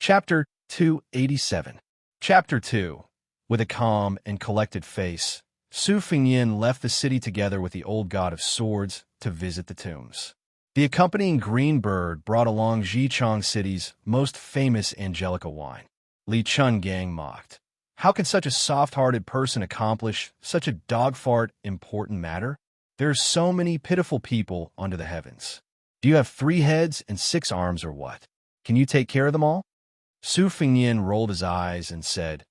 Chapter 287. Chapter 2. With a calm and collected face, Su Fengyin left the city together with the old god of swords to visit the tombs. The accompanying green bird brought along Jichang City's most famous Angelica wine. Li Chun-gang mocked. How can such a soft-hearted person accomplish such a dog-fart important matter? There are so many pitiful people under the heavens. Do you have 3 heads and 6 arms or what? Can you take care of them all? Su Fengyin rolled his eyes and said,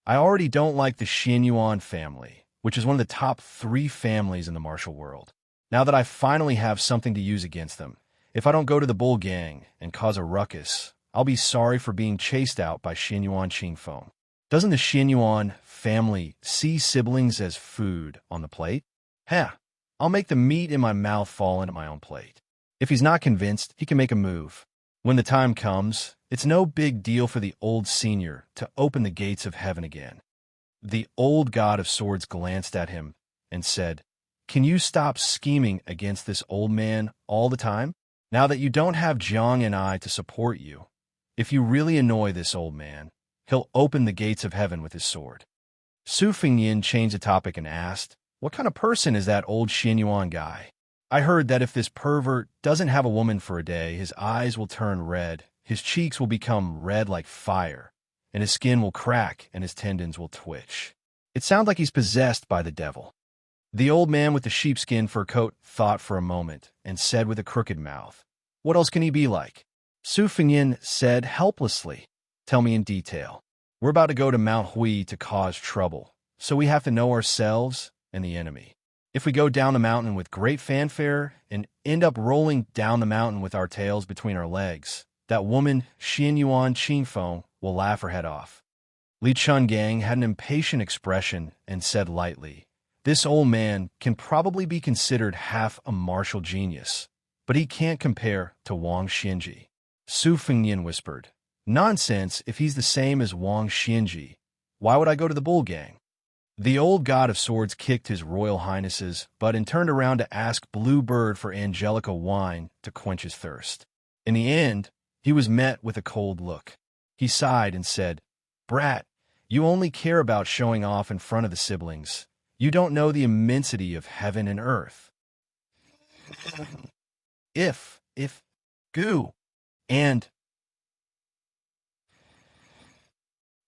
I already don't like the Xianyuan family, which is one of the top 3 families in the martial world. Now that I finally have something to use against them, if I don't go to the bull gang and cause a ruckus, I'll be sorry for being chased out by Xianyuan Qingfeng. Doesn't the Xianyuan family see siblings as food on the plate? I'll make the meat in my mouth fall into my own plate. If he's not convinced, he can make a move. When the time comes, it's no big deal for the old senior to open the gates of heaven again. The old god of swords glanced at him and said, Can you stop scheming against this old man all the time? Now that you don't have Jiang and I to support you, if you really annoy this old man, he'll open the gates of heaven with his sword. Su Fengyin changed the topic and asked, What kind of person is that old Xianyuan guy? I heard that if this pervert doesn't have a woman for a day, his eyes will turn red, his cheeks will become red like fire, and his skin will crack and his tendons will twitch. It sounds like he's possessed by the devil. The old man with the sheepskin fur coat thought for a moment and said with a crooked mouth, What else can he be like? Su Fengyin said helplessly, Tell me in detail. We're about to go to Mount Hui to cause trouble, so we have to know ourselves and the enemy. If we go down the mountain with great fanfare and end up rolling down the mountain with our tails between our legs, that woman, Xianyuan Qingfeng, will laugh her head off. Li Chun-gang had an impatient expression and said lightly, This old man can probably be considered half a martial genius, but he can't compare to Wang Xianji. Su Fengyin whispered, Nonsense if he's the same as Wang Xianji. Why would I go to the bull gang? The old god of swords kicked his royal highnesses butt and turned around to ask Blue Bird for Angelica wine to quench his thirst. In the end, he was met with a cold look. He sighed and said, Brat, you only care about showing off in front of the siblings. You don't know the immensity of heaven and earth. And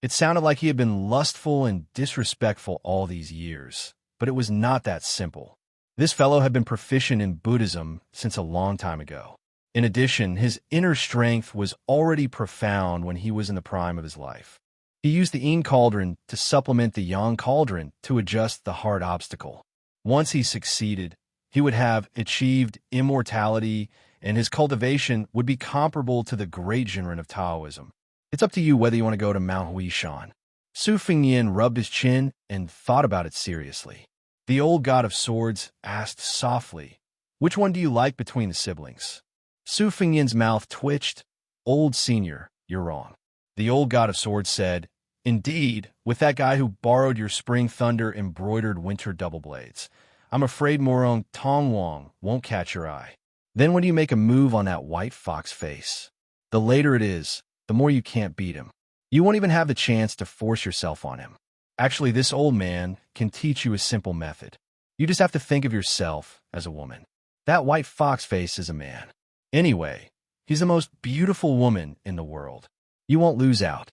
it sounded like he had been lustful and disrespectful all these years, but it was not that simple. This fellow had been proficient in Buddhism since a long time ago. In addition, his inner strength was already profound when he was in the prime of his life. He used the yin cauldron to supplement the yang cauldron to adjust the hard obstacle. Once he succeeded, he would have achieved immortality, and his cultivation would be comparable to the great Jinren of Taoism. It's up to you whether you want to go to Mount Huishan. Su Fengyin rubbed his chin and thought about it seriously. The old god of swords asked softly, Which one do you like between the siblings? Su Fengyin's mouth twitched. Old senior, you're wrong. The old god of swords said, Indeed, with that guy who borrowed your spring thunder embroidered winter double blades. I'm afraid Morong Tongwang won't catch your eye. Then when do you make a move on that white fox face? The later it is, the more you can't beat him. You won't even have the chance to force yourself on him. Actually, this old man can teach you a simple method. You just have to think of yourself as a woman. That white fox face is a man. Anyway, he's the most beautiful woman in the world. You won't lose out.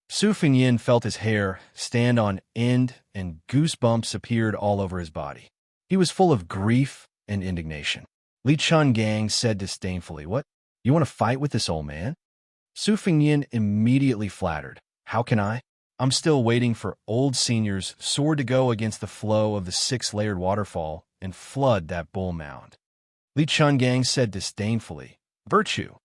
Su Fengyin felt his hair stand on end and goosebumps appeared all over his body. He was full of grief and indignation. Li Chun-gang said disdainfully, What? You want to fight with this old man? Su Fengyin immediately flattered. How can I? I'm still waiting for old senior's sword to go against the flow of the 6-layered waterfall and flood that bull mound. Li Chun-gang said disdainfully, Virtue.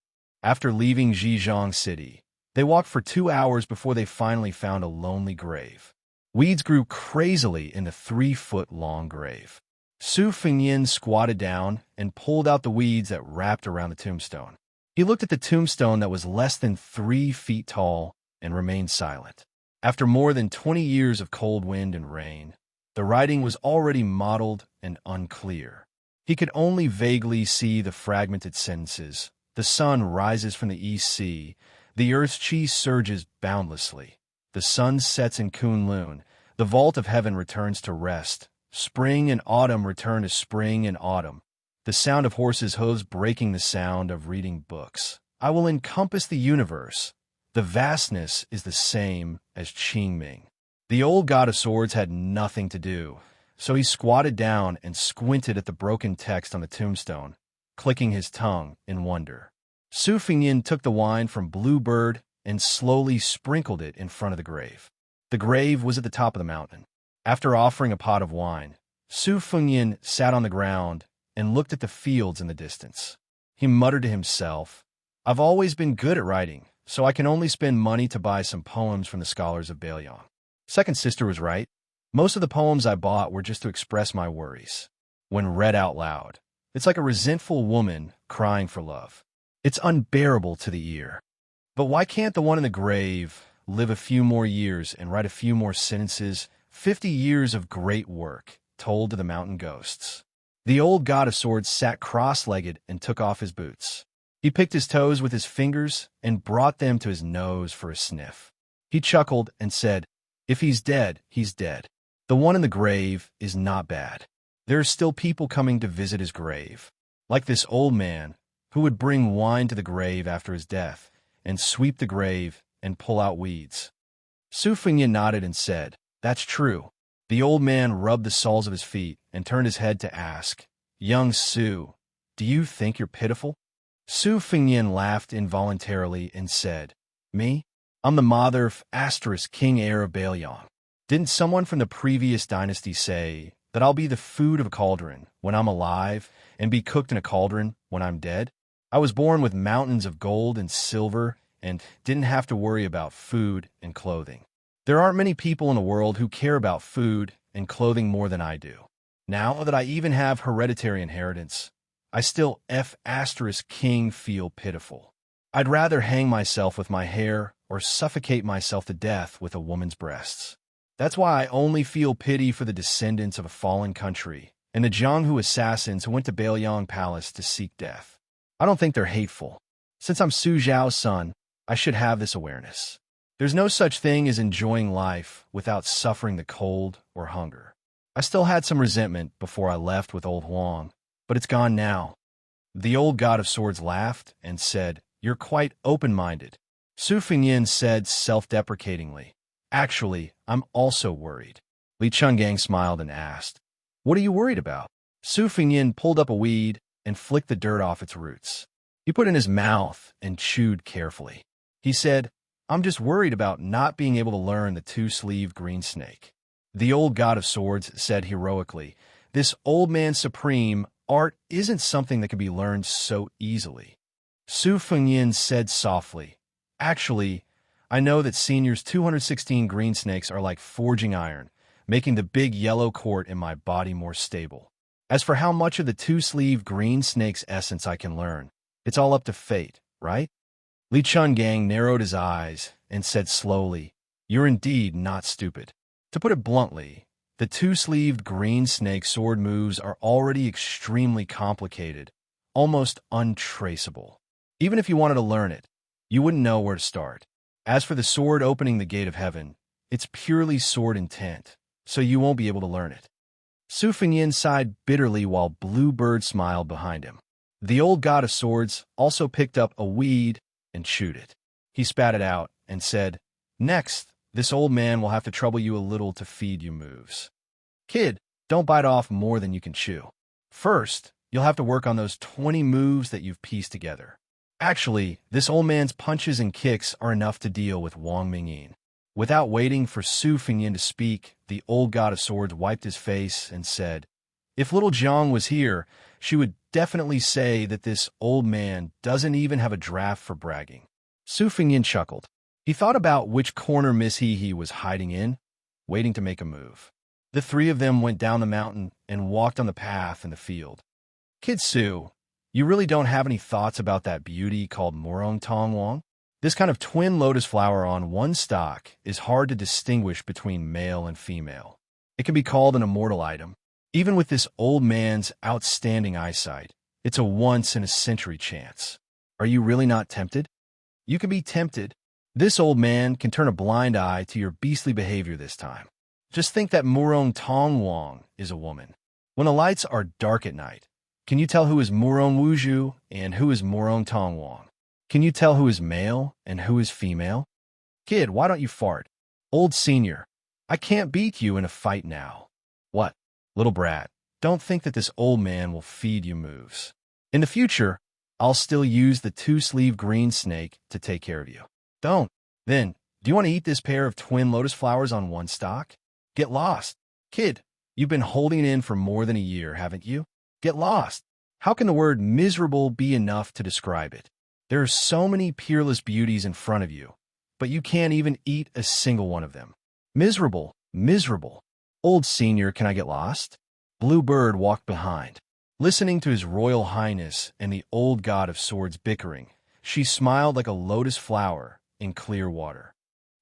After leaving Zhejiang City, they walked for 2 hours before they finally found a lonely grave. Weeds grew crazily in the 3-foot-long grave. Su Fengyin squatted down and pulled out the weeds that wrapped around the tombstone. He looked at the tombstone that was less than 3 feet tall and remained silent. After more than 20 years of cold wind and rain, the writing was already mottled and unclear. He could only vaguely see the fragmented sentences. The sun rises from the East Sea. The earth's chi surges boundlessly. The sun sets in Kunlun. The vault of heaven returns to rest. Spring and autumn return to spring and autumn. The sound of horses' hooves breaking the sound of reading books. I will encompass the universe. The vastness is the same as Qingming. The old god of swords had nothing to do, so he squatted down and squinted at the broken text on the tombstone, clicking his tongue in wonder. Su Fengyin took the wine from Bluebird and slowly sprinkled it in front of the grave. The grave was at the top of the mountain. After offering a pot of wine, Su Fengyin sat on the ground and looked at the fields in the distance. He muttered to himself, "I've always been good at writing, so I can only spend money to buy some poems from the scholars of Bailiang." Second sister was right. Most of the poems I bought were just to express my worries. When read out loud, it's like a resentful woman crying for love. It's unbearable to the ear. But why can't the one in the grave live a few more years and write a few more sentences? 50 years of great work, told to the mountain ghosts. The old god of swords sat cross-legged and took off his boots. He picked his toes with his fingers and brought them to his nose for a sniff. He chuckled and said, "If he's dead, he's dead. The one in the grave is not bad. There are still people coming to visit his grave, like this old man who would bring wine to the grave after his death and sweep the grave and pull out weeds." Su Fengyin nodded and said, "That's true." The old man rubbed the soles of his feet and turned his head to ask, "Young Su, do you think you're pitiful?" Su Fengyin laughed involuntarily and said, "Me? I'm the mother * king heir of Bailiang. Didn't someone from the previous dynasty say that I'll be the food of a cauldron when I'm alive and be cooked in a cauldron when I'm dead? I was born with mountains of gold and silver and didn't have to worry about food and clothing. There aren't many people in the world who care about food and clothing more than I do. Now that I even have hereditary inheritance, I still *king feel pitiful. I'd rather hang myself with my hair or suffocate myself to death with a woman's breasts. That's why I only feel pity for the descendants of a fallen country and the Jianghu assassins who went to Bailiang Palace to seek death. I don't think they're hateful. Since I'm Su Zhao's son, I should have this awareness. There's no such thing as enjoying life without suffering the cold or hunger. I still had some resentment before I left with old Huang, but it's gone now." The old god of swords laughed and said, "You're quite open-minded." Su Fengyin said self-deprecatingly, "Actually, I'm also worried." Li Chungang smiled and asked, "What are you worried about?" Su Fengyin pulled up a weed and flicked the dirt off its roots. He put it in his mouth and chewed carefully. He said, "I'm just worried about not being able to learn the two-sleeved green snake." The old god of swords said heroically, "This old man supreme, art isn't something that can be learned so easily." Su Fengyin said softly, "Actually, I know that Senior's 216 green snakes are like forging iron, making the big yellow court in my body more stable. As for how much of the two-sleeved green snake's essence I can learn, it's all up to fate, right?" Li Chungang narrowed his eyes and said slowly, "You're indeed not stupid. To put it bluntly, the two-sleeved green snake sword moves are already extremely complicated, almost untraceable. Even if you wanted to learn it, you wouldn't know where to start. As for the sword opening the gate of heaven, it's purely sword intent, so you won't be able to learn it." Su Fengyin sighed bitterly while Bluebird smiled behind him. The old god of swords also picked up a weed and chewed it. He spat it out and said, "Next, this old man will have to trouble you a little to feed you moves. Kid, don't bite off more than you can chew. First, you'll have to work on those 20 moves that you've pieced together. Actually, this old man's punches and kicks are enough to deal with Wang Mingyin." Without waiting for Su Fengyin to speak, the old god of swords wiped his face and said, "If little Jiang was here, she would definitely say that this old man doesn't even have a draft for bragging." Su Fengyin chuckled. He thought about which corner Miss He was hiding in, waiting to make a move. The three of them went down the mountain and walked on the path in the field. "Kid Su, you really don't have any thoughts about that beauty called Morong Tong Wang? This kind of twin lotus flower on one stalk is hard to distinguish between male and female. It can be called an immortal item. Even with this old man's outstanding eyesight, it's a once-in-a-century chance. Are you really not tempted?" You can be tempted. This old man can turn a blind eye to your beastly behavior this time. Just think that Murong Tong Wang is a woman. When the lights are dark at night, can you tell who is Murong Wuju and who is Murong Tong Wang? Can you tell who is male and who is female? Kid, why don't you fart? Old senior, I can't beat you in a fight now. What? Little brat, don't think that this old man will feed you moves. In the future, I'll still use the two-sleeve green snake to take care of you. Don't. Then, do you want to eat this pair of twin lotus flowers on one stalk? Get lost. Kid, you've been holding it in for more than a year, haven't you? Get lost. How can the word miserable be enough to describe it? There are so many peerless beauties in front of you, but you can't even eat a single one of them. Miserable, miserable. Old senior, can I get lost? Bluebird walked behind. Listening to His Royal Highness and the old god of swords bickering, she smiled like a lotus flower in clear water.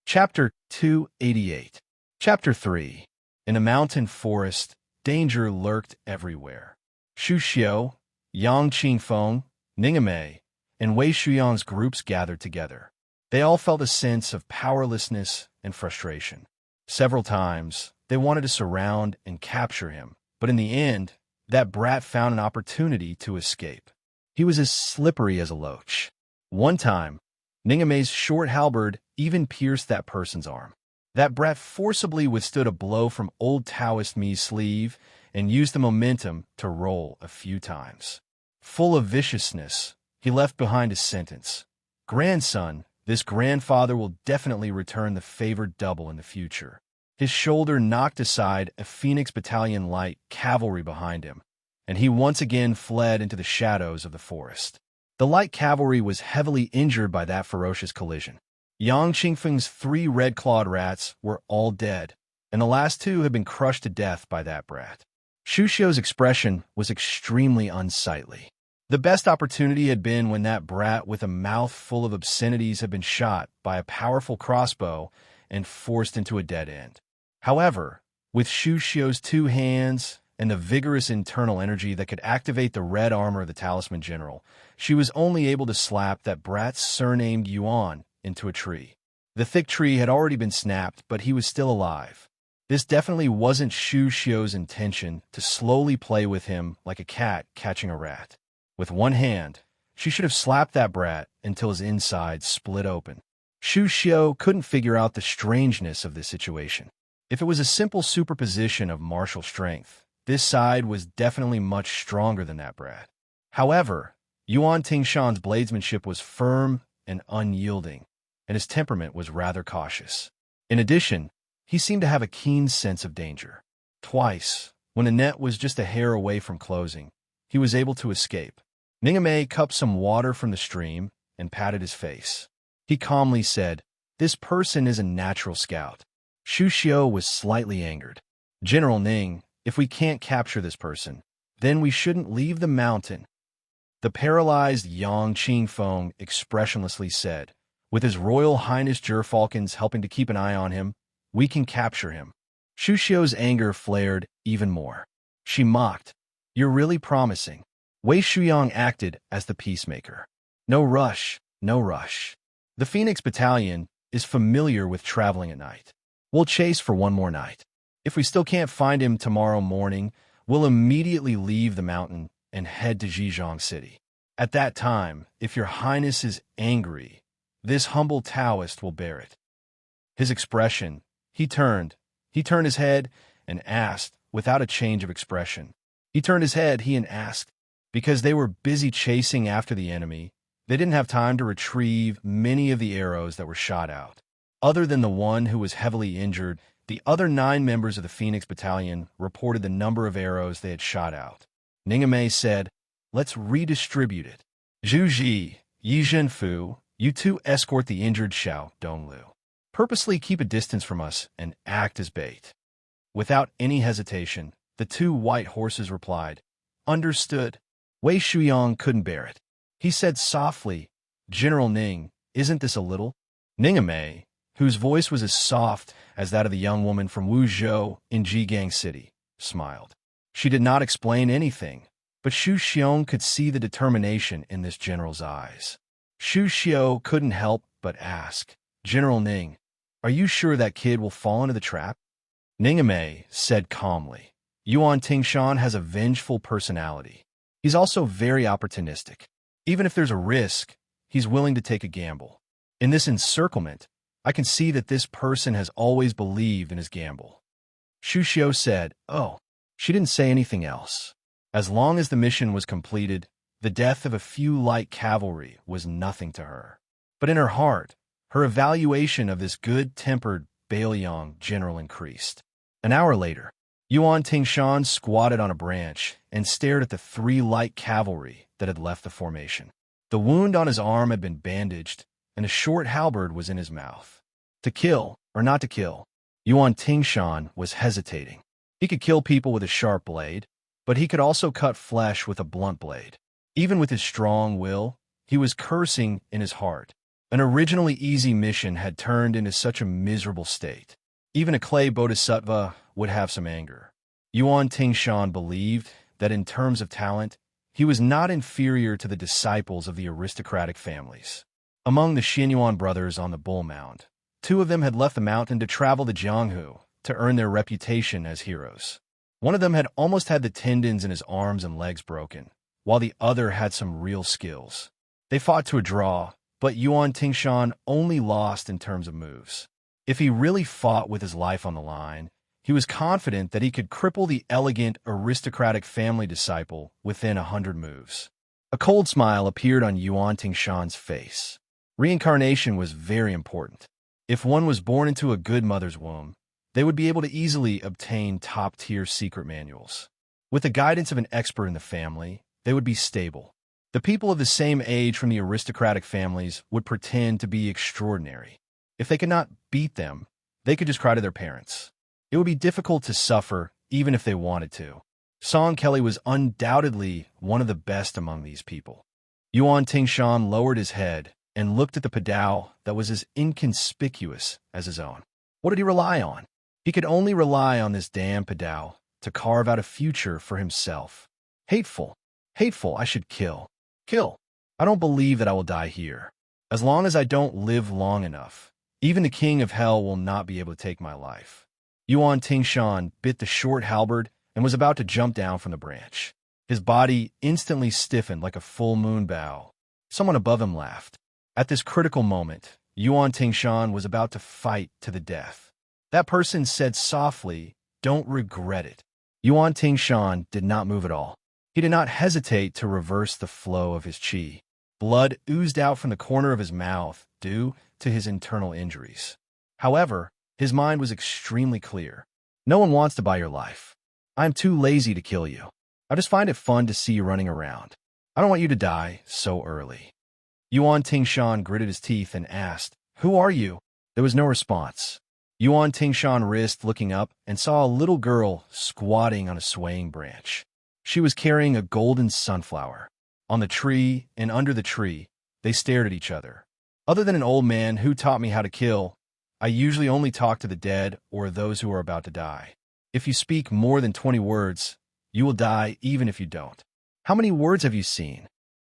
Chapter 288. Chapter 3. In a mountain forest, danger lurked everywhere. Xu Xiu, Yang Qingfeng, Ningame, and Wei Shuyang's groups gathered together. They all felt a sense of powerlessness and frustration. Several times, they wanted to surround and capture him, but in the end, that brat found an opportunity to escape. He was as slippery as a loach. One time, Ningame's short halberd even pierced that person's arm. That brat forcibly withstood a blow from old Taoist Mi's sleeve and used the momentum to roll a few times. Full of viciousness, he left behind a sentence. Grandson, this grandfather will definitely return the favored double in the future. His shoulder knocked aside a Phoenix Battalion light cavalry behind him, and he once again fled into the shadows of the forest. The light cavalry was heavily injured by that ferocious collision. Yang Qingfeng's 3 red-clawed rats were all dead, and the last 2 had been crushed to death by that brat. Xu Xiu's expression was extremely unsightly. The best opportunity had been when that brat with a mouth full of obscenities had been shot by a powerful crossbow and forced into a dead end. However, with Xu Xiu's 2 hands and the vigorous internal energy that could activate the red armor of the Talisman General, she was only able to slap that brat's surnamed Yuan into a tree. The thick tree had already been snapped, but he was still alive. This definitely wasn't Xu Xiu's intention to slowly play with him like a cat catching a rat. With one hand, she should have slapped that brat until his insides split open. Xu Xiu couldn't figure out the strangeness of this situation. If it was a simple superposition of martial strength, this side was definitely much stronger than that brat. However, Yuan Tingshan's bladesmanship was firm and unyielding, and his temperament was rather cautious. In addition, he seemed to have a keen sense of danger. Twice, when the net was just a hair away from closing, he was able to escape. Ningame cupped some water from the stream and patted his face. He calmly said, "This person is a natural scout." Xu Xiu was slightly angered. "General Ning, if we can't capture this person, then we shouldn't leave the mountain." The paralyzed Yang Qingfeng expressionlessly said, "With His Royal Highness Gerfalcons helping to keep an eye on him, we can capture him." Xu Xiu's anger flared even more. She mocked, "You're really promising." Wei Shuyang acted as the peacemaker. "No rush, no rush. The Phoenix Battalion is familiar with traveling at night. We'll chase for one more night. If we still can't find him tomorrow morning, we'll immediately leave the mountain and head to Zhejiang City. At that time, if your highness is angry, this humble Taoist will bear it." His expression, he turned his head and asked, without a change of expression. He turned his head, and asked, because they were busy chasing after the enemy, they didn't have time to retrieve many of the arrows that were shot out. Other than the one who was heavily injured, the other 9 members of the Phoenix Battalion reported the number of arrows they had shot out. Ningame said, "Let's redistribute it. Zhu Ji, Yi Zhenfu, you 2 escort the injured Xiao Donglu. Purposely keep a distance from us and act as bait." Without any hesitation, the 2 white horses replied, "Understood." Wei Shuyang couldn't bear it. He said softly, "General Ning, isn't this a little?" Ningame, whose voice was as soft as that of the young woman from Wuzhou in Zhejiang City, smiled. She did not explain anything, but Xu Xiong could see the determination in this general's eyes. Shu Xiao couldn't help but ask, General Ning, are you sure that kid will fall into the trap? Ningame said calmly, Yuan Tingshan has a vengeful personality. He's also very opportunistic. Even if there's a risk, he's willing to take a gamble. In this encirclement, I can see that this person has always believed in his gamble. Shu Xiao said, oh. She didn't say anything else. As long as the mission was completed, the death of a few light cavalry was nothing to her. But in her heart, her evaluation of this good-tempered Bailiang general increased. An hour later, Yuan Tingshan squatted on a branch and stared at the 3 light cavalry that had left the formation. The wound on his arm had been bandaged, and a short halberd was in his mouth. To kill or not to kill, Yuan Tingshan was hesitating. He could kill people with a sharp blade, but he could also cut flesh with a blunt blade. Even with his strong will, he was cursing in his heart. An originally easy mission had turned into such a miserable state. Even a clay bodhisattva would have some anger. Yuan Tingshan believed that in terms of talent, he was not inferior to the disciples of the aristocratic families. Among the Xinyuan brothers on the Bull Mound, 2 of them had left the mountain to travel to Jianghu to earn their reputation as heroes. One of them had almost had the tendons in his arms and legs broken, while the other had some real skills. They fought to a draw, but Yuan Tingshan only lost in terms of moves. If he really fought with his life on the line, he was confident that he could cripple the elegant, aristocratic family disciple within 100 moves. A cold smile appeared on Yuan Tingshan's face. Reincarnation was very important. If one was born into a good mother's womb, they would be able to easily obtain top-tier secret manuals. With the guidance of an expert in the family, they would be stable. The people of the same age from the aristocratic families would pretend to be extraordinary. If they could not beat them, they could just cry to their parents. It would be difficult to suffer, even if they wanted to. Song Kelly was undoubtedly one of the best among these people. Yuan Tingshan lowered his head and looked at the Padao that was as inconspicuous as his own. What did he rely on? He could only rely on this damn Padao to carve out a future for himself. Hateful. Hateful, I should kill. Kill. I don't believe that I will die here. As long as I don't live long enough, even the king of hell will not be able to take my life. Yuan Tingshan bit the short halberd and was about to jump down from the branch. His body instantly stiffened like a full moon bow. Someone above him laughed. At this critical moment, Yuan Tingshan was about to fight to the death. That person said softly, don't regret it. Yuan Tingshan did not move at all. He did not hesitate to reverse the flow of his qi. Blood oozed out from the corner of his mouth due to his internal injuries. However, his mind was extremely clear. No one wants to buy your life. I am too lazy to kill you. I just find it fun to see you running around. I don't want you to die so early. Yuan Tingshan gritted his teeth and asked, who are you? There was no response. Yuan Tingshan risked looking up and saw a little girl squatting on a swaying branch. She was carrying a golden sunflower. On the tree and under the tree, they stared at each other. Other than an old man who taught me how to kill, I usually only talk to the dead or those who are about to die. If you speak more than 20 words, you will die even if you don't. How many words have you seen?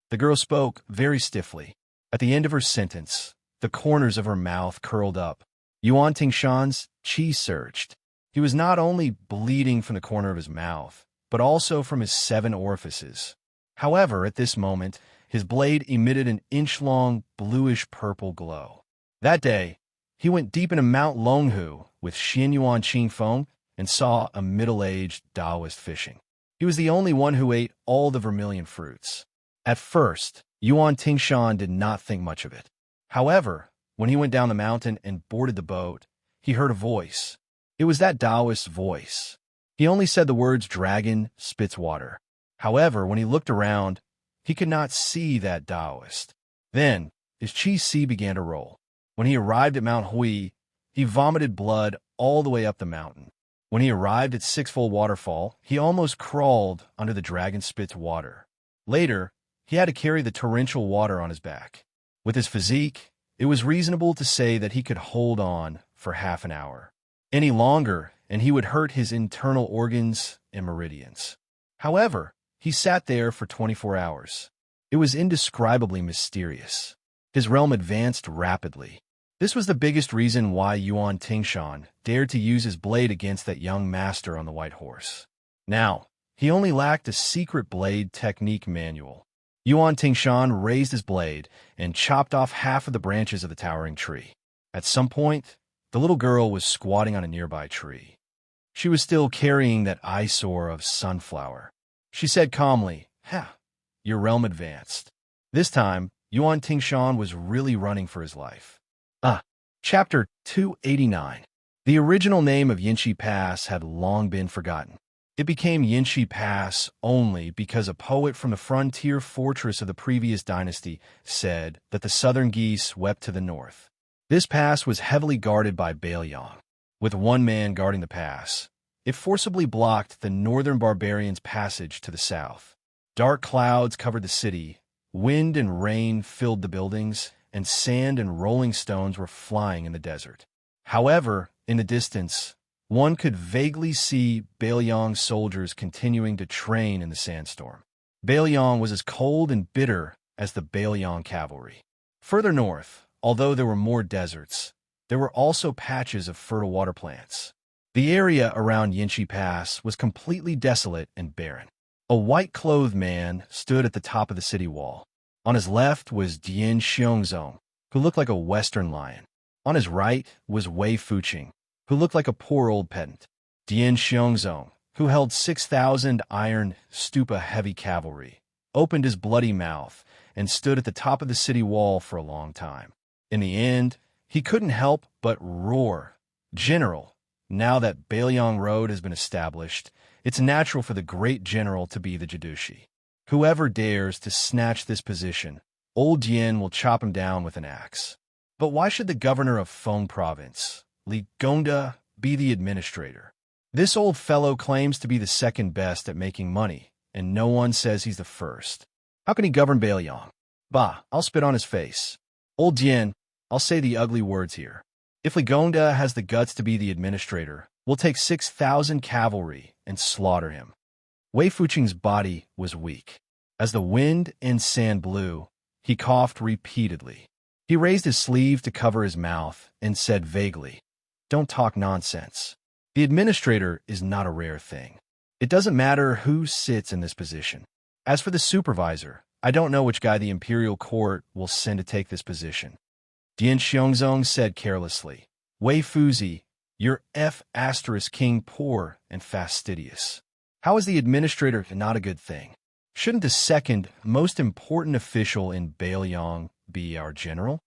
The girl spoke very stiffly. At the end of her sentence, the corners of her mouth curled up. Yuan Tingshan's qi surged. He was not only bleeding from the corner of his mouth, but also from his 7 orifices. However, at this moment, his blade emitted an inch-long bluish-purple glow. That day, he went deep into Mount Longhu with Xinyuan Qingfeng and saw a middle-aged Taoist fishing. He was the only one who ate all the vermilion fruits. At first, Yuan Tingshan did not think much of it. However, when he went down the mountain and boarded the boat, he heard a voice. It was that Taoist's voice. He only said the words dragon spits water. However, when he looked around, he could not see that Taoist. Then, his qi began to roll. When he arrived at Mount Hui, he vomited blood all the way up the mountain. When he arrived at Sixfold Waterfall, he almost crawled under the dragon spit's water. Later, he had to carry the torrential water on his back. With his physique, it was reasonable to say that he could hold on for half an hour. Any longer, and he would hurt his internal organs and meridians. However, he sat there for 24 hours. It was indescribably mysterious. His realm advanced rapidly. This was the biggest reason why Yuan Tingshan dared to use his blade against that young master on the white horse. Now, he only lacked a secret blade technique manual. Yuan Tingshan raised his blade and chopped off half of the branches of the towering tree. At some point, the little girl was squatting on a nearby tree. She was still carrying that eyesore of sunflower. She said calmly, "Ha, your realm advanced." This time, Yuan Tingshan was really running for his life. Chapter 289. The original name of Yinshi Pass had long been forgotten. It became Yinshi Pass only because a poet from the frontier fortress of the previous dynasty said that the southern geese wept to the north. This pass was heavily guarded by Baelyang. With one man guarding the pass, it forcibly blocked the northern barbarians' passage to the south. Dark clouds covered the city, wind and rain filled the buildings, and sand and rolling stones were flying in the desert. However, in the distance, one could vaguely see Baelyang's soldiers continuing to train in the sandstorm. Baelyang was as cold and bitter as the Baelyang cavalry. Further north, although there were more deserts, there were also patches of fertile water plants. The area around Yinshi Pass was completely desolate and barren. A white-clothed man stood at the top of the city wall. On his left was Dian Xiongzong, who looked like a western lion. On his right was Wei Fuqing, who looked like a poor old pedant. Dian Xiongzong, who held 6,000 iron stupa heavy cavalry, opened his bloody mouth and stood at the top of the city wall for a long time. In the end, he couldn't help but roar, "General, now that Baelyang Road has been established, it's natural for the great general to be the Jadushi. Whoever dares to snatch this position, old Dian will chop him down with an axe." But why should the governor of Feng Province, Li Gongda, be the administrator? This old fellow claims to be the second best at making money, and no one says he's the first. How can he govern Baelyang? Bah, I'll spit on his face. Old Dian, I'll say the ugly words here. If Li Gongda has the guts to be the administrator, we'll take 6,000 cavalry and slaughter him. Wei Fuqing's body was weak. As the wind and sand blew, he coughed repeatedly. He raised his sleeve to cover his mouth and said vaguely, "Don't talk nonsense. The administrator is not a rare thing. It doesn't matter who sits in this position. As for the supervisor, I don't know which guy the imperial court will send to take this position." Dian Xiongzong said carelessly, "Wei Fuzi, you're King poor and fastidious. How is the administrator not a good thing? Shouldn't the second most important official in Baelyang be our general?"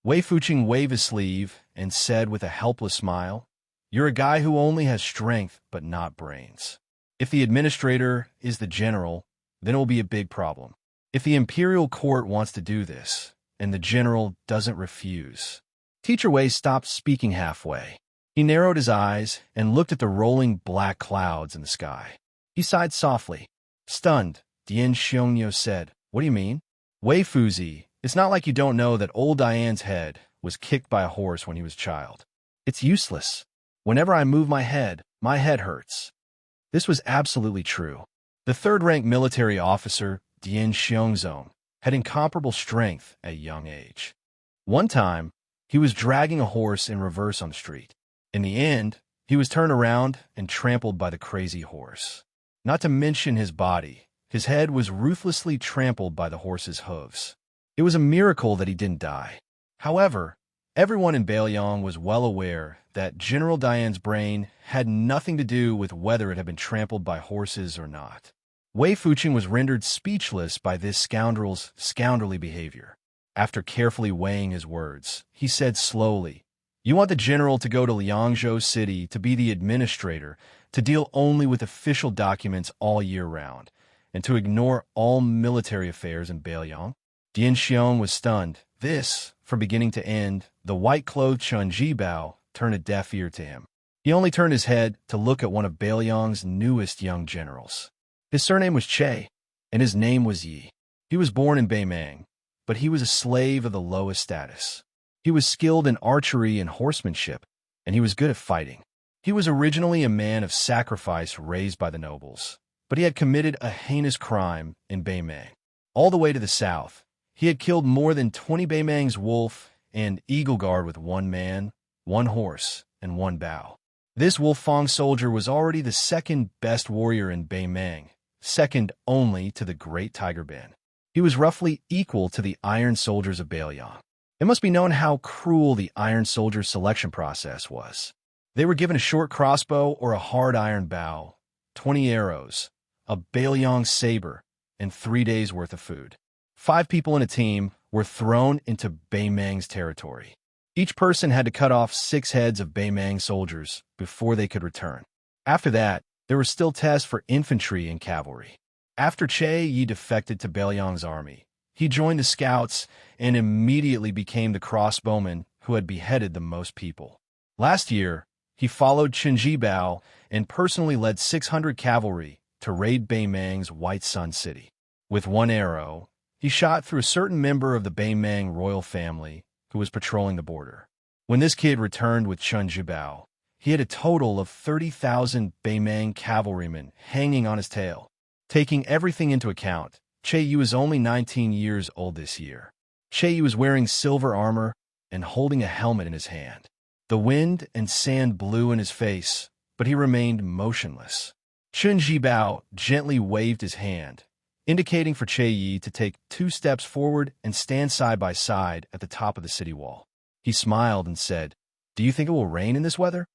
Wei Fuqing waved his sleeve and said with a helpless smile, "You're a guy who only has strength but not brains. If the administrator is the general, then it will be a big problem. If the imperial court wants to do this, and the general doesn't refuse." Teacher Wei stopped speaking halfway. He narrowed his eyes and looked at the rolling black clouds in the sky. He sighed softly. Stunned, Dian Xiongyo said, "What do you mean?" "Wei Fuzi, it's not like you don't know that old Dian's head was kicked by a horse when he was a child. It's useless. Whenever I move my head hurts." This was absolutely true. The third-rank military officer, Dian Xiongzong, had incomparable strength at a young age. One time, he was dragging a horse in reverse on the street. In the end, he was turned around and trampled by the crazy horse. Not to mention his body, his head was ruthlessly trampled by the horse's hooves. It was a miracle that he didn't die. However, everyone in Baelyang was well aware that General Dian's brain had nothing to do with whether it had been trampled by horses or not. Wei Fuqing was rendered speechless by this scoundrel's scoundrelly behavior. After carefully weighing his words, he said slowly, "You want the general to go to Liangzhou City to be the administrator, to deal only with official documents all year round, and to ignore all military affairs in Baelyang?" Dian Xiong was stunned. This, from beginning to end, the white-clothed Chun Jibao turned a deaf ear to him. He only turned his head to look at one of Baelyang's newest young generals. His surname was Che, and his name was Yi. He was born in Beimang, but he was a slave of the lowest status. He was skilled in archery and horsemanship, and he was good at fighting. He was originally a man of sacrifice raised by the nobles, but he had committed a heinous crime in Beimang. All the way to the south, He had killed more than 20 Baimang's wolf and eagle guard with one man, one horse, and one bow. This Wolfang soldier was already the second best warrior in Baimang, second only to the Great Tiger Band. He was roughly equal to the Iron Soldiers of Bailiang. It must be known how cruel the Iron Soldiers' selection process was. They were given a short crossbow or a hard iron bow, 20 arrows, a Bailiang saber, and 3 days' worth of food. 5 people in a team were thrown into Baimang's territory. Each person had to cut off 6 heads of Baimang soldiers before they could return. After that, there were still tests for infantry and cavalry. After Che Yi defected to Bailiang's army, he joined the scouts and immediately became the crossbowman who had beheaded the most people. Last year, he followed Chen Jibao and personally led 600 cavalry to raid Baimang's White Sun City. With one arrow, he shot through a certain member of the Baimang royal family who was patrolling the border. When this kid returned with Chen Jibao, he had a total of 30,000 Baimang cavalrymen hanging on his tail. Taking everything into account, Che Yi was only 19 years old this year. Che Yi was wearing silver armor and holding a helmet in his hand. The wind and sand blew in his face, but he remained motionless. Chen Jibao gently waved his hand, indicating for Che Yi to take 2 steps forward and stand side by side at the top of the city wall. He smiled and said, "Do you think it will rain in this weather?"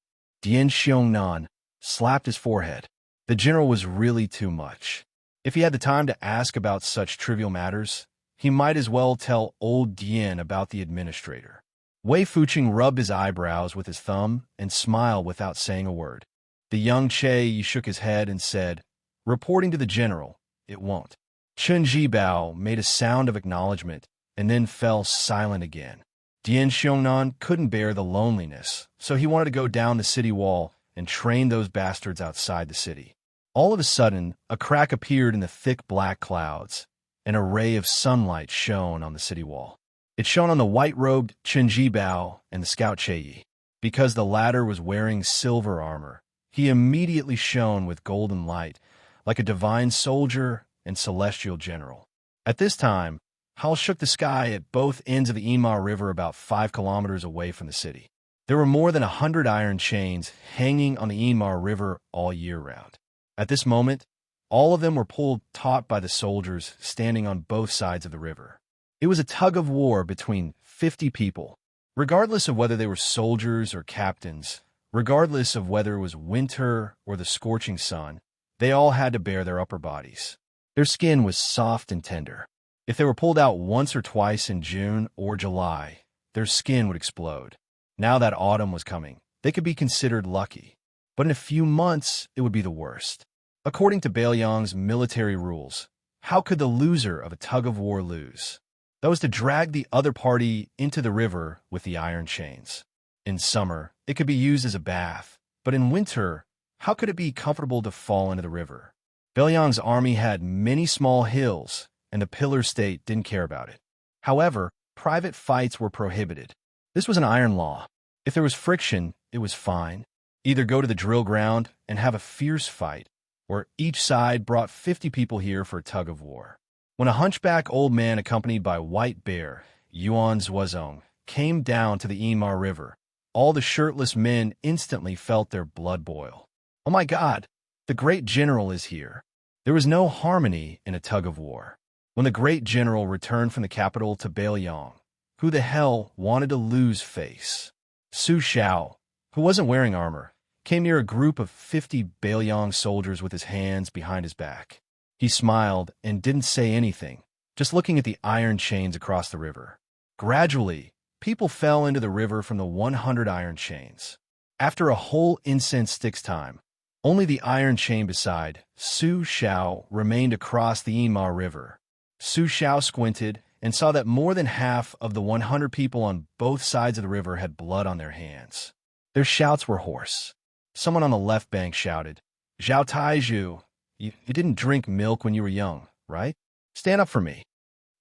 Dian Xiongnan slapped his forehead. The general was really too much. If he had the time to ask about such trivial matters, he might as well tell old Dian about the administrator. Wei Fuqing rubbed his eyebrows with his thumb and smiled without saying a word. The young Che shook his head and said, "Reporting to the general, it won't." Chen Jibao made a sound of acknowledgement and then fell silent again. Dian Xiongnan couldn't bear the loneliness, so he wanted to go down the city wall and train those bastards outside the city. All of a sudden, a crack appeared in the thick black clouds, and a ray of sunlight shone on the city wall. It shone on the white-robed Chen Jibao and the scout Che Yi. Because the latter was wearing silver armor, he immediately shone with golden light, like a divine soldier and celestial general. At this time, Hal shook the sky at both ends of the Immerse River about 5 kilometers away from the city. There were more than 100 iron chains hanging on the Immerse River all year round. At this moment, all of them were pulled taut by the soldiers standing on both sides of the river. It was a tug-of-war between 50 people. Regardless of whether they were soldiers or captains, regardless of whether it was winter or the scorching sun, they all had to bare their upper bodies. Their skin was soft and tender. If they were pulled out once or twice in June or July, their skin would explode. Now that autumn was coming, they could be considered lucky. But in a few months, it would be the worst. According to Bailiang's military rules, how could the loser of a tug-of-war lose? That was to drag the other party into the river with the iron chains. In summer, it could be used as a bath, but in winter, how could it be comfortable to fall into the river? Bailiang's army had many small hills, and the pillar state didn't care about it. However, private fights were prohibited. This was an iron law. If there was friction, it was fine. Either go to the drill ground and have a fierce fight, or each side brought 50 people here for a tug-of-war. When a hunchback old man accompanied by White Bear, Yuan Zuozong, came down to the Immerse River, all the shirtless men instantly felt their blood boil. Oh my God, the great general is here. There was no harmony in a tug-of-war. When the great general returned from the capital to Bailiang, who the hell wanted to lose face? Su Xiao, who wasn't wearing armor, came near a group of 50 Bailiang soldiers with his hands behind his back. He smiled and didn't say anything, just looking at the iron chains across the river. Gradually, people fell into the river from the 100 iron chains. After a whole incense stick's time, only the iron chain beside Su Xiao remained across the Immerse River. Su Xiao squinted and saw that more than half of the 100 people on both sides of the river had blood on their hands. Their shouts were hoarse. Someone on the left bank shouted, "Zhao Taizhu, you didn't drink milk when you were young, right? Stand up for me."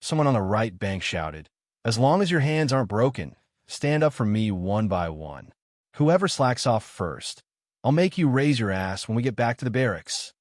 Someone on the right bank shouted, "As long as your hands aren't broken, stand up for me one by one. Whoever slacks off first, I'll make you raise your ass when we get back to the barracks."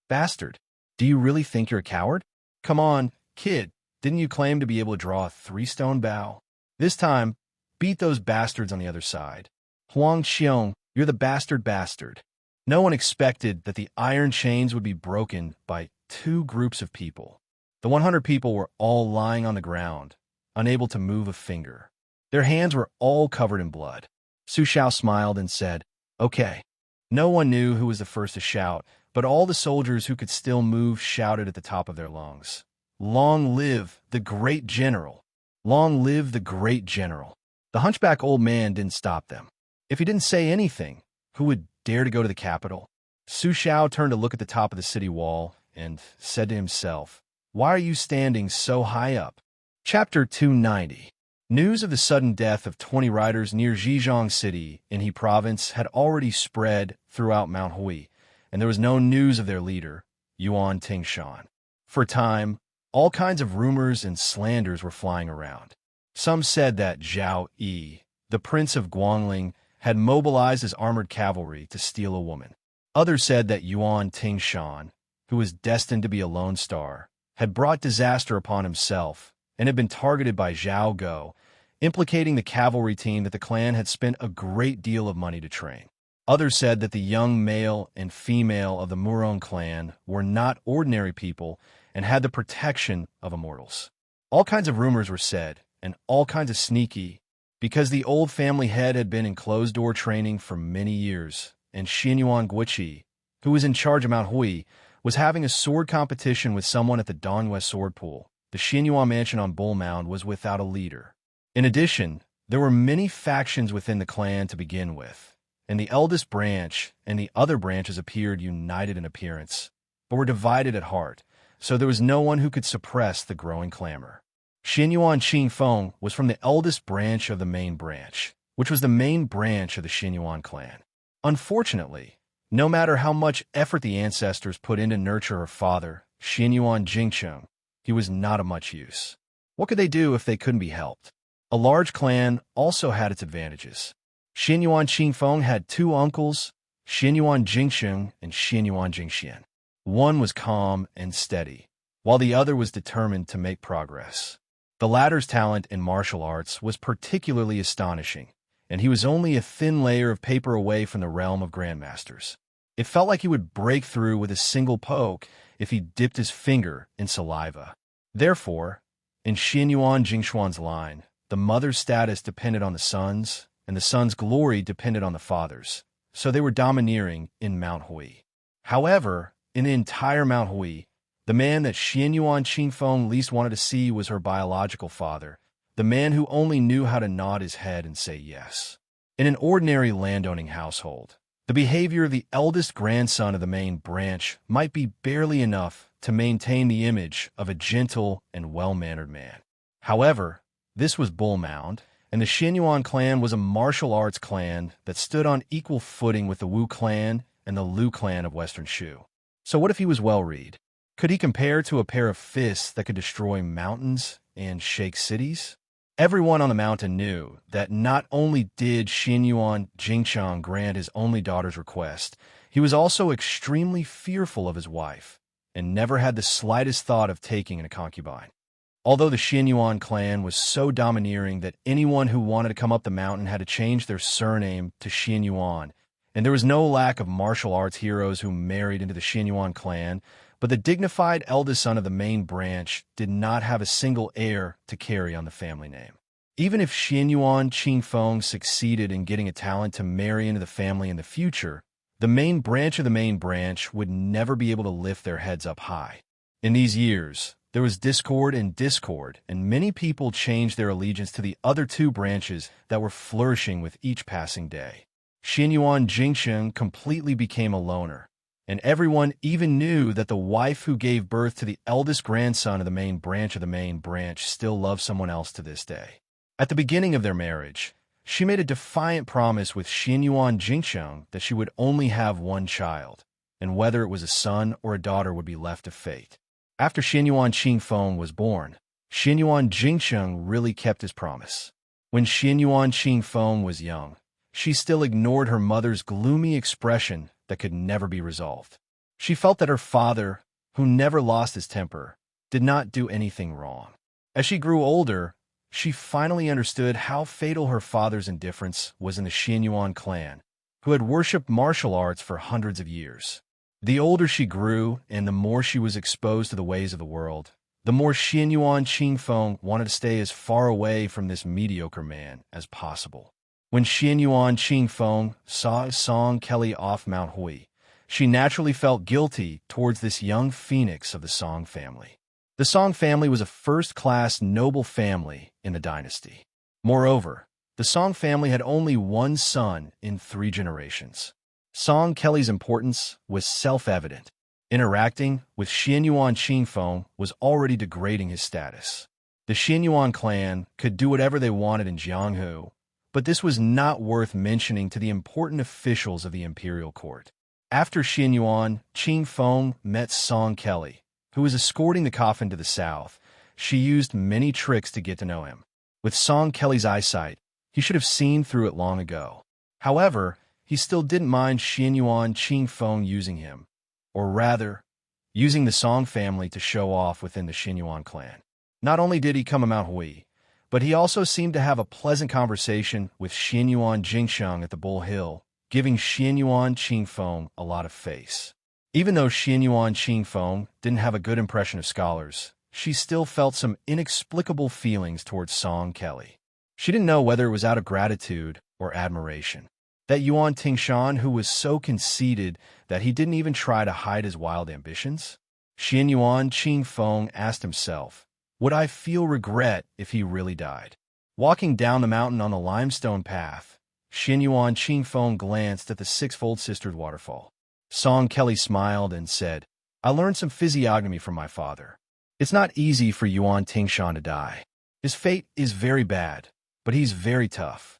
Bastard, do you really think you're a coward? Come on, kid, Didn't you claim to be able to draw a 3-stone bow? This time, beat those bastards on the other side. Huang Xiong, you're the bastard. No one expected that the iron chains would be broken by 2 groups of people. The 100 people were all lying on the ground, unable to move a finger. Their hands were all covered in blood. Su Xiao smiled and said, "Okay." No one knew who was the first to shout, but all the soldiers who could still move shouted at the top of their lungs. "Long live the great general! Long live the great general!" The hunchback old man didn't stop them. If he didn't say anything, who would dare to go to the capital? Su Xiao turned to look at the top of the city wall and said to himself, "Why are you standing so high up?" Chapter 290. News of the sudden death of 20 riders near Zhejiang City in He Province had already spread throughout Mount Hui, and there was no news of their leader, Yuan Tingshan. For a time, all kinds of rumors and slanders were flying around. Some said that Zhao Yi, the prince of Guangling, had mobilized his armored cavalry to steal a woman. Others said that Yuan Tingshan, who was destined to be a lone star, had brought disaster upon himself and had been targeted by Zhao Go, implicating the cavalry team that the clan had spent a great deal of money to train. Others said that the young male and female of the Murong clan were not ordinary people and had the protection of immortals. All kinds of rumors were said, and all kinds of sneaky, because the old family head had been in closed-door training for many years, and Xinyuan Guiqi, who was in charge of Mount Hui, was having a sword competition with someone at the Dongwest sword pool. The Xinyuan mansion on Bull Mound was without a leader. In addition, there were many factions within the clan to begin with, and the eldest branch and the other branches appeared united in appearance, but were divided at heart, so there was no one who could suppress the growing clamor. Xinyuan Qingfeng was from the eldest branch of the main branch, which was the main branch of the Xinyuan clan. Unfortunately, no matter how much effort the ancestors put in to nurture her father, Xinyuan Jingcheng, he was not of much use. What could they do if they couldn't be helped? A large clan also had its advantages. Xinyuan Qingfeng had 2 uncles, Xinyuan Jingsheng and Xinyuan Jingxian. One was calm and steady, while the other was determined to make progress. The latter's talent in martial arts was particularly astonishing, and he was only a thin layer of paper away from the realm of grandmasters. It felt like he would break through with a single poke if he dipped his finger in saliva. Therefore, in Xinyuan Jingshuan's line, the mother's status depended on the son's, and the son's glory depended on the father's, so they were domineering in Mount Hui. However, in the entire Mount Hui, the man that Xinyuan Qingfeng least wanted to see was her biological father, the man who only knew how to nod his head and say yes. In an ordinary landowning household, the behavior of the eldest grandson of the main branch might be barely enough to maintain the image of a gentle and well-mannered man. However, this was Bull Mound, and the Xinyuan clan was a martial arts clan that stood on equal footing with the Wu clan and the Lu clan of Western Shu. So what if he was well-read? Could he compare to a pair of fists that could destroy mountains and shake cities? Everyone on the mountain knew that not only did Xinyuan Jingchang grant his only daughter's request, he was also extremely fearful of his wife, and never had the slightest thought of taking in a concubine. Although the Xinyuan clan was so domineering that anyone who wanted to come up the mountain had to change their surname to Xinyuan, and there was no lack of martial arts heroes who married into the Xinyuan clan, but the dignified eldest son of the main branch did not have a single heir to carry on the family name. Even if Xinyuan Qingfeng succeeded in getting a talent to marry into the family in the future, the main branch of the main branch would never be able to lift their heads up high. In these years, there was discord, and many people changed their allegiance to the other 2 branches that were flourishing with each passing day. Xinyuan Jingsheng completely became a loner, and everyone even knew that the wife who gave birth to the eldest grandson of the main branch still loves someone else to this day. At the beginning of their marriage, she made a defiant promise with Xinyuan Jingsheng that she would only have one child, and whether it was a son or a daughter would be left to fate. After Xinyuan Qingfeng was born, Xinyuan Jingsheng really kept his promise. When Xinyuan Qingfeng was young, she still ignored her mother's gloomy expression that could never be resolved. She felt that her father, who never lost his temper, did not do anything wrong. As she grew older, she finally understood how fatal her father's indifference was in the Xianyuan clan, who had worshipped martial arts for hundreds of years. The older she grew and the more she was exposed to the ways of the world, the more Xianyuan Qingfeng wanted to stay as far away from this mediocre man as possible. When Xianyuan Qingfeng saw Song Kelly off Mount Hui, she naturally felt guilty towards this young phoenix of the Song family. The Song family was a first-class noble family in the dynasty. Moreover, the Song family had only one son in 3 generations. Song Kelly's importance was self-evident. Interacting with Xianyuan Qingfeng was already degrading his status. The Xianyuan clan could do whatever they wanted in Jianghu, but this was not worth mentioning to the important officials of the imperial court. After Xianyuan Qingfeng met Song Kelly, who was escorting the coffin to the south, she used many tricks to get to know him. With Song Kelly's eyesight, he should have seen through it long ago. However, he still didn't mind Xianyuan Qingfeng using him, or rather, using the Song family to show off within the Xianyuan clan. Not only did he come to Mount Hui, but he also seemed to have a pleasant conversation with Xianyuan Jingsheng at the Bull Hill, giving Xianyuan Qingfeng a lot of face. Even though Xianyuan Qingfeng didn't have a good impression of scholars, she still felt some inexplicable feelings towards Song Kelly. She didn't know whether it was out of gratitude or admiration. That Yuan Tingshan who was so conceited that he didn't even try to hide his wild ambitions? Xianyuan Qingfeng asked himself, would I feel regret if he really died? Walking down the mountain on the limestone path, Xianyuan Qingfeng glanced at the 6-fold sistered waterfall. Song Kelly smiled and said, I learned some physiognomy from my father. It's not easy for Yuan Tingshan to die. His fate is very bad, but he's very tough.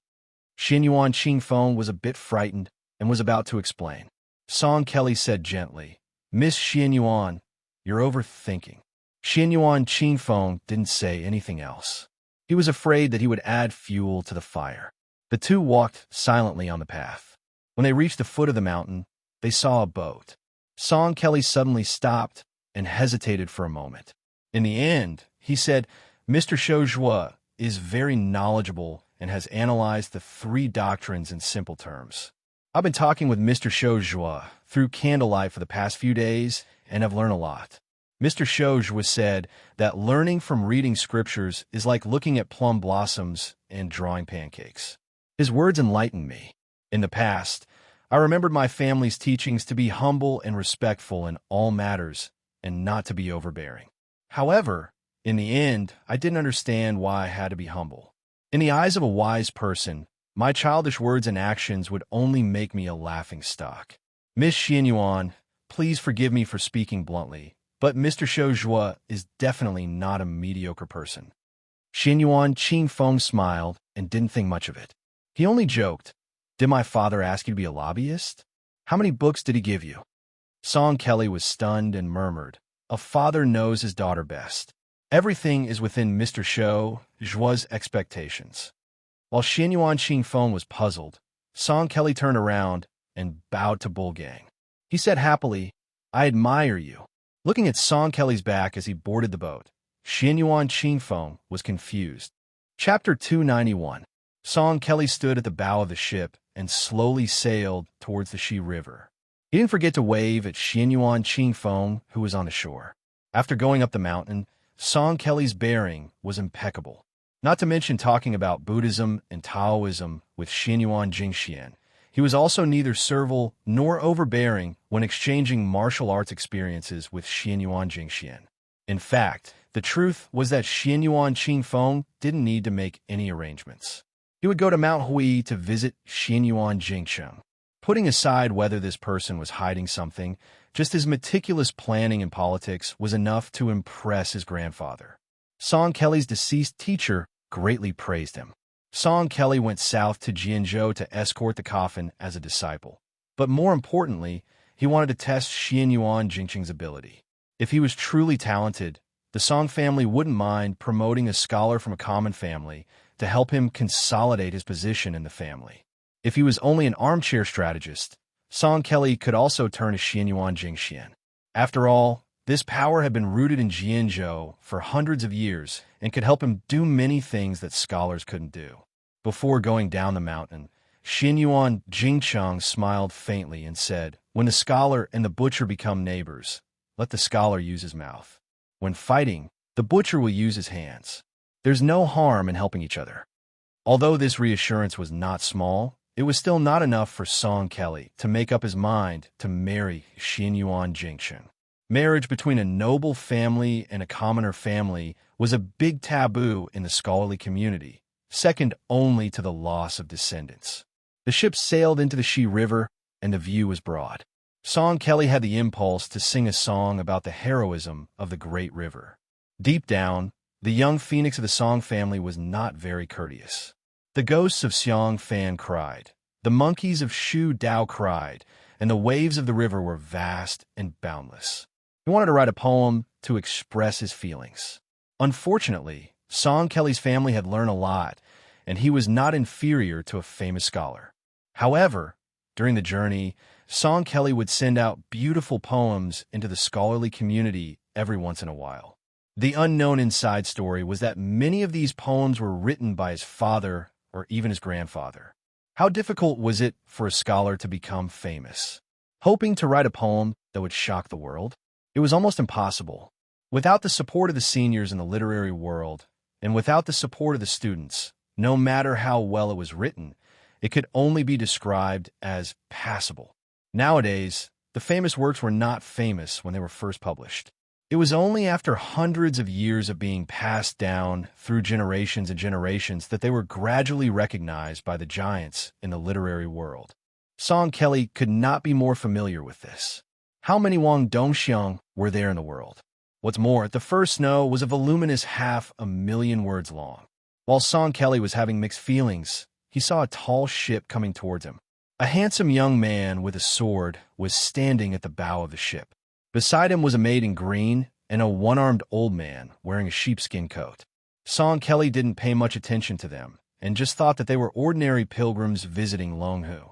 Xianyuan Qingfeng was a bit frightened and was about to explain. Song Kelly said gently, Miss Xianyuan, you're overthinking. Xianyuan Qingfeng didn't say anything else. He was afraid that he would add fuel to the fire. The two walked silently on the path. When they reached the foot of the mountain, they saw a boat. Song Kelly suddenly stopped and hesitated for a moment. In the end, he said, Mr. Shouzhua is very knowledgeable and has analyzed the 3 doctrines in simple terms. I've been talking with Mr. Shouzhua through candlelight for the past few days and have learned a lot. Mr. Shouzhua said that learning from reading scriptures is like looking at plum blossoms and drawing pancakes. His words enlightened me. In the past, I remembered my family's teachings to be humble and respectful in all matters and not to be overbearing. However, in the end, I didn't understand why I had to be humble. In the eyes of a wise person, my childish words and actions would only make me a laughingstock. Miss Xianyuan, please forgive me for speaking bluntly, but Mr. Shouzhua is definitely not a mediocre person. Xianyuan Qingfeng smiled and didn't think much of it. He only joked, Did my father ask you to be a lobbyist? How many books did he give you? Song Kelly was stunned and murmured, A father knows his daughter best. Everything is within Mr. Shouzhua's expectations. While Xianyuan Qingfeng was puzzled, Song Kelly turned around and bowed to Bull Gang. He said happily, I admire you. Looking at Song Kelly's back as he boarded the boat, Xianyuan Qingfeng was confused. Chapter 291. Song Kelly stood at the bow of the ship and slowly sailed towards the Xi River. He didn't forget to wave at Xianyuan Qingfeng, who was on the shore. After going up the mountain, Song Kelly's bearing was impeccable. Not to mention talking about Buddhism and Taoism with Xianyuan Jingxian. He was also neither servile nor overbearing when exchanging martial arts experiences with Xianyuan Jingxian. In fact, the truth was that Xianyuan Qingfeng didn't need to make any arrangements. He would go to Mount Hui to visit Xianyuan Jingsheng. Putting aside whether this person was hiding something, just his meticulous planning in politics was enough to impress his grandfather. Song Kelly's deceased teacher greatly praised him. Song Kelly went south to Jianzhou to escort the coffin as a disciple. But more importantly, he wanted to test Xianyuan Jingsheng's ability. If he was truly talented, the Song family wouldn't mind promoting a scholar from a common family to help him consolidate his position in the family. If he was only an armchair strategist, Song Kelly could also turn to Xianyuan Jingxian. After all, This power had been rooted in Jianzhou for hundreds of years and could help him do many things that scholars couldn't do. Before going down the mountain, Xinyuan Jingcheng smiled faintly and said, "When the scholar and the butcher become neighbors, let the scholar use his mouth. When fighting, the butcher will use his hands. There's no harm in helping each other." Although this reassurance was not small, it was still not enough for Song Kelly to make up his mind to marry Xinyuan Jingcheng. Marriage between a noble family and a commoner family was a big taboo in the scholarly community, second only to the loss of descendants. The ship sailed into the Shi River, and the view was broad. Song Kelly had the impulse to sing a song about the heroism of the great river. Deep down, the young phoenix of the Song family was not very courteous. The ghosts of Xiang Fan cried, the monkeys of Shu Dao cried, and the waves of the river were vast and boundless. He wanted to write a poem to express his feelings. Unfortunately, Song Kelly's family had learned a lot, and he was not inferior to a famous scholar. However, during the journey, Song Kelly would send out beautiful poems into the scholarly community every once in a while. The unknown inside story was that many of these poems were written by his father or even his grandfather. How difficult was it for a scholar to become famous? Hoping to write a poem that would shock the world? It was almost impossible. Without the support of the seniors in the literary world, and without the support of the students, no matter how well it was written, it could only be described as passable. Nowadays, the famous works were not famous when they were first published. It was only after hundreds of years of being passed down through generations and generations that they were gradually recognized by the giants in the literary world. Song Kelly could not be more familiar with this. How many Wang Dongxiang were there in the world? What's more, the first snow was a voluminous 500,000 words long. While Song Kelly was having mixed feelings, he saw a tall ship coming towards him. A handsome young man with a sword was standing at the bow of the ship. Beside him was a maid in green and a one-armed old man wearing a sheepskin coat. Song Kelly didn't pay much attention to them and just thought that they were ordinary pilgrims visiting Longhu.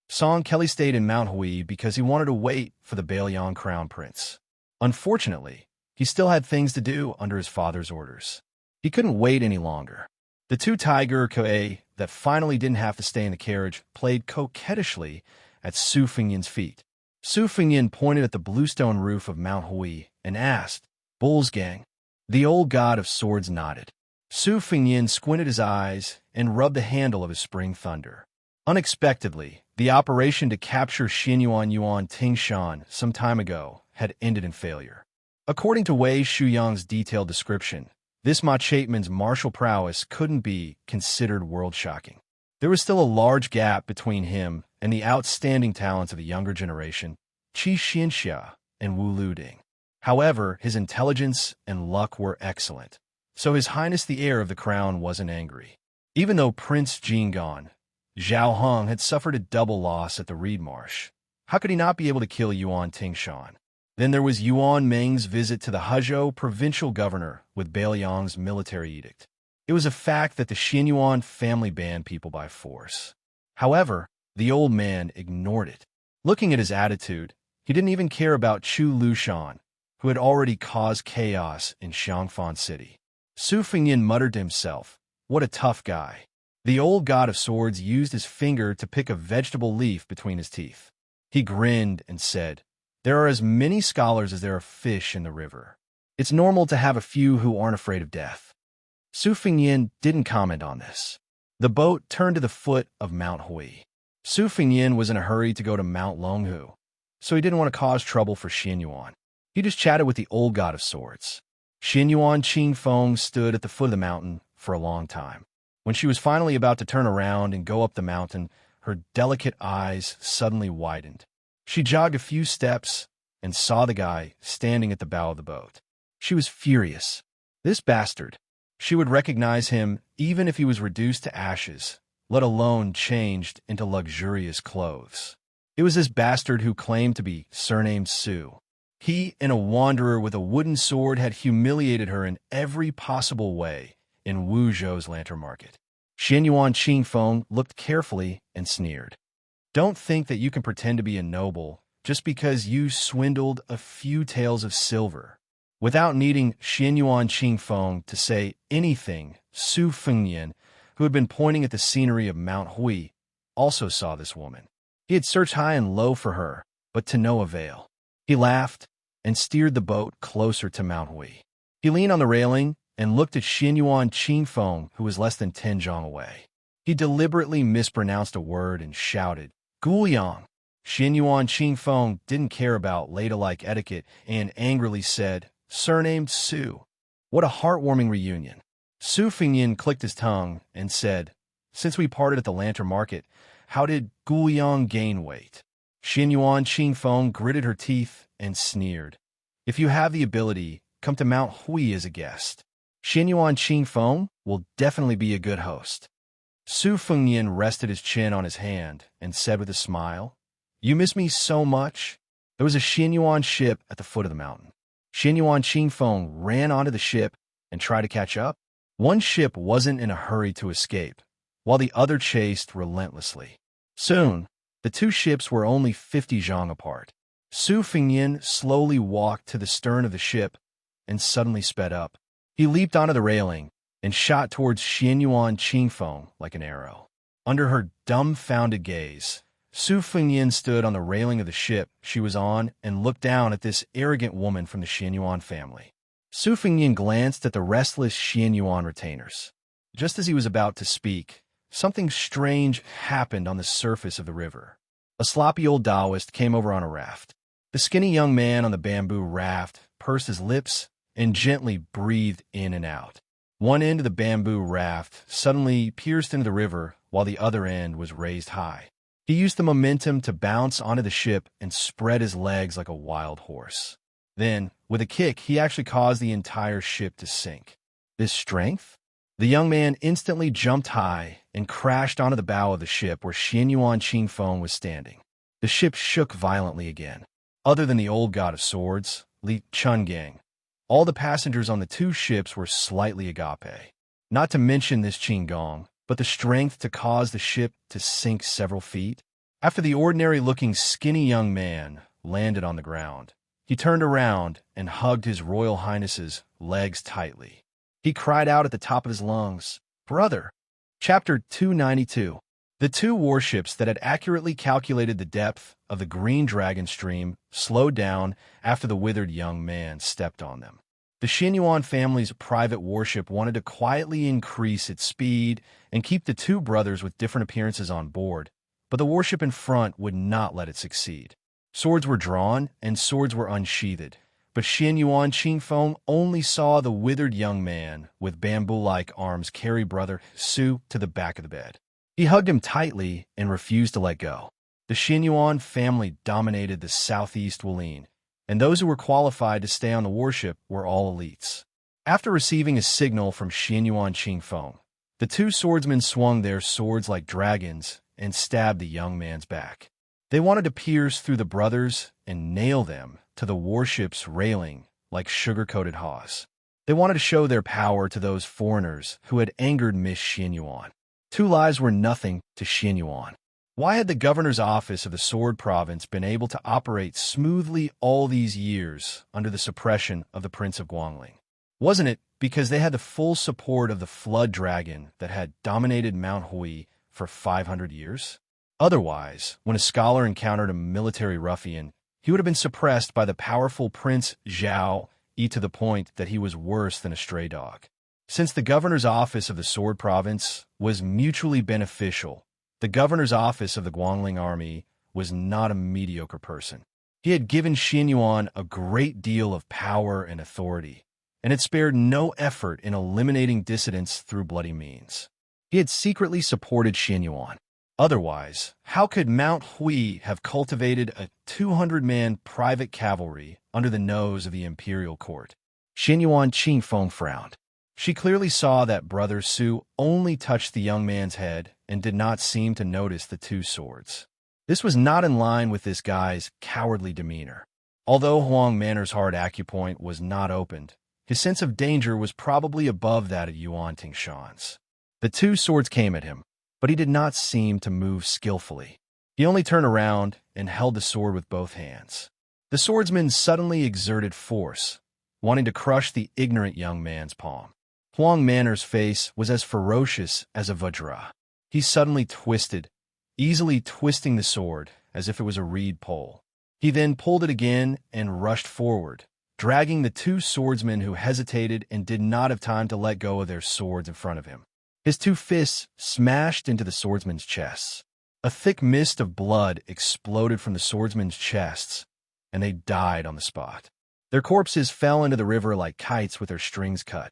Song Kelly stayed in Mount Hui because he wanted to wait for the Bailiang crown prince. Unfortunately, he still had things to do under his father's orders. He couldn't wait any longer. The two tiger koe that finally didn't have to stay in the carriage played coquettishly at Su Fingyan's feet. Su Fingyan pointed at the bluestone roof of Mount Hui and asked, "Bull's gang?" The old god of swords nodded. Su Fingyan squinted his eyes and rubbed the handle of his spring thunder. Unexpectedly, the operation to capture Xinyuan Yuan Tingshan some time ago had ended in failure. According to Wei Shuyang's detailed description, this Ma Chaitman's martial prowess couldn't be considered world-shocking. There was still a large gap between him and the outstanding talents of the younger generation, Qi Xianxia and Wu Luding. However, his intelligence and luck were excellent, so His Highness the heir of the crown wasn't angry. Even though Prince Jinggan, Zhao Hong had suffered a double loss at the Reed Marsh, how could he not be able to kill Yuan Tingshan? Then there was Yuan Meng's visit to the Hezhou provincial governor with Bailiang's military edict. It was a fact that the Xinyuan family banned people by force. However, the old man ignored it. Looking at his attitude, he didn't even care about Chu Lushan, who had already caused chaos in Xiangfan City. Su Fingyan muttered to himself, "What a tough guy." The old god of swords used his finger to pick a vegetable leaf between his teeth. He grinned and said, "There are as many scholars as there are fish in the river. It's normal to have a few who aren't afraid of death." Su Fingyan didn't comment on this. The boat turned to the foot of Mount Hui. Su Fingyan was in a hurry to go to Mount Longhu, so he didn't want to cause trouble for Xinyuan. He just chatted with the old god of swords. Xinyuan Qingfeng stood at the foot of the mountain for a long time. When she was finally about to turn around and go up the mountain, her delicate eyes suddenly widened. She jogged a few steps and saw the guy standing at the bow of the boat. She was furious. This bastard. She would recognize him even if he was reduced to ashes, let alone changed into luxurious clothes. It was this bastard who claimed to be surnamed Su. He and a wanderer with a wooden sword had humiliated her in every possible way in Wuzhou's lantern market. Xinyuan Qingfeng looked carefully and sneered. "Don't think that you can pretend to be a noble just because you swindled a few taels of silver. Without needing Xianyuan Qingfeng to say anything, Su Fengnian, who had been pointing at the scenery of Mount Hui, also saw this woman. He had searched high and low for her, but to no avail. He laughed and steered the boat closer to Mount Hui. He leaned on the railing and looked at Xianyuan Qingfeng, who was less than 10 zhang away. He deliberately mispronounced a word and shouted, "Guiyang!" Xianyuan Qingfeng didn't care about ladylike etiquette and angrily said, "Surnamed Su." What a heartwarming reunion. Su Fengnian clicked his tongue and said, "Since we parted at the lantern market, how did Guiyang gain weight?" Xianyuan Qingfeng gritted her teeth and sneered, "If you have the ability, come to Mount Hui as a guest. Xianyuan Qingfeng will definitely be a good host." Su Fengnian rested his chin on his hand and said with a smile, "You miss me so much?" There was a Xianyuan ship at the foot of the mountain. Xianyuan Qingfeng ran onto the ship and tried to catch up. One ship wasn't in a hurry to escape, while the other chased relentlessly. Soon, the two ships were only 50 zhang apart. Su Fengnian slowly walked to the stern of the ship and suddenly sped up. He leaped onto the railing and shot towards Xianyuan Qingfeng like an arrow. Under her dumbfounded gaze, Su Fengnian stood on the railing of the ship she was on and looked down at this arrogant woman from the Xianyuan family. Su Fengnian glanced at the restless Xianyuan retainers. Just as he was about to speak, something strange happened on the surface of the river. A sloppy old Taoist came over on a raft. The skinny young man on the bamboo raft pursed his lips and gently breathed in and out. One end of the bamboo raft suddenly pierced into the river while the other end was raised high. He used the momentum to bounce onto the ship and spread his legs like a wild horse. Then, with a kick, he actually caused the entire ship to sink. This strength? The young man instantly jumped high and crashed onto the bow of the ship where Xianyuan Qingfeng was standing. The ship shook violently again. Other than the old god of swords, Li Chungang, all the passengers on the two ships were slightly agape. Not to mention this Qinggong, but the strength to cause the ship to sink several feet. After the ordinary-looking skinny young man landed on the ground, he turned around and hugged His Royal Highness's legs tightly. He cried out at the top of his lungs, "Brother!" Chapter 292. The two warships that had accurately calculated the depth of the Green Dragon stream slowed down after the withered young man stepped on them. The Xianyuan family's private warship wanted to quietly increase its speed and keep the two brothers with different appearances on board, but the warship in front would not let it succeed. Swords were drawn and swords were unsheathed, but Xianyuan Qingfeng only saw the withered young man with bamboo-like arms carry brother Su to the back of the bed. He hugged him tightly and refused to let go. The Xianyuan family dominated the southeast Wulin, and those who were qualified to stay on the warship were all elites. After receiving a signal from Xianyuan Qingfeng, the two swordsmen swung their swords like dragons and stabbed the young man's back. They wanted to pierce through the brothers and nail them to the warship's railing like sugar-coated haws. They wanted to show their power to those foreigners who had angered Miss Xianyuan. Two lives were nothing to Xianyuan. Why had the governor's office of the Sword Province been able to operate smoothly all these years under the suppression of the Prince of Guangling? Wasn't it because they had the full support of the Flood Dragon that had dominated Mount Hui for 500 years? Otherwise, when a scholar encountered a military ruffian, he would have been suppressed by the powerful Prince Zhao to the point that he was worse than a stray dog. Since the governor's office of the Sword Province was mutually beneficial, the governor's office of the Guangling army was not a mediocre person. He had given Xianyuan a great deal of power and authority, and had spared no effort in eliminating dissidents through bloody means. He had secretly supported Xianyuan. Otherwise, how could Mount Hui have cultivated a 200-man private cavalry under the nose of the imperial court? Xianyuan Qingfeng frowned. She clearly saw that Brother Su only touched the young man's head and did not seem to notice the two swords. This was not in line with this guy's cowardly demeanor. Although Huang Manor's hard acupoint was not opened, his sense of danger was probably above that of Yuan Tingshan's. The two swords came at him, but he did not seem to move skillfully. He only turned around and held the sword with both hands. The swordsman suddenly exerted force, wanting to crush the ignorant young man's palm. Huang Manor's face was as ferocious as a vajra. He suddenly twisted, easily twisting the sword as if it was a reed pole. He then pulled it again and rushed forward, dragging the two swordsmen who hesitated and did not have time to let go of their swords in front of him. His two fists smashed into the swordsmen's chests. A thick mist of blood exploded from the swordsmen's chests, and they died on the spot. Their corpses fell into the river like kites with their strings cut.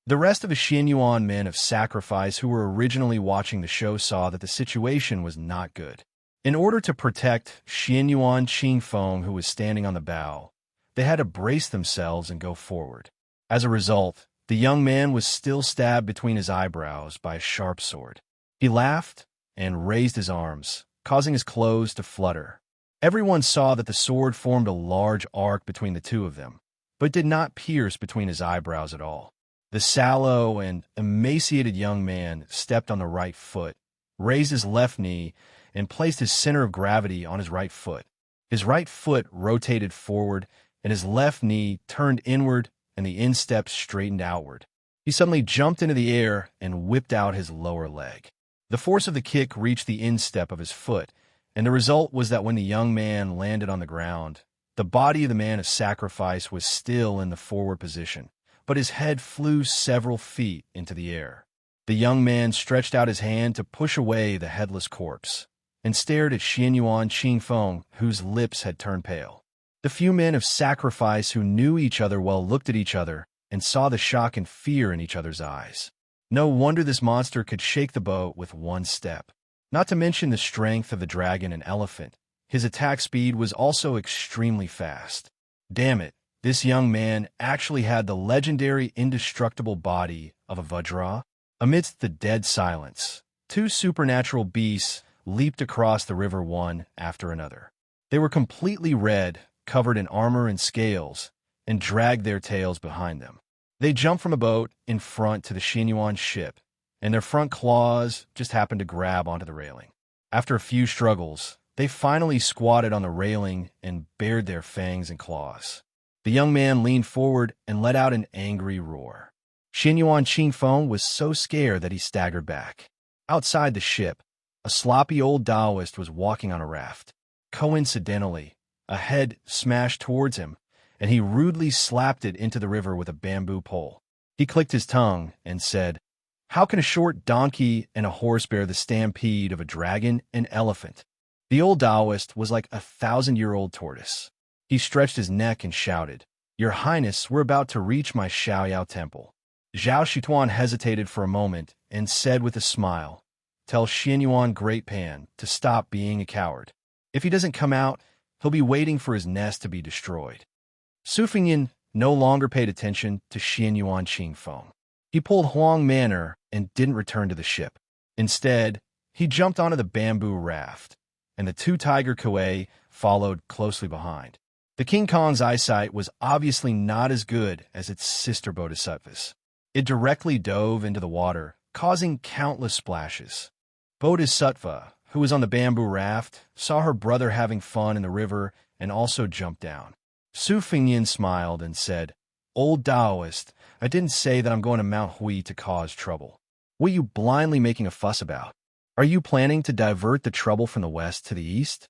The rest of the Xianyuan men of sacrifice who were originally watching the show saw that the situation was not good. In order to protect Xianyuan Qingfeng, who was standing on the bow, they had to brace themselves and go forward. As a result, the young man was still stabbed between his eyebrows by a sharp sword. He laughed and raised his arms, causing his clothes to flutter. Everyone saw that the sword formed a large arc between the two of them, but did not pierce between his eyebrows at all. The sallow and emaciated young man stepped on the right foot, raised his left knee, and placed his center of gravity on his right foot. His right foot rotated forward, and his left knee turned inward, and the instep straightened outward. He suddenly jumped into the air and whipped out his lower leg. The force of the kick reached the instep of his foot, and the result was that when the young man landed on the ground, the body of the man of sacrifice was still in the forward position, but his head flew several feet into the air. The young man stretched out his hand to push away the headless corpse, and stared at Xianyuan Qingfeng, whose lips had turned pale. The few men of sacrifice who knew each other well looked at each other and saw the shock and fear in each other's eyes. No wonder this monster could shake the boat with one step. Not to mention the strength of the dragon and elephant, his attack speed was also extremely fast. Damn it, this young man actually had the legendary indestructible body of a Vajra. Amidst the dead silence, two supernatural beasts leaped across the river one after another. They were completely red, covered in armor and scales, and dragged their tails behind them. They jumped from a boat in front to the Xianyuan ship, and their front claws just happened to grab onto the railing. After a few struggles, they finally squatted on the railing and bared their fangs and claws. The young man leaned forward and let out an angry roar. Xianyuan Qingfeng was so scared that he staggered back. Outside the ship, a sloppy old Taoist was walking on a raft. Coincidentally, a head smashed towards him, and he rudely slapped it into the river with a bamboo pole. He clicked his tongue and said, "How can a short donkey and a horse bear the stampede of a dragon and elephant?" The old Taoist was like a 1,000-year-old tortoise. He stretched his neck and shouted, "Your Highness, we're about to reach my Xiaoyao temple." Zhao Shituan hesitated for a moment and said with a smile, "Tell Xianyuan Great Pan to stop being a coward. If he doesn't come out, he'll be waiting for his nest to be destroyed." Su Fengyin no longer paid attention to Xianyuan Qingfeng. He pulled Huang Manor and didn't return to the ship. Instead, he jumped onto the bamboo raft, and the two tiger kuei followed closely behind. The King Kong's eyesight was obviously not as good as its sister Bodhisattva's. It directly dove into the water, causing countless splashes. Bodhisattva, who was on the bamboo raft, saw her brother having fun in the river and also jumped down. Su Fengyin smiled and said, "Old Taoist, I didn't say that I'm going to Mount Hui to cause trouble. What are you blindly making a fuss about? Are you planning to divert the trouble from the west to the east?"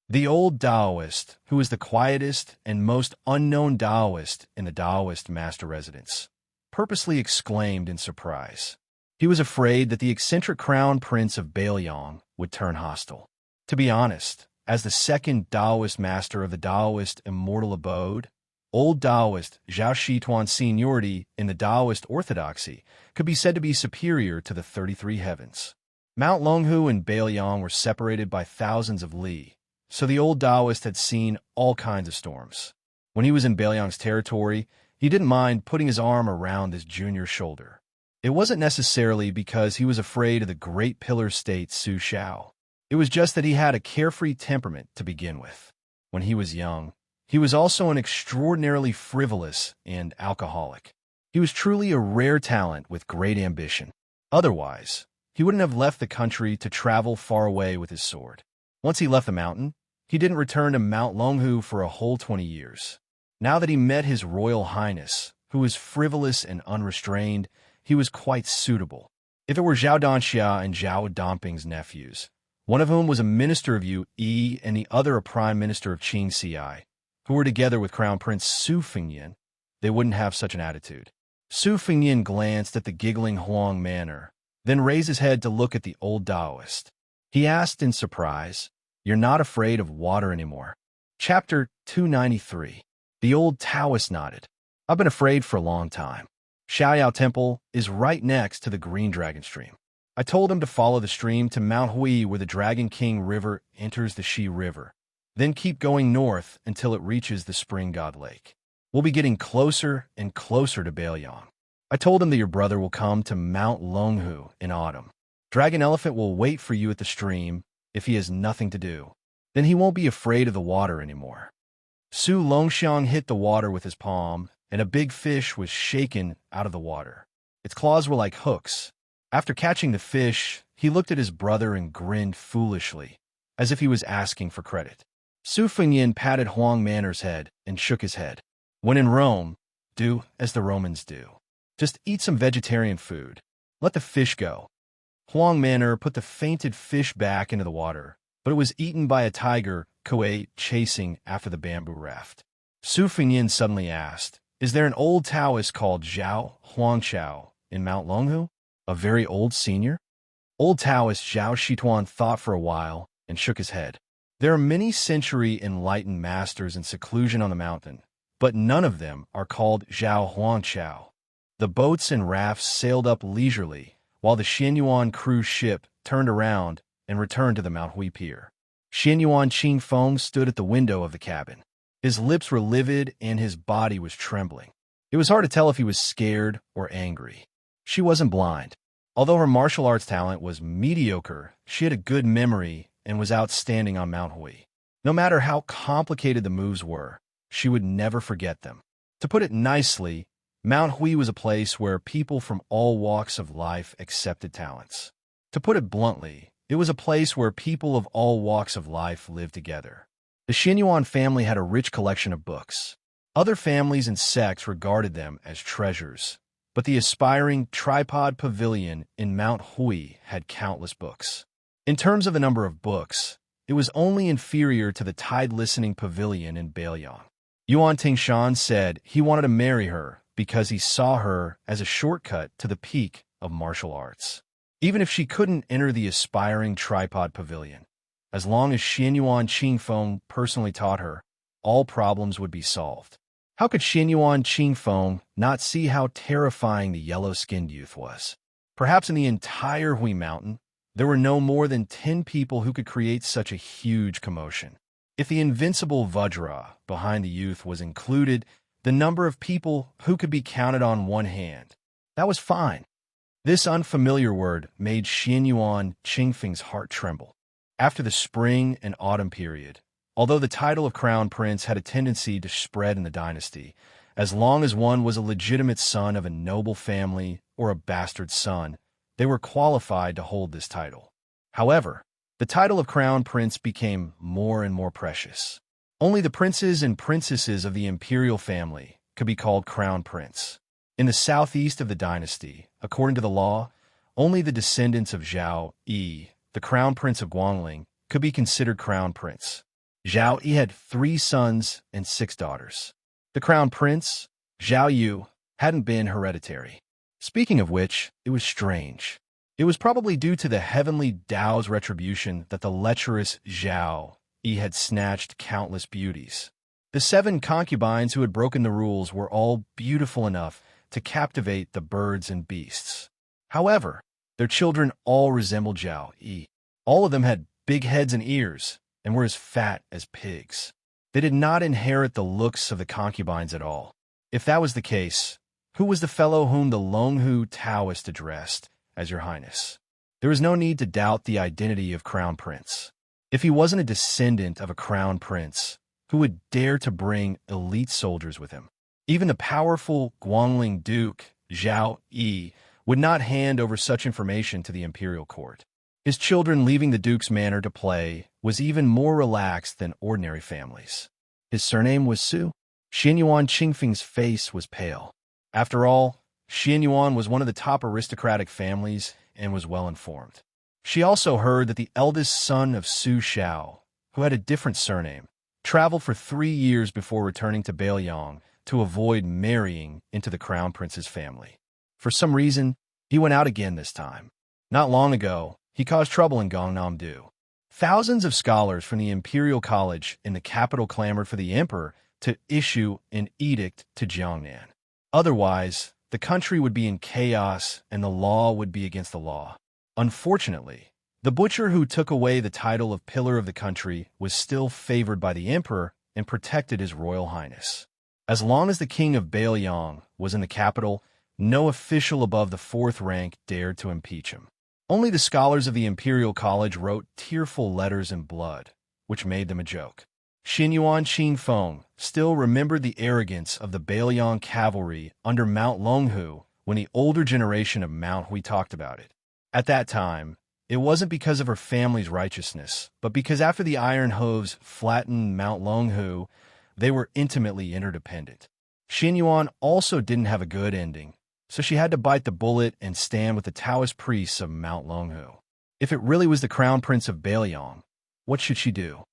The old Taoist, who was the quietest and most unknown Taoist in the Taoist master residence, purposely exclaimed in surprise. He was afraid that the eccentric crown prince of Bailiang would turn hostile. To be honest, as the second Taoist master of the Taoist immortal abode, old Taoist Zhao Shituan's seniority in the Taoist orthodoxy could be said to be superior to the 33 heavens. Mount Longhu and Bailiang were separated by thousands of li, so the old Taoist had seen all kinds of storms. When he was in Bailiang's territory, he didn't mind putting his arm around his junior's shoulder. It wasn't necessarily because he was afraid of the great pillar state Su Shao. It was just that he had a carefree temperament to begin with. When he was young, he was also an extraordinarily frivolous and alcoholic. He was truly a rare talent with great ambition. Otherwise, he wouldn't have left the country to travel far away with his sword. Once he left the mountain, he didn't return to Mount Longhu for a whole 20 years. Now that he met his Royal Highness, who was frivolous and unrestrained, he was quite suitable. If it were Zhao Danxia and Zhao Dongping's nephews, one of whom was a minister of Yu Yi and the other a prime minister of Qing Ci, who were together with Crown Prince Su Fengyan, they wouldn't have such an attitude. Su Fengyan glanced at the giggling Huang manor, then raised his head to look at the old Taoist. He asked in surprise, "You're not afraid of water anymore?" Chapter 293. The old Taoist nodded. "I've been afraid for a long time. Xiaoyao Temple is right next to the Green Dragon Stream. I told him to follow the stream to Mount Hui where the Dragon King River enters the Shi River, then keep going north until it reaches the Spring God Lake. We'll be getting closer and closer to Baoyang. I told him that your brother will come to Mount Longhu in autumn. Dragon Elephant will wait for you at the stream if he has nothing to do. Then he won't be afraid of the water anymore." Su Longxiang hit the water with his palm, and a big fish was shaken out of the water. Its claws were like hooks. After catching the fish, he looked at his brother and grinned foolishly, as if he was asking for credit. Su Fengyan patted Huang Manor's head and shook his head. "When in Rome, do as the Romans do. Just eat some vegetarian food. Let the fish go." Huang Manor put the fainted fish back into the water, but it was eaten by a tiger Kuei chasing after the bamboo raft. Su Fengyan suddenly asked, "Is there an old Taoist called Zhao Huangchao in Mount Longhu? A very old senior?" Old Taoist Zhao Shituan thought for a while and shook his head. "There are many century enlightened masters in seclusion on the mountain, but none of them are called Zhao Huangchao." The boats and rafts sailed up leisurely, while the Xianyuan cruise ship turned around and returned to the Mount Hui pier. Xianyuan Qingfeng stood at the window of the cabin. His lips were livid and his body was trembling. It was hard to tell if he was scared or angry. She wasn't blind. Although her martial arts talent was mediocre, she had a good memory and was outstanding on Mount Hui. No matter how complicated the moves were, she would never forget them. To put it nicely, Mount Hui was a place where people from all walks of life accepted talents. To put it bluntly, it was a place where people of all walks of life lived together. The Xianyuan family had a rich collection of books. Other families and sects regarded them as treasures, but the aspiring tripod pavilion in Mount Hui had countless books. In terms of the number of books, it was only inferior to the tide-listening pavilion in Baoyang. Yuan Tingshan said he wanted to marry her because he saw her as a shortcut to the peak of martial arts. Even if she couldn't enter the aspiring tripod pavilion, as long as Xianyuan Qingfeng personally taught her, all problems would be solved. How could Xianyuan Qingfeng not see how terrifying the yellow-skinned youth was? Perhaps in the entire Hui Mountain, there were no more than 10 people who could create such a huge commotion. If the invincible Vajra behind the youth was included, the number of people who could be counted on one hand. That was fine. This unfamiliar word made Xianyuan Qingfeng's heart tremble. After the spring and autumn period, although the title of crown prince had a tendency to spread in the dynasty, as long as one was a legitimate son of a noble family or a bastard son, they were qualified to hold this title. However, the title of crown prince became more and more precious. Only the princes and princesses of the imperial family could be called crown prince. In the southeast of the dynasty, according to the law, only the descendants of Zhao Yi, the crown prince of Guangling, could be considered crown prince. Zhao Yi had 3 sons and 6 daughters. The crown prince, Zhao Yu, hadn't been hereditary. Speaking of which, it was strange. It was probably due to the heavenly Tao's retribution that the lecherous Zhao Yi had snatched countless beauties. The 7 concubines who had broken the rules were all beautiful enough to captivate the birds and beasts. However, their children all resembled Zhao Yi. All of them had big heads and ears and were as fat as pigs. They did not inherit the looks of the concubines at all. If that was the case, who was the fellow whom the Longhu Taoist addressed as Your Highness? There was no need to doubt the identity of Crown Prince. If he wasn't a descendant of a Crown Prince, who would dare to bring elite soldiers with him? Even the powerful Guangling Duke, Zhao Yi, would not hand over such information to the imperial court. His children leaving the duke's manor to play was even more relaxed than ordinary families. His surname was Su. Xianyuan Qingfeng's face was pale. After all, Xianyuan was one of the top aristocratic families and was well informed. She also heard that the eldest son of Su Xiao, who had a different surname, traveled for 3 years before returning to Bailiang to avoid marrying into the crown prince's family. For some reason, he went out again this time. Not long ago, he caused trouble in Gangnam-do. Thousands of scholars from the Imperial College in the capital clamored for the emperor to issue an edict to Jiangnan. Otherwise, the country would be in chaos and the law would be against the law. Unfortunately, the butcher who took away the title of pillar of the country was still favored by the emperor and protected his royal highness. As long as the king of Bailiang was in the capital, no official above the 4th rank dared to impeach him. Only the scholars of the Imperial College wrote tearful letters in blood, which made them a joke. Xianyuan Qingfeng still remembered the arrogance of the Bailiang cavalry under Mount Longhu when the older generation of Mount Hui talked about it. At that time, it wasn't because of her family's righteousness, but because after the Iron Hooves flattened Mount Longhu, they were intimately interdependent. Xianyuan also didn't have a good ending, so she had to bite the bullet and stand with the Taoist priests of Mount Longhu. If it really was the crown prince of Bailiang, what should she do?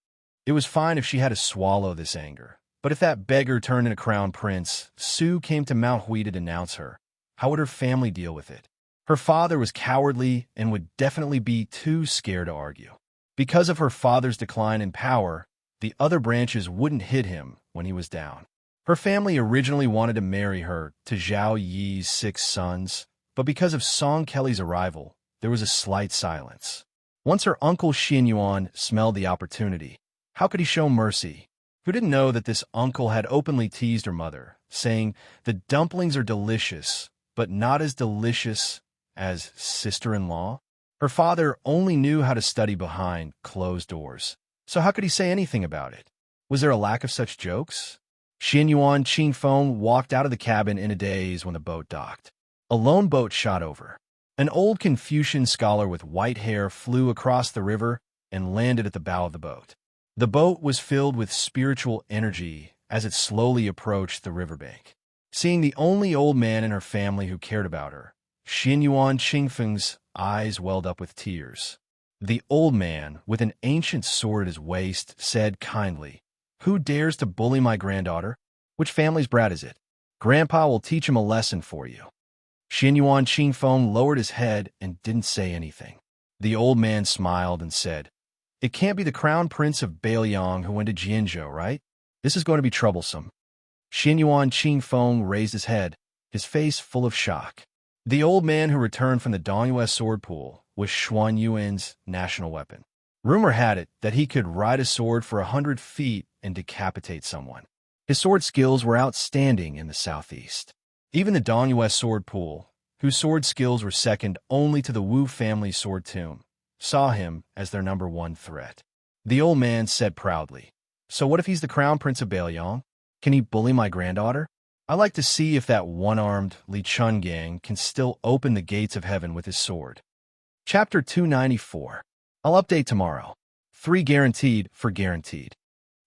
It was fine if she had to swallow this anger, but if that beggar turned into crown prince, Su came to Mount Hui to denounce her. How would her family deal with it? Her father was cowardly and would definitely be too scared to argue. Because of her father's decline in power, the other branches wouldn't hit him when he was down. Her family originally wanted to marry her to Zhao Yi's 6 sons, but because of Song Kelly's arrival, there was a slight silence. Once her uncle Xianyuan smelled the opportunity, how could he show mercy? Who didn't know that this uncle had openly teased her mother, saying, "The dumplings are delicious, but not as delicious as sister-in-law"? Her father only knew how to study behind closed doors, so how could he say anything about it? Was there a lack of such jokes? Xianyuan Qingfeng walked out of the cabin in a daze when the boat docked. A lone boat shot over. An old Confucian scholar with white hair flew across the river and landed at the bow of the boat. The boat was filled with spiritual energy as it slowly approached the riverbank. Seeing the only old man in her family who cared about her, Xianyuan Qingfeng's eyes welled up with tears. The old man, with an ancient sword at his waist, said kindly, "Who dares to bully my granddaughter? Which family's brat is it? Grandpa will teach him a lesson for you." Xianyuan Qingfeng lowered his head and didn't say anything. The old man smiled and said, "It can't be the crown prince of Bailiang who went to Jianzhou, right? This is going to be troublesome." Xianyuan Qingfeng raised his head, his face full of shock. The old man who returned from the Dongyue sword pool was Xuan Yuan's national weapon. Rumor had it that he could ride a sword for 100 feet and decapitate someone. His sword skills were outstanding in the southeast. Even the Dongyue sword pool, whose sword skills were second only to the Wu family's sword tomb, saw him as their #1 threat. The old man said proudly, "So what if he's the crown prince of Bailiang? Can he bully my granddaughter? I like to see if that one-armed Li Chun gang can still open the gates of heaven with his sword." Chapter 294. I'll update tomorrow. 3 guaranteed for guaranteed.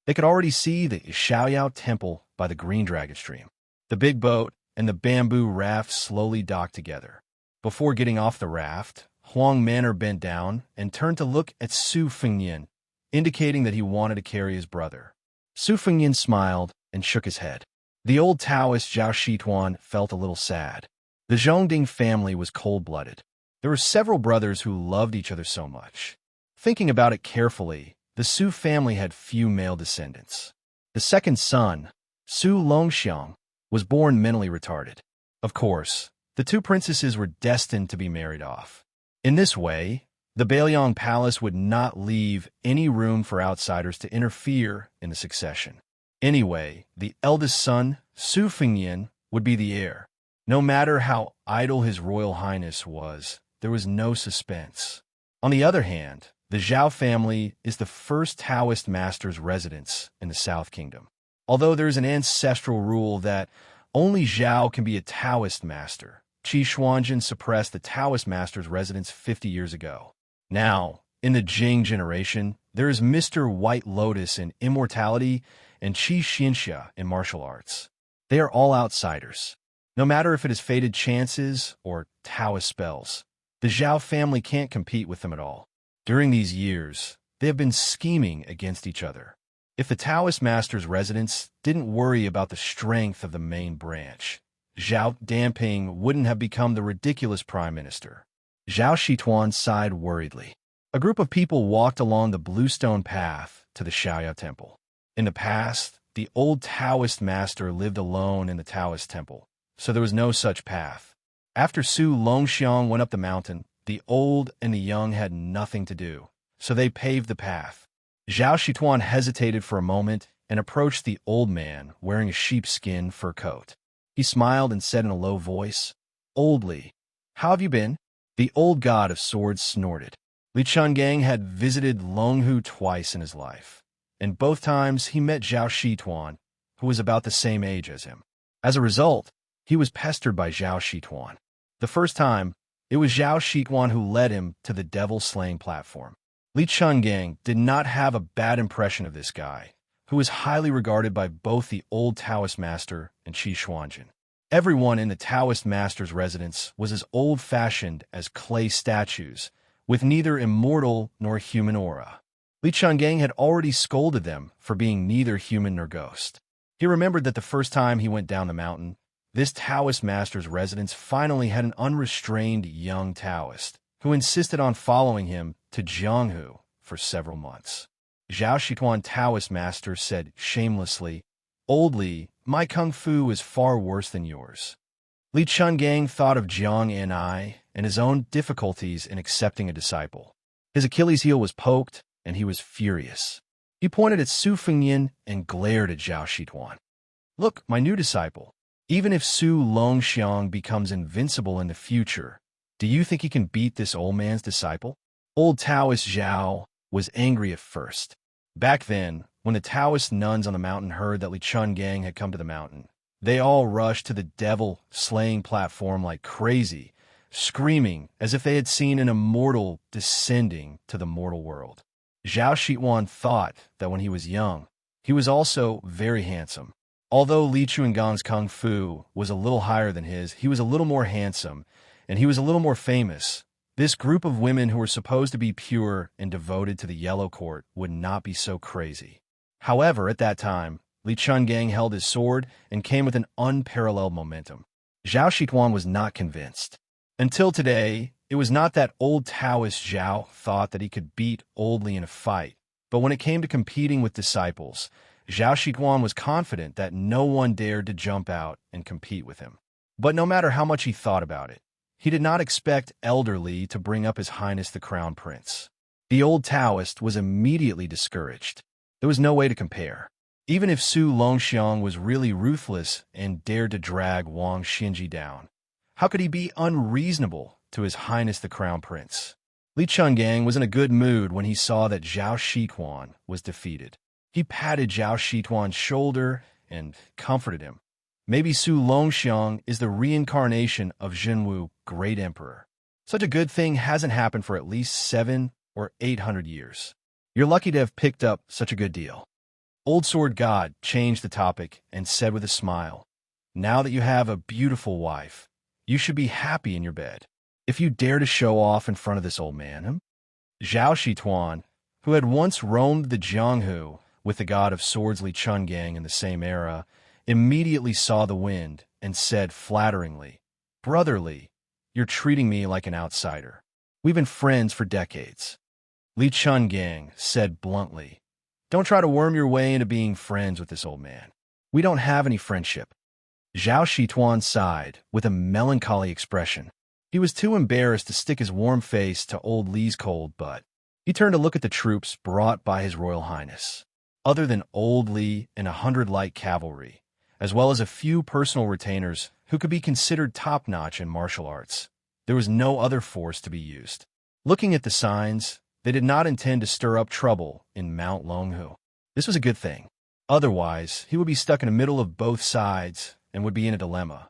They could already see the Xiaoyao Temple by the Green Dragon Stream. The big boat and the bamboo raft slowly docked together. Before getting off the raft, Huang Manor bent down and turned to look at Su Fengyan, indicating that he wanted to carry his brother. Su Fengyan smiled and shook his head. The old Taoist Zhao Shituan felt a little sad. The Zhongding family was cold-blooded. There were several brothers who loved each other so much. Thinking about it carefully, the Su family had few male descendants. The second son, Su Longxiang, was born mentally retarded. Of course, the 2 princesses were destined to be married off. In this way, the Bailiang Palace would not leave any room for outsiders to interfere in the succession. Anyway, the eldest son, Su Fengyan, would be the heir. No matter how idle his royal highness was, there was no suspense. On the other hand, the Zhao family is the first Taoist master's residence in the South Kingdom. Although there is an ancestral rule that only Zhao can be a Taoist master, Qi Xuanzhen suppressed the Taoist master's residence 50 years ago. Now, in the Jing generation, there is Mr. White Lotus in immortality and Qi Xianxia in martial arts. They are all outsiders. No matter if it is fated chances or Taoist spells, the Zhao family can't compete with them at all. During these years, they have been scheming against each other. If the Taoist master's residents didn't worry about the strength of the main branch, Zhao Danping wouldn't have become the ridiculous prime minister. Zhao Shituan sighed worriedly. A group of people walked along the bluestone path to the Xiaoyao temple. In the past, the old Taoist master lived alone in the Taoist temple, so there was no such path. After Su Longxiang went up the mountain, the old and the young had nothing to do, so they paved the path. Zhao Shituan hesitated for a moment and approached the old man wearing a sheepskin fur coat. He smiled and said in a low voice, "Old Li, how have you been?" The old god of swords snorted. Li Chungang had visited Longhu twice in his life, and both times he met Zhao Shituan, who was about the same age as him. As a result, he was pestered by Zhao Shituan. The first time, it was Zhao Shituan who led him to the devil-slaying platform. Li Chungang did not have a bad impression of this guy, who was highly regarded by both the old Taoist master and Qi Xuanjin. Everyone in the Taoist master's residence was as old-fashioned as clay statues, with neither immortal nor human aura. Li Chungang had already scolded them for being neither human nor ghost. He remembered that the first time he went down the mountain, this Taoist master's residence finally had an unrestrained young Taoist, who insisted on following him to Jianghu for several months. Zhao Shituan Taoist master said shamelessly, "Old Li, my kung fu is far worse than yours." Li Chungang thought of Jiang An'ai and his own difficulties in accepting a disciple. His Achilles heel was poked, and he was furious. He pointed at Su Fengyin and glared at Zhao Shituan. "Look, my new disciple, even if Su Longxiang becomes invincible in the future, do you think he can beat this old man's disciple?" Old Taoist Zhao was angry at first. Back then, when the Taoist nuns on the mountain heard that Li Chungang had come to the mountain, they all rushed to the devil-slaying platform like crazy, screaming as if they had seen an immortal descending to the mortal world. Zhao Shituan thought that when he was young, he was also very handsome. Although Li Chunggang's kung fu was a little higher than his, he was a little more handsome, and he was a little more famous. This group of women who were supposed to be pure and devoted to the Yellow Court would not be so crazy. However, at that time, Li Chungang held his sword and came with an unparalleled momentum. Zhao Shituan was not convinced. Until today, it was not that old Taoist Zhao thought that he could beat Old Li in a fight, but when it came to competing with disciples, Zhao Shituan was confident that no one dared to jump out and compete with him. But no matter how much he thought about it, he did not expect Elder Li to bring up His Highness the Crown Prince. The old Taoist was immediately discouraged. There was no way to compare. Even if Su Longxiang was really ruthless and dared to drag Wang Xinji down, how could he be unreasonable to His Highness the Crown Prince? Li Chungang was in a good mood when he saw that Zhao Shituan was defeated. He patted Zhao Shituan's shoulder and comforted him. Maybe Su Longxiang is the reincarnation of Zhenwu, Great Emperor. Such a good thing hasn't happened for at least 700 or 800 years. You're lucky to have picked up such a good deal. Old Sword God changed the topic and said with a smile, "Now that you have a beautiful wife, you should be happy in your bed. If you dare to show off in front of this old man." Zhao Shituan, who had once roamed the Jianghu with the god of swords Li Chungang in the same era, immediately saw the wind and said flatteringly, "Brother Li, you're treating me like an outsider. We've been friends for decades." Li Chungang said bluntly, "Don't try to worm your way into being friends with this old man. We don't have any friendship." Zhao Shituan sighed with a melancholy expression. He was too embarrassed to stick his warm face to old Li's cold butt. He turned to look at the troops brought by His Royal Highness. Other than old Li and 100 light cavalry, as well as a few personal retainers who could be considered top-notch in martial arts, there was no other force to be used. Looking at the signs, they did not intend to stir up trouble in Mount Longhu. This was a good thing. Otherwise, he would be stuck in the middle of both sides and would be in a dilemma.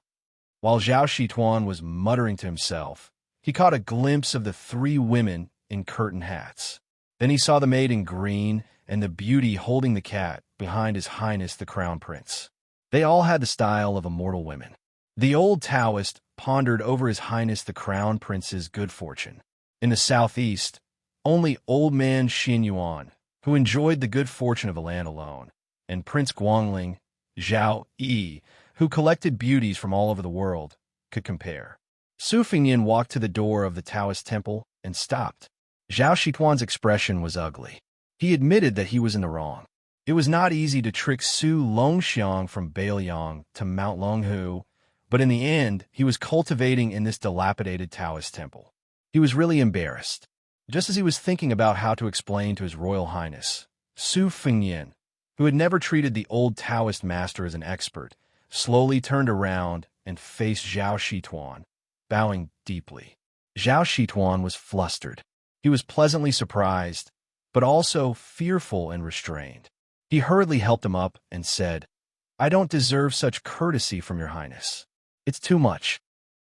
While Zhao Shituan was muttering to himself, he caught a glimpse of the 3 women in curtain hats. Then he saw the maid in green and the beauty holding the cat behind His Highness the Crown Prince. They all had the style of immortal women. The old Taoist pondered over His Highness the Crown Prince's good fortune. In the southeast, only old man Xin Yuan, who enjoyed the good fortune of a land alone, and Prince Guangling, Zhao Yi, who collected beauties from all over the world, could compare. Su Fingyan walked to the door of the Taoist temple and stopped. Zhao Shituan's expression was ugly. He admitted that he was in the wrong. It was not easy to trick Su Longxiang from Beiliang to Mount Longhu, but in the end, he was cultivating in this dilapidated Taoist temple. He was really embarrassed. Just as he was thinking about how to explain to His Royal Highness, Su Fingyan, who had never treated the old Taoist master as an expert, slowly turned around and faced Zhao Shituan, bowing deeply. Zhao Shituan was flustered. He was pleasantly surprised, but also fearful and restrained. He hurriedly helped him up and said, "I don't deserve such courtesy from your highness. It's too much."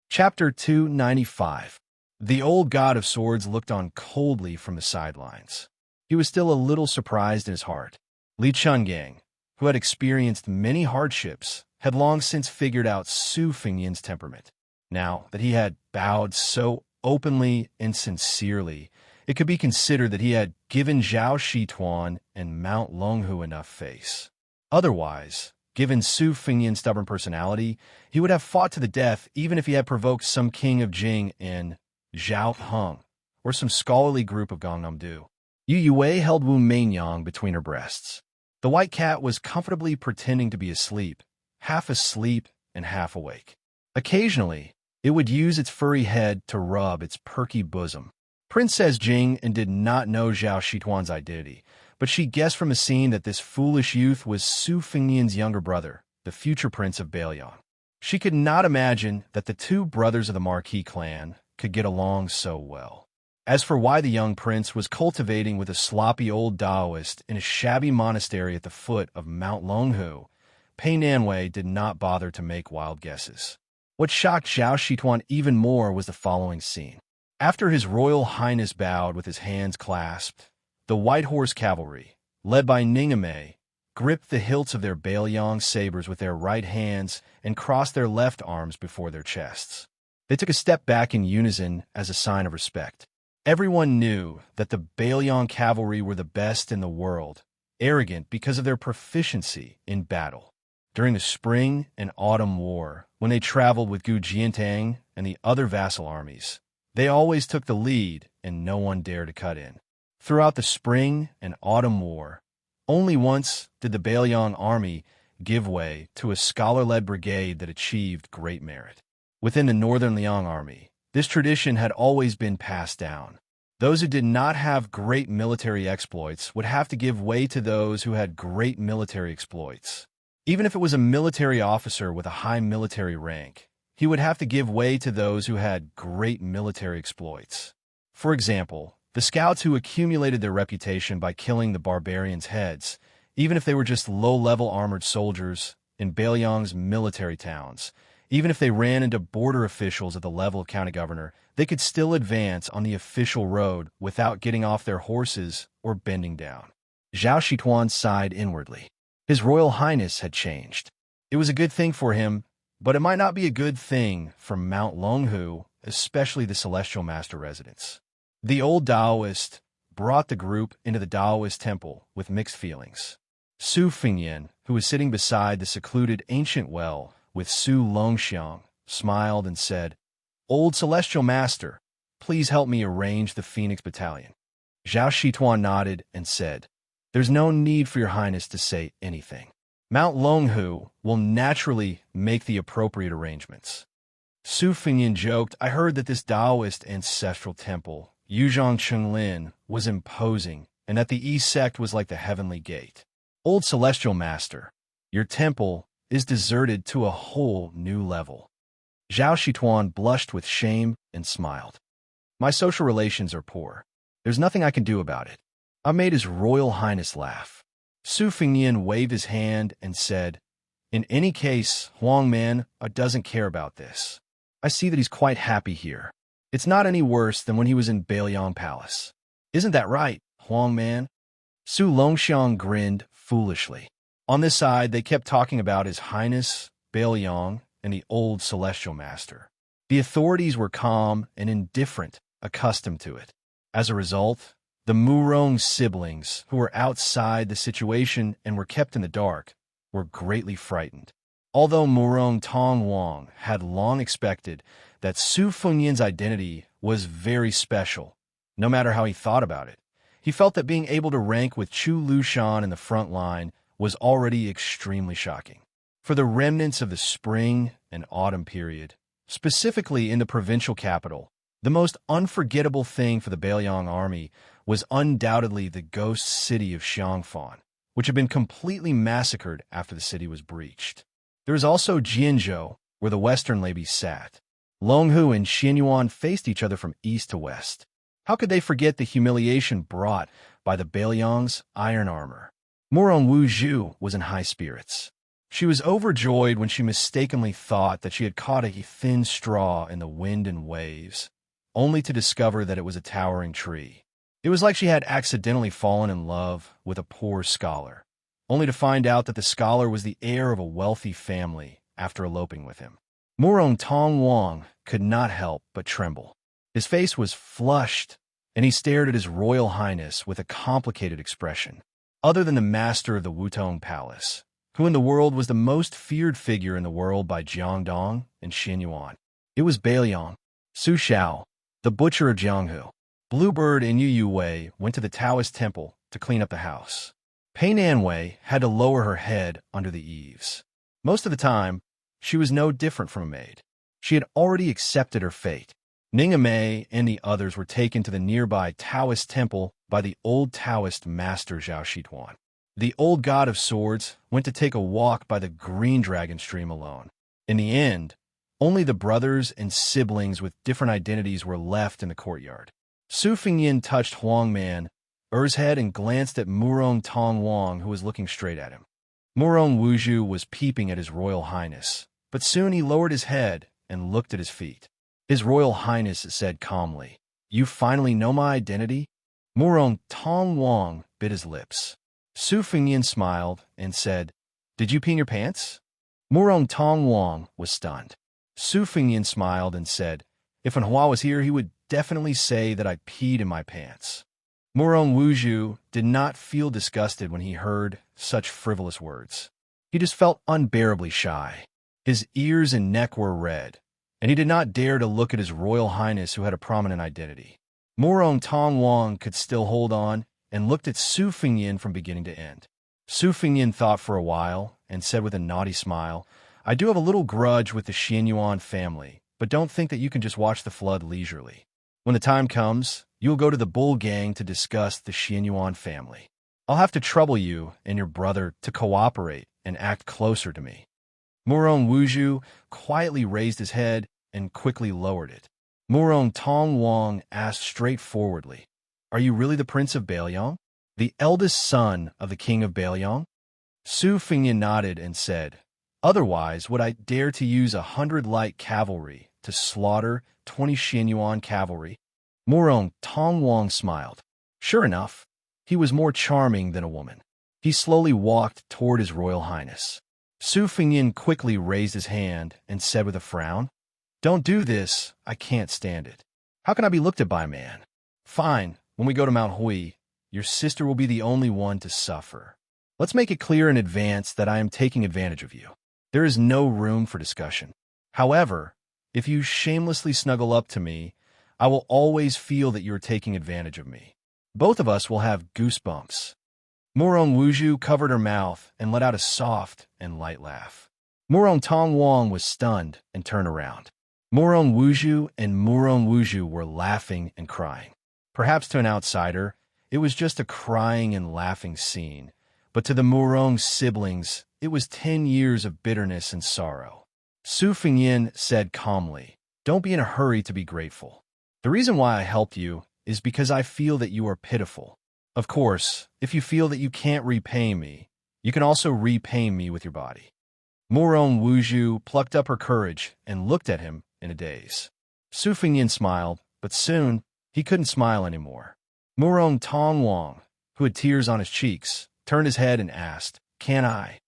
Chapter 295. The old god of swords looked on coldly from the sidelines. He was still a little surprised in his heart. Li Chungang, who had experienced many hardships, had long since figured out Su Fingyan's temperament. Now that he had bowed so openly and sincerely, it could be considered that he had given Zhao Shituan and Mount Longhu enough face. Otherwise, given Su Fingyan's stubborn personality, he would have fought to the death even if he had provoked some king of Jing in Zhao Heng, or some scholarly group of Gangnam-do. Yu Yue held Wu Mainyang between her breasts. The white cat was comfortably pretending to be asleep and half awake. Occasionally, it would use its furry head to rub its perky bosom. Princess Jing did not know Zhao Shituan's identity, but she guessed from the scene that this foolish youth was Su Fingyan's younger brother, the future prince of Beiliang. She could not imagine that the two brothers of the Marquis clan could get along so well. As for why the young prince was cultivating with a sloppy old Taoist in a shabby monastery at the foot of Mount Longhu, Pei Nanwei did not bother to make wild guesses. What shocked Zhao Shituan even more was the following scene. After His Royal Highness bowed with his hands clasped, the White Horse Cavalry, led by Ningame, gripped the hilts of their Beiliang sabers with their right hands and crossed their left arms before their chests. They took a step back in unison as a sign of respect. Everyone knew that the Beiliang cavalry were the best in the world, arrogant because of their proficiency in battle. During the Spring and Autumn War, when they traveled with Gu Jiantang and the other vassal armies, they always took the lead and no one dared to cut in. Throughout the Spring and Autumn War, only once did the Beiliang army give way to a scholar-led brigade that achieved great merit. Within the Northern Liang army, this tradition had always been passed down. Those who did not have great military exploits would have to give way to those who had great military exploits. Even if it was a military officer with a high military rank, he would have to give way to those who had great military exploits. For example, the scouts who accumulated their reputation by killing the barbarians' heads, even if they were just low-level armored soldiers in Beiliang's military towns, even if they ran into border officials at the level of county governor, they could still advance on the official road without getting off their horses or bending down. Zhao Shituan sighed inwardly. His Royal Highness had changed. It was a good thing for him, but it might not be a good thing for Mount Longhu, especially the Celestial Master residence. The old Taoist brought the group into the Taoist temple with mixed feelings. Su Fingyan, who was sitting beside the secluded ancient well with Su Longxiang, smiled and said, "Old Celestial Master, please help me arrange the Phoenix Battalion." Zhao Shituan nodded and said, "There's no need for your highness to say anything. Mount Longhu will naturally make the appropriate arrangements." Su Fingyan joked, "I heard that this Taoist ancestral temple, Yuzhang Chenglin, was imposing, and that the East Sect was like the Heavenly Gate. Old Celestial Master, your temple is deserted to a whole new level." Zhao Shituan blushed with shame and smiled. "My social relations are poor. There's nothing I can do about it." I made His Royal Highness laugh. Su Fingyan waved his hand and said, "In any case, Huang Man doesn't care about this. I see that he's quite happy here. It's not any worse than when he was in Bailiang Palace. Isn't that right, Huang Man? Su Longxiang grinned foolishly. On this side, they kept talking about His Highness, Bailiang, and the old celestial master. The authorities were calm and indifferent, accustomed to it. As a result, the Murong siblings, who were outside the situation and were kept in the dark, were greatly frightened. Although Murong Tongwang had long expected that Su Fengyin's identity was very special, no matter how he thought about it, he felt that being able to rank with Chu Lushan in the front line was already extremely shocking. For the remnants of the spring and autumn period, specifically in the provincial capital, the most unforgettable thing for the Bailiang army was undoubtedly the ghost city of Xiangfan, which had been completely massacred after the city was breached. There was also Jianzhou, where the western ladies sat. Longhu and Xianyuan faced each other from east to west. How could they forget the humiliation brought by the Bailiang's iron armor? Murong Wuzhu was in high spirits. She was overjoyed when she mistakenly thought that she had caught a thin straw in the wind and waves, only to discover that it was a towering tree. It was like she had accidentally fallen in love with a poor scholar, only to find out that the scholar was the heir of a wealthy family after eloping with him. Murong Tongwang could not help but tremble. His face was flushed, and he stared at His Royal Highness with a complicated expression. Other than the master of the Wutong Palace, who in the world was the most feared figure in the world by Jiangdong and Xianyuan, it was Bailiang. Su Xiao, the butcher of Jianghu, Bluebird and Yu Yu Wei went to the Taoist temple to clean up the house. Pei Nanwei had to lower her head under the eaves. Most of the time, she was no different from a maid. She had already accepted her fate. Ning'e Mei and the others were taken to the nearby Taoist temple by the old Taoist master Zhao Shituan. The old god of swords went to take a walk by the green dragon stream alone. In the end, only the brothers and siblings with different identities were left in the courtyard. Su Fengyin touched Huang Man, Er's head, and glanced at Murong Tongwang, who was looking straight at him. Murong Wuzhu was peeping at His Royal Highness, but soon he lowered his head and looked at his feet. His Royal Highness said calmly, "You finally know my identity?" Murong Tongwang bit his lips. Su Fengyin smiled and said, "Did you pee in your pants?" Murong Tongwang was stunned. Su Fengyin smiled and said, "If Hua was here, he would definitely say that I peed in my pants." Murong Wuzhu did not feel disgusted when he heard such frivolous words. He just felt unbearably shy. His ears and neck were red, and he did not dare to look at His Royal Highness, who had a prominent identity. Murong Tongwang could still hold on and looked at Su Fengyin from beginning to end. Su Fengyin thought for a while and said with a naughty smile, "I do have a little grudge with the Xianyuan family, but don't think that you can just watch the flood leisurely. When the time comes, you will go to the Bull Gang to discuss the Xianyuan family. I'll have to trouble you and your brother to cooperate and act closer to me." Murong Wuzhu quietly raised his head and quickly lowered it. Murong Tongwang asked straightforwardly, "Are you really the Prince of Bailiang, the eldest son of the King of Bailiang?" Su Fengyin nodded and said, "Otherwise, would I dare to use 100 light cavalry to slaughter 20 Xianyuan cavalry?" Murong Tongwang smiled. Sure enough, he was more charming than a woman. He slowly walked toward His Royal Highness. Su Fengyin quickly raised his hand and said with a frown, "Don't do this, I can't stand it. How can I be looked at by a man? Fine, when we go to Mount Hui, your sister will be the only one to suffer. Let's make it clear in advance that I am taking advantage of you. There is no room for discussion. However, if you shamelessly snuggle up to me, I will always feel that you are taking advantage of me. Both of us will have goosebumps." Murong Wuzhu covered her mouth and let out a soft and light laugh. Murong Tongwang was stunned and turned around. Murong Wuzhu were laughing and crying. Perhaps to an outsider, it was just a crying and laughing scene, but to the Murong siblings, it was 10 years of bitterness and sorrow. Su Fengyin said calmly, "Don't be in a hurry to be grateful. The reason why I helped you is because I feel that you are pitiful. Of course, if you feel that you can't repay me, you can also repay me with your body." Murong Wuzhu plucked up her courage and looked at him in a daze. Su Fengyin smiled But soon, he couldn't smile anymore. Murong Tongwang, who had tears on his cheeks, turned his head and asked, "Can I?"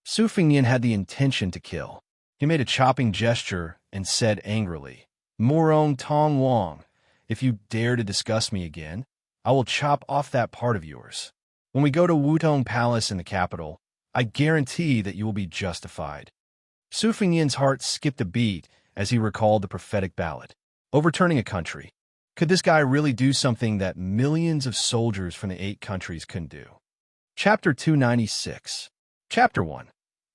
Su Fingyan had the intention to kill. He made a chopping gesture and said angrily, "Murong Tongwang, if you dare to discuss me again, I will chop off that part of yours. When we go to Wutong Palace in the capital, I guarantee that you will be justified." Su Fingyan's heart skipped a beat as he recalled the prophetic ballad, overturning a country. Could this guy really do something that millions of soldiers from the 8 countries couldn't do? Chapter 296. Chapter 1.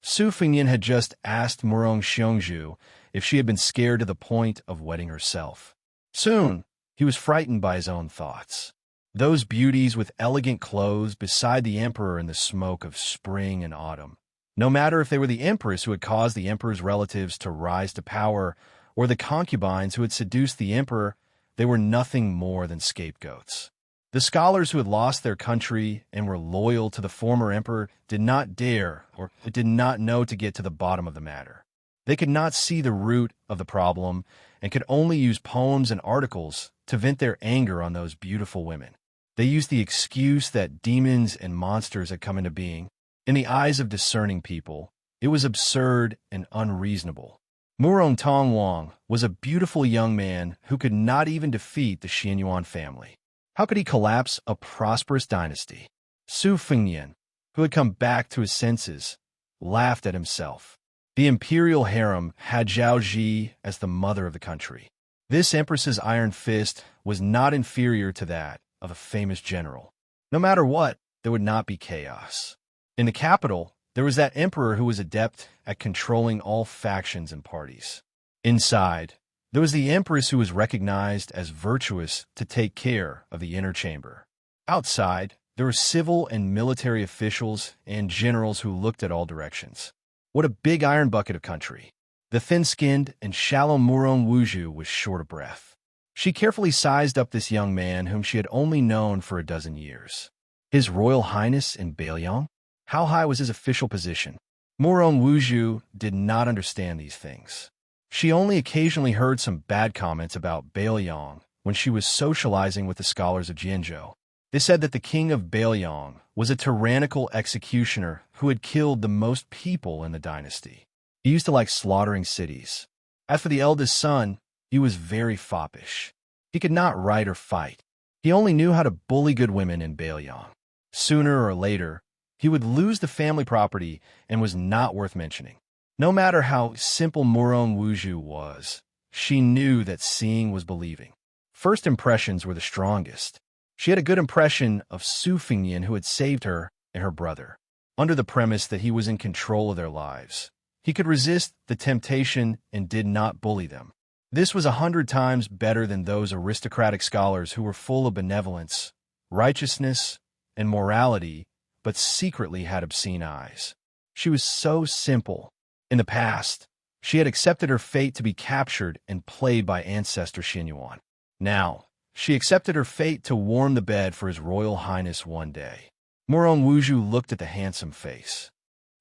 Su Fingyan had just asked Murong Xiongju if she had been scared to the point of wetting herself. Soon, he was frightened by his own thoughts. Those beauties with elegant clothes beside the emperor in the smoke of spring and autumn. No matter if they were the empress who had caused the emperor's relatives to rise to power or the concubines who had seduced the emperor, they were nothing more than scapegoats. The scholars who had lost their country and were loyal to the former emperor did not dare or did not know to get to the bottom of the matter. They could not see the root of the problem and could only use poems and articles to vent their anger on those beautiful women. They used the excuse that demons and monsters had come into being. In the eyes of discerning people, it was absurd and unreasonable. Murong Tongwang was a beautiful young man who could not even defeat the Xianyuan family. How could he collapse a prosperous dynasty? Su Fingyan, who had come back to his senses, laughed at himself. The imperial harem had Zhao Ji as the mother of the country. This empress's iron fist was not inferior to that of a famous general. No matter what, there would not be chaos. In the capital, there was that emperor who was adept at controlling all factions and parties. Inside, there was the empress who was recognized as virtuous to take care of the inner chamber. Outside, there were civil and military officials and generals who looked at all directions. What a big iron bucket of country. The thin-skinned and shallow Murong Wuju was short of breath. She carefully sized up this young man whom she had only known for a dozen years. His Royal Highness in Bailiang? How high was his official position? Murong Wuju did not understand these things. She only occasionally heard some bad comments about Bailiang when she was socializing with the scholars of Jianzhou. They said that the king of Bailiang was a tyrannical executioner who had killed the most people in the dynasty. He used to like slaughtering cities. As for the eldest son, he was very foppish. He could not write or fight. He only knew how to bully good women in Bailiang. Sooner or later, he would lose the family property and was not worth mentioning. No matter how simple Murong Wuju was, she knew that seeing was believing. First impressions were the strongest. She had a good impression of Su Fingyan, who had saved her and her brother, under the premise that he was in control of their lives. He could resist the temptation and did not bully them. This was 100 times better than those aristocratic scholars who were full of benevolence, righteousness, and morality, but secretly had obscene eyes. She was so simple. In the past, she had accepted her fate to be captured and played by ancestor Xianyuan. Now, she accepted her fate to warm the bed for his Royal Highness one day. Murong Wuju looked at the handsome face.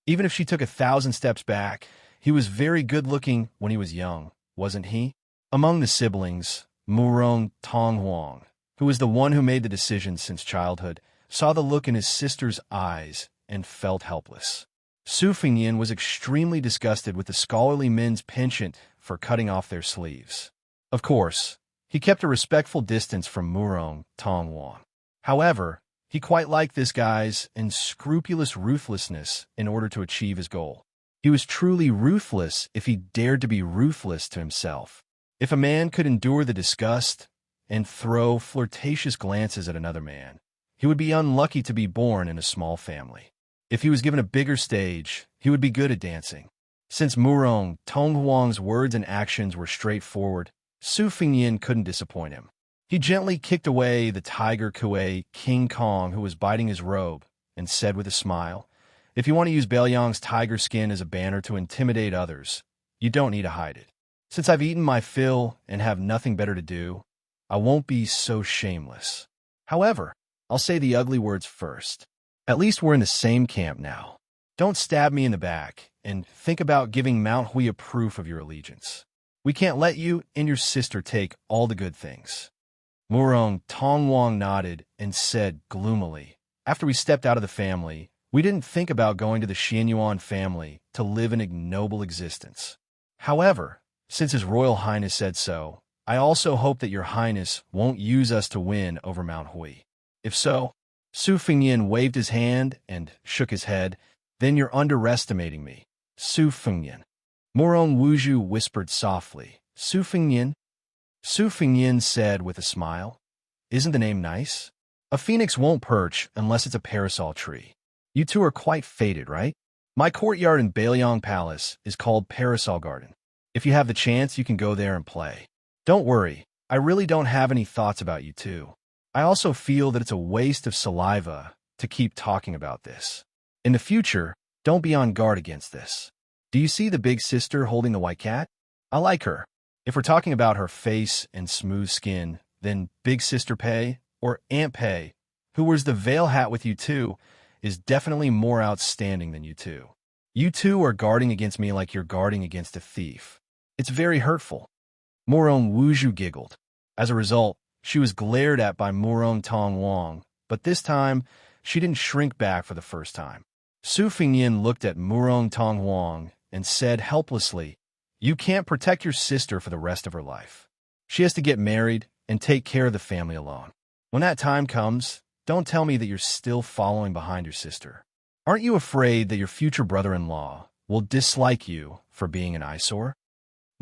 Even if she took 1,000 steps back, he was very good-looking when he was young, wasn't he? Among the siblings, Murong Tonghuang, who was the one who made the decision since childhood, saw the look in his sister's eyes and felt helpless. Su Fingyan was extremely disgusted with the scholarly men's penchant for cutting off their sleeves. Of course, he kept a respectful distance from Murong Tonghuang. However, he quite liked this guy's unscrupulous ruthlessness in order to achieve his goal. He was truly ruthless if he dared to be ruthless to himself. If a man could endure the disgust and throw flirtatious glances at another man, he would be unlucky to be born in a small family. If he was given a bigger stage, he would be good at dancing. Since Murong Tonghuang's words and actions were straightforward, Su Fingyan couldn't disappoint him. He gently kicked away the tiger Kuei King Kong who was biting his robe and said with a smile, "If you want to use Bailiang's tiger skin as a banner to intimidate others, you don't need to hide it. Since I've eaten my fill and have nothing better to do, I won't be so shameless. However, I'll say the ugly words first. At least we're in the same camp now. Don't stab me in the back, and think about giving Mount Hui a proof of your allegiance." We can't let you and your sister take all the good things. Murong Tongwang nodded and said gloomily, after we stepped out of the family, we didn't think about going to the Xianyuan family to live an ignoble existence. However, since His Royal Highness said so, I also hope that Your Highness won't use us to win over Mount Hui. If so, Su Fengyin waved his hand and shook his head, then you're underestimating me. Su Fengyin. Murong Wuju whispered softly. Su Fengyin? Su Fengyin said with a smile. Isn't the name nice? A phoenix won't perch unless it's a parasol tree. You two are quite fated, right? My courtyard in Bailiang Palace is called Parasol Garden. If you have the chance, you can go there and play. Don't worry, I really don't have any thoughts about you two. I also feel that it's a waste of saliva to keep talking about this. In the future, don't be on guard against this. Do you see the big sister holding the white cat? I like her. If we're talking about her face and smooth skin, then Big Sister Pei, or Aunt Pei, who wears the veil hat with you two, is definitely more outstanding than you two. You two are guarding against me like you're guarding against a thief. It's very hurtful. Murong Wuju giggled. As a result, she was glared at by Murong Tongwang, but this time, she didn't shrink back for the first time. Su Fengyin looked at Murong Tongwang and said helplessly, you can't protect your sister for the rest of her life. She has to get married and take care of the family alone. When that time comes, don't tell me that you're still following behind your sister. Aren't you afraid that your future brother-in-law will dislike you for being an eyesore?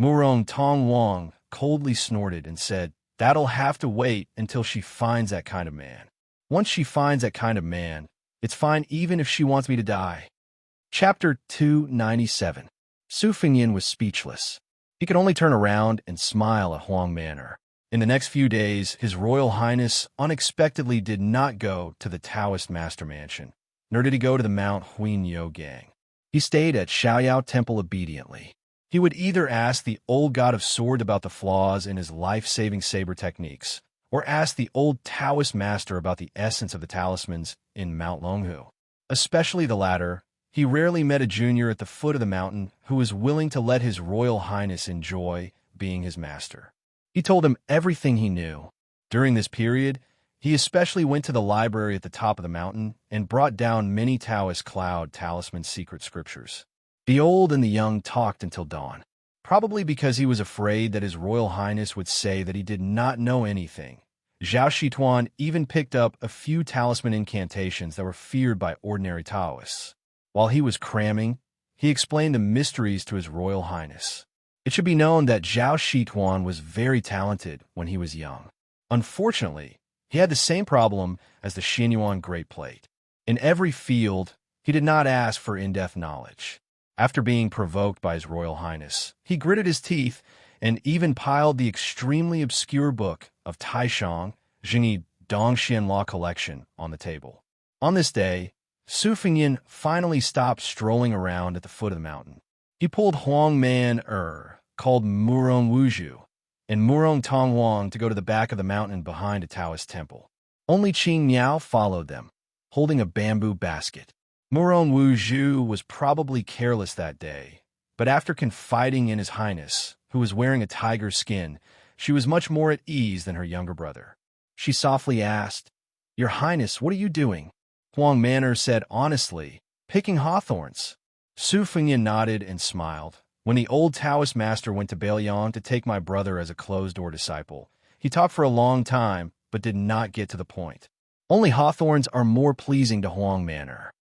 Murong Tongwang coldly snorted and said, that'll have to wait until she finds that kind of man. Once she finds that kind of man, it's fine even if she wants me to die. Chapter 297. Su Fengyin was speechless. He could only turn around and smile at Huang Manor. In the next few days, His Royal Highness unexpectedly did not go to the Taoist Master Mansion, nor did he go to the Mount Huinyo Gang. He stayed at Xiaoyao Temple obediently. He would either ask the old god of sword about the flaws in his life-saving saber techniques, or ask the old Taoist master about the essence of the talismans in Mount Longhu. Especially the latter, he rarely met a junior at the foot of the mountain who was willing to let His Royal Highness enjoy being his master. He told him everything he knew. During this period, he especially went to the library at the top of the mountain and brought down many Taoist cloud talisman secret scriptures. The old and the young talked until dawn, probably because he was afraid that His Royal Highness would say that he did not know anything. Zhao Shituan even picked up a few talisman incantations that were feared by ordinary Taoists. While he was cramming, he explained the mysteries to His Royal Highness. It should be known that Zhao Shituan was very talented when he was young. Unfortunately, he had the same problem as the Xianyuan Great Plate. In every field, he did not ask for in-depth knowledge. After being provoked by His Royal Highness, he gritted his teeth and even piled the extremely obscure book of Taishang, Jingyi Dongxian Law Collection on the table. On this day, Su Fengyin finally stopped strolling around at the foot of the mountain. He pulled Huang Man called Murong Wuju, and Murong Tongwang to go to the back of the mountain behind a Taoist temple. Only Qing Miao followed them, holding a bamboo basket. Murong Wuju was probably careless that day, but after confiding in His Highness, who was wearing a tiger skin, she was much more at ease than her younger brother. She softly asked, Your Highness, what are you doing? Huang Manor said honestly, picking hawthorns. Su Fengyin nodded and smiled. When the old Taoist master went to Bailiang to take my brother as a closed-door disciple, he talked for a long time, but did not get to the point. Only hawthorns are more pleasing to Huang Manor.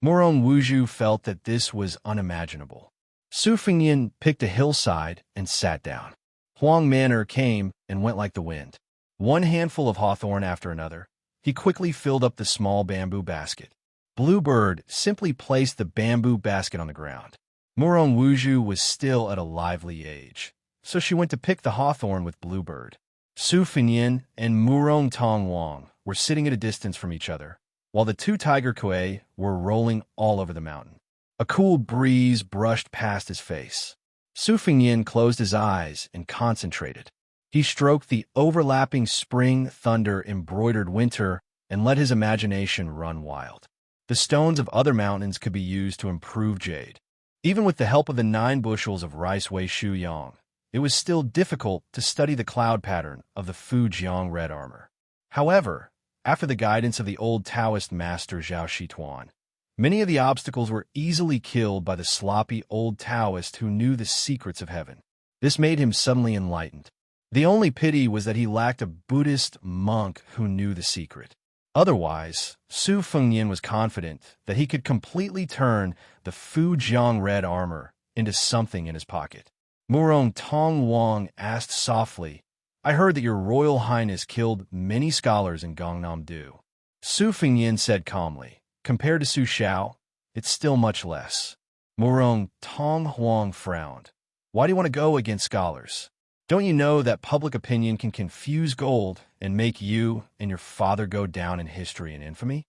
Murong Wuju felt that this was unimaginable. Su Fengyin picked a hillside and sat down. Huang Manor came and went like the wind. One handful of hawthorn after another, he quickly filled up the small bamboo basket. Bluebird simply placed the bamboo basket on the ground. Murong Wuju was still at a lively age, so she went to pick the hawthorn with Bluebird. Su Fengyin and Murong Tongwang were sitting at a distance from each other, while the two tiger kuei were rolling all over the mountain. A cool breeze brushed past his face. Su Fengyin closed his eyes and concentrated. He stroked the overlapping spring thunder embroidered winter and let his imagination run wild. The stones of other mountains could be used to improve jade. Even with the help of the 9 bushels of rice wei shu yang, it was still difficult to study the cloud pattern of the Fujiang red armor. However, after the guidance of the old Taoist master Zhao Shituan, many of the obstacles were easily killed by the sloppy old Taoist who knew the secrets of heaven. This made him suddenly enlightened. The only pity was that he lacked a Buddhist monk who knew the secret. Otherwise, Su Fengnian was confident that he could completely turn the Fujiang red armor into something in his pocket. Murong Tong Wang asked softly, "I heard that your Royal Highness killed many scholars in Gangnam-do." Su Fengnian said calmly, "Compared to Su Xiao, it's still much less." Murong Tong Huang frowned. "Why do you want to go against scholars? Don't you know that public opinion can confuse gold and make you and your father go down in history and infamy?"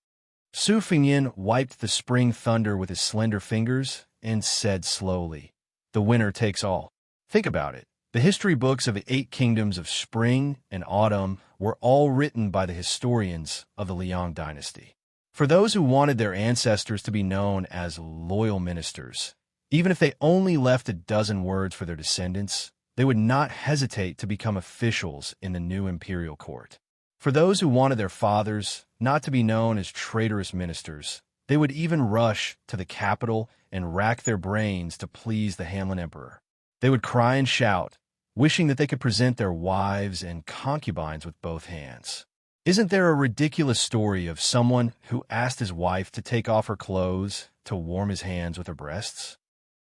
Su Fengnian wiped the spring thunder with his slender fingers and said slowly, "The winner takes all. Think about it. The history books of the 8 kingdoms of spring and autumn were all written by the historians of the Liang dynasty. For those who wanted their ancestors to be known as loyal ministers, even if they only left a dozen words for their descendants, they would not hesitate to become officials in the new imperial court. For those who wanted their fathers not to be known as traitorous ministers, they would even rush to the capital and rack their brains to please the Hanlin emperor. They would cry and shout, wishing that they could present their wives and concubines with both hands. Isn't there a ridiculous story of someone who asked his wife to take off her clothes to warm his hands with her breasts?"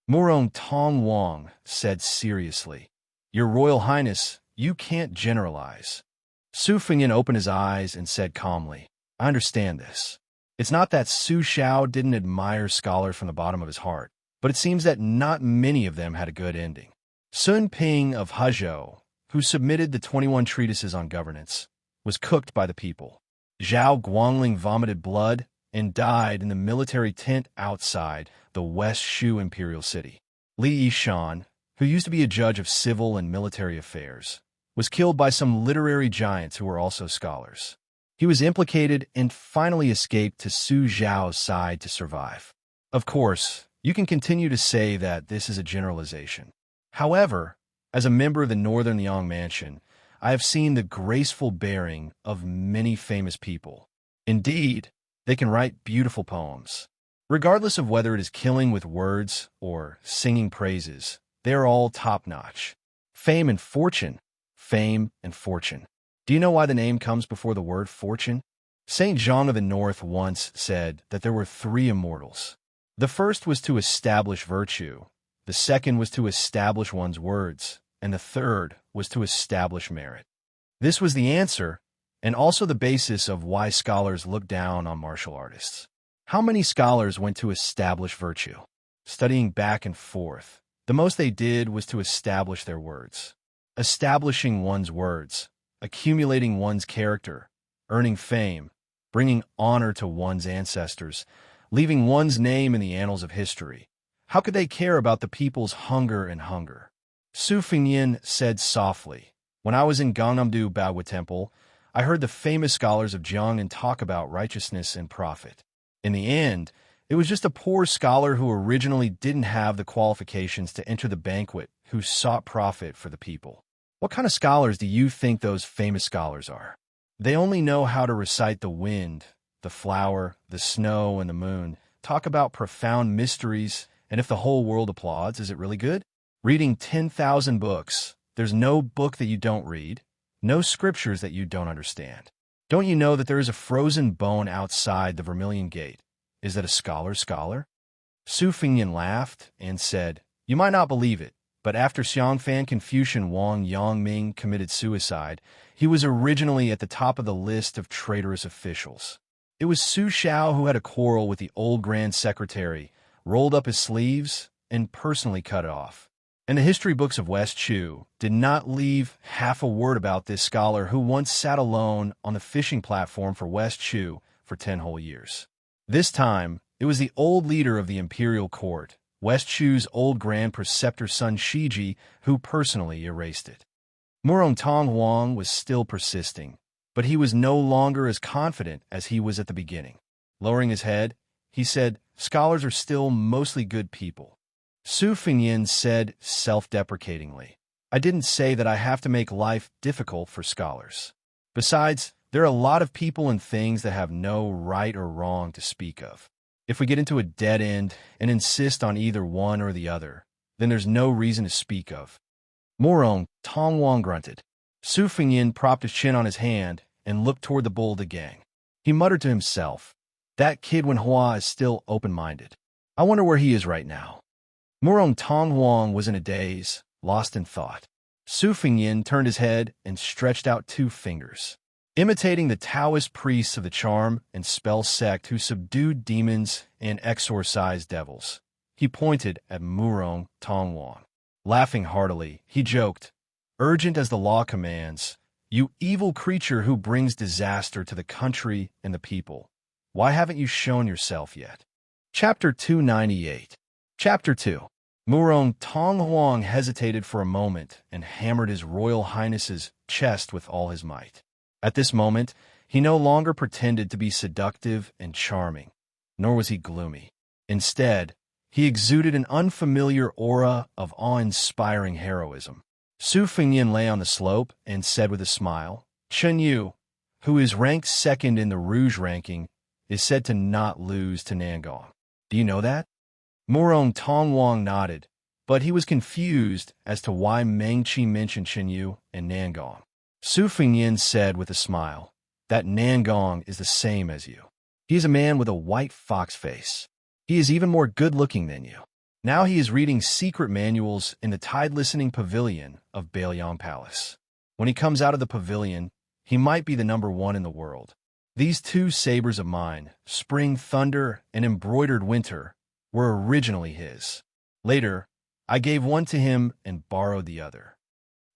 Murong Tong Wang said seriously, "Your Royal Highness, you can't generalize." Su Fengnian opened his eyes and said calmly, "I understand this. It's not that Su Xiao didn't admire scholars from the bottom of his heart, but it seems that not many of them had a good ending. Sun Ping of Hezhou, who submitted the 21 treatises on governance, was cooked by the people. Zhao Guangling vomited blood and died in the military tent outside the West Shu imperial city. Li Yishan, who used to be a judge of civil and military affairs, was killed by some literary giants who were also scholars. He was implicated and finally escaped to Su Zhao's side to survive. Of course, you can continue to say that this is a generalization. However, as a member of the Northern Liang Mansion, I have seen the graceful bearing of many famous people. Indeed, they can write beautiful poems. Regardless of whether it is killing with words or singing praises, they are all top-notch. Fame and fortune. Fame and fortune. Do you know why the name comes before the word fortune? Saint Zhang of the North once said that there were 3 immortals. The first was to establish virtue, the second was to establish one's words, and the third was to establish merit. This was the answer, and also the basis of why scholars look down on martial artists. How many scholars went to establish virtue? Studying back and forth, the most they did was to establish their words. Establishing one's words, accumulating one's character, earning fame, bringing honor to one's ancestors, leaving one's name in the annals of history. How could they care about the people's hunger and hunger? Su Fengnian said softly, "When I was in Gangnam-do Bagua Temple, I heard the famous scholars of Jiangnan talk about righteousness and profit. In the end, it was just a poor scholar who originally didn't have the qualifications to enter the banquet who sought profit for the people. What kind of scholars do you think those famous scholars are? They only know how to recite the wind, the flower, the snow, and the moon, talk about profound mysteries, and if the whole world applauds, is it really good? Reading 10,000 books, there's no book that you don't read, no scriptures that you don't understand. Don't you know that there is a frozen bone outside the Vermilion Gate? Is that a scholar's scholar?" Su Fengnian laughed and said, "You might not believe it, but after Xiangfan Confucian Wang Yangming committed suicide, he was originally at the top of the list of traitorous officials. It was Su Xiao who had a quarrel with the old Grand Secretary, rolled up his sleeves, and personally cut it off. And the history books of West Chu did not leave half a word about this scholar who once sat alone on the fishing platform for West Chu for 10 whole years. This time, it was the old leader of the imperial court, West Chu's old Grand Preceptor Sun Shiji, who personally erased it." Murong Tong Huang was still persisting, but he was no longer as confident as he was at the beginning. Lowering his head, he said, "Scholars are still mostly good people." Su Fengnian said self-deprecatingly, I didn't say that I have to make life difficult for scholars. Besides, there are a lot of people and things that have no right or wrong to speak of. If we get into a dead end and insist on either one or the other, then there's no reason to speak of. Morong, Tong Wang grunted. Su Fengyin propped his chin on his hand and looked toward the bull of the gang. He muttered to himself, "That kid Wenhua is still open-minded. I wonder where he is right now." Morong Tong Huang was in a daze, lost in thought. Su Fengyin turned his head and stretched out 2 fingers. Imitating the Taoist priests of the charm and spell sect who subdued demons and exorcised devils, he pointed at Murong Tong Wang. Laughing heartily, he joked, "Urgent as the law commands, you evil creature who brings disaster to the country and the people. Why haven't you shown yourself yet?" Chapter 298. Chapter 2. Murong Tong Huang hesitated for a moment and hammered his Royal Highness's chest with all his might. At this moment, he no longer pretended to be seductive and charming, nor was he gloomy. Instead, he exuded an unfamiliar aura of awe-inspiring heroism. Su Fengyin lay on the slope and said with a smile, "Chen Yu, who is ranked second in the Rouge ranking, is said to not lose to Nangong. Do you know that?" Murong Tong Wang nodded, but he was confused as to why Meng Qi mentioned Chen Yu and Nangong. Su Fengyin said with a smile, "That Nangong is the same as you. He is a man with a white fox face. He is even more good-looking than you. Now he is reading secret manuals in the tide-listening pavilion of Bailiang Palace. When he comes out of the pavilion, he might be the #1 in the world. These 2 sabers of mine, Spring Thunder and Embroidered Winter, were originally his. Later, I gave one to him and borrowed the other."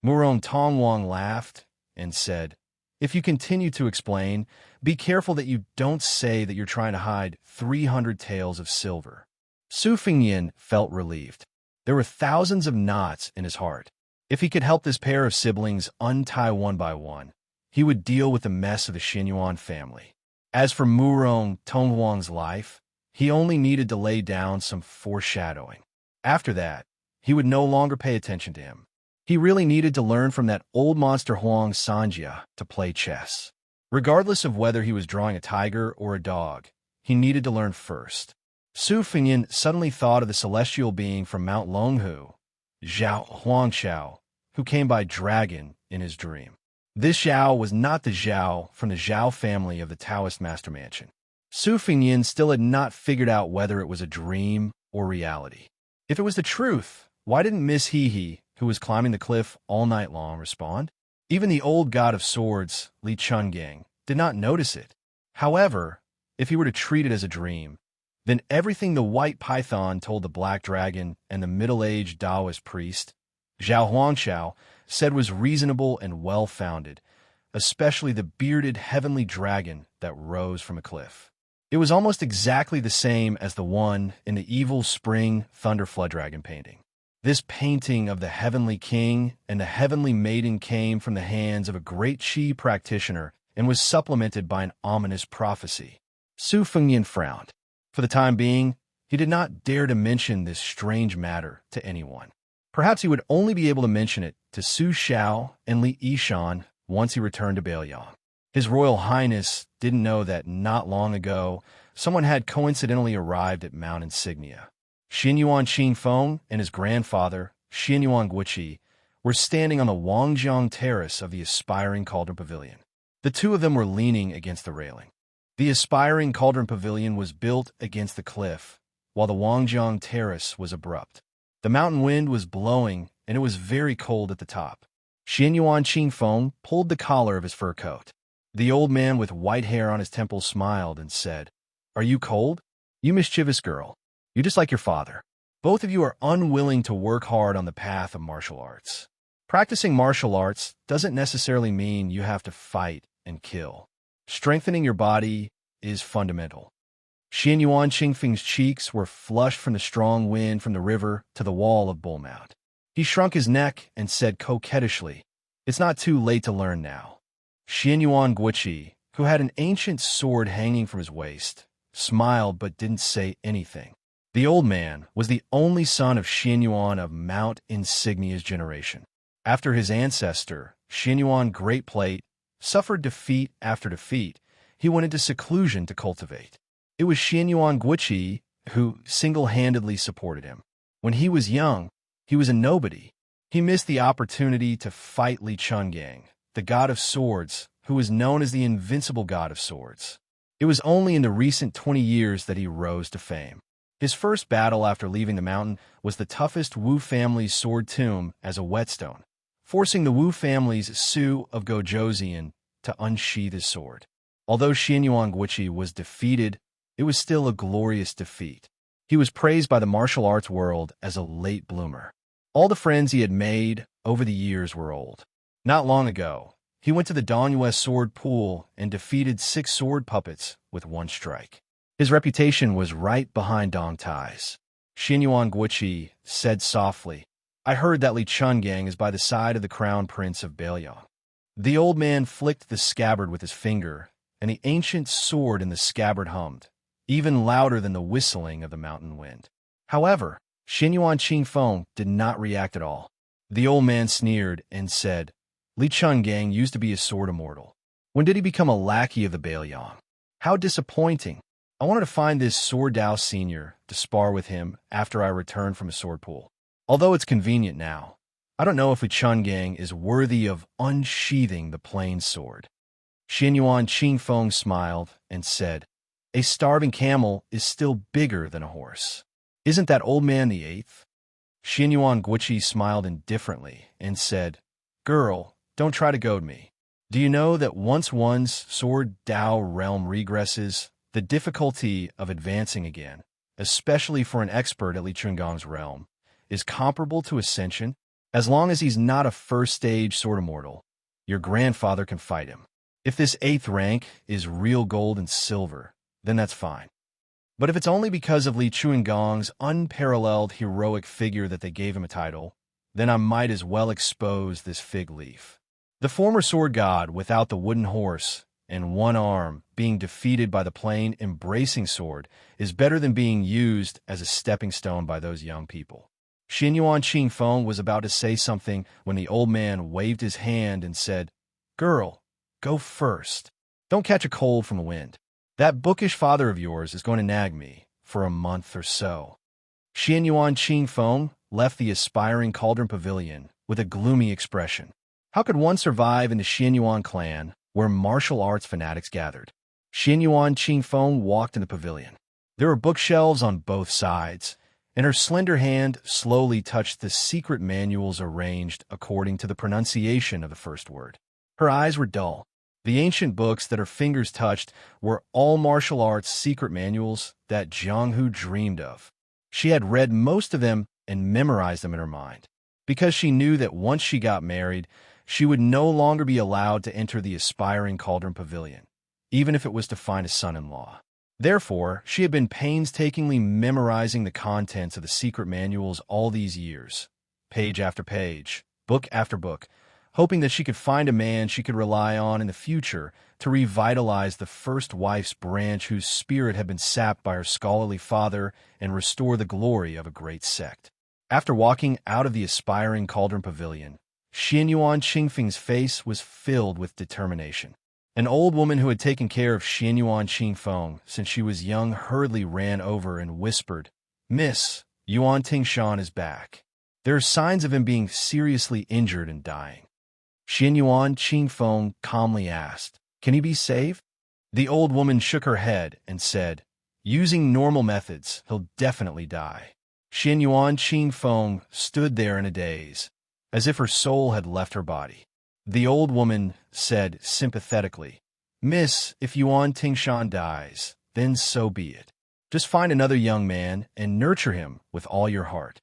Murong Tong Wang laughed and said, "If you continue to explain, be careful that you don't say that you're trying to hide 300 taels of silver." Su Fengyin felt relieved. There were thousands of knots in his heart. If he could help this pair of siblings untie one by one, he would deal with the mess of the Xinyuan family. As for Murong Tong Wang's life, he only needed to lay down some foreshadowing. After that, he would no longer pay attention to him. He really needed to learn from that old monster Huang Sanjia to play chess. Regardless of whether he was drawing a tiger or a dog, he needed to learn first. Su Fengyin suddenly thought of the celestial being from Mount Longhu, Zhao Huangshao, who came by dragon in his dream. This Zhao was not the Zhao from the Zhao family of the Taoist Master Mansion. Su Fengyin still had not figured out whether it was a dream or reality. If it was the truth, why didn't Miss He, who was climbing the cliff all night long, respond? Even the old god of swords, Li Chungang, did not notice it. However, if he were to treat it as a dream, then everything the white python told the black dragon and the middle-aged Taoist priest, Zhao Huangshao, said was reasonable and well-founded, especially the bearded heavenly dragon that rose from a cliff. It was almost exactly the same as the one in the evil spring thunder flood dragon painting. This painting of the heavenly king and the heavenly maiden came from the hands of a great Qi practitioner and was supplemented by an ominous prophecy. Su Fengyin frowned. For the time being, he did not dare to mention this strange matter to anyone. Perhaps he would only be able to mention it to Su Xiao and Li Yishan once he returned to Bailiang. His Royal Highness didn't know that not long ago, someone had coincidentally arrived at Mount Insignia. Xinyuan Qingfeng and his grandfather, Xinyuan Guiqi, were standing on the Wangjiang terrace of the aspiring Cauldron Pavilion. The 2 of them were leaning against the railing. The aspiring Cauldron Pavilion was built against the cliff, while the Wangjiang terrace was abrupt. The mountain wind was blowing, and it was very cold at the top. Xinyuan Qingfeng pulled the collar of his fur coat. The old man with white hair on his temples smiled and said, "Are you cold? You mischievous girl. You're just like your father. Both of you are unwilling to work hard on the path of martial arts. Practicing martial arts doesn't necessarily mean you have to fight and kill. Strengthening your body is fundamental." Xinyuan Qingfeng's cheeks were flushed from the strong wind from the river to the wall of Bull Mount. He shrunk his neck and said coquettishly, "It's not too late to learn now." Xinyuan Guiqi, who had an ancient sword hanging from his waist, smiled but didn't say anything. The old man was the only son of Xinyuan of Mount Insignia's generation. After his ancestor, Xianyuan Great Plate, suffered defeat after defeat, he went into seclusion to cultivate. It was Xianyuan Guiqi who single-handedly supported him. When he was young, he was a nobody. He missed the opportunity to fight Li Chungang, the god of swords, who was known as the invincible god of swords. It was only in the recent 20 years that he rose to fame. His first battle after leaving the mountain was the toughest Wu family's sword tomb as a whetstone, forcing the Wu family's Su of Gojoseon to unsheath his sword. Although Xianyuan Guiqi was defeated, it was still a glorious defeat. He was praised by the martial arts world as a late bloomer. All the friends he had made over the years were old. Not long ago, he went to the Dongyue sword pool and defeated 6 sword puppets with 1 strike. His reputation was right behind Dong Tai's. Xianyuan Guiqi said softly, "I heard that Li Chungang is by the side of the crown prince of Beiliang." The old man flicked the scabbard with his finger, and the ancient sword in the scabbard hummed, even louder than the whistling of the mountain wind. However, Xianyuan Qingfeng did not react at all. The old man sneered and said, "Li Chungang used to be a sword immortal. When did he become a lackey of the Beiliang? How disappointing. I wanted to find this Sword Dao senior to spar with him after I return from a sword pool. Although it's convenient now, I don't know if Li Chungang is worthy of unsheathing the plain sword." Xianyuan Qingfeng smiled and said, "A starving camel is still bigger than a horse. Isn't that old man the 8th? Xianyuan Guiqi smiled indifferently and said, "Girl, don't try to goad me. Do you know that once one's Sword Dao realm regresses, the difficulty of advancing again, especially for an expert at Li Chungang's realm, is comparable to ascension? As long as he's not a first-stage sword immortal, your grandfather can fight him. If this 8th rank is real gold and silver, then that's fine. But if it's only because of Li Chungang's unparalleled heroic figure that they gave him a title, then I might as well expose this fig leaf." The former sword god without the wooden horse and 1 arm being defeated by the plain embracing sword is better than being used as a stepping stone by those young people. Xianyuan Qingfeng was about to say something when the old man waved his hand and said, "Girl, go first. Don't catch a cold from the wind. That bookish father of yours is going to nag me for a month or so." Xianyuan Qingfeng left the aspiring Cauldron Pavilion with a gloomy expression. How could one survive in the Xianyuan clan where martial arts fanatics gathered? Xianyuan Qingfeng walked in the pavilion. There were bookshelves on both sides, and her slender hand slowly touched the secret manuals arranged according to the pronunciation of the first word. Her eyes were dull. The ancient books that her fingers touched were all martial arts secret manuals that Jiang Hu dreamed of. She had read most of them and memorized them in her mind, because she knew that once she got married, she would no longer be allowed to enter the aspiring Cauldron Pavilion, even if it was to find a son-in-law. Therefore, she had been painstakingly memorizing the contents of the secret manuals all these years, page after page, book after book, hoping that she could find a man she could rely on in the future to revitalize the first wife's branch whose spirit had been sapped by her scholarly father and restore the glory of a great sect. After walking out of the aspiring Cauldron Pavilion, Xianyuan Qingfeng's face was filled with determination. An old woman who had taken care of Xianyuan Qingfeng since she was young hurriedly ran over and whispered, "Miss, Yuan Tingshan is back. There are signs of him being seriously injured and dying." Xianyuan Qingfeng calmly asked, "Can he be saved?" The old woman shook her head and said, "Using normal methods, he'll definitely die." Xianyuan Qingfeng stood there in a daze, as if her soul had left her body. The old woman said sympathetically, "Miss, if Yuan Tingshan dies, then so be it. Just find another young man and nurture him with all your heart."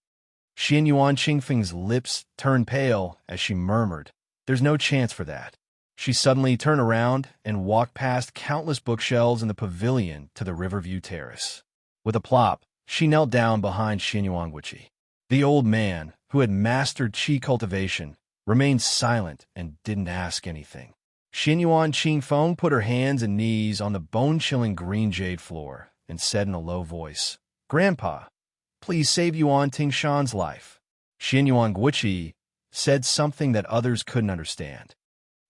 Xianyuan Qingfeng's lips turned pale as she murmured, "There's no chance for that." She suddenly turned around and walked past countless bookshelves in the pavilion to the Riverview Terrace. With a plop, she knelt down behind Xianyuan Guiqi. The old man, who had mastered qi cultivation, remained silent and didn't ask anything. Xianyuan Qingfeng put her hands and knees on the bone-chilling green jade floor and said in a low voice, "Grandpa, please save Yuan Tingshan's life." Xianyuan Guiqi said something that others couldn't understand.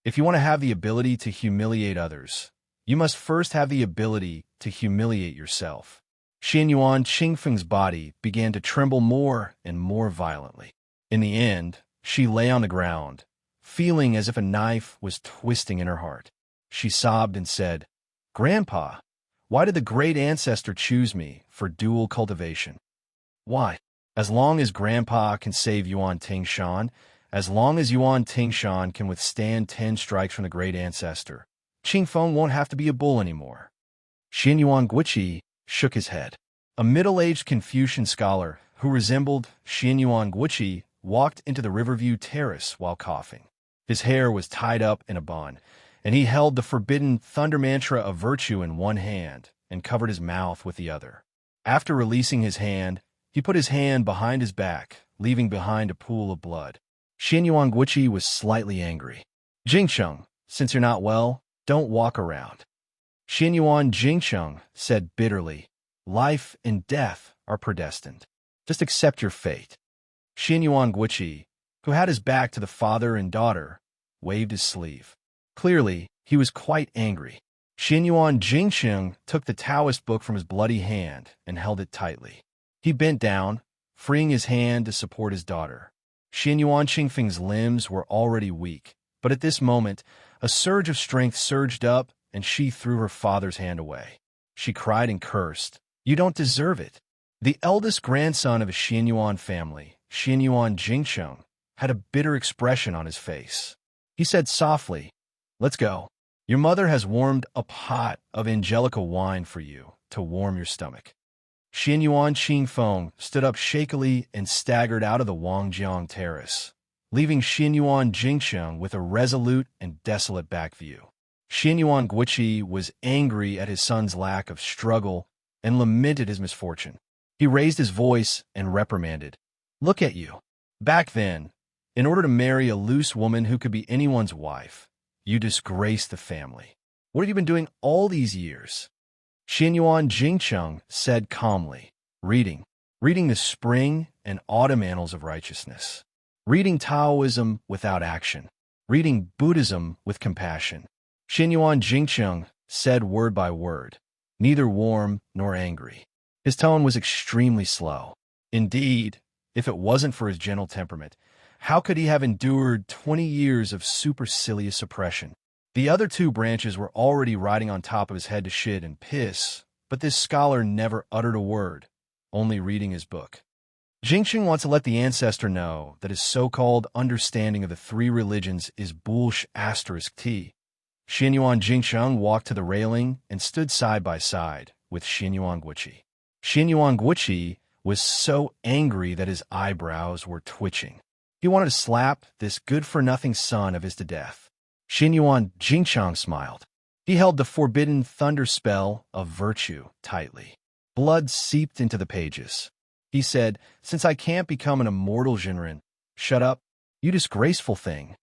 If you want to have the ability to humiliate others, you must first have the ability to humiliate yourself. Xianyuan Qingfeng's body began to tremble more and more violently. In the end, she lay on the ground, feeling as if a knife was twisting in her heart. She sobbed and said, "Grandpa, why did the great ancestor choose me for dual cultivation? Why? As long as Grandpa can save Yuan Tingshan, as long as Yuan Tingshan can withstand 10 strikes from the great ancestor, Qingfeng won't have to be a bull anymore." Xianyuan Guiqi shook his head. A middle-aged Confucian scholar who resembled Xianyuan Guiqi walked into the Riverview Terrace while coughing. His hair was tied up in a bun, and he held the forbidden thunder mantra of virtue in one hand and covered his mouth with the other. After releasing his hand, he put his hand behind his back, leaving behind a pool of blood. Xianyuan Guiqi was slightly angry. "Jingcheng, since you're not well, don't walk around." Xianyuan Jingcheng said bitterly, "Life and death are predestined. Just accept your fate." Xianyuan Guiqi, who had his back to the father and daughter, waved his sleeve. Clearly, he was quite angry. Xianyuan Jingcheng took the Taoist book from his bloody hand and held it tightly. He bent down, freeing his hand to support his daughter. Xianyuan Qingfeng's limbs were already weak, but at this moment, a surge of strength surged up and she threw her father's hand away. She cried and cursed, "You don't deserve it." The eldest grandson of a Xianyuan family, Xianyuan Jingcheng, had a bitter expression on his face. He said softly, "Let's go. Your mother has warmed a pot of Angelica wine for you to warm your stomach." Xianyuan Qingfeng stood up shakily and staggered out of the Wangjiang Terrace, leaving Xianyuan Jingcheng with a resolute and desolate back view. Xianyuan Guiqi was angry at his son's lack of struggle and lamented his misfortune. He raised his voice and reprimanded, "Look at you. Back then, in order to marry a loose woman who could be anyone's wife, you disgraced the family. What have you been doing all these years?" Xianyuan Jingcheng said calmly, Reading the spring and autumn annals of righteousness. Reading Taoism without action. Reading Buddhism with compassion." Xianyuan Jingcheng said word by word, neither warm nor angry. His tone was extremely slow. Indeed, if it wasn't for his gentle temperament, how could he have endured 20 years of supercilious oppression? The other two branches were already riding on top of his head to shit and piss, but this scholar never uttered a word, only reading his book. Jingcheng wants to let the ancestor know that his so-called understanding of the three religions is bullsh**. Xianyuan Jingcheng walked to the railing and stood side by side with Xianyuan Guiqi. Xianyuan Guiqi was so angry that his eyebrows were twitching. He wanted to slap this good-for-nothing son of his to death. Xianyuan Jingcheng smiled. He held the forbidden thunder spell of virtue tightly. Blood seeped into the pages. He said, "Since I can't become an immortal Jinren, shut up, you disgraceful thing."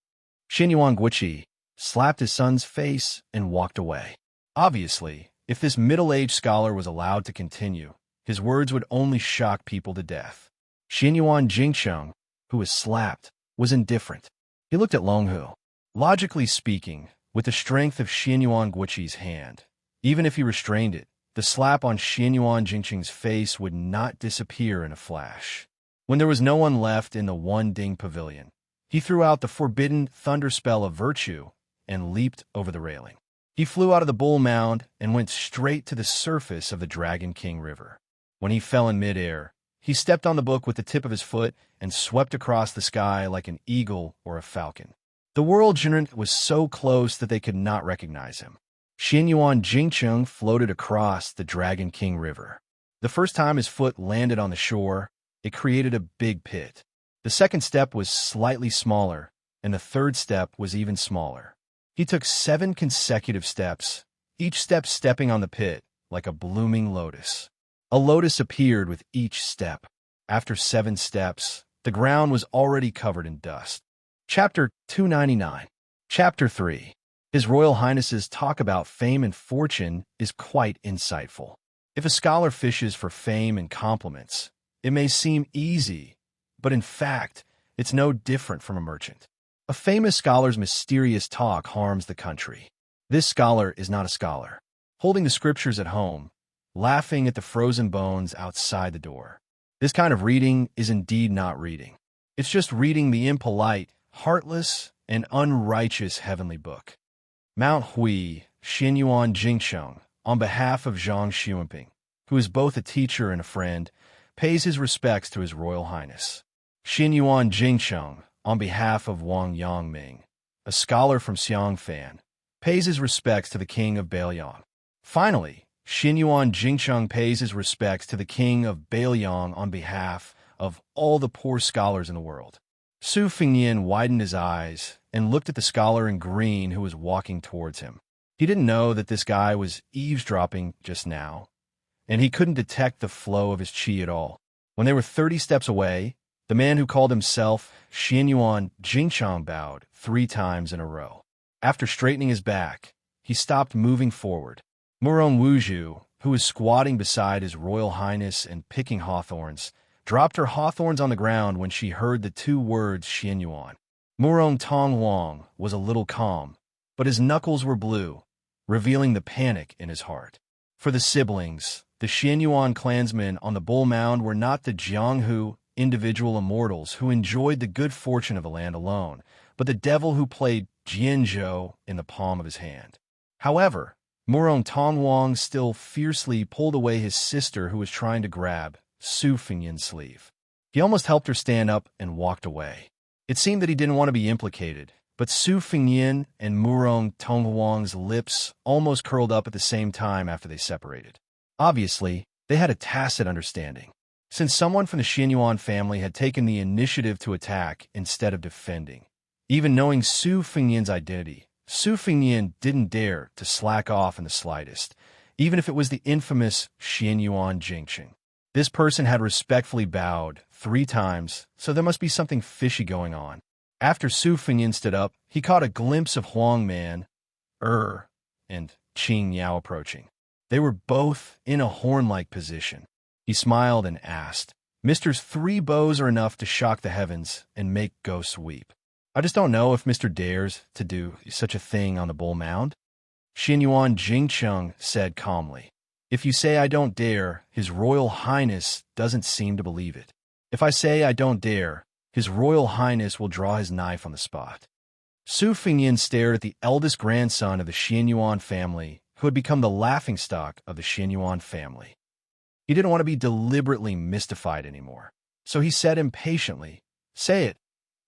Xianyuan Guiqi slapped his son's face and walked away. Obviously, if this middle-aged scholar was allowed to continue, his words would only shock people to death. Xianyuan Jingcheng, who was slapped, was indifferent. He looked at Longhu. Logically speaking, with the strength of Xianyuan Guiqi's hand, even if he restrained it, the slap on Xianyuan Jingcheng's face would not disappear in a flash. When there was no one left in the One Ding Pavilion, he threw out the forbidden thunder spell of virtue and leaped over the railing. He flew out of the bull mound and went straight to the surface of the Dragon King River. When he fell in midair, he stepped on the book with the tip of his foot and swept across the sky like an eagle or a falcon. The world Jinren was so close that they could not recognize him. Xianyuan Jingcheng floated across the Dragon King River. The first time his foot landed on the shore, it created a big pit. The second step was slightly smaller, and the third step was even smaller. He took 7 consecutive steps, each step stepping on the pit like a blooming lotus. A lotus appeared with each step. After 7 steps, the ground was already covered in dust. Chapter 299. Chapter 3. His Royal Highness's talk about fame and fortune is quite insightful. If a scholar fishes for fame and compliments, it may seem easy, but in fact, It's no different from a merchant. A famous scholar's mysterious talk harms the country. This scholar is not a scholar, holding the scriptures at home, laughing at the frozen bones outside the door. This kind of reading is indeed not reading. It's just reading the impolite, heartless, and unrighteous heavenly book. Mount Hui, Xinyuan Jingcheng, on behalf of Zhang Xuanping, who is both a teacher and a friend, pays his respects to His Royal Highness. Xinyuan Jingcheng, on behalf of Wang Yangming, a scholar from Xiangfan, pays his respects to the king of Bailiang. Finally, Xinyuan Jingcheng pays his respects to the king of Bailiang on behalf of all the poor scholars in the world. Su Fingyin widened his eyes and looked at the scholar in green who was walking towards him. He didn't know that this guy was eavesdropping just now, and he couldn't detect the flow of his qi at all. When they were 30 steps away, the man who called himself Xinyuan Jingcheng bowed 3 times in a row. After straightening his back, he stopped moving forward. Murong Wuzhu, who was squatting beside His Royal Highness and picking hawthorns, dropped her hawthorns on the ground when she heard the 2 words Xinyuan. Murong Tonghuang was a little calm, but his knuckles were blue, revealing the panic in his heart. For the siblings, the Xinyuan clansmen on the Bull Mound were not the Jianghu individual immortals who enjoyed the good fortune of the land alone, but the devil who played Jianzhou in the palm of his hand. However, Murong Tonghuang still fiercely pulled away his sister who was trying to grab Su Fingyin's sleeve. He almost helped her stand up and walked away. It seemed that he didn't want to be implicated, but Su Fingyin and Murong Tonghuang's lips almost curled up at the same time after they separated. Obviously, they had a tacit understanding. Since someone from the Xinyuan family had taken the initiative to attack instead of defending, even knowing Su Fingyin's identity, Su Fingyin didn't dare to slack off in the slightest, even if it was the infamous Xinyuan Jingcheng. This person had respectfully bowed 3 times, so there must be something fishy going on. After Su Fingyin stood up, he caught a glimpse of Huang Man, and Qing Yao approaching. They were both in a horn-like position. He smiled and asked, "Mister's 3 bows are enough to shock the heavens and make ghosts weep. I just don't know if Mister dares to do such a thing on the Bull Mound." Xinyuan Jingcheng said calmly, "If you say I don't dare, His Royal Highness doesn't seem to believe it. If I say I don't dare, His Royal Highness will draw his knife on the spot." Su Fingyin stared at the eldest grandson of the Xinyuan family, who had become the laughingstock of the Xinyuan family. He didn't want to be deliberately mystified anymore, so he said impatiently, "Say it.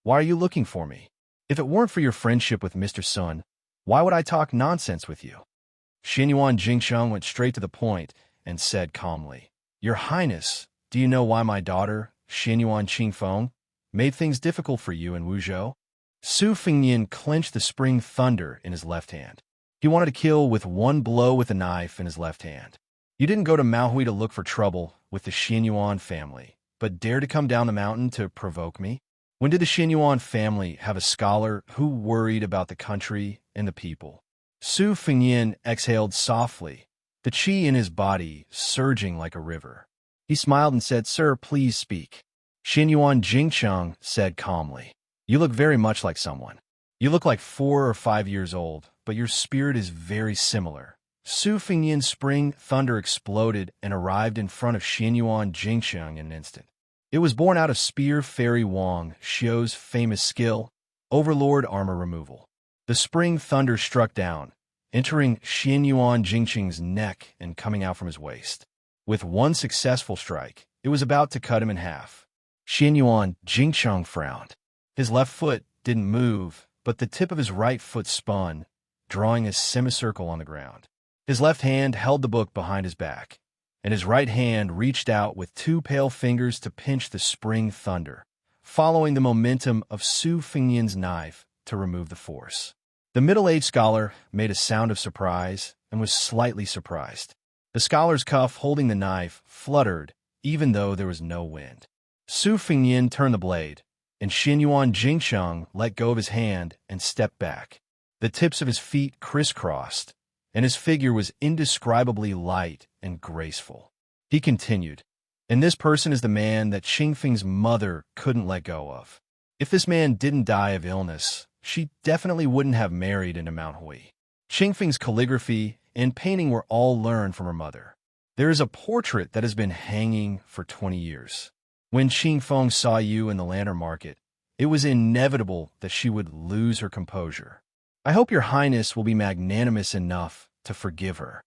Why are you looking for me? If it weren't for your friendship with Mr. Sun, why would I talk nonsense with you?" Xinyuan Jingcheng went straight to the point and said calmly, "Your Highness, do you know why my daughter, Xinyuan Qingfeng, made things difficult for you in Wuzhou?" Su Fingyin clenched the spring thunder in his left hand. He wanted to kill with 1 blow with a knife in his left hand. "You didn't go to Maohui to look for trouble with the Xinyuan family, but dare to come down the mountain to provoke me? When did the Xinyuan family have a scholar who worried about the country and the people?" Su Fingyin exhaled softly, the qi in his body surging like a river. He smiled and said, "Sir, please speak." Xinyuan Jingcheng said calmly, "You look very much like someone. You look like 4 or 5 years old, but your spirit is very similar." Su Fingyin's spring thunder exploded and arrived in front of Xinyuan Jingcheng in an instant. It was born out of Spear Fairy Wang Xiu's famous skill, Overlord Armor Removal. The spring thunder struck down, entering Xinyuan Jingcheng's neck and coming out from his waist. With 1 successful strike, it was about to cut him in half. Xinyuan Jingcheng frowned. His left foot didn't move, but the tip of his right foot spun, drawing a semicircle on the ground. His left hand held the book behind his back, and his right hand reached out with 2 pale fingers to pinch the spring thunder, following the momentum of Su Fingyin's knife to remove the force. The middle-aged scholar made a sound of surprise and was slightly surprised. The scholar's cuff holding the knife fluttered, even though there was no wind. Su Fingyin turned the blade, and Xinyuan Jingcheng let go of his hand and stepped back. The tips of his feet crisscrossed, and his figure was indescribably light and graceful. He continued, "And this person is the man that Qingfeng's mother couldn't let go of. If this man didn't die of illness, she definitely wouldn't have married into Mount Hui. Qingfeng's calligraphy and painting were all learned from her mother. There is a portrait that has been hanging for 20 years. When Qingfeng saw you in the lantern market, it was inevitable that she would lose her composure. I hope your highness will be magnanimous enough to forgive her.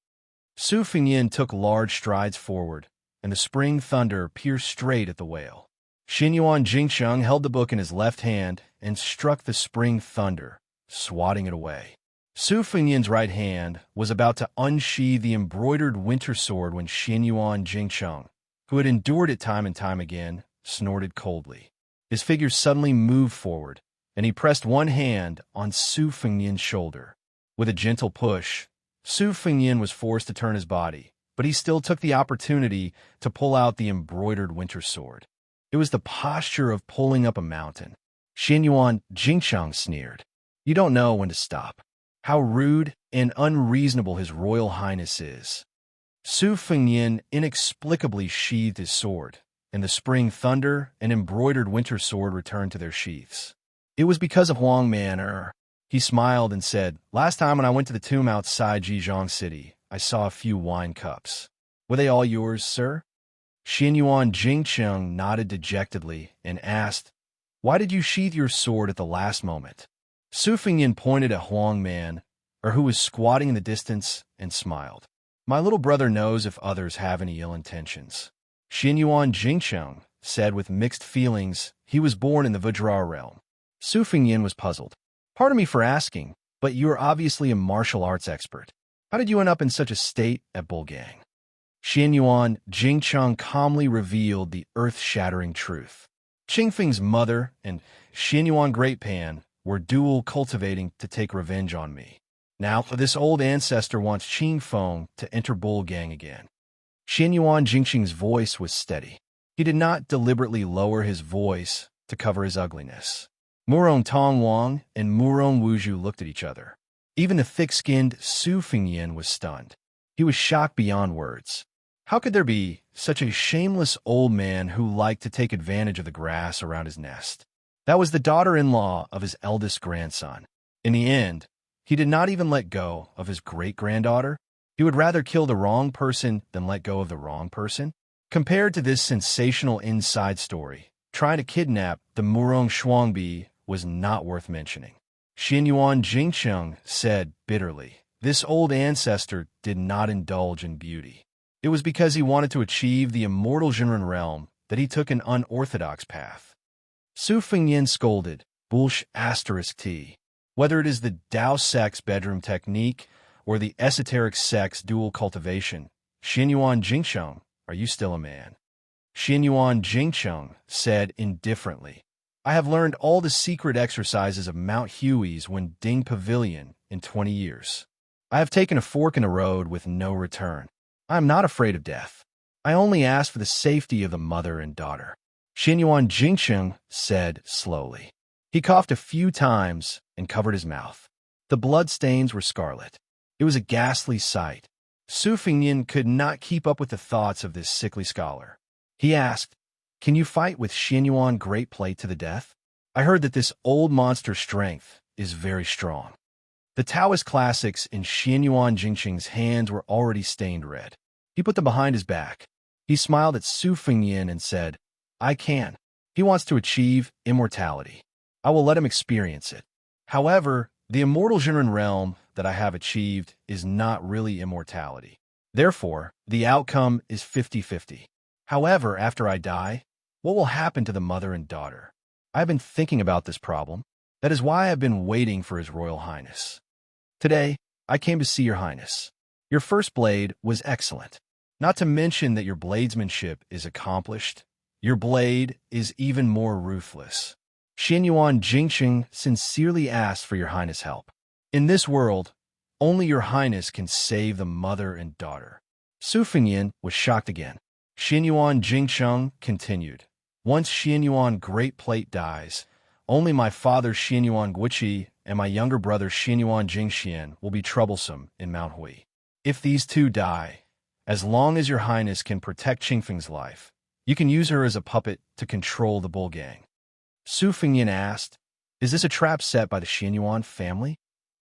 Su Fengyin took large strides forward, and the spring thunder pierced straight at the whale. Xinyuan Jingsheng held the book in his left hand and struck the spring thunder, swatting it away. Su Fengyin's right hand was about to unsheathe the embroidered winter sword when Xinyuan Jingsheng, who had endured it time and time again, snorted coldly. His figure suddenly moved forward, and he pressed one hand on Su Fengyin's shoulder. With a gentle push, Su Fengyin was forced to turn his body, but he still took the opportunity to pull out the embroidered winter sword. It was the posture of pulling up a mountain. Xinyuan Jingsheng sneered. You don't know when to stop. How rude and unreasonable His Royal Highness is. Su Fengyin inexplicably sheathed his sword, and the spring thunder and embroidered winter sword returned to their sheaths. It was because of Huang Manor. He smiled and said, Last time when I went to the tomb outside Zhejiang City, I saw a few wine cups. Were they all yours, sir? Xinyuan Jingsheng nodded dejectedly and asked, Why did you sheath your sword at the last moment? Su Fengyin pointed at Huang Man, who was squatting in the distance, and smiled. My little brother knows if others have any ill intentions. Xinyuan Jingsheng said with mixed feelings he was born in the Vajra realm. Su Fengyin was puzzled. Pardon me for asking, but you are obviously a martial arts expert. How did you end up in such a state at Bulgang? Xinyuan Jingsheng calmly revealed the earth-shattering truth. Qingfeng's mother and Xinyuan Great Pan were dual cultivating to take revenge on me. Now, this old ancestor wants Qingfeng to enter Bulgang again. Xinyuan Jingsheng's voice was steady. He did not deliberately lower his voice to cover his ugliness. Murong Tongwang and Murong Wuju looked at each other. Even the thick-skinned Su Fengyin was stunned. He was shocked beyond words. How could there be such a shameless old man who liked to take advantage of the grass around his nest? That was the daughter-in-law of his eldest grandson. In the end, he did not even let go of his great-granddaughter. He would rather kill the wrong person than let go of the wrong person. Compared to this sensational inside story, trying to kidnap the Murong Shuangbi was not worth mentioning. Xinyuan Jingsheng said bitterly, This old ancestor did not indulge in beauty. It was because he wanted to achieve the immortal Jinren realm that he took an unorthodox path. Su Fengyin scolded, Bullsh *T. Whether it is the Dao sex bedroom technique or the esoteric sex dual cultivation, Xinyuan Jingsheng, are you still a man? Xinyuan Jingsheng said indifferently, I have learned all the secret exercises of Mount Hui's Wending Pavilion in 20 years. I have taken a fork in the road with no return. I am not afraid of death. I only ask for the safety of the mother and daughter. Xinyuan Jingsheng said slowly. He coughed a few times and covered his mouth. The bloodstains were scarlet. It was a ghastly sight. Su Fengyin could not keep up with the thoughts of this sickly scholar. He asked, Can you fight with Xinyuan Great Plate to the death? I heard that this old monster's strength is very strong. The Taoist classics in Xinyuan Jingsheng's hands were already stained red. He put them behind his back. He smiled at Su Fengyin and said, I can. He wants to achieve immortality. I will let him experience it. However, the immortal Jinren realm that I have achieved is not really immortality. Therefore, the outcome is 50-50. However, after I die, what will happen to the mother and daughter? I have been thinking about this problem. That is why I have been waiting for His Royal Highness. Today, I came to see Your Highness. Your first blade was excellent. Not to mention that your bladesmanship is accomplished. Your blade is even more ruthless. Xinyuan Jingsheng sincerely asked for Your Highness' help. In this world, only Your Highness can save the mother and daughter. Su Fengyin was shocked again. Xinyuan Jingsheng continued. Once Xinyuan Great Plate dies, only my father Xinyuan Guiqi and my younger brother Xinyuan Jingxian will be troublesome in Mount Hui. If these two die, as long as Your Highness can protect Qingfeng's life, you can use her as a puppet to control the Bulgang. Su Fingyan asked, "Is this a trap set by the Xianyuan family?"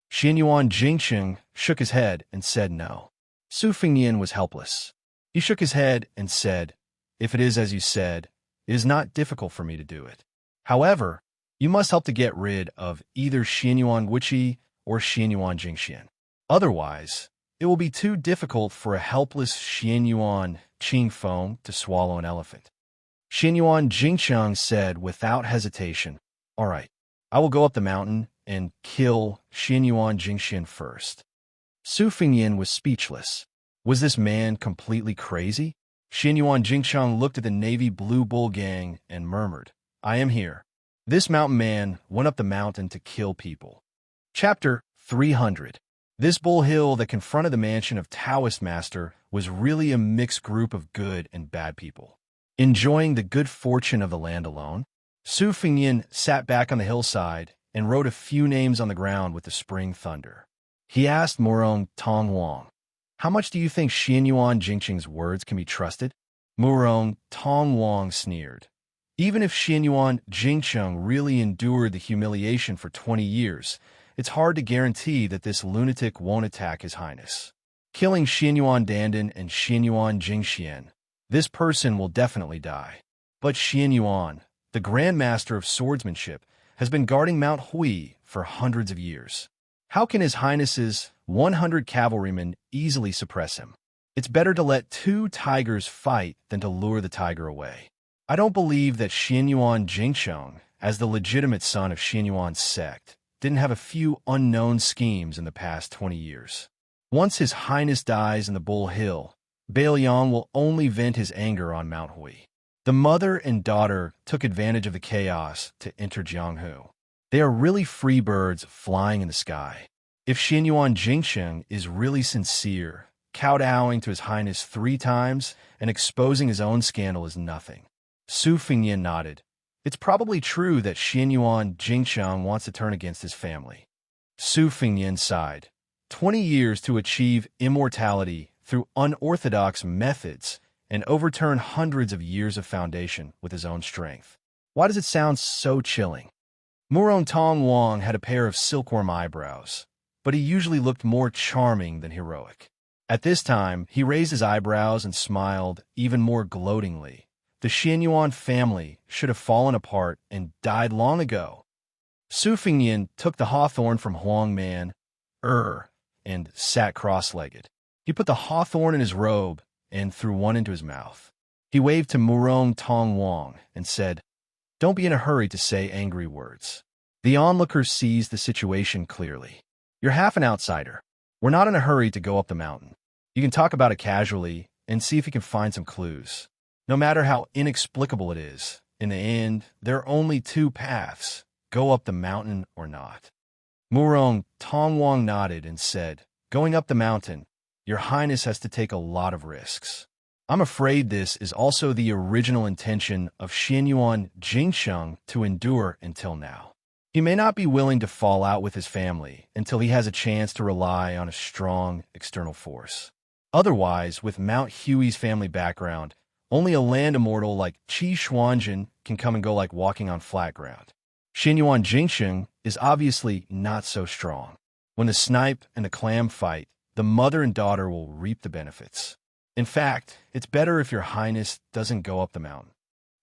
Xianyuan Jingsheng shook his head and said no. Su Fingyan was helpless. He shook his head and said, "If it is as you said, it is not difficult for me to do it. However, you must help to get rid of either Xianyuan Guiqi or Xianyuan Jingxian. Otherwise, it will be too difficult for a helpless Xianyuan Qingfeng to swallow an elephant." Xianyuan Jingsheng said without hesitation, "All right, I will go up the mountain and kill Xianyuan Jingxian first." Su Fingyan was speechless. Was this man completely crazy? Xianyuan Jingsheng looked at the navy blue bull gang and murmured, "I am here." This mountain man went up the mountain to kill people. Chapter 300. This bull hill that confronted the mansion of Taoist Master was really a mixed group of good and bad people. Enjoying the good fortune of the land alone, Su Fingyan sat back on the hillside and wrote a few names on the ground with the spring thunder. He asked Murong Tongwang, "How much do you think Xianyuan Jingsheng's words can be trusted?" Murong Tongwang sneered. "Even if Xianyuan Jingsheng really endured the humiliation for 20 years, it's hard to guarantee that this lunatic won't attack His Highness. Killing Xianyuan Dandan and Xianyuan Jingxian, this person will definitely die. But Xianyuan, the Grand Master of Swordsmanship, has been guarding Mount Hui for hundreds of years. How can His Highness's 100 cavalrymen easily suppress him? It's better to let 2 tigers fight than to lure the tiger away. I don't believe that Xianyuan Jingsheng, as the legitimate son of Xianyuan's sect, didn't have a few unknown schemes in the past 20 years. Once His Highness dies in the Bull Hill, Bailiang will only vent his anger on Mount Hui." The mother and daughter took advantage of the chaos to enter Jianghu. They are really free birds flying in the sky. If Xianyuan Jingsheng is really sincere, kowtowing to His Highness 3 times and exposing his own scandal is nothing. Su Fingyan nodded. It's probably true that Xianyuan Jingsheng wants to turn against his family. Su Fingyan sighed. 20 years to achieve immortality through unorthodox methods and overturn hundreds of years of foundation with his own strength. Why does it sound so chilling? Murong Tongwang had a pair of silkworm eyebrows, but he usually looked more charming than heroic. At this time, he raised his eyebrows and smiled even more gloatingly. The Xianyuan family should have fallen apart and died long ago. Su Fingyan took the hawthorn from Huang Man, and sat cross-legged. He put the hawthorn in his robe and threw one into his mouth. He waved to Murong Tongwang and said, "Don't be in a hurry to say angry words." The onlooker sees the situation clearly. "You're half an outsider. We're not in a hurry to go up the mountain. You can talk about it casually and see if you can find some clues. No matter how inexplicable it is, in the end, there are only 2 paths, go up the mountain or not." Murong Tongwang nodded and said, "Going up the mountain, Your Highness has to take a lot of risks. I'm afraid this is also the original intention of Xianyuan Jingsheng to endure until now. He may not be willing to fall out with his family until he has a chance to rely on a strong external force. Otherwise, with Mount Huey's family background, only a land immortal like Qi Xuanjin can come and go like walking on flat ground. Xianyuan Jingsheng is obviously not so strong. When the snipe and the clam fight, the mother and daughter will reap the benefits. In fact, it's better if Your Highness doesn't go up the mountain.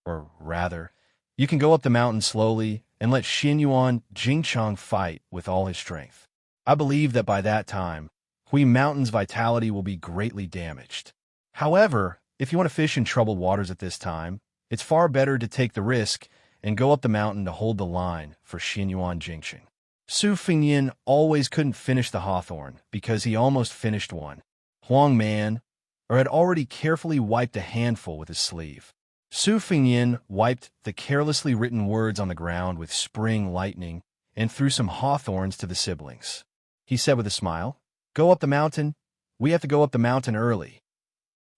Or rather, you can go up the mountain slowly and let Xianyuan Jingsheng fight with all his strength. I believe that by that time, Hui Mountain's vitality will be greatly damaged. However, if you want to fish in troubled waters at this time, it's far better to take the risk and go up the mountain to hold the line for Xianyuan Jingsheng." Su Fingyan always couldn't finish the hawthorn because he almost finished one. Huang Man, or had already carefully wiped a handful with his sleeve. Su Fingyan wiped the carelessly written words on the ground with spring lightning and threw some hawthorns to the siblings. He said with a smile, "Go up the mountain? We have to go up the mountain early."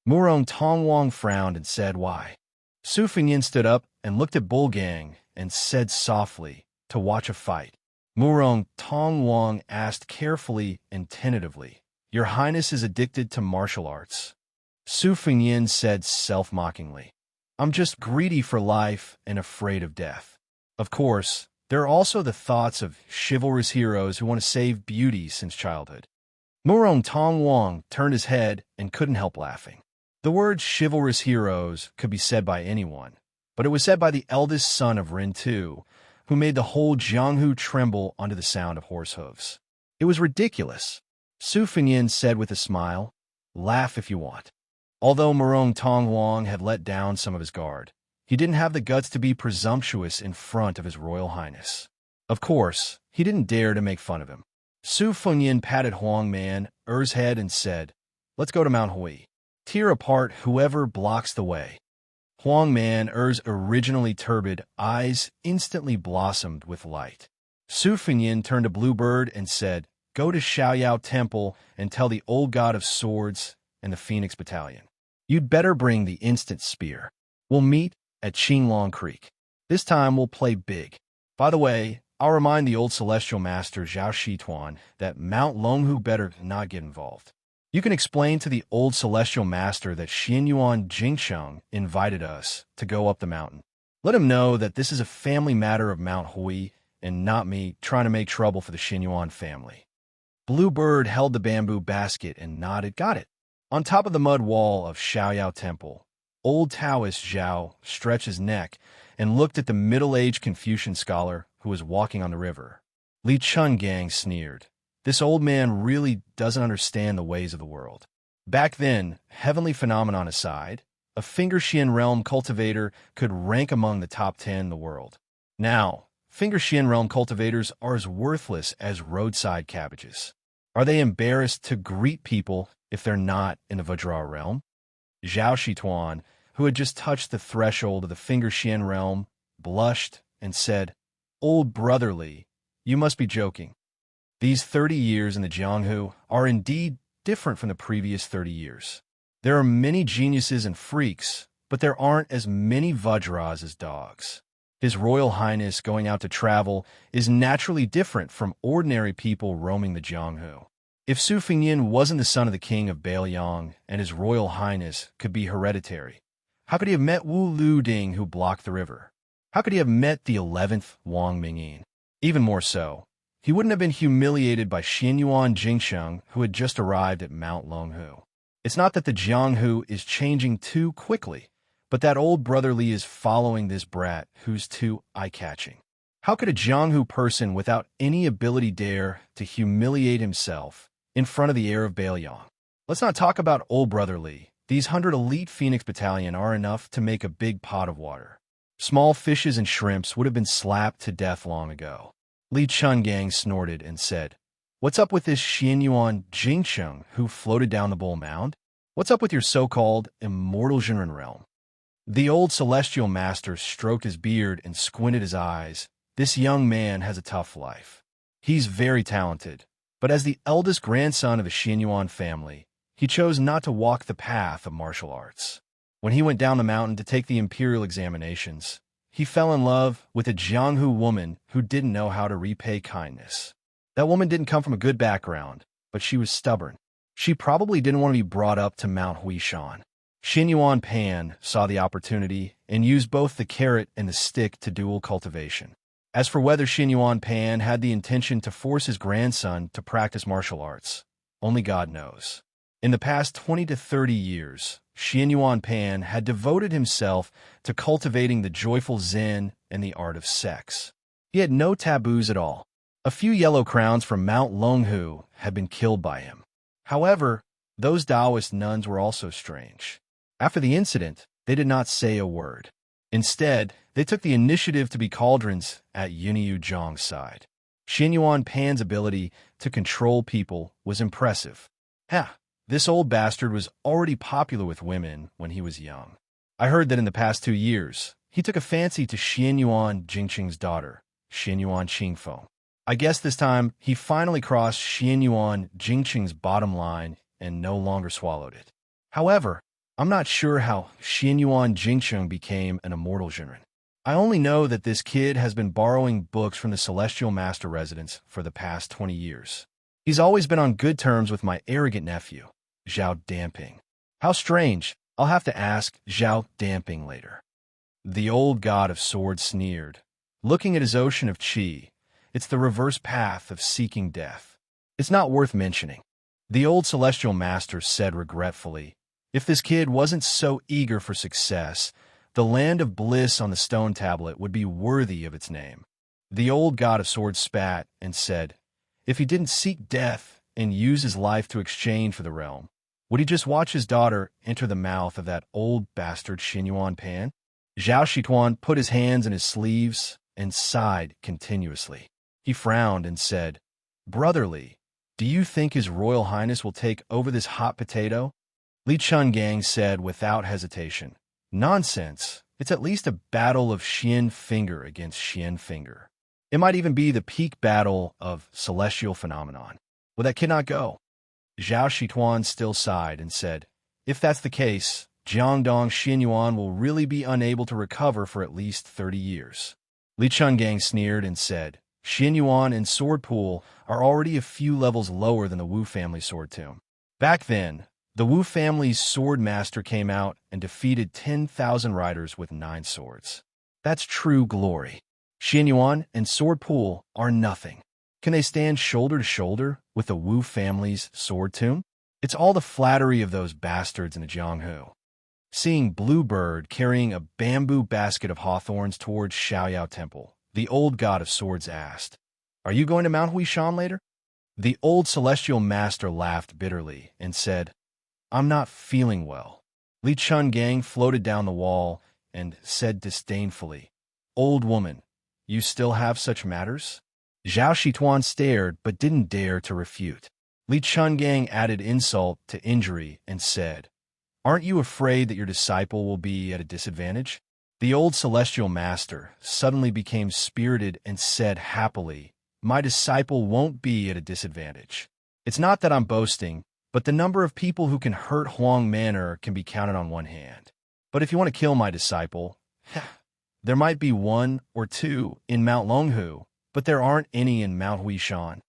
Murong Tongwang frowned and said, "Why?" Su Fingyan stood up and looked at Bull Gang and said softly, "To watch a fight." Murong Tongwang asked carefully and tentatively, "Your Highness is addicted to martial arts?" Su Fingyan said self-mockingly, "I'm just greedy for life and afraid of death." Of course, there are also the thoughts of chivalrous heroes who want to save beauty since childhood. Murong Tong Wang turned his head and couldn't help laughing. The word chivalrous heroes could be said by anyone, but it was said by the eldest son of Ren Tu, who made the whole Jianghu tremble under the sound of horse hooves. It was ridiculous. Su Fengyin said with a smile, "Laugh if you want." Although Murong Tong Wang had let down some of his guard, he didn't have the guts to be presumptuous in front of his royal highness. Of course, he didn't dare to make fun of him. Su Fengyin patted Huang Man Er's head and said, "Let's go to Mount Hui. Tear apart whoever blocks the way." Huang Man Er's originally turbid eyes instantly blossomed with light. Su Fengyin turned to Bluebird and said, "Go to Xiaoyao Temple and tell the old god of swords and the Phoenix Battalion. You'd better bring the instant spear. We'll meet at Qinglong Creek. This time we'll play big. By the way, I'll remind the old celestial master Zhao Shituan that Mount Longhu better not get involved. You can explain to the old celestial master that Xianyuan Jingsheng invited us to go up the mountain. Let him know that this is a family matter of Mount Hui and not me trying to make trouble for the Xianyuan family." Bluebird held the bamboo basket and nodded, "Got it." On top of the mud wall of Xiaoyao Temple, old Taoist Zhao stretched his neck and looked at the middle-aged Confucian scholar who was walking on the river. Li Chungang sneered. This old man really doesn't understand the ways of the world. Back then, heavenly phenomenon aside, a Finger Xian realm cultivator could rank among the top 10 in the world. Now, Finger Xian realm cultivators are as worthless as roadside cabbages. Are they embarrassed to greet people if they're not in the Vajra realm? Zhao Shituan, who had just touched the threshold of the Finger Xian realm, blushed and said, "Old brotherly, you must be joking. These 30 years in the Jianghu are indeed different from the previous 30 years. There are many geniuses and freaks, but there aren't as many Vajras as dogs. His Royal Highness going out to travel is naturally different from ordinary people roaming the Jianghu. If Su Fengyin wasn't the son of the king of Bailiang and his Royal Highness could be hereditary, how could he have met Wu Luding who blocked the river? How could he have met the 11th Wang Mingyin? Even more so, he wouldn't have been humiliated by Xianyuan Jingsheng who had just arrived at Mount Longhu. It's not that the Jianghu is changing too quickly, but that old brotherly is following this brat who's too eye-catching. How could a Jianghu person without any ability dare to humiliate himself in front of the heir of Bailiang? Let's not talk about old brotherly. These 100 elite Phoenix Battalion are enough to make a big pot of water. Small fishes and shrimps would have been slapped to death long ago. Li Chungang snorted and said, "What's up with this Xianyuan Jingsheng who floated down the Bull Mound? What's up with your so-called immortal Jinren realm?" The old celestial master stroked his beard and squinted his eyes. This young man has a tough life. He's very talented, but as the eldest grandson of the Xianyuan family, he chose not to walk the path of martial arts. When he went down the mountain to take the imperial examinations, he fell in love with a Jianghu woman who didn't know how to repay kindness. That woman didn't come from a good background, but she was stubborn. She probably didn't want to be brought up to Mount Huishan. Xianyuan Pan saw the opportunity and used both the carrot and the stick to dual cultivation. As for whether Xianyuan Pan had the intention to force his grandson to practice martial arts, only God knows. In the past 20 to 30 years, Xianyuan Pan had devoted himself to cultivating the joyful Zen and the art of sex. He had no taboos at all. A few yellow crowns from Mount Longhu had been killed by him. However, those Taoist nuns were also strange. After the incident, they did not say a word. Instead, they took the initiative to be cauldrons at Yunyu Zhang's side. Xianyuan Pan's ability to control people was impressive. This old bastard was already popular with women when he was young. I heard that in the past 2 years, he took a fancy to Xianyuan Jingqing's daughter, Xianyuan Qingfeng. I guess this time he finally crossed Xianyuan Jingqing's bottom line and no longer swallowed it. However, I'm not sure how Xianyuan Jingqing became an immortal Jinren. I only know that this kid has been borrowing books from the Celestial Master residence for the past 20 years. He's always been on good terms with my arrogant nephew, Zhao Damping. How strange. I'll have to ask Zhao Damping later. The old god of swords sneered. Looking at his ocean of qi, it's the reverse path of seeking death. It's not worth mentioning. The old celestial master said regretfully, if this kid wasn't so eager for success, the land of bliss on the stone tablet would be worthy of its name. The old god of swords spat and said, if he didn't seek death and use his life to exchange for the realm, would he just watch his daughter enter the mouth of that old bastard Xinyuan Pan? Zhao Shituan put his hands in his sleeves and sighed continuously. He frowned and said, brotherly, do you think His Royal Highness will take over this hot potato? Li Chungang said without hesitation, nonsense. It's at least a battle of Xian finger against Xian finger. It might even be the peak battle of celestial phenomenon. Will that kid not go? Zhao Shituan still sighed and said, if that's the case, Jiangdong Xinyuan will really be unable to recover for at least 30 years. Li Chungang sneered and said, Xinyuan and Sword Pool are already a few levels lower than the Wu family sword tomb. Back then, the Wu family's sword master came out and defeated 10,000 riders with 9 swords. That's true glory. Xinyuan and Sword Pool are nothing. Can they stand shoulder to shoulder with the Wu family's sword tomb? It's all the flattery of those bastards in the Jianghu. Seeing Bluebird carrying a bamboo basket of hawthorns towards Xiaoyao Temple, the old god of swords asked, are you going to Mount Huishan later? The old celestial master laughed bitterly and said, I'm not feeling well. Li Chungang floated down the wall and said disdainfully, old woman, you still have such matters? Zhao Shituan stared but didn't dare to refute. Li Chungang added insult to injury and said, aren't you afraid that your disciple will be at a disadvantage? The old celestial master suddenly became spirited and said happily, my disciple won't be at a disadvantage. It's not that I'm boasting, but the number of people who can hurt Huang Manor can be counted on one hand. But if you want to kill my disciple, there might be 1 or 2 in Mount Longhu, but there aren't any in Mount Huishan.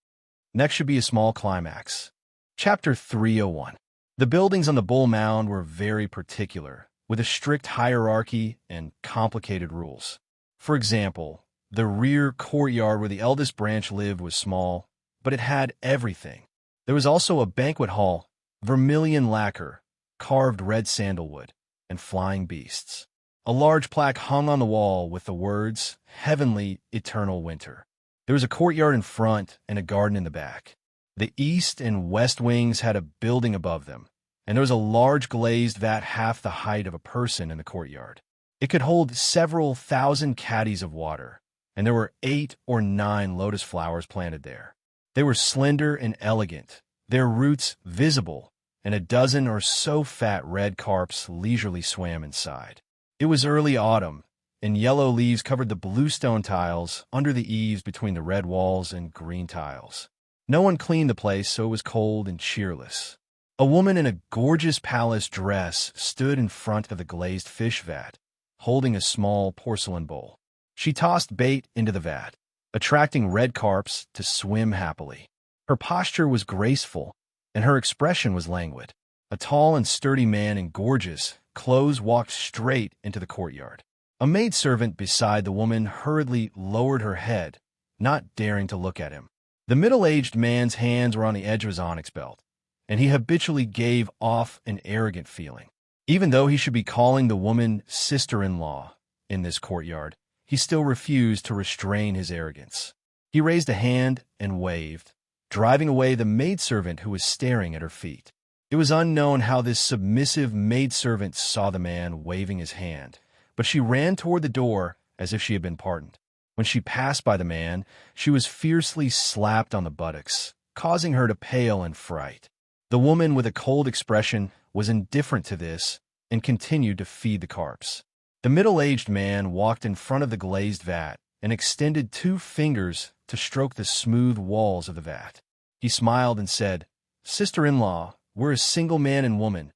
Next should be a small climax. Chapter 301. The buildings on the Bull Mound were very particular, with a strict hierarchy and complicated rules. For example, the rear courtyard where the eldest branch lived was small, but it had everything. There was also a banquet hall, vermilion lacquer, carved red sandalwood, and flying beasts. A large plaque hung on the wall with the words, Heavenly Eternal Winter. There was a courtyard in front and a garden in the back. The east and west wings had a building above them, and there was a large glazed vat half the height of a person in the courtyard. It could hold several thousand caddies of water, and there were 8 or 9 lotus flowers planted there. They were slender and elegant, their roots visible, and a dozen or so fat red carps leisurely swam inside. It was early autumn, and yellow leaves covered the blue stone tiles under the eaves between the red walls and green tiles. No one cleaned the place, so it was cold and cheerless. A woman in a gorgeous palace dress stood in front of the glazed fish vat, holding a small porcelain bowl. She tossed bait into the vat, attracting red carps to swim happily. Her posture was graceful, and her expression was languid. A tall and sturdy man in gorgeous clothes walked straight into the courtyard. A maidservant beside the woman hurriedly lowered her head, not daring to look at him. The middle-aged man's hands were on the edge of his onyx belt, and he habitually gave off an arrogant feeling. Even though he should be calling the woman sister-in-law in this courtyard, he still refused to restrain his arrogance. He raised a hand and waved, driving away the maidservant who was staring at her feet. It was unknown how this submissive maidservant saw the man waving his hand, but she ran toward the door as if she had been pardoned. When she passed by the man, she was fiercely slapped on the buttocks, causing her to pale in fright. The woman with a cold expression was indifferent to this and continued to feed the carps. The middle-aged man walked in front of the glazed vat and extended 2 fingers to stroke the smooth walls of the vat. He smiled and said, Sister-in-law, we're a single man and woman.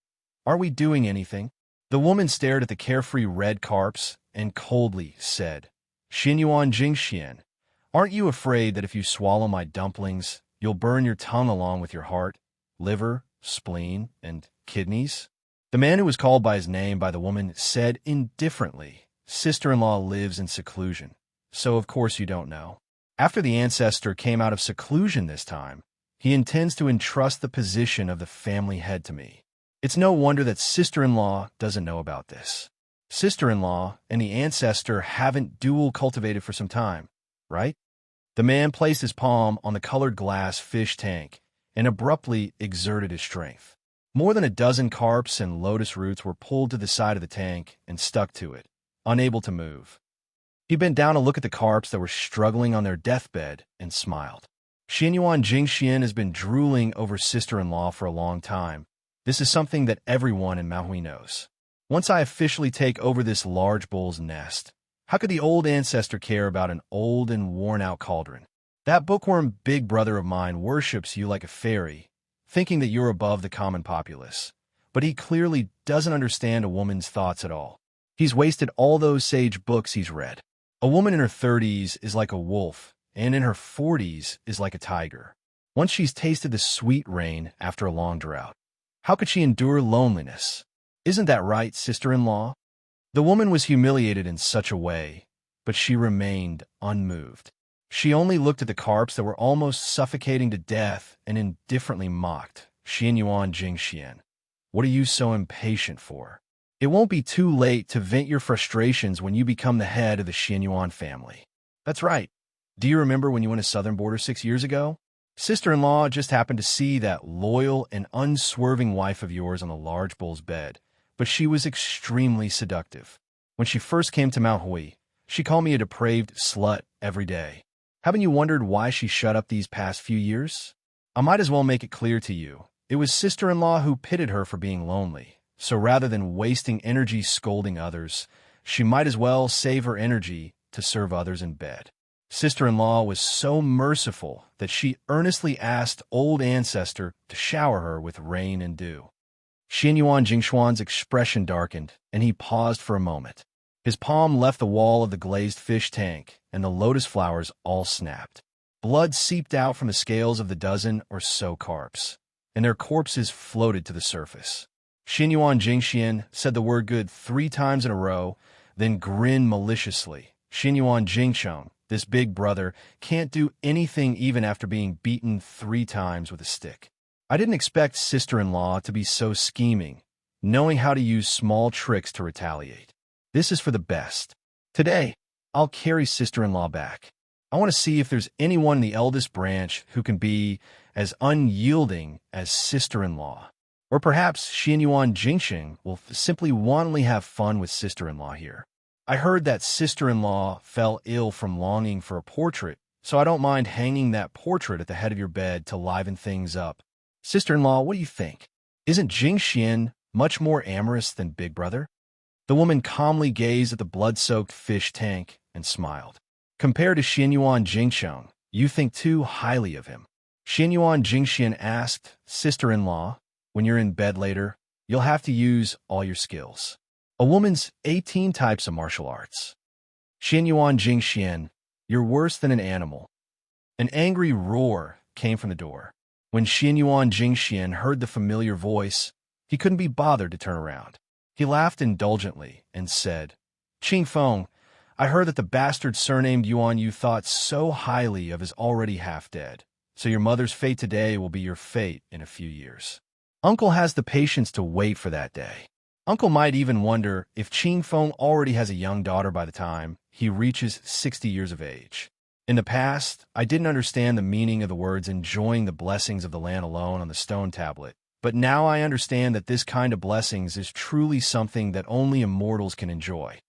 Are we doing anything? The woman stared at the carefree red carps and coldly said, Xinyuan Jingxian, aren't you afraid that if you swallow my dumplings, you'll burn your tongue along with your heart, liver, spleen, and kidneys? The man who was called by his name by the woman said indifferently, Sister-in-law lives in seclusion. so of course you don't know. After the ancestor came out of seclusion this time, he intends to entrust the position of the family head to me. It's no wonder that sister-in-law doesn't know about this. Sister-in-law and the ancestor haven't dual cultivated for some time, right? The man placed his palm on the colored glass fish tank and abruptly exerted his strength. More than a dozen carps and lotus roots were pulled to the side of the tank and stuck to it, unable to move. He bent down to look at the carps that were struggling on their deathbed and smiled. Xianyuan Jingxian has been drooling over sister-in-law for a long time. This is something that everyone in Maui knows. Once I officially take over this large bull's nest, how could the old ancestor care about an old and worn-out cauldron? That bookworm big brother of mine worships you like a fairy, thinking that you're above the common populace. But he clearly doesn't understand a woman's thoughts at all. He's wasted all those sage books he's read. A woman in her 30s is like a wolf, and in her 40s is like a tiger. Once she's tasted the sweet rain after a long drought, how could she endure loneliness? Isn't that right, sister-in-law? The woman was humiliated in such a way, but she remained unmoved. She only looked at the carps that were almost suffocating to death and indifferently mocked. Xianyuan Jingxian, what are you so impatient for? It won't be too late to vent your frustrations when you become the head of the Xianyuan family. That's right. Do you remember when you went to Southern Border 6 years ago? Sister-in-law just happened to see that loyal and unswerving wife of yours on the large bull's bed, but she was extremely seductive. When she first came to Mount Hui, she called me a depraved slut every day. Haven't you wondered why she shut up these past few years? I might as well make it clear to you. It was sister-in-law who pitted her for being lonely, so rather than wasting energy scolding others, she might as well save her energy to serve others in bed. Sister-in-law was so merciful that she earnestly asked old ancestor to shower her with rain and dew. Xianyuan Jingshuan's expression darkened, and he paused for a moment. His palm left the wall of the glazed fish tank, and the lotus flowers all snapped. Blood seeped out from the scales of the dozen or so carps, and their corpses floated to the surface. Xianyuan Jingxian said the word good 3 times in a row, then grinned maliciously. Xianyuan Jingsheng, this big brother, can't do anything even after being beaten 3 times with a stick. I didn't expect sister-in-law to be so scheming, knowing how to use small tricks to retaliate. This is for the best. Today, I'll carry sister-in-law back. I want to see if there's anyone in the eldest branch who can be as unyielding as sister-in-law. Or perhaps Xianyuan Jingsheng will simply wantonly have fun with sister-in-law here. I heard that sister-in-law fell ill from longing for a portrait, so I don't mind hanging that portrait at the head of your bed to liven things up. Sister-in-law, what do you think? Isn't Jingxian much more amorous than Big Brother? The woman calmly gazed at the blood-soaked fish tank and smiled. Compared to Xianyuan Jingsheng, you think too highly of him. Xianyuan Jingxian asked, sister-in-law, when you're in bed later, you'll have to use all your skills. A woman's 18 types of martial arts. Xianyuan Jingxian, you're worse than an animal. An angry roar came from the door. When Xianyuan Jingxian heard the familiar voice, he couldn't be bothered to turn around. He laughed indulgently and said, Qing Feng, I heard that the bastard surnamed Yuan you thought so highly of is already half dead, so your mother's fate today will be your fate in a few years. Uncle has the patience to wait for that day. Uncle might even wonder if Qing Feng already has a young daughter by the time he reaches 60 years of age. In the past, I didn't understand the meaning of the words enjoying the blessings of the land alone on the stone tablet, but now I understand that this kind of blessings is truly something that only immortals can enjoy.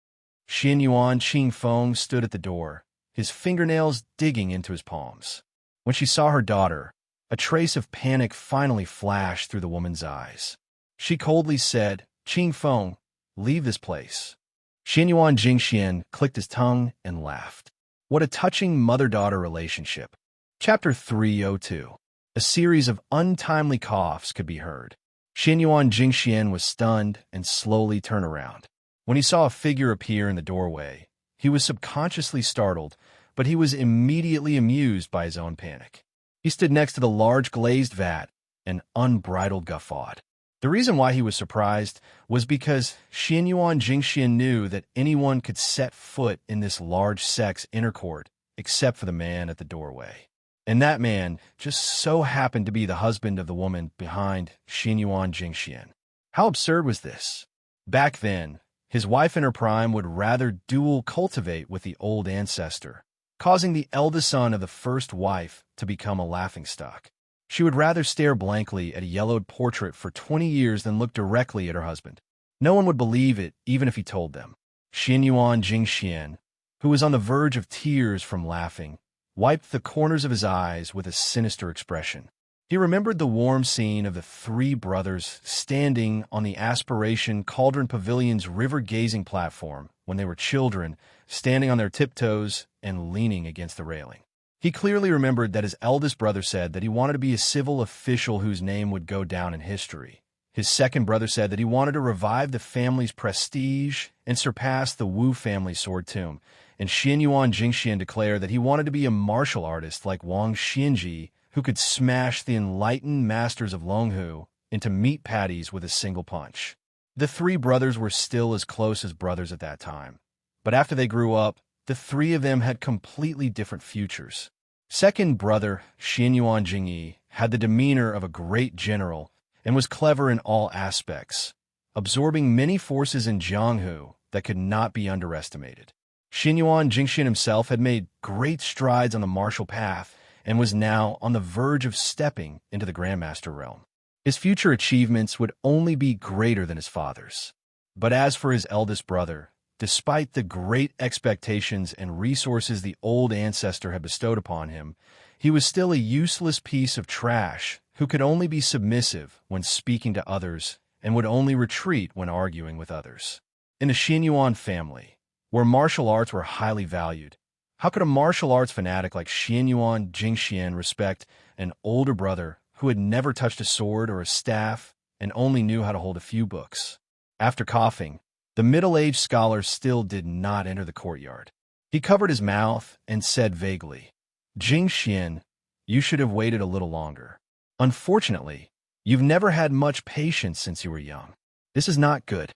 Xianyuan Qing Feng stood at the door, his fingernails digging into his palms. When she saw her daughter, a trace of panic finally flashed through the woman's eyes. She coldly said, Qing Feng, leave this place. Xianyuan Jingxian clicked his tongue and laughed. What a touching mother-daughter relationship. Chapter 302. A series of untimely coughs could be heard. Xianyuan Jingxian was stunned and slowly turned around. When he saw a figure appear in the doorway, he was subconsciously startled, but he was immediately amused by his own panic. He stood next to the large glazed vat and unbridled guffawed. The reason why he was surprised was because Xianyuan Jingxian knew that anyone could set foot in this large sex inner court except for the man at the doorway. And that man just so happened to be the husband of the woman behind Xianyuan Jingxian. How absurd was this? Back then, his wife in her prime would rather dual cultivate with the old ancestor, causing the eldest son of the first wife to become a laughingstock. She would rather stare blankly at a yellowed portrait for 20 years than look directly at her husband. No one would believe it, even if he told them. Xianyuan Jingxian, who was on the verge of tears from laughing, wiped the corners of his eyes with a sinister expression. He remembered the warm scene of the three brothers standing on the Aspiration Cauldron Pavilion's river-gazing platform when they were children, standing on their tiptoes and leaning against the railing. He clearly remembered that his eldest brother said that he wanted to be a civil official whose name would go down in history. His second brother said that he wanted to revive the family's prestige and surpass the Wu family sword tomb. And Xianyuan Jingxian declared that he wanted to be a martial artist like Wang Xianji, who could smash the enlightened masters of Longhu into meat patties with a single punch. The three brothers were still as close as brothers at that time. But after they grew up, the three of them had completely different futures. Second brother Xianyuan Jingyi had the demeanor of a great general and was clever in all aspects, absorbing many forces in Jianghu that could not be underestimated. Xianyuan Jingxian himself had made great strides on the martial path and was now on the verge of stepping into the Grandmaster realm. His future achievements would only be greater than his father's. But as for his eldest brother, despite the great expectations and resources the old ancestor had bestowed upon him, he was still a useless piece of trash who could only be submissive when speaking to others and would only retreat when arguing with others. In the Xianyuan family, where martial arts were highly valued, how could a martial arts fanatic like Xianyuan Jingxian respect an older brother who had never touched a sword or a staff and only knew how to hold a few books? After coughing, the middle-aged scholar still did not enter the courtyard. He covered his mouth and said vaguely, "Jingxian, you should have waited a little longer. Unfortunately, you've never had much patience since you were young. This is not good."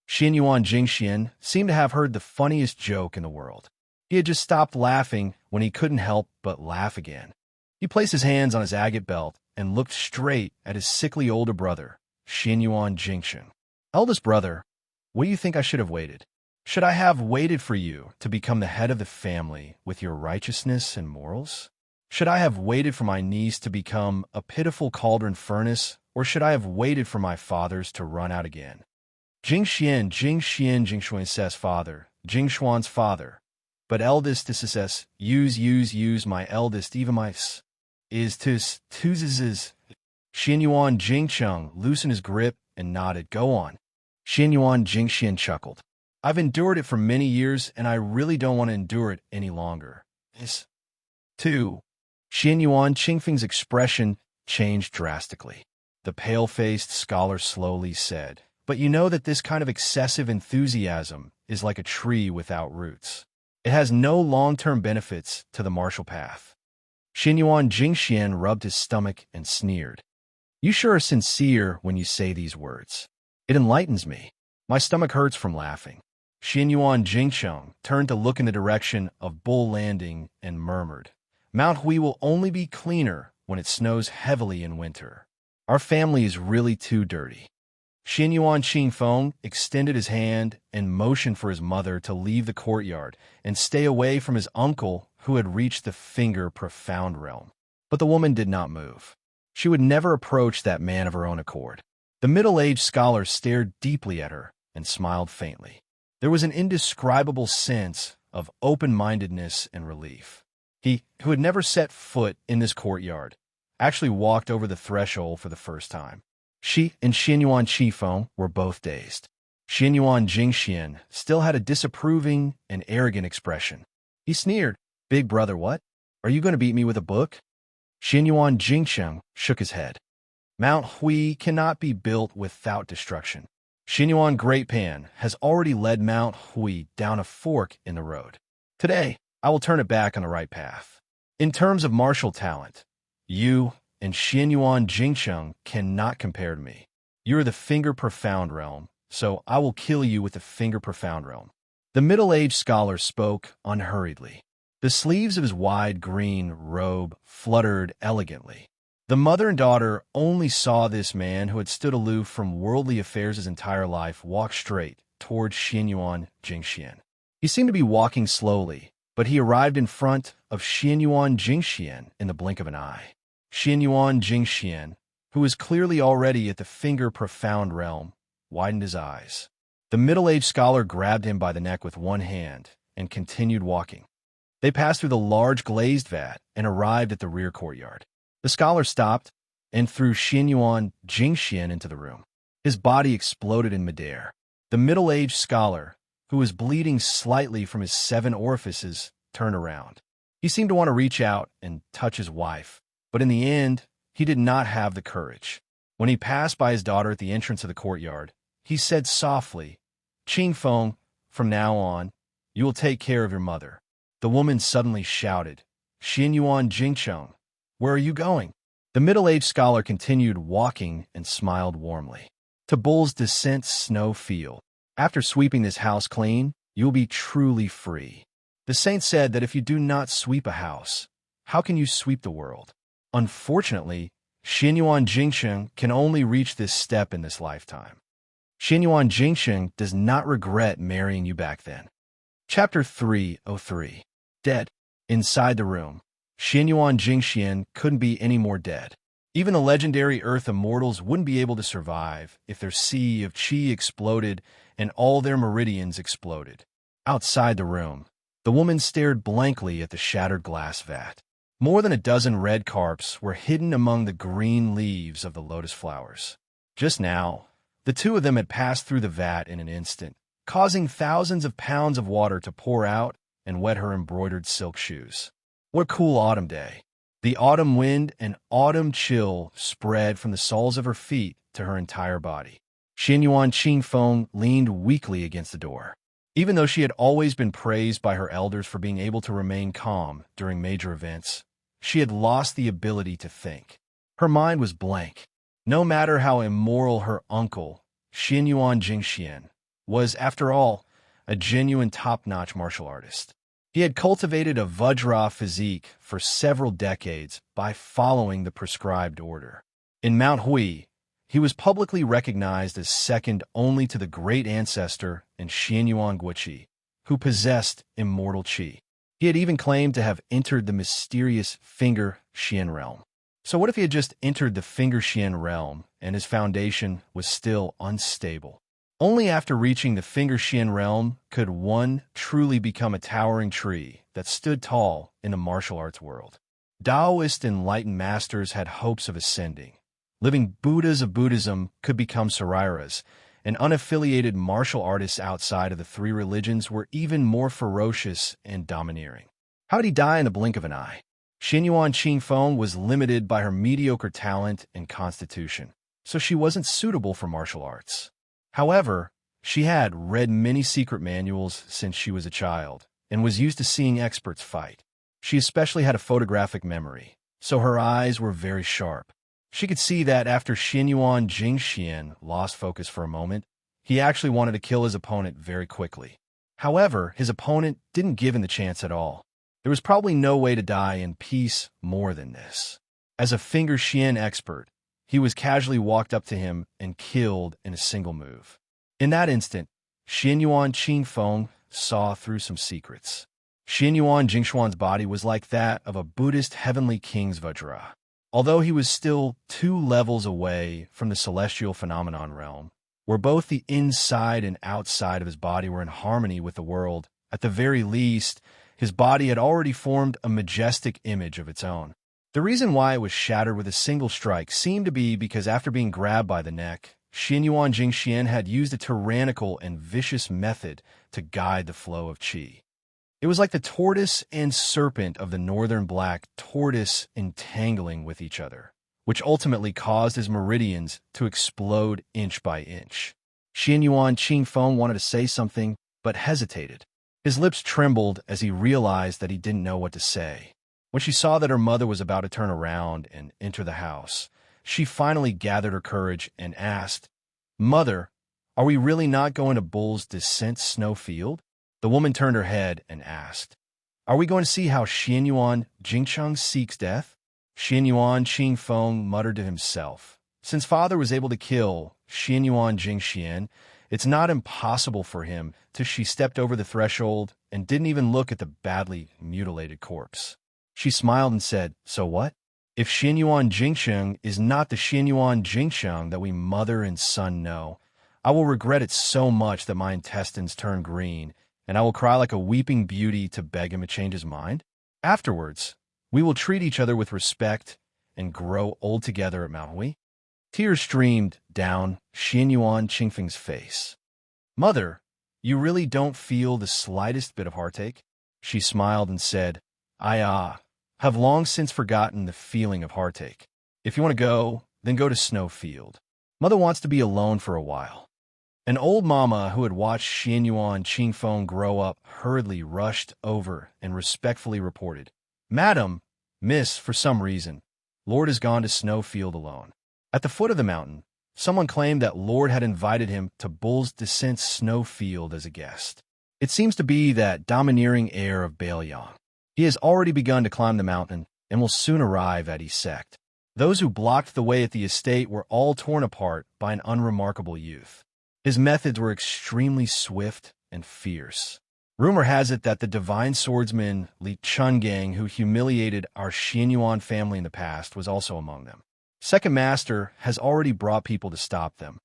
Xianyuan Jingxian seemed to have heard the funniest joke in the world. He had just stopped laughing when he couldn't help but laugh again. He placed his hands on his agate belt and looked straight at his sickly older brother, Xianyuan Jingxian. "Eldest brother, what do you think I should have waited? Should I have waited for you to become the head of the family with your righteousness and morals? Should I have waited for my niece to become a pitiful cauldron furnace, or should I have waited for my fathers to run out again?" Jingshuan says father, Jingshuan's father. But eldest is use my eldest even my is tis Xianyuan Jingcheng loosened his grip and nodded. "Go on." Xianyuan Jingxian chuckled. "I've endured it for many years, and I really don't want to endure it any longer." This, too. Xianyuan Qingfeng's expression changed drastically. The pale-faced scholar slowly said, "But you know that this kind of excessive enthusiasm is like a tree without roots. It has no long-term benefits to the martial path." Xianyuan Jingxian rubbed his stomach and sneered. "You sure are sincere when you say these words. It enlightens me. My stomach hurts from laughing." Xianyuan Jingcheng turned to look in the direction of Bull Landing and murmured, "Mount Hui will only be cleaner when it snows heavily in winter. Our family is really too dirty." Xianyuan Qingfeng extended his hand and motioned for his mother to leave the courtyard and stay away from his uncle who had reached the finger-profound realm. But the woman did not move. She would never approach that man of her own accord. The middle-aged scholar stared deeply at her and smiled faintly. There was an indescribable sense of open-mindedness and relief. He, who had never set foot in this courtyard, actually walked over the threshold for the first time. She and Xianyuan Qifeng were both dazed. Xianyuan Jingxian still had a disapproving and arrogant expression. He sneered, "Big brother, what? Are you going to beat me with a book?" Xianyuan Jingcheng shook his head. "Mount Hui cannot be built without destruction. Xianyuan Great Pan has already led Mount Hui down a fork in the road. Today, I will turn it back on the right path. In terms of martial talent, you and Xianyuan Jingcheng cannot compare to me. You're the Finger Profound realm, so I will kill you with the Finger Profound realm. The middle-aged scholar spoke unhurriedly. The sleeves of his wide green robe fluttered elegantly. The mother and daughter only saw this man who had stood aloof from worldly affairs his entire life walk straight toward Xianyuan Jingxian. He seemed to be walking slowly, but he arrived in front of Xianyuan Jingxian in the blink of an eye. Xianyuan Jingxian, who was clearly already at the Finger Profound realm, widened his eyes. The middle-aged scholar grabbed him by the neck with one hand and continued walking. They passed through the large glazed vat and arrived at the rear courtyard. The scholar stopped and threw Xianyuan Jingxian into the room. His body exploded in midair. The middle-aged scholar, who was bleeding slightly from his 7 orifices, turned around. He seemed to want to reach out and touch his wife, but in the end, he did not have the courage. When he passed by his daughter at the entrance of the courtyard, he said softly, "Qingfeng, from now on, you will take care of your mother." The woman suddenly shouted, "Xianyuan Jingcheng, where are you going?" The middle-aged scholar continued walking and smiled warmly. "To Bull's Descent Snow Field. After sweeping this house clean, you will be truly free. The saint said that if you do not sweep a house, how can you sweep the world?" Unfortunately, Xianyuan Jingcheng can only reach this step in this lifetime. Xianyuan Jingcheng does not regret marrying you back then. Chapter 303. Dead. Inside the room, Xianyuan Jingxian couldn't be any more dead. Even the legendary Earth Immortals wouldn't be able to survive if their sea of qi exploded and all their meridians exploded. Outside the room, the woman stared blankly at the shattered glass vat. More than a dozen red carps were hidden among the green leaves of the lotus flowers. Just now, the two of them had passed through the vat in an instant, causing thousands of pounds of water to pour out and wet her embroidered silk shoes. What a cool autumn day. The autumn wind and autumn chill spread from the soles of her feet to her entire body. Xianyuan Qingfeng leaned weakly against the door. Even though she had always been praised by her elders for being able to remain calm during major events, she had lost the ability to think. Her mind was blank. No matter how immoral her uncle, Xianyuan Jingxian, was, after all, a genuine top-notch martial artist. He had cultivated a Vajra physique for several decades by following the prescribed order. In Mount Hui, he was publicly recognized as second only to the great ancestor in Xianyuan Guiqi, who possessed immortal qi. He had even claimed to have entered the mysterious Finger Xian realm. So what if he had just entered the Finger Xian realm and his foundation was still unstable? Only after reaching the Finger Xian realm could one truly become a towering tree that stood tall in the martial arts world. Taoist enlightened masters had hopes of ascending. Living Buddhas of Buddhism could become Sariras, and unaffiliated martial artists outside of the 3 religions were even more ferocious and domineering. How did he die in the blink of an eye? Xianyuan Qingfeng was limited by her mediocre talent and constitution, so she wasn't suitable for martial arts. However, she had read many secret manuals since she was a child and was used to seeing experts fight. She especially had a photographic memory, so her eyes were very sharp. She could see that after Xianyuan Jingxian lost focus for a moment, he actually wanted to kill his opponent very quickly. However, his opponent didn't give him the chance at all. There was probably no way to die in peace more than this. As a Finger Xian expert, he was casually walked up to him and killed in a single move. In that instant, Xianyuan Qingfeng saw through some secrets. Xianyuan Jingxuan's body was like that of a Buddhist heavenly king's Vajra. Although he was still 2 levels away from the celestial phenomenon realm, where both the inside and outside of his body were in harmony with the world, at the very least, his body had already formed a majestic image of its own. The reason why it was shattered with a single strike seemed to be because after being grabbed by the neck, Xianyuan Jingxian had used a tyrannical and vicious method to guide the flow of qi. It was like the tortoise and serpent of the northern black tortoise entangling with each other, which ultimately caused his meridians to explode inch by inch. Xianyuan Qingfeng wanted to say something, but hesitated. His lips trembled as he realized that he didn't know what to say. When she saw that her mother was about to turn around and enter the house, she finally gathered her courage and asked, Mother, are we really not going to Bull's Descent Snowfield? The woman turned her head and asked. Are we going to see how Xianyuan Jingcheng seeks death? Xianyuan Qingfeng muttered to himself. Since father was able to kill Xianyuan Jingxian, it's not impossible for him to. She stepped over the threshold and didn't even look at the badly mutilated corpse. She smiled and said, so what? If Xianyuan Jingsheng is not the Xianyuan Jingsheng that we mother and son know, I will regret it so much that my intestines turn green, and I will cry like a weeping beauty to beg him to change his mind. Afterwards, we will treat each other with respect and grow old together at Mount Hui. Tears streamed down Xianyuan Qingfeng's face. Mother, you really don't feel the slightest bit of heartache? She smiled and said, I have long since forgotten the feeling of heartache. If you want to go, then go to Snowfield. Mother wants to be alone for a while. An old mama who had watched Xianyuan Qingfeng grow up hurriedly rushed over and respectfully reported, Madam, Miss, for some reason, Lord has gone to Snowfield alone. At the foot of the mountain, someone claimed that Lord had invited him to Bull's Descent Snowfield as a guest. It seems to be that domineering heir of Baelyang. He has already begun to climb the mountain and will soon arrive at Esect. Those who blocked the way at the estate were all torn apart by an unremarkable youth. His methods were extremely swift and fierce. Rumor has it that the divine swordsman Li Chungang, who humiliated our Xianyuan family in the past, was also among them. Second Master has already brought people to stop them.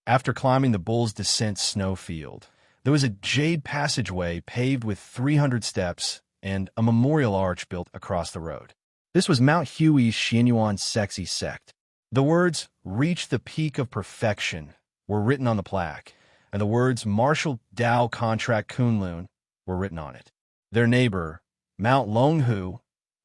After climbing the Bull's Descent Snowfield, there was a jade passageway paved with 300 steps and a memorial arch built across the road. This was Mount Hui's Xianyuan Sexy Sect. The words, reach the peak of perfection, were written on the plaque, and the words, Martial Dao Contract Kunlun, were written on it. Their neighbor, Mount Longhu,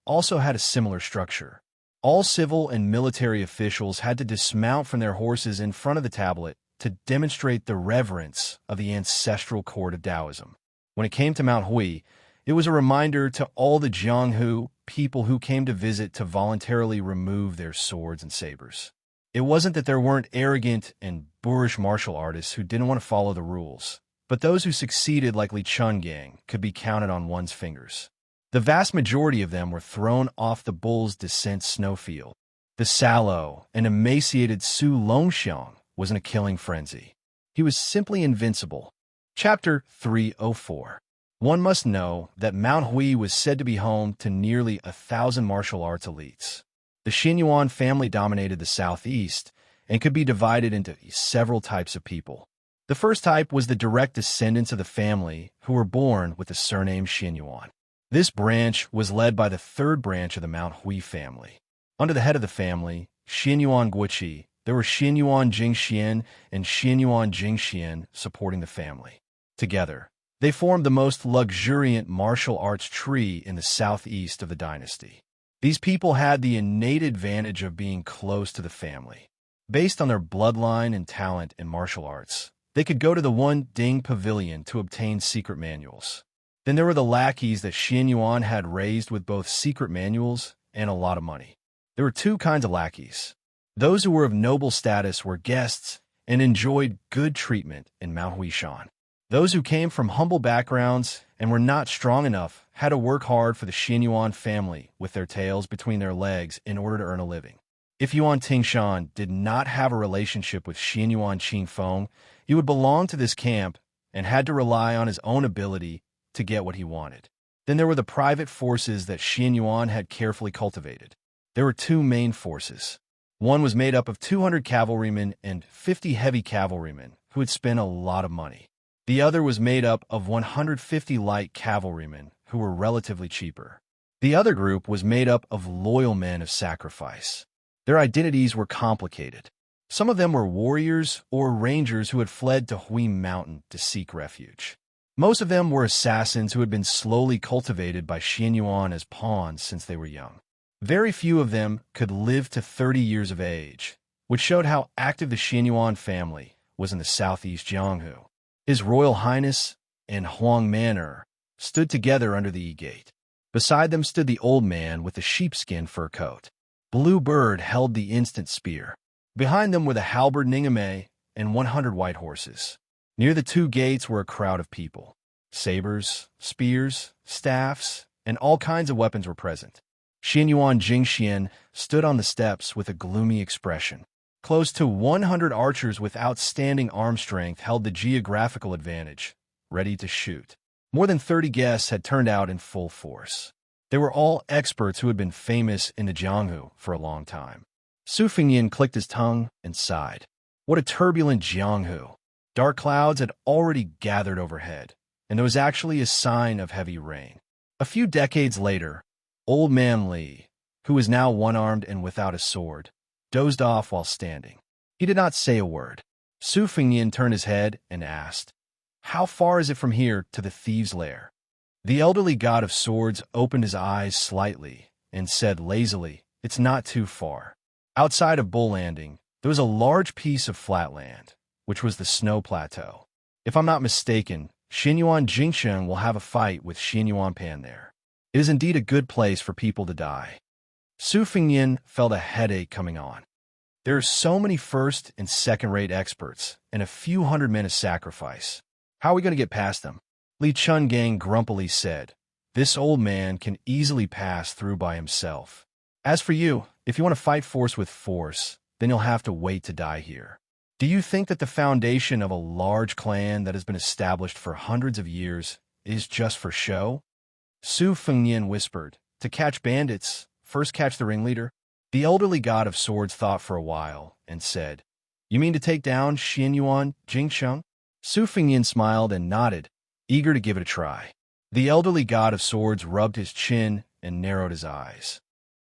also had a similar structure. All civil and military officials had to dismount from their horses in front of the tablet to demonstrate the reverence of the ancestral court of Taoism. When it came to Mount Hui, it was a reminder to all the Jianghu people who came to visit to voluntarily remove their swords and sabers. It wasn't that there weren't arrogant and boorish martial artists who didn't want to follow the rules, but those who succeeded like Li Chungang could be counted on one's fingers. The vast majority of them were thrown off the Bull's Descent Snowfield. The sallow and emaciated Su Longxiang was in a killing frenzy. He was simply invincible. Chapter 304. One must know that Mount Hui was said to be home to nearly 1,000 martial arts elites. The Xianyuan family dominated the southeast and could be divided into several types of people. The first type was the direct descendants of the family who were born with the surname Xianyuan. This branch was led by the third branch of the Mount Hui family. Under the head of the family, Xianyuan Guiqi, there were Xianyuan Jingxian and Xianyuan Jingxian supporting the family. Together, they formed the most luxuriant martial arts tree in the southeast of the dynasty. These people had the innate advantage of being close to the family. Based on their bloodline and talent in martial arts, they could go to the One Ding Pavilion to obtain secret manuals. Then there were the lackeys that Xianyuan had raised with both secret manuals and a lot of money. There were two kinds of lackeys. Those who were of noble status were guests and enjoyed good treatment in Mount Huishan. Those who came from humble backgrounds and were not strong enough had to work hard for the Xianyuan family with their tails between their legs in order to earn a living. If Yuan Tingshan did not have a relationship with Xianyuan Qingfeng, he would belong to this camp and had to rely on his own ability to get what he wanted. Then there were the private forces that Xianyuan had carefully cultivated. There were two main forces. One was made up of 200 cavalrymen and 50 heavy cavalrymen who had spent a lot of money. The other was made up of 150 light cavalrymen who were relatively cheaper. The other group was made up of loyal men of sacrifice. Their identities were complicated. Some of them were warriors or rangers who had fled to Hui Mountain to seek refuge. Most of them were assassins who had been slowly cultivated by Xianyuan as pawns since they were young. Very few of them could live to 30 years of age, which showed how active the Xianyuan family was in the southeast Jianghu. His Royal Highness and Huang Manor stood together under the E-Gate. Beside them stood the old man with the sheepskin fur coat. Blue Bird held the instant spear. Behind them were the halberd Ningame and 100 white horses. Near the 2 gates were a crowd of people. Sabers, spears, staffs, and all kinds of weapons were present. Xianyuan Jingxian stood on the steps with a gloomy expression. Close to 100 archers with outstanding arm strength held the geographical advantage, ready to shoot. More than 30 guests had turned out in full force. They were all experts who had been famous in the Jianghu for a long time. Su Fengyan clicked his tongue and sighed. What a turbulent Jianghu! Dark clouds had already gathered overhead, and there was actually a sign of heavy rain. A few decades later, Old Man Li, who was now one-armed and without a sword, dozed off while standing. He did not say a word. Su Fengyan turned his head and asked, "How far is it from here to the thieves' lair?" The elderly god of swords opened his eyes slightly and said lazily, "It's not too far." Outside of Bull Landing, there was a large piece of flat land, which was the snow plateau. If I'm not mistaken, Xianyuan Jingxiang will have a fight with Xianyuan Pan there. It is indeed a good place for people to die. Su Fengyan felt a headache coming on. There are so many first and second-rate experts, and a few hundred men of sacrifice. How are we going to get past them? Li Chungang grumpily said, "This old man can easily pass through by himself. As for you, if you want to fight force with force, then you'll have to wait to die here. Do you think that the foundation of a large clan that has been established for hundreds of years is just for show?" Su Fengyan whispered, "To catch bandits, first catch the ringleader." The elderly god of swords thought for a while and said, "You mean to take down Xianyuan Jingxiang?" Su Fengyan smiled and nodded, eager to give it a try. The elderly god of swords rubbed his chin and narrowed his eyes.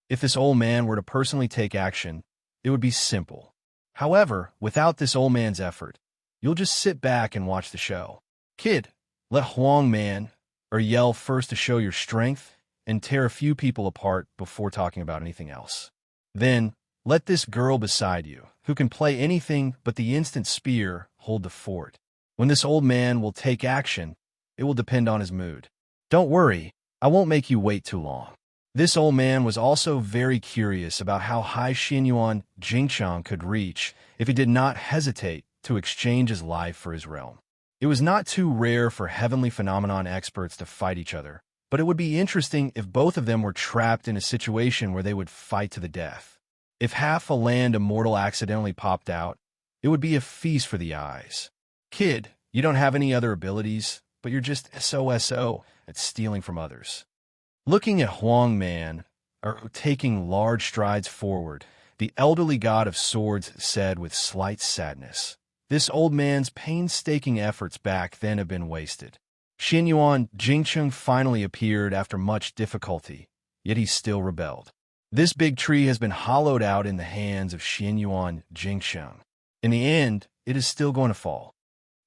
If this old man were to personally take action, it would be simple. However, without this old man's effort, you'll just sit back and watch the show. Kid, let Huang Man or yell first to show your strength and tear a few people apart before talking about anything else. Then, let this girl beside you, who can play anything but the instant spear, hold the fort. When this old man will take action, it will depend on his mood. Don't worry, I won't make you wait too long." This old man was also very curious about how high Xianyuan Jingxiang could reach if he did not hesitate to exchange his life for his realm. It was not too rare for heavenly phenomenon experts to fight each other, but it would be interesting if both of them were trapped in a situation where they would fight to the death. If half a land immortal accidentally popped out, it would be a feast for the eyes. Kid, you don't have any other abilities, but you're just SOSO at stealing from others. Looking at Huang Man, or taking large strides forward, the elderly god of swords said with slight sadness, "This old man's painstaking efforts back then have been wasted." Xianyuan Jingxiang finally appeared after much difficulty, yet he still rebelled. This big tree has been hollowed out in the hands of Xianyuan Jingxiang. In the end, it is still going to fall.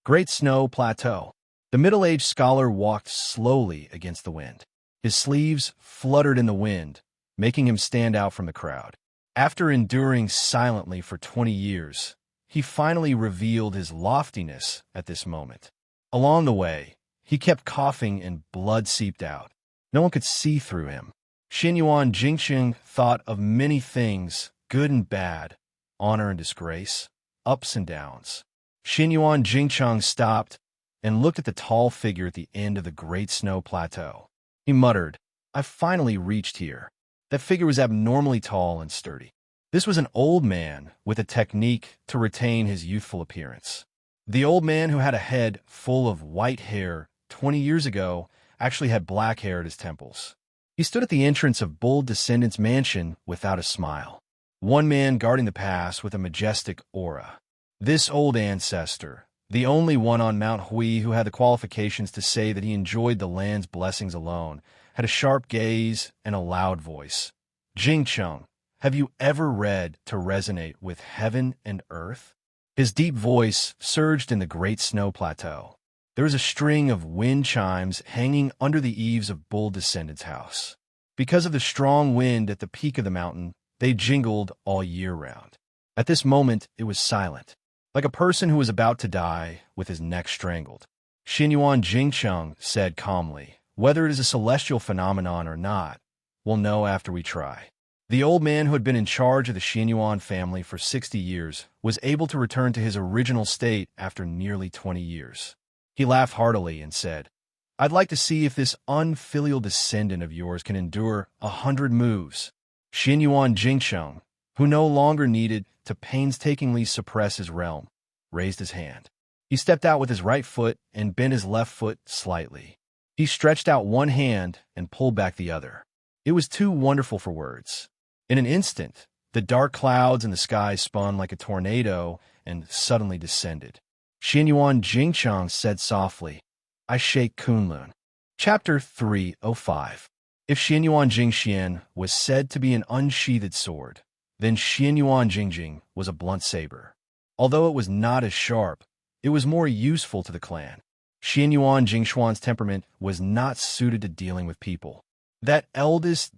Great Snow Plateau. The middle-aged scholar walked slowly against the wind. His sleeves fluttered in the wind, making him stand out from the crowd. After enduring silently for 20 years, he finally revealed his loftiness at this moment. Along the way, he kept coughing and blood seeped out. No one could see through him. Xianyuan Jingxiang thought of many things, good and bad, honor and disgrace, ups and downs. Xianyuan Jingxiang stopped and looked at the tall figure at the end of the Great Snow Plateau. He muttered, "I've finally reached here." That figure was abnormally tall and sturdy. This was an old man with a technique to retain his youthful appearance. The old man who had a head full of white hair 20 years ago actually had black hair at his temples. He stood at the entrance of Bull Descendant's mansion without a smile. One man guarding the pass with a majestic aura. This old ancestor, the only one on Mount Hui who had the qualifications to say that he enjoyed the land's blessings alone, had a sharp gaze and a loud voice. "Jingxiang, have you ever read to resonate with heaven and earth?" His deep voice surged in the Great Snow Plateau. There was a string of wind chimes hanging under the eaves of Bull Descendant's house. Because of the strong wind at the peak of the mountain, they jingled all year round. At this moment, it was silent, like a person who was about to die with his neck strangled. Xianyuan Jingxiang said calmly, "Whether it is a celestial phenomenon or not, we'll know after we try." The old man who had been in charge of the Xianyuan family for 60 years was able to return to his original state after nearly 20 years. He laughed heartily and said, "I'd like to see if this unfilial descendant of yours can endure 100 moves." Xianyuan Jingcheng, who no longer needed to painstakingly suppress his realm, raised his hand. He stepped out with his right foot and bent his left foot slightly. He stretched out one hand and pulled back the other. It was too wonderful for words. In an instant, the dark clouds in the sky spun like a tornado and suddenly descended. Xianyuan Jingcheng said softly, "I shake Kunlun." Chapter 305. If Xianyuan Jingxian was said to be an unsheathed sword, then Xianyuan Jingjing was a blunt saber. Although it was not as sharp, it was more useful to the clan. Xianyuan Jingxuan's temperament was not suited to dealing with people. That eldest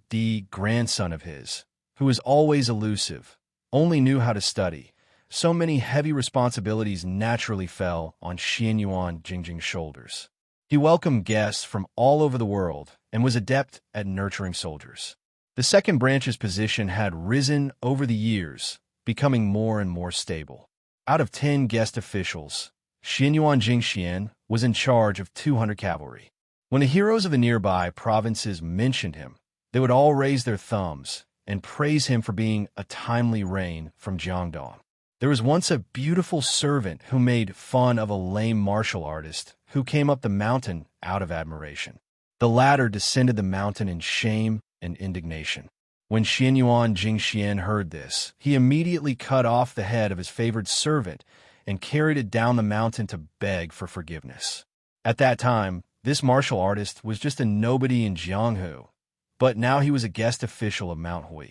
grandson of his, who was always elusive, only knew how to study. So many heavy responsibilities naturally fell on Xianyuan Jingjing's shoulders. He welcomed guests from all over the world and was adept at nurturing soldiers. The second branch's position had risen over the years, becoming more and more stable. Out of 10 guest officials, Xianyuan Jingxian was in charge of 200 cavalry. When the heroes of the nearby provinces mentioned him, they would all raise their thumbs and praise him for being a timely reign from Jiangdong. There was once a beautiful servant who made fun of a lame martial artist who came up the mountain out of admiration. The latter descended the mountain in shame and indignation. When Xianyuan Jingxian heard this, he immediately cut off the head of his favored servant and carried it down the mountain to beg for forgiveness. At that time, this martial artist was just a nobody in Jianghu, but now he was a guest official of Mount Hui.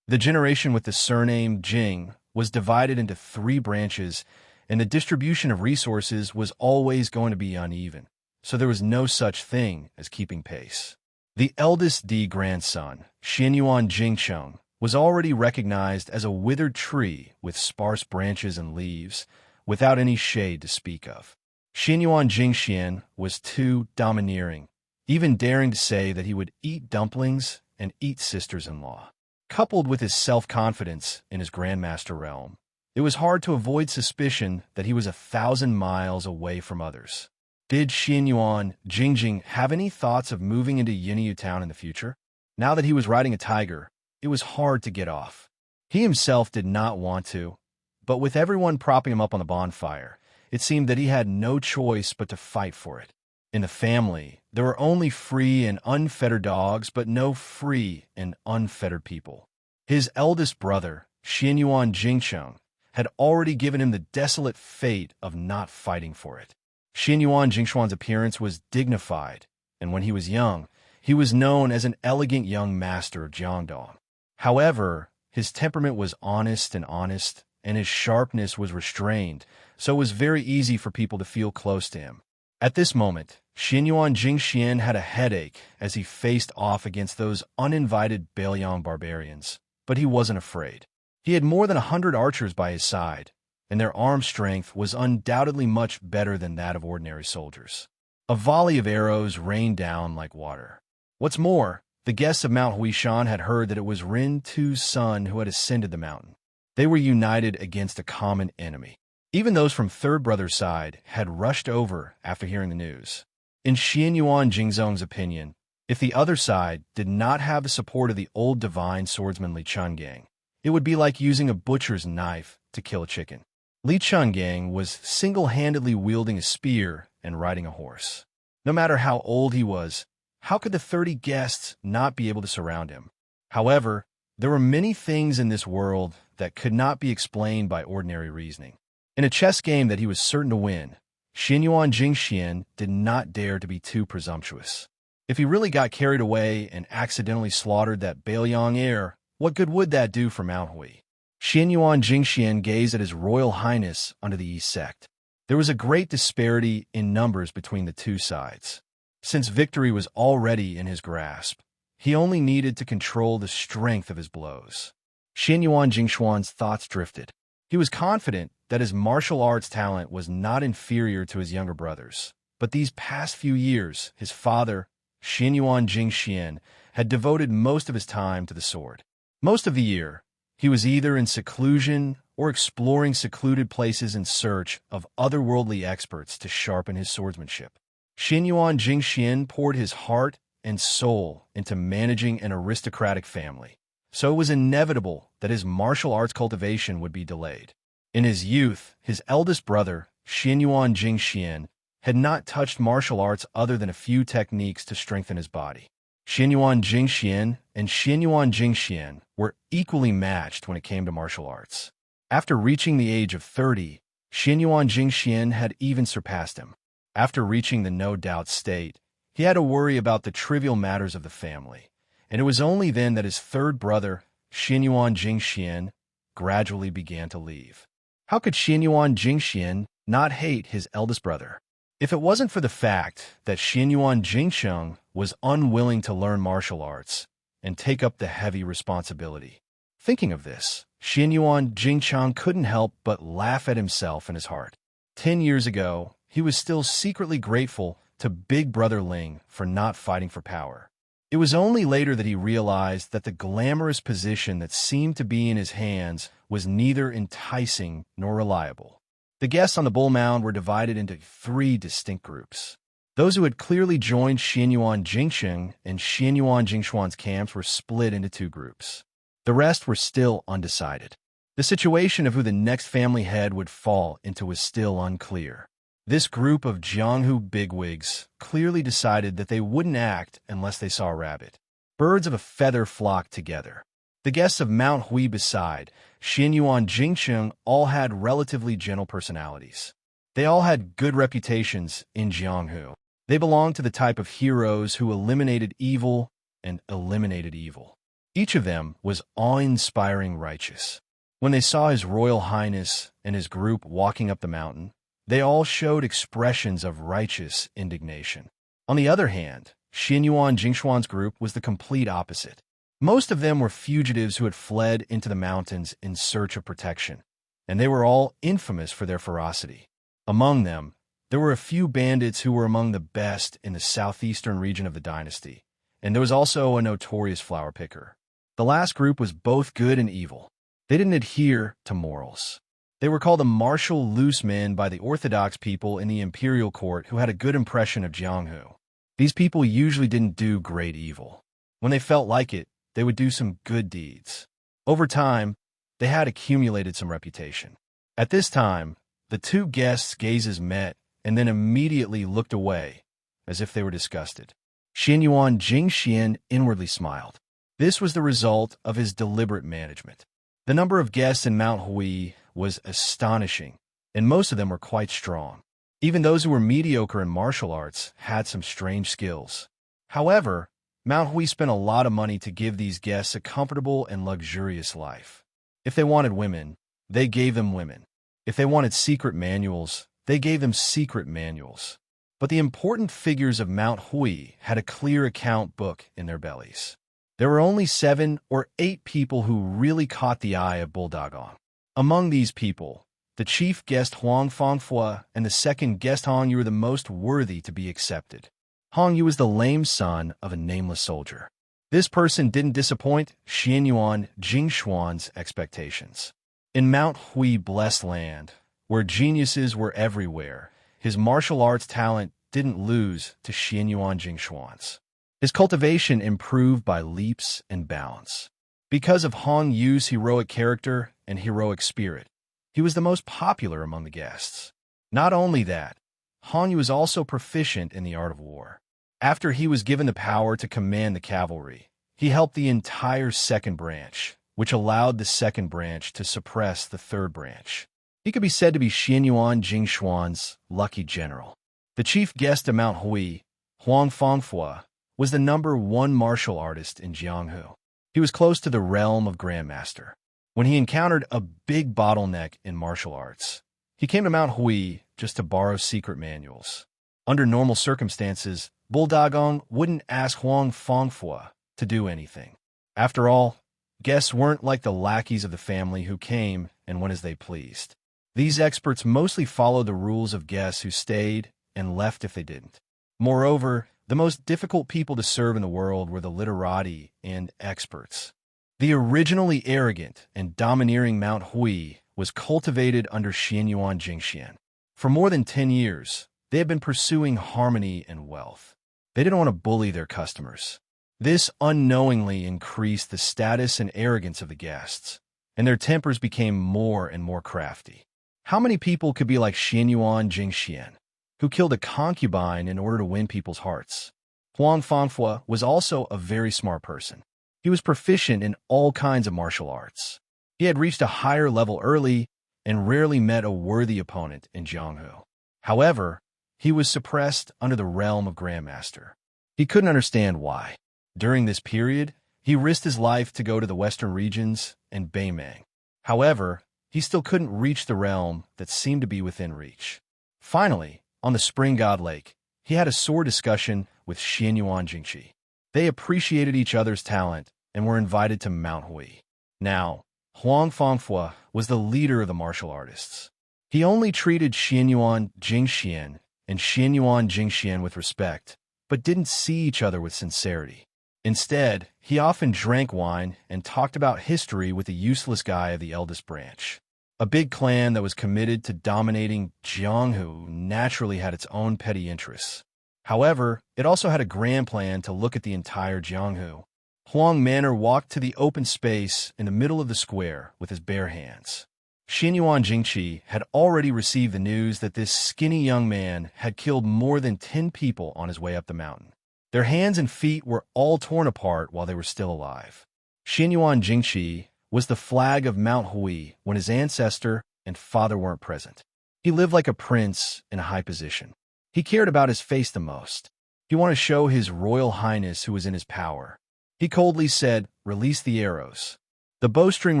The generation with the surname Jing was divided into 3 branches, and the distribution of resources was always going to be uneven, so there was no such thing as keeping pace. The eldest grandson, Xianyuan Jingcheng, was already recognized as a withered tree with sparse branches and leaves, without any shade to speak of. Xianyuan Jingxian was too domineering, even daring to say that he would eat dumplings and eat sisters-in-law. Coupled with his self-confidence in his grandmaster realm, it was hard to avoid suspicion that he was 1,000 miles away from others. Did Xianyuan Jingjing have any thoughts of moving into Yinyu town in the future? Now that he was riding a tiger, it was hard to get off. He himself did not want to, but with everyone propping him up on the bonfire, it seemed that he had no choice but to fight for it. In the family, there were only free and unfettered dogs, but no free and unfettered people. His eldest brother, Xianyuan Jingcheng, had already given him the desolate fate of not fighting for it. Xianyuan Jingxuan's appearance was dignified, and when he was young, he was known as an elegant young master of Jiangdong. However, his temperament was honest, and his sharpness was restrained, so it was very easy for people to feel close to him. At this moment, Xianyuan Jingxian had a headache as he faced off against those uninvited Bailiang barbarians, but he wasn't afraid. He had more than 100 archers by his side, and their arm strength was undoubtedly much better than that of ordinary soldiers. A volley of arrows rained down like water. What's more, the guests of Mount Huishan had heard that it was Rin Tu's son who had ascended the mountain. They were united against a common enemy. Even those from Third Brother's side had rushed over after hearing the news. In Xianyuan Jingzong's opinion, if the other side did not have the support of the old divine swordsman Li Chungang, it would be like using a butcher's knife to kill a chicken. Li Chungang was single-handedly wielding a spear and riding a horse. No matter how old he was, how could the 30 guests not be able to surround him? However, there were many things in this world that could not be explained by ordinary reasoning. In a chess game that he was certain to win, Xianyuan Jingxian did not dare to be too presumptuous. If he really got carried away and accidentally slaughtered that Bailiang heir, what good would that do for Mount Hui? Xianyuan Jingxian gazed at his royal highness under the Yi sect. There was a great disparity in numbers between the two sides. Since victory was already in his grasp, he only needed to control the strength of his blows. Xianyuan Jingxuan's thoughts drifted. He was confident that his martial arts talent was not inferior to his younger brothers, but these past few years, his father, Xianyuan Jingxian, had devoted most of his time to the sword. Most of the year, he was either in seclusion or exploring secluded places in search of otherworldly experts to sharpen his swordsmanship. Xinyuan Jingxian poured his heart and soul into managing an aristocratic family, so it was inevitable that his martial arts cultivation would be delayed. In his youth, his eldest brother, Xinyuan Jingxian, had not touched martial arts other than a few techniques to strengthen his body. Xinyuan Jingxian and Xinyuan Jingxian were equally matched when it came to martial arts. After reaching the age of 30, Xinyuan Jingxian had even surpassed him. After reaching the no-doubt state, he had to worry about the trivial matters of the family, and it was only then that his third brother, Xinyuan Jingxian, gradually began to leave. How could Xinyuan Jingxian not hate his eldest brother? If it wasn't for the fact that Xinyuan Jingsheng was unwilling to learn martial arts and take up the heavy responsibility. Thinking of this, Xinyuan Jingchang couldn't help but laugh at himself in his heart. 10 years ago, he was still secretly grateful to Big Brother Ling for not fighting for power. It was only later that he realized that the glamorous position that seemed to be in his hands was neither enticing nor reliable. The guests on the Bull Mound were divided into 3 distinct groups. Those who had clearly joined Xinyuan Jingsheng and Xinyuan Jingshuan's camps were split into 2 groups. The rest were still undecided. The situation of who the next family head would fall into was still unclear. This group of Jianghu bigwigs clearly decided that they wouldn't act unless they saw a rabbit. Birds of a feather flocked together. The guests of Mount Hui beside Xinyuan Jingsheng all had relatively gentle personalities. They all had good reputations in Jianghu. They belonged to the type of heroes who eliminated evil and eliminated evil. Each of them was awe-inspiring righteous. When they saw His Royal Highness and his group walking up the mountain, they all showed expressions of righteous indignation. On the other hand, Xinyuan Jingshuan's group was the complete opposite. Most of them were fugitives who had fled into the mountains in search of protection, and they were all infamous for their ferocity. Among them, there were a few bandits who were among the best in the southeastern region of the dynasty, and there was also a notorious flower picker. The last group was both good and evil. They didn't adhere to morals. They were called the martial loose men by the orthodox people in the imperial court who had a good impression of Jianghu. These people usually didn't do great evil. When they felt like it, they would do some good deeds. Over time, they had accumulated some reputation. At this time, the 2 guests' gazes met and then immediately looked away, as if they were disgusted. Xinyuan Jingxian inwardly smiled. This was the result of his deliberate management. The number of guests in Mount Hui was astonishing, and most of them were quite strong. Even those who were mediocre in martial arts had some strange skills. However, Mount Hui spent a lot of money to give these guests a comfortable and luxurious life. If they wanted women, they gave them women. If they wanted secret manuals, they gave them secret manuals. But the important figures of Mount Hui had a clear account book in their bellies. There were only 7 or 8 people who really caught the eye of Bulldogong. Among these people, the chief guest Huang Fangfua and the second guest Hong Yu were the most worthy to be accepted. Hong Yu was the lame son of a nameless soldier. This person didn't disappoint Xinyuan Jingshuan's expectations. In Mount Hui blessed land, where geniuses were everywhere, his martial arts talent didn't lose to Xinyuan Jingshuan's. His cultivation improved by leaps and bounds. Because of Hong Yu's heroic character and heroic spirit, he was the most popular among the guests. Not only that, Hong Yu was also proficient in the art of war. After he was given the power to command the cavalry, he helped the entire second branch, which allowed the second branch to suppress the third branch. He could be said to be Xinyuan Jingshuan's lucky general. The chief guest of Mount Hui, Huang Fangfua, was the #1 martial artist in Jianghu. He was close to the realm of Grandmaster. When he encountered a big bottleneck in martial arts, he came to Mount Hui just to borrow secret manuals. Under normal circumstances, Bulldogong wouldn't ask Huang Fangfua to do anything. After all, guests weren't like the lackeys of the family who came and went as they pleased. These experts mostly followed the rules of guests who stayed and left if they didn't. Moreover, the most difficult people to serve in the world were the literati and experts. The originally arrogant and domineering Mount Hui was cultivated under Xianyuan Jingxian. For more than 10 years, they had been pursuing harmony and wealth. They didn't want to bully their customers. This unknowingly increased the status and arrogance of the guests, and their tempers became more and more crafty. How many people could be like Xianyuan Jingxian, who killed a concubine in order to win people's hearts? Huang Fangfua was also a very smart person. He was proficient in all kinds of martial arts. He had reached a higher level early and rarely met a worthy opponent in Jianghu. However, he was suppressed under the realm of Grandmaster. He couldn't understand why. During this period, he risked his life to go to the western regions and Beimang. However, he still couldn't reach the realm that seemed to be within reach. Finally, on the Spring God Lake, he had a sore discussion with Xianyuan Jingxi. They appreciated each other's talent and were invited to Mount Hui. Now, Huang Fangfua was the leader of the martial artists. He only treated Xianyuan Jingxian and Xianyuan Jingxian with respect, but didn't see each other with sincerity. Instead, he often drank wine and talked about history with the useless guy of the eldest branch. A big clan that was committed to dominating Jianghu naturally had its own petty interests. However, it also had a grand plan to look at the entire Jianghu. Huang Manor walked to the open space in the middle of the square with his bare hands. Xianyuan Jingqi had already received the news that this skinny young man had killed more than 10 people on his way up the mountain. Their hands and feet were all torn apart while they were still alive. Xianyuan Jingqi was the flag of Mount Hui when his ancestor and father weren't present. He lived like a prince in a high position. He cared about his face the most. He wanted to show his royal highness who was in his power. He coldly said, "Release the arrows." The bowstring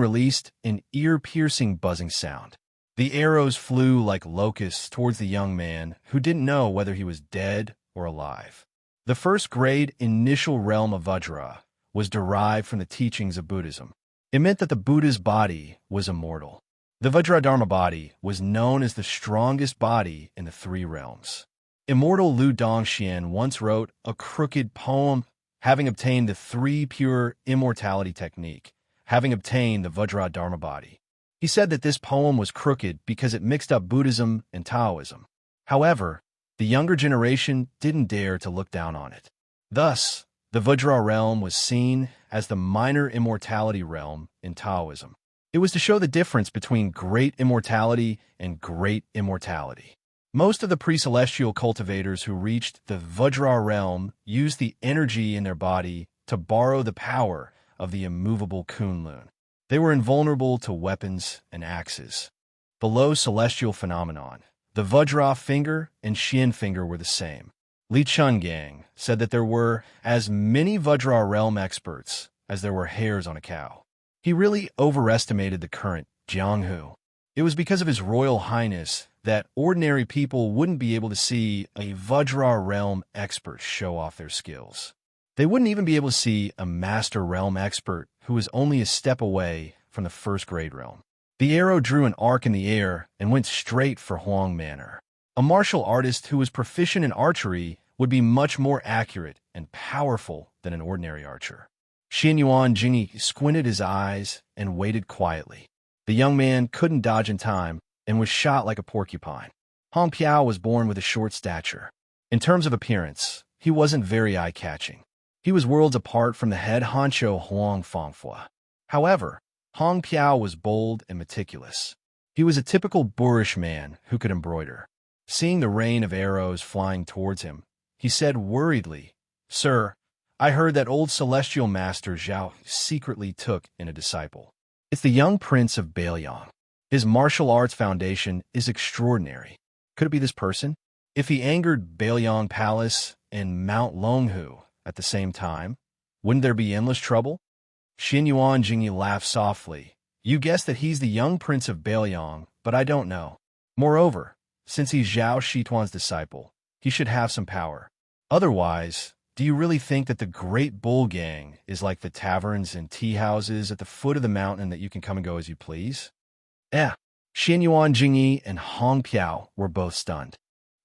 released an ear-piercing buzzing sound. The arrows flew like locusts towards the young man who didn't know whether he was dead or alive. The first-grade initial realm of Vajra was derived from the teachings of Buddhism. It meant that the Buddha's body was immortal. The Vajradharma body was known as the strongest body in the 3 realms. Immortal Lu Dongxian once wrote a crooked poem having obtained the 3 pure immortality technique, having obtained the Vajradharma body. He said that this poem was crooked because it mixed up Buddhism and Taoism. However, the younger generation didn't dare to look down on it. Thus, the Vajra realm was seen as the minor immortality realm in Taoism. It was to show the difference between great immortality and great immortality. Most of the pre-celestial cultivators who reached the Vajra realm used the energy in their body to borrow the power of the immovable Kunlun. They were invulnerable to weapons and axes. Below celestial phenomenon, the Vajra finger and Xian finger were the same. Li Chungang said that there were as many Vajra realm experts as there were hairs on a cow. He really overestimated the current Jianghu. It was because of his royal highness that ordinary people wouldn't be able to see a Vajra realm expert show off their skills. They wouldn't even be able to see a master realm expert who was only a step away from the first-grade realm. The arrow drew an arc in the air and went straight for Huang Manor. A martial artist who was proficient in archery would be much more accurate and powerful than an ordinary archer. Xianyuan Jingyi squinted his eyes and waited quietly. The young man couldn't dodge in time and was shot like a porcupine. Hong Piao was born with a short stature. In terms of appearance, he wasn't very eye-catching. He was worlds apart from the head honcho Huang Fangfua. However, Hong Piao was bold and meticulous. He was a typical boorish man who could embroider. Seeing the rain of arrows flying towards him, he said worriedly, "Sir, I heard that old celestial master Zhao secretly took in a disciple. It's the young prince of Beiliang. His martial arts foundation is extraordinary. Could it be this person? If he angered Beiliang Palace and Mount Longhu at the same time, wouldn't there be endless trouble?" Xianyuan Jingyi laughed softly. "You guessed that he's the young prince of Beiliang, but I don't know. Moreover, since he's Zhao Shituan's disciple, he should have some power. Otherwise, do you really think that the Great Bull Gang is like the taverns and tea houses at the foot of the mountain that you can come and go as you please?" Xianyuan Jingyi and Hong Piao were both stunned.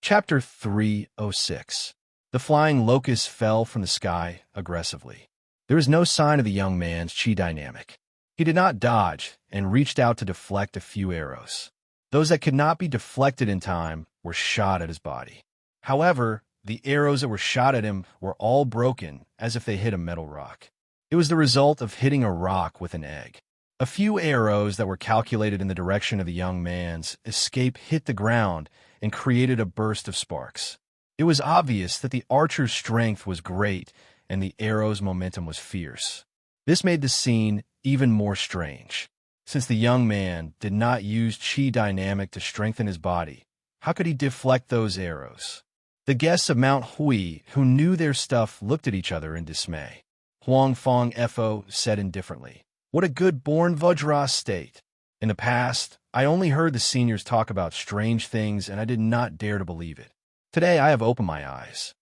Chapter 306. The flying locusts fell from the sky aggressively. There was no sign of the young man's chi dynamic. He did not dodge and reached out to deflect a few arrows. Those that could not be deflected in time were shot at his body. However, the arrows that were shot at him were all broken as if they hit a metal rock. It was the result of hitting a rock with an egg. A few arrows that were calculated in the direction of the young man's escape hit the ground and created a burst of sparks. It was obvious that the archer's strength was great and the arrow's momentum was fierce. This made the scene even more strange. Since the young man did not use chi dynamic to strengthen his body, how could he deflect those arrows? The guests of Mount Hui, who knew their stuff, looked at each other in dismay. Huang Fong Fo said indifferently, "What a good-born Vajra state. In the past, I only heard the seniors talk about strange things and I did not dare to believe it. Today I have opened my eyes."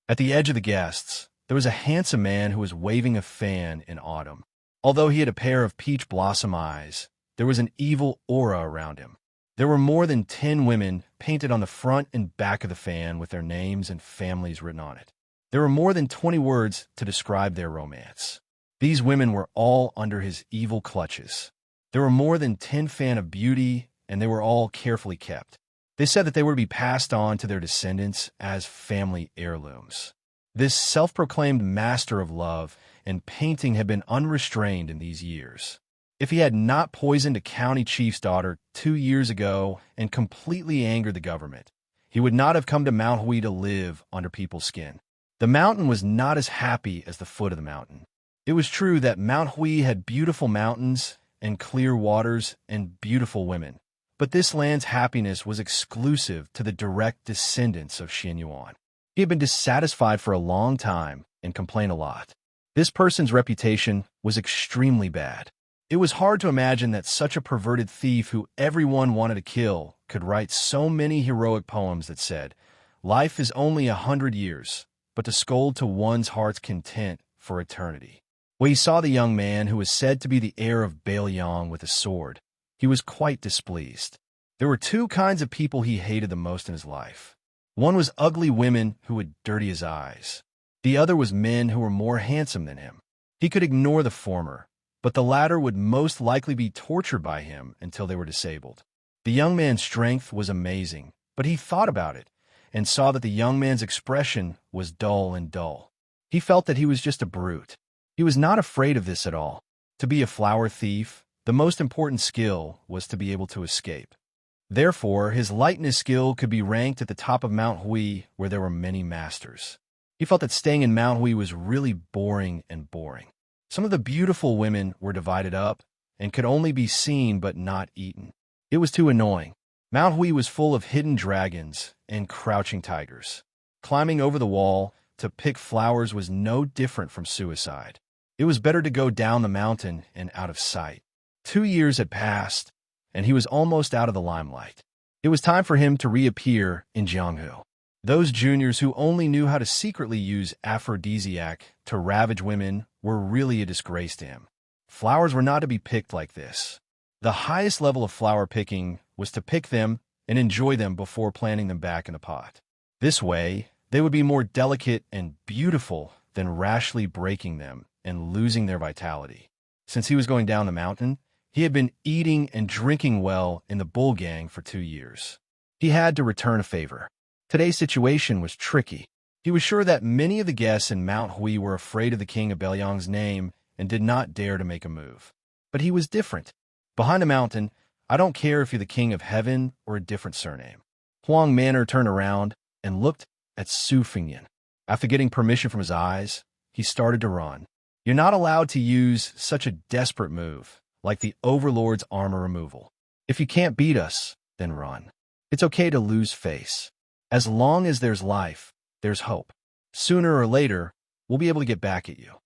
At the edge of the guests, there was a handsome man who was waving a fan in autumn. Although he had a pair of peach blossom eyes, there was an evil aura around him. There were more than 10 women painted on the front and back of the fan with their names and families written on it. There were more than 20 words to describe their romance. These women were all under his evil clutches. There were more than 10 fan of beauty, and they were all carefully kept. They said that they were to be passed on to their descendants as family heirlooms. This self-proclaimed master of love and painting had been unrestrained in these years. If he had not poisoned a county chief's daughter 2 years ago and completely angered the government, he would not have come to Mount Hui to live under people's skin. The mountain was not as happy as the foot of the mountain. It was true that Mount Hui had beautiful mountains and clear waters and beautiful women, but this land's happiness was exclusive to the direct descendants of Xian Yuan. He had been dissatisfied for a long time and complained a lot. This person's reputation was extremely bad. It was hard to imagine that such a perverted thief who everyone wanted to kill could write so many heroic poems that said, "Life is only 100 years, but to scold to one's heart's content for eternity." When he saw the young man who was said to be the heir of Bailiang with a sword, he was quite displeased. There were 2 kinds of people he hated the most in his life. One was ugly women who would dirty his eyes. The other was men who were more handsome than him. He could ignore the former, but the latter would most likely be tortured by him until they were disabled. The young man's strength was amazing, but he thought about it and saw that the young man's expression was dull and dull. He felt that he was just a brute. He was not afraid of this at all. To be a flower thief, the most important skill was to be able to escape. Therefore, his lightness skill could be ranked at the top of Mount Hui, where there were many masters. He felt that staying in Mount Hui was really boring. Some of the beautiful women were divided up and could only be seen but not eaten. It was too annoying. Mount Hui was full of hidden dragons and crouching tigers. Climbing over the wall to pick flowers was no different from suicide. It was better to go down the mountain and out of sight. 2 years had passed, and he was almost out of the limelight. It was time for him to reappear in Jianghu. Those juniors who only knew how to secretly use aphrodisiac to ravage women were really a disgrace to him. Flowers were not to be picked like this. The highest level of flower picking was to pick them and enjoy them before planting them back in the pot. This way, they would be more delicate and beautiful than rashly breaking them and losing their vitality. Since he was going down the mountain, he had been eating and drinking well in the bull gang for 2 years. He had to return a favor. Today's situation was tricky. He was sure that many of the guests in Mount Hui were afraid of the king of Bailiang's name and did not dare to make a move. But he was different. Behind the mountain, I don't care if you're the king of heaven or a different surname. Huang Manor turned around and looked at Su Fingyan. After getting permission from his eyes, he started to run. You're not allowed to use such a desperate move, like the Overlord's armor removal. If you can't beat us, then run. It's okay to lose face. As long as there's life, there's hope. Sooner or later, we'll be able to get back at you.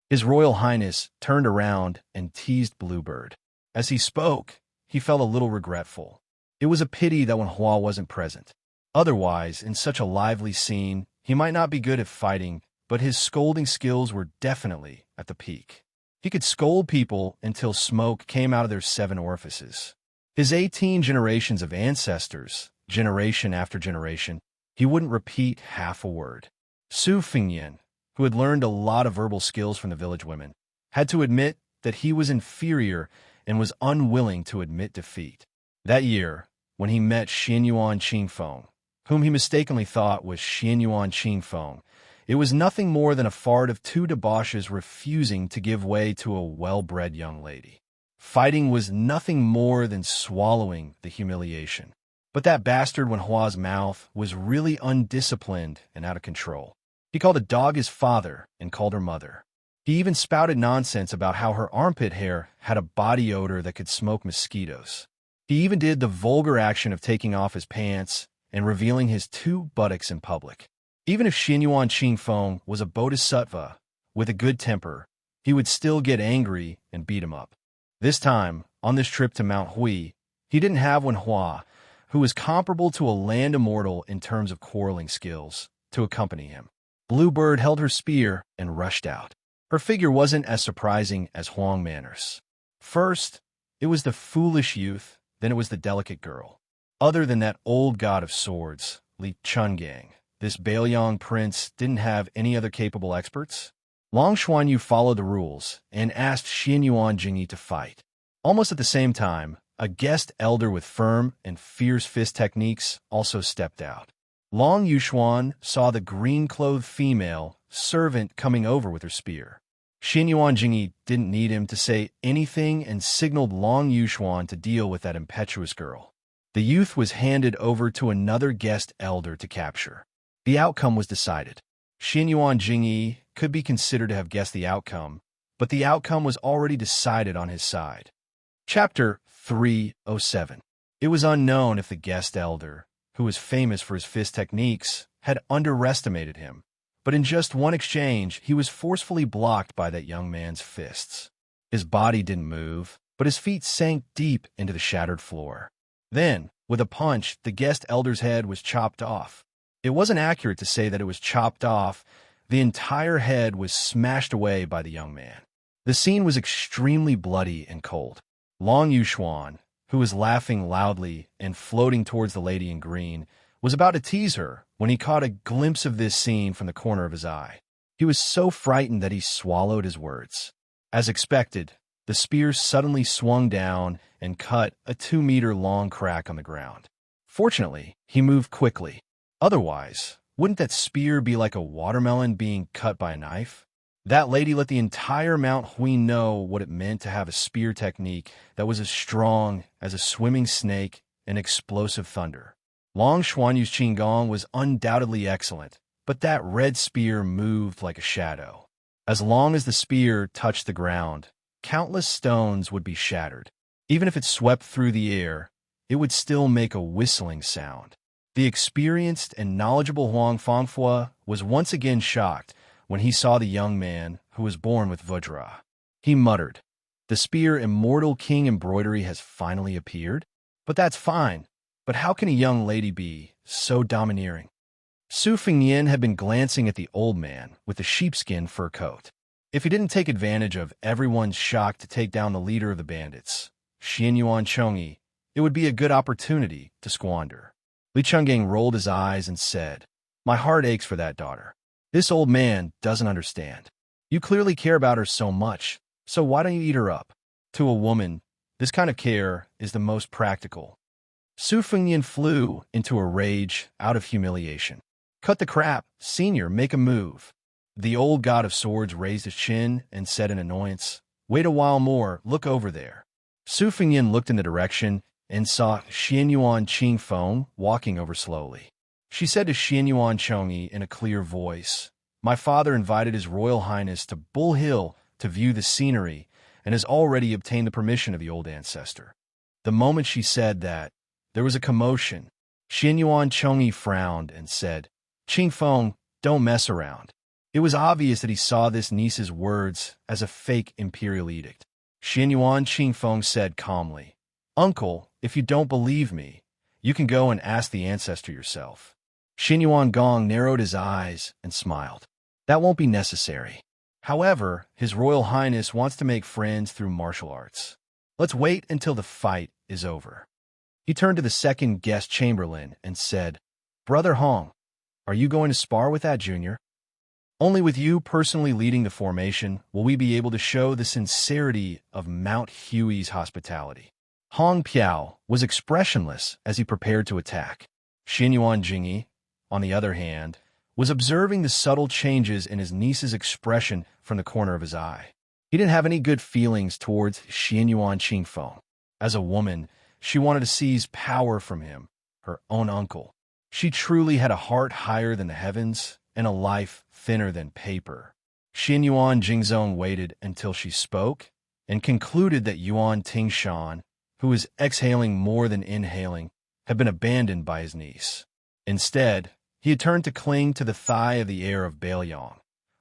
His Royal Highness turned around and teased Bluebird. As he spoke, he felt a little regretful. It was a pity that when Hua wasn't present. Otherwise, in such a lively scene, he might not be good at fighting, but his scolding skills were definitely at the peak. He could scold people until smoke came out of their 7 orifices. His 18 generations of ancestors, generation after generation, he wouldn't repeat half a word. Su Fingyan, who had learned a lot of verbal skills from the village women, had to admit that he was inferior and was unwilling to admit defeat. That year, when he met Xianyuan Qingfeng, whom he mistakenly thought was Xianyuan Qingfeng, it was nothing more than a fart of two debauches refusing to give way to a well-bred young lady. Fighting was nothing more than swallowing the humiliation. But that bastard Wenhua's mouth was really undisciplined and out of control. He called a dog his father and called her mother. He even spouted nonsense about how her armpit hair had a body odor that could smoke mosquitoes. He even did the vulgar action of taking off his pants and revealing his two buttocks in public. Even if Xianyuan Qingfeng was a bodhisattva with a good temper, he would still get angry and beat him up. This time, on this trip to Mount Hui, he didn't have Wenhua, who was comparable to a land immortal in terms of quarreling skills, to accompany him. Bluebird held her spear and rushed out. Her figure wasn't as surprising as Huang Manners. First, it was the foolish youth, then it was the delicate girl. Other than that old god of swords, Li Chungang, this Baoyang prince didn't have any other capable experts. Long Xuanyu followed the rules and asked Xianyuan Jingyi to fight. Almost at the same time, a guest elder with firm and fierce fist techniques also stepped out. Long Yuxuan saw the green-clothed female servant coming over with her spear. Xianyuan Jingyi didn't need him to say anything and signaled Long Yuxuan to deal with that impetuous girl. The youth was handed over to another guest elder to capture. The outcome was decided. Xianyuan Jingyi could be considered to have guessed the outcome, but the outcome was already decided on his side. Chapter 307. It was unknown if the guest elder, who was famous for his fist techniques, had underestimated him, but in just one exchange, he was forcefully blocked by that young man's fists. His body didn't move, but his feet sank deep into the shattered floor. Then, with a punch, the guest elder's head was chopped off. It wasn't accurate to say that it was chopped off. The entire head was smashed away by the young man. The scene was extremely bloody and cold. Long Yuxuan, who was laughing loudly and floating towards the lady in green, was about to tease her when he caught a glimpse of this scene from the corner of his eye. He was so frightened that he swallowed his words. As expected, the spear suddenly swung down and cut a 2-meter-long crack on the ground. Fortunately, he moved quickly. Otherwise, wouldn't that spear be like a watermelon being cut by a knife? That lady let the entire Mount Hui know what it meant to have a spear technique that was as strong as a swimming snake and explosive thunder. Long Xuanyu's Qinggong was undoubtedly excellent, but that red spear moved like a shadow. As long as the spear touched the ground, countless stones would be shattered. Even if it swept through the air, it would still make a whistling sound. The experienced and knowledgeable Huang Fangfua was once again shocked when he saw the young man who was born with Vajra. He muttered, "The spear Immortal King embroidery has finally appeared? But that's fine. But how can a young lady be so domineering?" Su Fengyin had been glancing at the old man with the sheepskin fur coat. If he didn't take advantage of everyone's shock to take down the leader of the bandits, Xianyuan Chongyi, it would be a good opportunity to squander. Li Chungang rolled his eyes and said, "My heart aches for that daughter. This old man doesn't understand. You clearly care about her so much, so why don't you eat her up? To a woman, this kind of care is the most practical." Su Fengyin flew into a rage out of humiliation. "Cut the crap, senior, make a move." The old god of swords raised his chin and said in annoyance, "Wait a while more, look over there." Su Fengyin looked in the direction and saw Xianyuan Qingfeng walking over slowly. She said to Xianyuan Chongyi in a clear voice, "My father invited His Royal Highness to Bull Hill to view the scenery and has already obtained the permission of the old ancestor." The moment she said that, there was a commotion. Xianyuan Chongyi frowned and said, "Qingfeng, don't mess around." It was obvious that he saw this niece's words as a fake imperial edict. Xianyuan Qingfeng said calmly, "Uncle, if you don't believe me, you can go and ask the ancestor yourself." Xianyuan Gong narrowed his eyes and smiled. "That won't be necessary. However, His Royal Highness wants to make friends through martial arts. Let's wait until the fight is over." He turned to the second guest chamberlain and said, "Brother Hong, are you going to spar with that junior?" Only with you personally leading the formation will we be able to show the sincerity of Mount Huey's hospitality." Hong Piao was expressionless as he prepared to attack. Xinyuan Jingyi, on the other hand, was observing the subtle changes in his niece's expression from the corner of his eye. He didn't have any good feelings towards Xinyuan Qingfeng. As a woman, she wanted to seize power from him, her own uncle. She truly had a heart higher than the heavens and a life thinner than paper. Xinyuan Jingzong waited until she spoke and concluded that Yuan Tingshan, who was exhaling more than inhaling, had been abandoned by his niece. Instead, he had turned to cling to the thigh of the heir of Bailiang,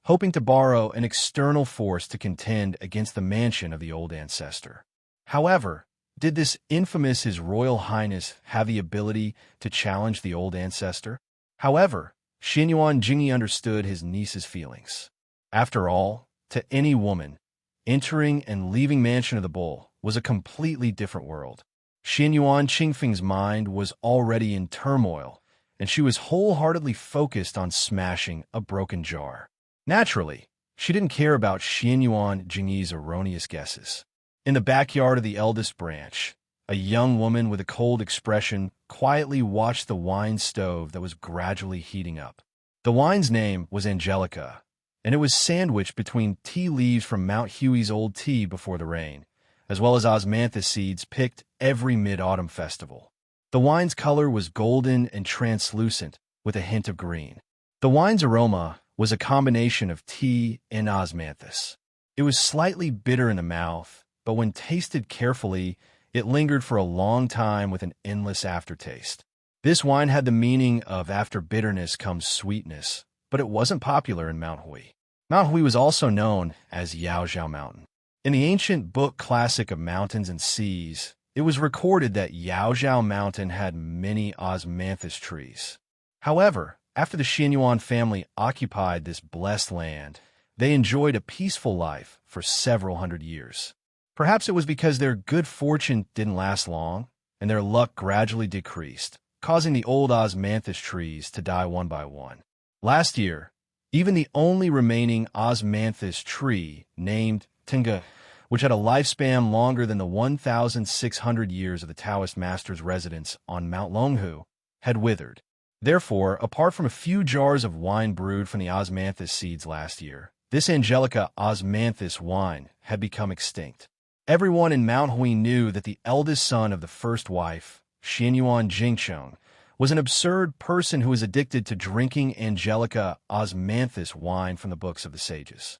hoping to borrow an external force to contend against the mansion of the old ancestor. However, did this infamous His Royal Highness have the ability to challenge the old ancestor? However, Xinyuan Jingyi understood his niece's feelings. After all, to any woman, entering and leaving Mansion of the Bull was a completely different world. Xinyuan Qingfeng's mind was already in turmoil, and she was wholeheartedly focused on smashing a broken jar. Naturally, she didn't care about Xinyuan Jingyi's erroneous guesses. In the backyard of the eldest branch, a young woman with a cold expression quietly watched the wine stove that was gradually heating up. The wine's name was Angelica, and it was sandwiched between tea leaves from Mount Huey's old tea before the rain, as well as osmanthus seeds picked every mid-autumn festival. The wine's color was golden and translucent with a hint of green. The wine's aroma was a combination of tea and osmanthus. It was slightly bitter in the mouth, but when tasted carefully, it lingered for a long time with an endless aftertaste. This wine had the meaning of after bitterness comes sweetness, but it wasn't popular in Mount Hui. Mount Hui was also known as Yaozhao Mountain. In the ancient book classic of mountains and seas, it was recorded that Yaozhao Mountain had many osmanthus trees. However, after the Xinyuan family occupied this blessed land, they enjoyed a peaceful life for several hundred years. Perhaps it was because their good fortune didn't last long, and their luck gradually decreased, causing the old osmanthus trees to die one by one. Last year, even the only remaining osmanthus tree, named Tinga, which had a lifespan longer than the 1,600 years of the Taoist master's residence on Mount Longhu, had withered. Therefore, apart from a few jars of wine brewed from the osmanthus seeds last year, this Angelica osmanthus wine had become extinct. Everyone in Mount Hui knew that the eldest son of the first wife, Xinyuan Jingcheng, was an absurd person who was addicted to drinking Angelica osmanthus wine from the books of the sages.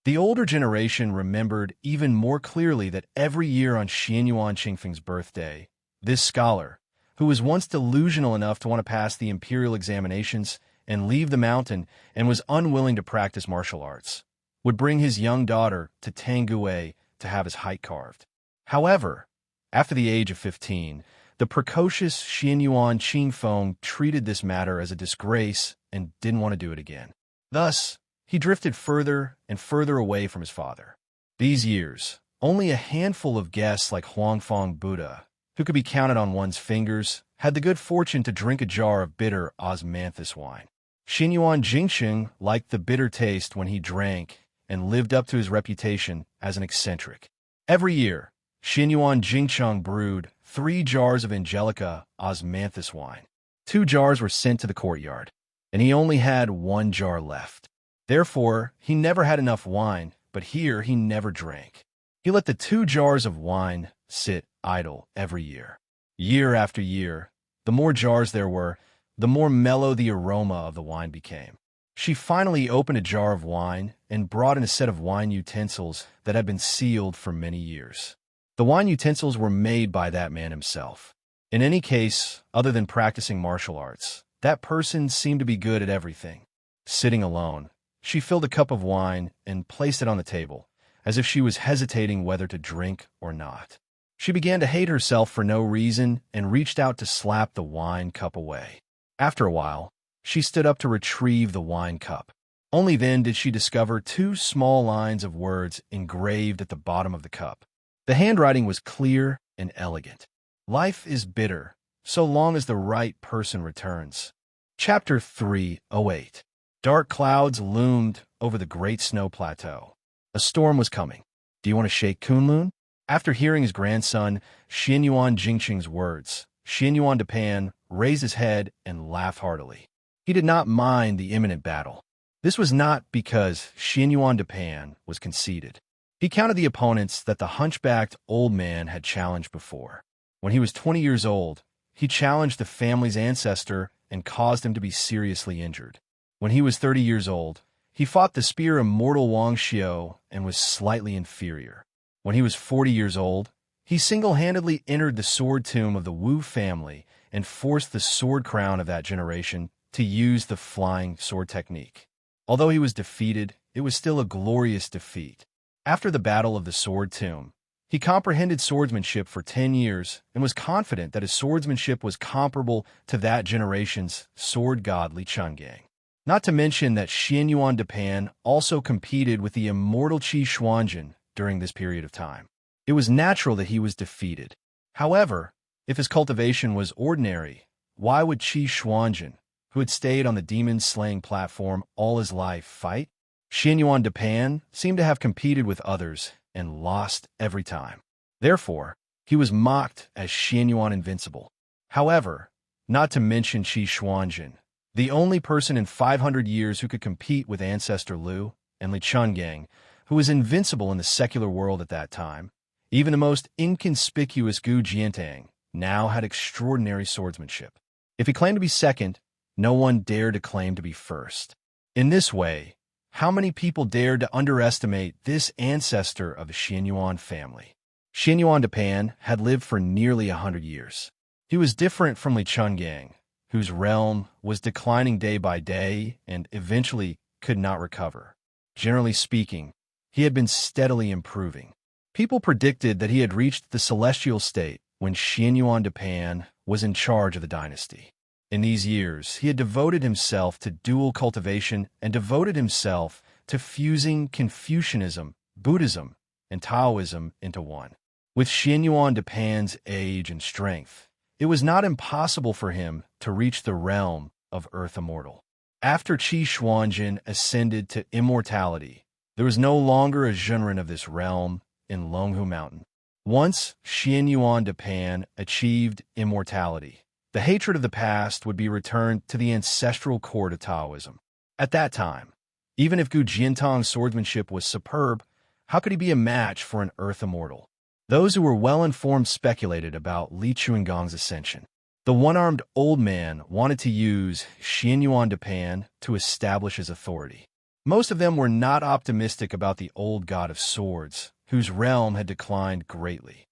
The older generation remembered even more clearly that every year on Xinyuan Qingfeng's birthday, this scholar, who was once delusional enough to want to pass the imperial examinations and leave the mountain and was unwilling to practice martial arts, would bring his young daughter to Tanguay to have his height carved. However, after the age of 15, the precocious Xinyuan Qingfeng treated this matter as a disgrace and didn't want to do it again. Thus, he drifted further and further away from his father. These years, only a handful of guests like Huangfang Buddha, who could be counted on one's fingers, had the good fortune to drink a jar of bitter osmanthus wine. Xinyuan Jingcheng liked the bitter taste when he drank and lived up to his reputation as an eccentric. Every year, Xinyuan Jingcheng brewed 3 jars of Angelica osmanthus wine. 2 jars were sent to the courtyard, and he only had 1 jar left. Therefore, he never had enough wine, but here he never drank. He let the 2 jars of wine sit idle every year. Year after year, the more jars there were, the more mellow the aroma of the wine became. She finally opened a jar of wine and brought in a set of wine utensils that had been sealed for many years. The wine utensils were made by that man himself. In any case, other than practicing martial arts, that person seemed to be good at everything. Sitting alone, she filled a cup of wine and placed it on the table, as if she was hesitating whether to drink or not. She began to hate herself for no reason and reached out to slap the wine cup away. After a while, she stood up to retrieve the wine cup. Only then did she discover 2 small lines of words engraved at the bottom of the cup. The handwriting was clear and elegant. Life is bitter, so long as the right person returns. Chapter 308. Dark clouds loomed over the great snow plateau. A storm was coming. Do you want to shake Kunlun? After hearing his grandson, Xianyuan Jingqing's words, Xianyuan Depan raised his head and laughed heartily. He did not mind the imminent battle. This was not because Xianyuan Depan was conceited. He counted the opponents that the hunchbacked old man had challenged before. When he was 20 years old, he challenged the family's ancestor and caused him to be seriously injured. When he was 30 years old, he fought the spear immortal Wang Xiao and was slightly inferior. When he was 40 years old, he single-handedly entered the sword tomb of the Wu family and forced the sword crown of that generation to use the flying sword technique. Although he was defeated, it was still a glorious defeat. After the Battle of the Sword Tomb, he comprehended swordsmanship for 10 years and was confident that his swordsmanship was comparable to that generation's sword god Li Chungang. Not to mention that Xianyuan Depan also competed with the immortal Qi Xuanjin during this period of time. It was natural that he was defeated. However, if his cultivation was ordinary, why would Qi Xuanjin, who had stayed on the demon-slaying platform all his life, fight? Xianyuan Depan seemed to have competed with others and lost every time. Therefore, he was mocked as Xianyuan Invincible. However, not to mention Qi Xuanjin, the only person in 500 years who could compete with Ancestor Liu and Li Chungang, who was invincible in the secular world at that time, even the most inconspicuous Gu Jiantang now had extraordinary swordsmanship. If he claimed to be second, no one dared to claim to be first. In this way, how many people dared to underestimate this ancestor of the Xianyuan family? Xianyuan Depan had lived for nearly 100 years. He was different from Li Chungang, whose realm was declining day by day and eventually could not recover. Generally speaking, he had been steadily improving. People predicted that he had reached the celestial state when Xianyuan Depan was in charge of the dynasty. In these years, he had devoted himself to dual cultivation and devoted himself to fusing Confucianism, Buddhism, and Taoism into one. With Xianyuan Depan's age and strength, it was not impossible for him to reach the realm of Earth Immortal. After Qi Xuanjin ascended to immortality, there was no longer a Zhenren of this realm in Longhu Mountain. Once Xianyuan Depan achieved immortality, the hatred of the past would be returned to the ancestral court of Taoism. At that time, even if Gu Jiantang's swordsmanship was superb, how could he be a match for an Earth Immortal? Those who were well-informed speculated about Li Chunggang's ascension. The one-armed old man wanted to use Xianyuan Depan to establish his authority. Most of them were not optimistic about the old god of swords, whose realm had declined greatly.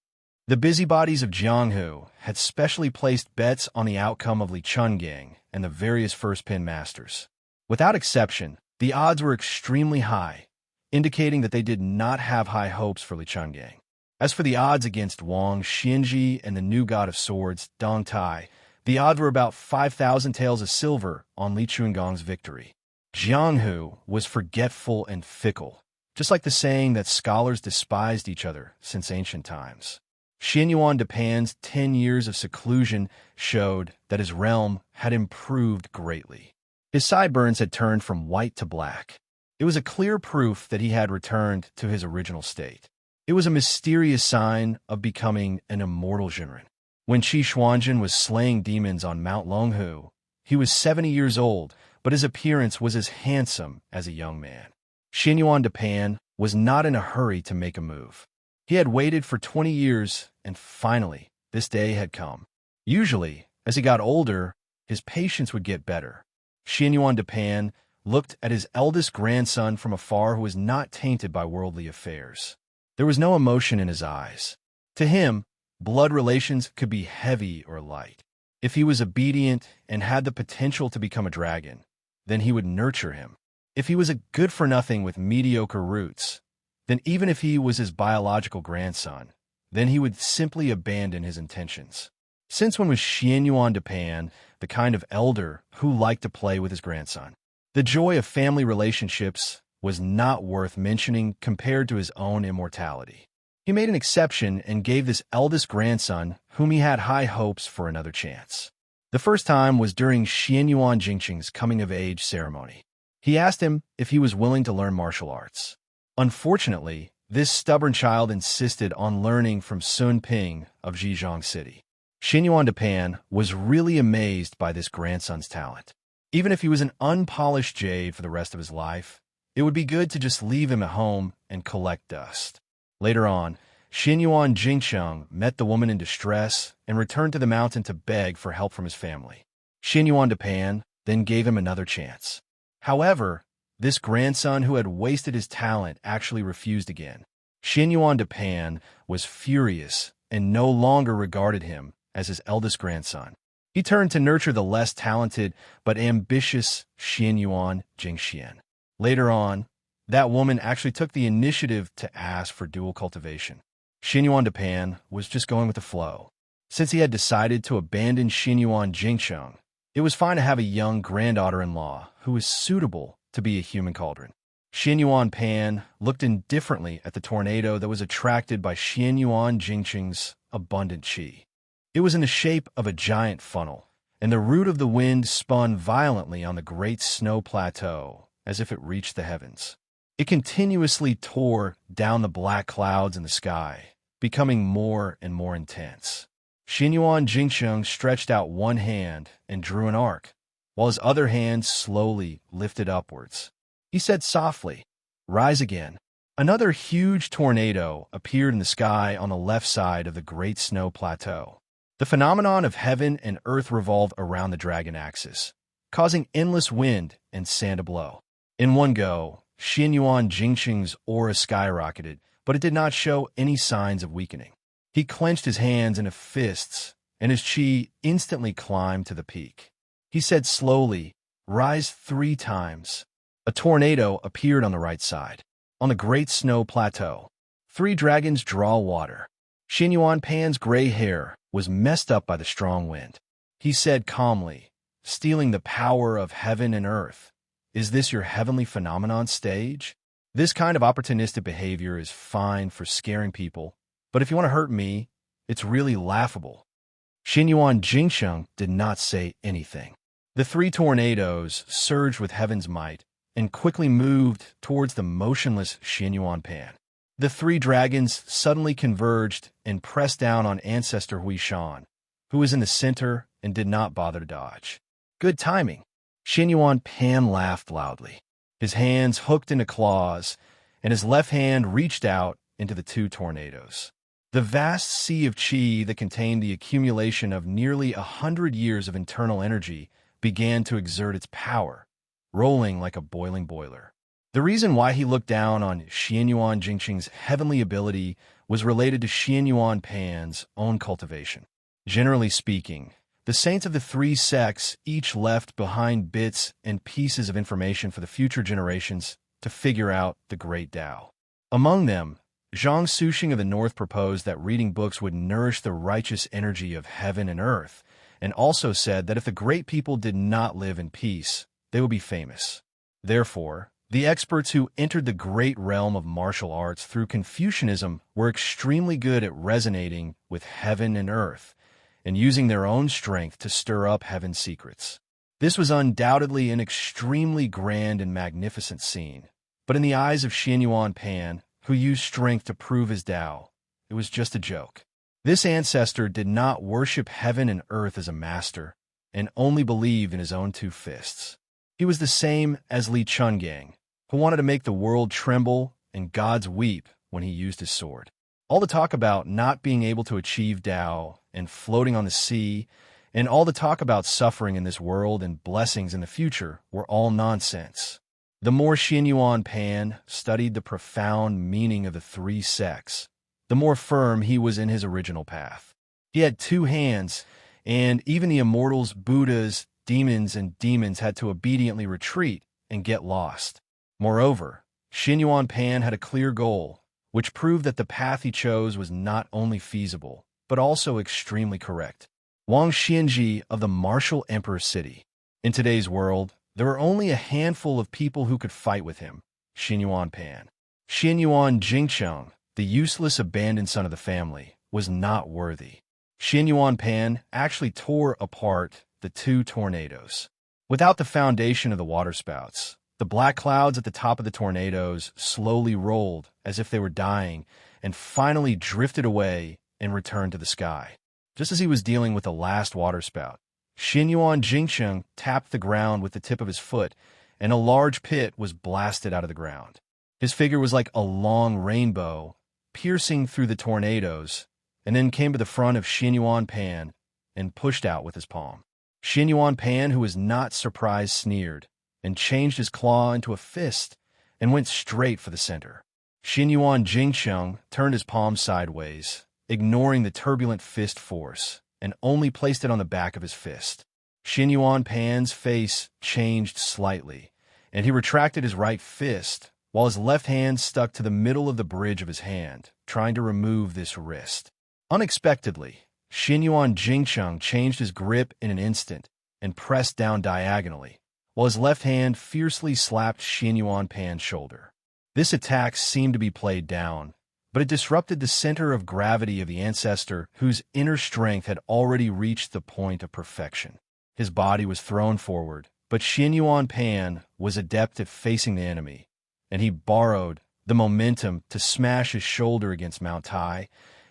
The busybodies of Jianghu had specially placed bets on the outcome of Li Chungang and the various first-pin masters. Without exception, the odds were extremely high, indicating that they did not have high hopes for Li Chungang. As for the odds against Wang Xianji and the new god of swords, Dong Tai, the odds were about 5,000 taels of silver on Li Chunggang's victory. Jianghu was forgetful and fickle, just like the saying that scholars despised each other since ancient times. Xianyuan Depan's 10 years of seclusion showed that his realm had improved greatly. His sideburns had turned from white to black. It was a clear proof that he had returned to his original state. It was a mysterious sign of becoming an immortal Zhenren. When Qi Xuanjin was slaying demons on Mount Longhu, he was 70 years old, but his appearance was as handsome as a young man. Xianyuan Depan was not in a hurry to make a move. He had waited for 20 years, and finally, this day had come. Usually, as he got older, his patience would get better. Xianyuan Depan looked at his eldest grandson from afar who was not tainted by worldly affairs. There was no emotion in his eyes. To him, blood relations could be heavy or light. If he was obedient and had the potential to become a dragon, then he would nurture him. If he was a good-for-nothing with mediocre roots, then even if he was his biological grandson, then he would simply abandon his intentions. Since when was Xianyuan Depan the kind of elder who liked to play with his grandson? The joy of family relationships was not worth mentioning compared to his own immortality. He made an exception and gave this eldest grandson, whom he had high hopes for, another chance. The first time was during Xianyuan Jingqing's coming-of-age ceremony. He asked him if he was willing to learn martial arts. Unfortunately, this stubborn child insisted on learning from Sun Ping of Zhejiang City. Xinyuan Depan was really amazed by this grandson's talent. Even if he was an unpolished jade for the rest of his life, it would be good to just leave him at home and collect dust. Later on, Xinyuan Jingcheng met the woman in distress and returned to the mountain to beg for help from his family. Xinyuan Depan then gave him another chance. However, this grandson who had wasted his talent actually refused again. Xinyuan Depan was furious and no longer regarded him as his eldest grandson. He turned to nurture the less talented but ambitious Xinyuan Jingxian. Later on, that woman actually took the initiative to ask for dual cultivation. Xinyuan Depan was just going with the flow. Since he had decided to abandon Xinyuan Jingcheng, it was fine to have a young granddaughter-in-law who was suitable to be a human cauldron. Xinyuan Pan looked indifferently at the tornado that was attracted by Xinyuan Jingcheng's abundant qi. It was in the shape of a giant funnel, and the root of the wind spun violently on the great snow plateau as if it reached the heavens. It continuously tore down the black clouds in the sky, becoming more and more intense. Xinyuan Jingcheng stretched out one hand and drew an arc, while his other hand slowly lifted upwards. He said softly, "Rise again." Another huge tornado appeared in the sky on the left side of the great snow plateau. The phenomenon of heaven and earth revolved around the dragon axis, causing endless wind and sand to blow. In one go, Xinyuan Jingcheng's aura skyrocketed, but it did not show any signs of weakening. He clenched his hands into fists, and his qi instantly climbed to the peak. He said slowly, "Rise 3 times." A tornado appeared on the right side. On the great snow plateau, 3 dragons draw water. Xinyuan Pan's gray hair was messed up by the strong wind. He said calmly, "Stealing the power of heaven and earth. Is this your heavenly phenomenon stage?" This kind of opportunistic behavior is fine for scaring people, but if you want to hurt me, it's really laughable. Xinyuan Jingcheng did not say anything. The 3 tornadoes surged with heaven's might and quickly moved towards the motionless Xinyuan Pan. The 3 dragons suddenly converged and pressed down on Ancestor Huishan, who was in the center and did not bother to dodge. Good timing. Xinyuan Pan laughed loudly. His hands hooked into claws, and his left hand reached out into the 2 tornadoes. The vast sea of qi that contained the accumulation of nearly 100 years of internal energy began to exert its power, rolling like a boiling boiler. The reason why he looked down on Xinyuan Jingcheng's heavenly ability was related to Xinyuan Pan's own cultivation. Generally speaking, the saints of the 3 sects each left behind bits and pieces of information for the future generations to figure out the great Tao. Among them, Zhang Suxing of the North proposed that reading books would nourish the righteous energy of heaven and earth, and also said that if the great people did not live in peace, they would be famous. Therefore, the experts who entered the great realm of martial arts through Confucianism were extremely good at resonating with heaven and earth, and using their own strength to stir up heaven's secrets. This was undoubtedly an extremely grand and magnificent scene, but in the eyes of Xinyuan Pan, who used strength to prove his Tao, it was just a joke. This ancestor did not worship heaven and earth as a master, and only believed in his own 2 fists. He was the same as Li Chungang, who wanted to make the world tremble and gods weep when he used his sword. All the talk about not being able to achieve Tao and floating on the sea, and all the talk about suffering in this world and blessings in the future were all nonsense. The more Xinyuan Pan studied the profound meaning of the 3 sects, the more firm he was in his original path. He had 2 hands, and even the immortals, Buddhas, demons, and demons had to obediently retreat and get lost. Moreover, Xinyuan Pan had a clear goal, which proved that the path he chose was not only feasible, but also extremely correct. Wang Xianji of the martial emperor city. In today's world, there were only a handful of people who could fight with him, Xinyuan Pan. Xinyuan Jingcheng, the useless abandoned son of the family, was not worthy. Xinyuan Pan actually tore apart the 2 tornadoes. Without the foundation of the waterspouts, The black clouds at the top of the tornadoes slowly rolled as if they were dying and finally drifted away and returned to the sky. Just as he was dealing with the last waterspout, Xinyuan Jingcheng tapped the ground with the tip of his foot, and a large pit was blasted out of the ground. His figure was like a long rainbow, piercing through the tornadoes, and then came to the front of Xinyuan Pan and pushed out with his palm. Xinyuan Pan, who was not surprised, sneered, and changed his claw into a fist and went straight for the center. Xinyuan Jingcheng turned his palm sideways, ignoring the turbulent fist force, and only placed it on the back of his fist. Xinyuan Pan's face changed slightly, and he retracted his right fist, while his left hand stuck to the middle of the bridge of his hand, trying to remove this wrist. Unexpectedly, Xinyuan Jingcheng changed his grip in an instant and pressed down diagonally, while his left hand fiercely slapped Xinyuan Pan's shoulder. This attack seemed to be played down, but it disrupted the center of gravity of the ancestor whose inner strength had already reached the point of perfection. His body was thrown forward, but Xinyuan Pan was adept at facing the enemy, and he borrowed the momentum to smash his shoulder against Mount Tai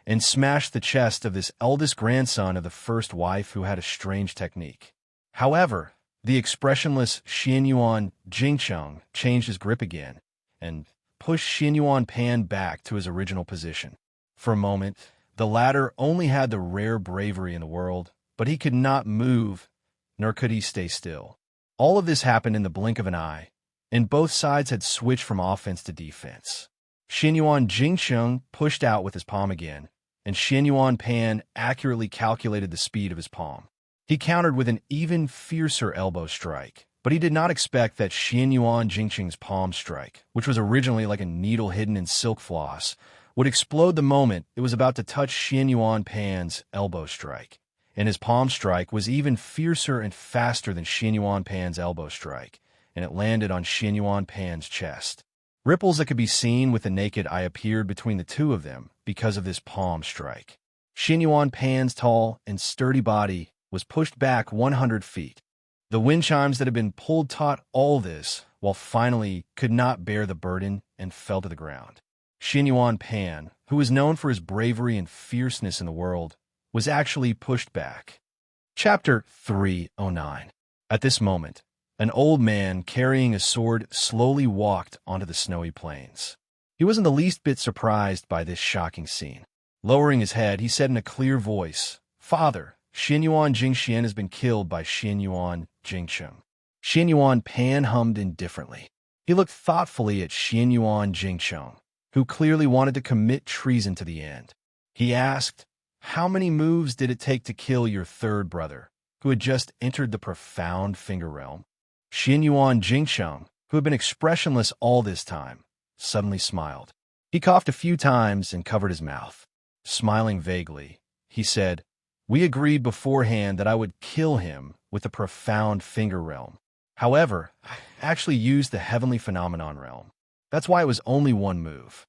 and smash the chest of this eldest grandson of the first wife who had a strange technique. However, the expressionless Xinyuan Jingcheng changed his grip again and pushed Xinyuan Pan back to his original position. For a moment, the latter only had the rare bravery in the world, but he could not move, nor could he stay still. All of this happened in the blink of an eye, and both sides had switched from offense to defense. Xinyuan Jingcheng pushed out with his palm again, and Xinyuan Pan accurately calculated the speed of his palm. He countered with an even fiercer elbow strike, but he did not expect that Xinyuan Jingcheng's palm strike, which was originally like a needle hidden in silk floss, would explode the moment it was about to touch Xinyuan Pan's elbow strike. And his palm strike was even fiercer and faster than Xinyuan Pan's elbow strike, and it landed on Xinyuan Pan's chest. Ripples that could be seen with the naked eye appeared between the two of them because of this palm strike. Xinyuan Pan's tall and sturdy body was pushed back 100 feet. The wind chimes that had been pulled taut all this, while finally could not bear the burden and fell to the ground. Xinyuan Pan, who was known for his bravery and fierceness in the world, was actually pushed back. Chapter 309. At this moment, an old man carrying a sword slowly walked onto the snowy plains. He wasn't the least bit surprised by this shocking scene. Lowering his head, he said in a clear voice, "Father, Xinyuan Jingxian has been killed by Xinyuan Jingcheng." Xinyuan Pan hummed indifferently. He looked thoughtfully at Xinyuan Jingcheng, who clearly wanted to commit treason to the end. He asked, "How many moves did it take to kill your third brother, who had just entered the profound finger realm?" Xinyuan Jingcheng, who had been expressionless all this time, suddenly smiled. He coughed a few times and covered his mouth. Smiling vaguely, he said, "We agreed beforehand that I would kill him with the profound finger realm. However, I actually used the heavenly phenomenon realm. That's why it was only one move."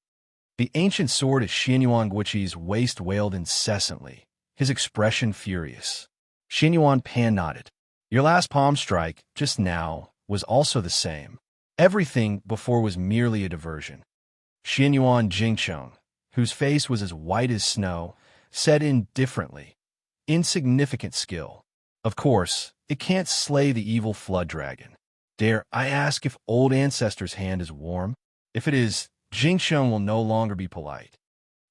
The ancient sword at Xinyuan Guichi's waist wailed incessantly, his expression furious. Xinyuan Pan nodded. "Your last palm strike, just now, was also the same. Everything before was merely a diversion." Xinyuan Jingcheng, whose face was as white as snow, said indifferently, "Insignificant skill. Of course, it can't slay the evil flood dragon. Dare I ask if old ancestor's hand is warm? If it is, Jingcheng will no longer be polite."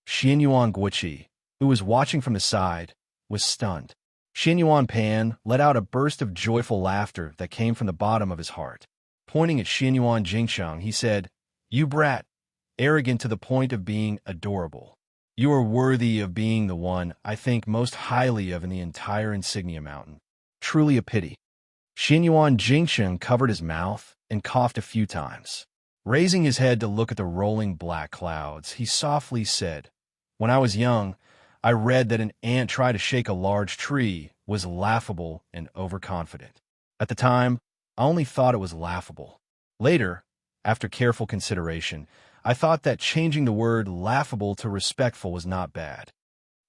Xinyuan Guichi, who was watching from the side, was stunned. Xinyuan Pan let out a burst of joyful laughter that came from the bottom of his heart. Pointing at Xinyuan Jingcheng, he said, "You brat, arrogant to the point of being adorable. You are worthy of being the one I think most highly of in the entire Insignia Mountain. Truly a pity." Xinyuan Jingcheng covered his mouth and coughed a few times. Raising his head to look at the rolling black clouds, he softly said, "When I was young, I read that an ant trying to shake a large tree was laughable and overconfident. At the time, I only thought it was laughable. Later, after careful consideration, I thought that changing the word laughable to respectful was not bad.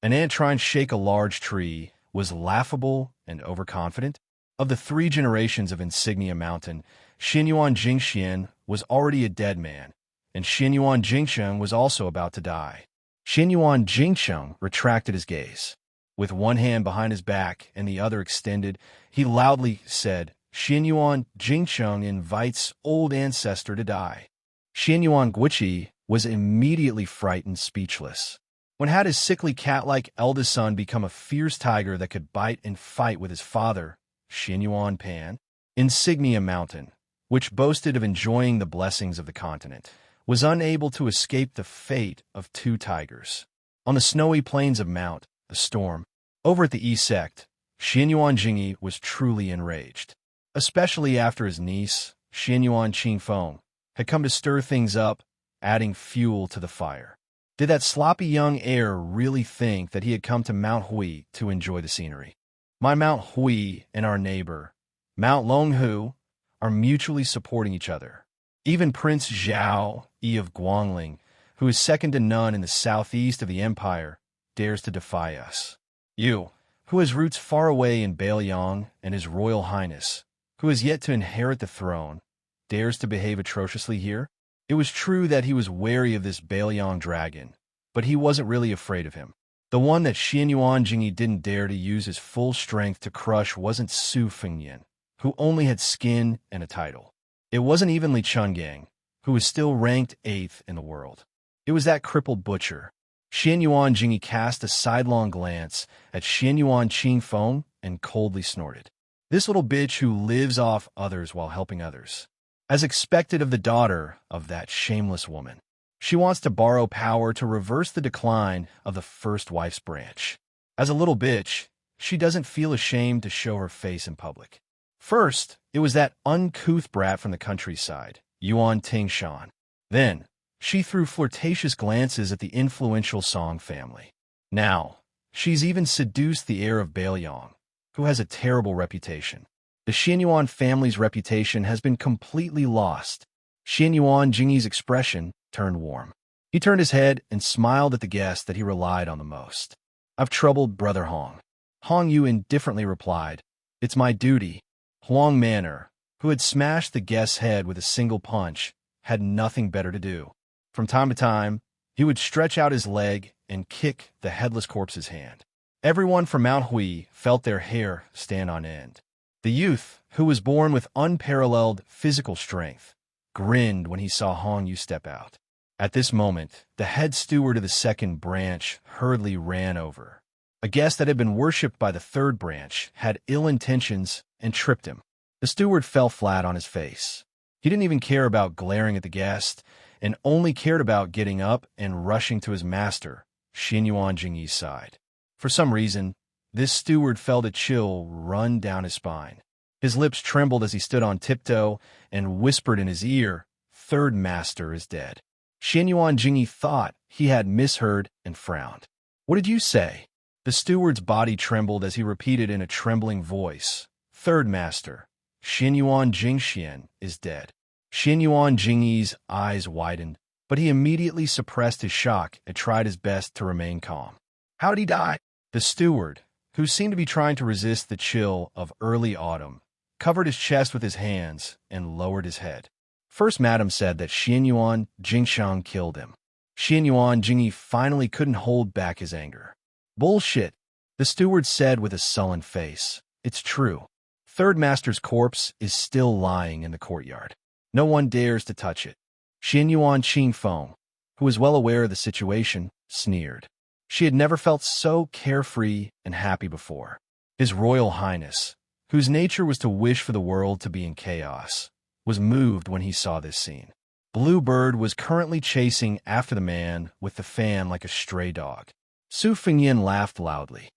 An ant trying to shake a large tree was laughable and overconfident? Of the 3 generations of Insignia Mountain, Xianyuan Jingxian was already a dead man, and Xianyuan Jingsheng was also about to die. Xianyuan Jingsheng retracted his gaze. With one hand behind his back and the other extended, he loudly said, Xianyuan Jingsheng invites old ancestor to die. Xianyuan Guiqi was immediately frightened, speechless. When had his sickly cat-like eldest son become a fierce tiger that could bite and fight with his father, Xianyuan Pan? Insignia Mountain, which boasted of enjoying the blessings of the continent, was unable to escape the fate of 2 tigers. On the snowy plains of Mount, a storm. Over at the East Sect, Xianyuan Jingyi was truly enraged, especially after his niece, Xianyuan Qingfeng, had come to stir things up, adding fuel to the fire. Did that sloppy young heir really think that he had come to Mount Hui to enjoy the scenery? My Mount Hui and our neighbor, Mount Longhu, are mutually supporting each other. Even Prince Zhao Yi of Guangling, who is second to none in the southeast of the empire, dares to defy us. You, who has roots far away in Bailiang, and His Royal Highness, who has yet to inherit the throne, dares to behave atrociously here? It was true that he was wary of this Bailiang dragon, but he wasn't really afraid of him. The one that Xianyuan Jingyi didn't dare to use his full strength to crush wasn't Su Fengyan, who only had skin and a title. It wasn't even Li Chungang, who was still ranked 8th in the world. It was that crippled butcher. Xianyuan Jingyi cast a sidelong glance at Xianyuan Qingfeng and coldly snorted. This little bitch who lives off others while helping others. As expected of the daughter of that shameless woman. She wants to borrow power to reverse the decline of the first wife's branch. As a little bitch, she doesn't feel ashamed to show her face in public. First, it was that uncouth brat from the countryside, Yuan Tingshan. Then, she threw flirtatious glances at the influential Song family. Now, she's even seduced the heir of Bailiang, who has a terrible reputation. The Xianyuan family's reputation has been completely lost. Xianyuan Jingyi's expression turned warm. He turned his head and smiled at the guest that he relied on the most. I've troubled Brother Hong. Hong Yu indifferently replied, It's my duty. Huang Manor, who had smashed the guest's head with a single punch, had nothing better to do. From time to time, he would stretch out his leg and kick the headless corpse's hand. Everyone from Mount Hui felt their hair stand on end. The youth, who was born with unparalleled physical strength, grinned when he saw Hong Yu step out. At this moment, the head steward of the second branch hurriedly ran over. A guest that had been worshipped by the third branch had ill intentions and tripped him. The steward fell flat on his face. He didn't even care about glaring at the guest, and only cared about getting up and rushing to his master, Xianyuan Jingyi's side. For some reason, this steward felt a chill run down his spine. His lips trembled as he stood on tiptoe and whispered in his ear, Third master is dead. Xianyuan Jingyi thought he had misheard and frowned. What did you say? The steward's body trembled as he repeated in a trembling voice, Third master, Xianyuan Jingxian, is dead. Xianyuan Jingyi's eyes widened, but he immediately suppressed his shock and tried his best to remain calm. How did he die? The steward, who seemed to be trying to resist the chill of early autumn, covered his chest with his hands and lowered his head. First Madam said that Xianyuan Jingshang killed him. Xianyuan Jingyi finally couldn't hold back his anger. Bullshit, the steward said with a sullen face. It's true. Third Master's corpse is still lying in the courtyard. No one dares to touch it. Xianyuan Qingfeng, who was well aware of the situation, sneered. She had never felt so carefree and happy before. His Royal Highness, whose nature was to wish for the world to be in chaos, was moved when he saw this scene. Bluebird was currently chasing after the man with the fan like a stray dog. Su Fengyan laughed loudly.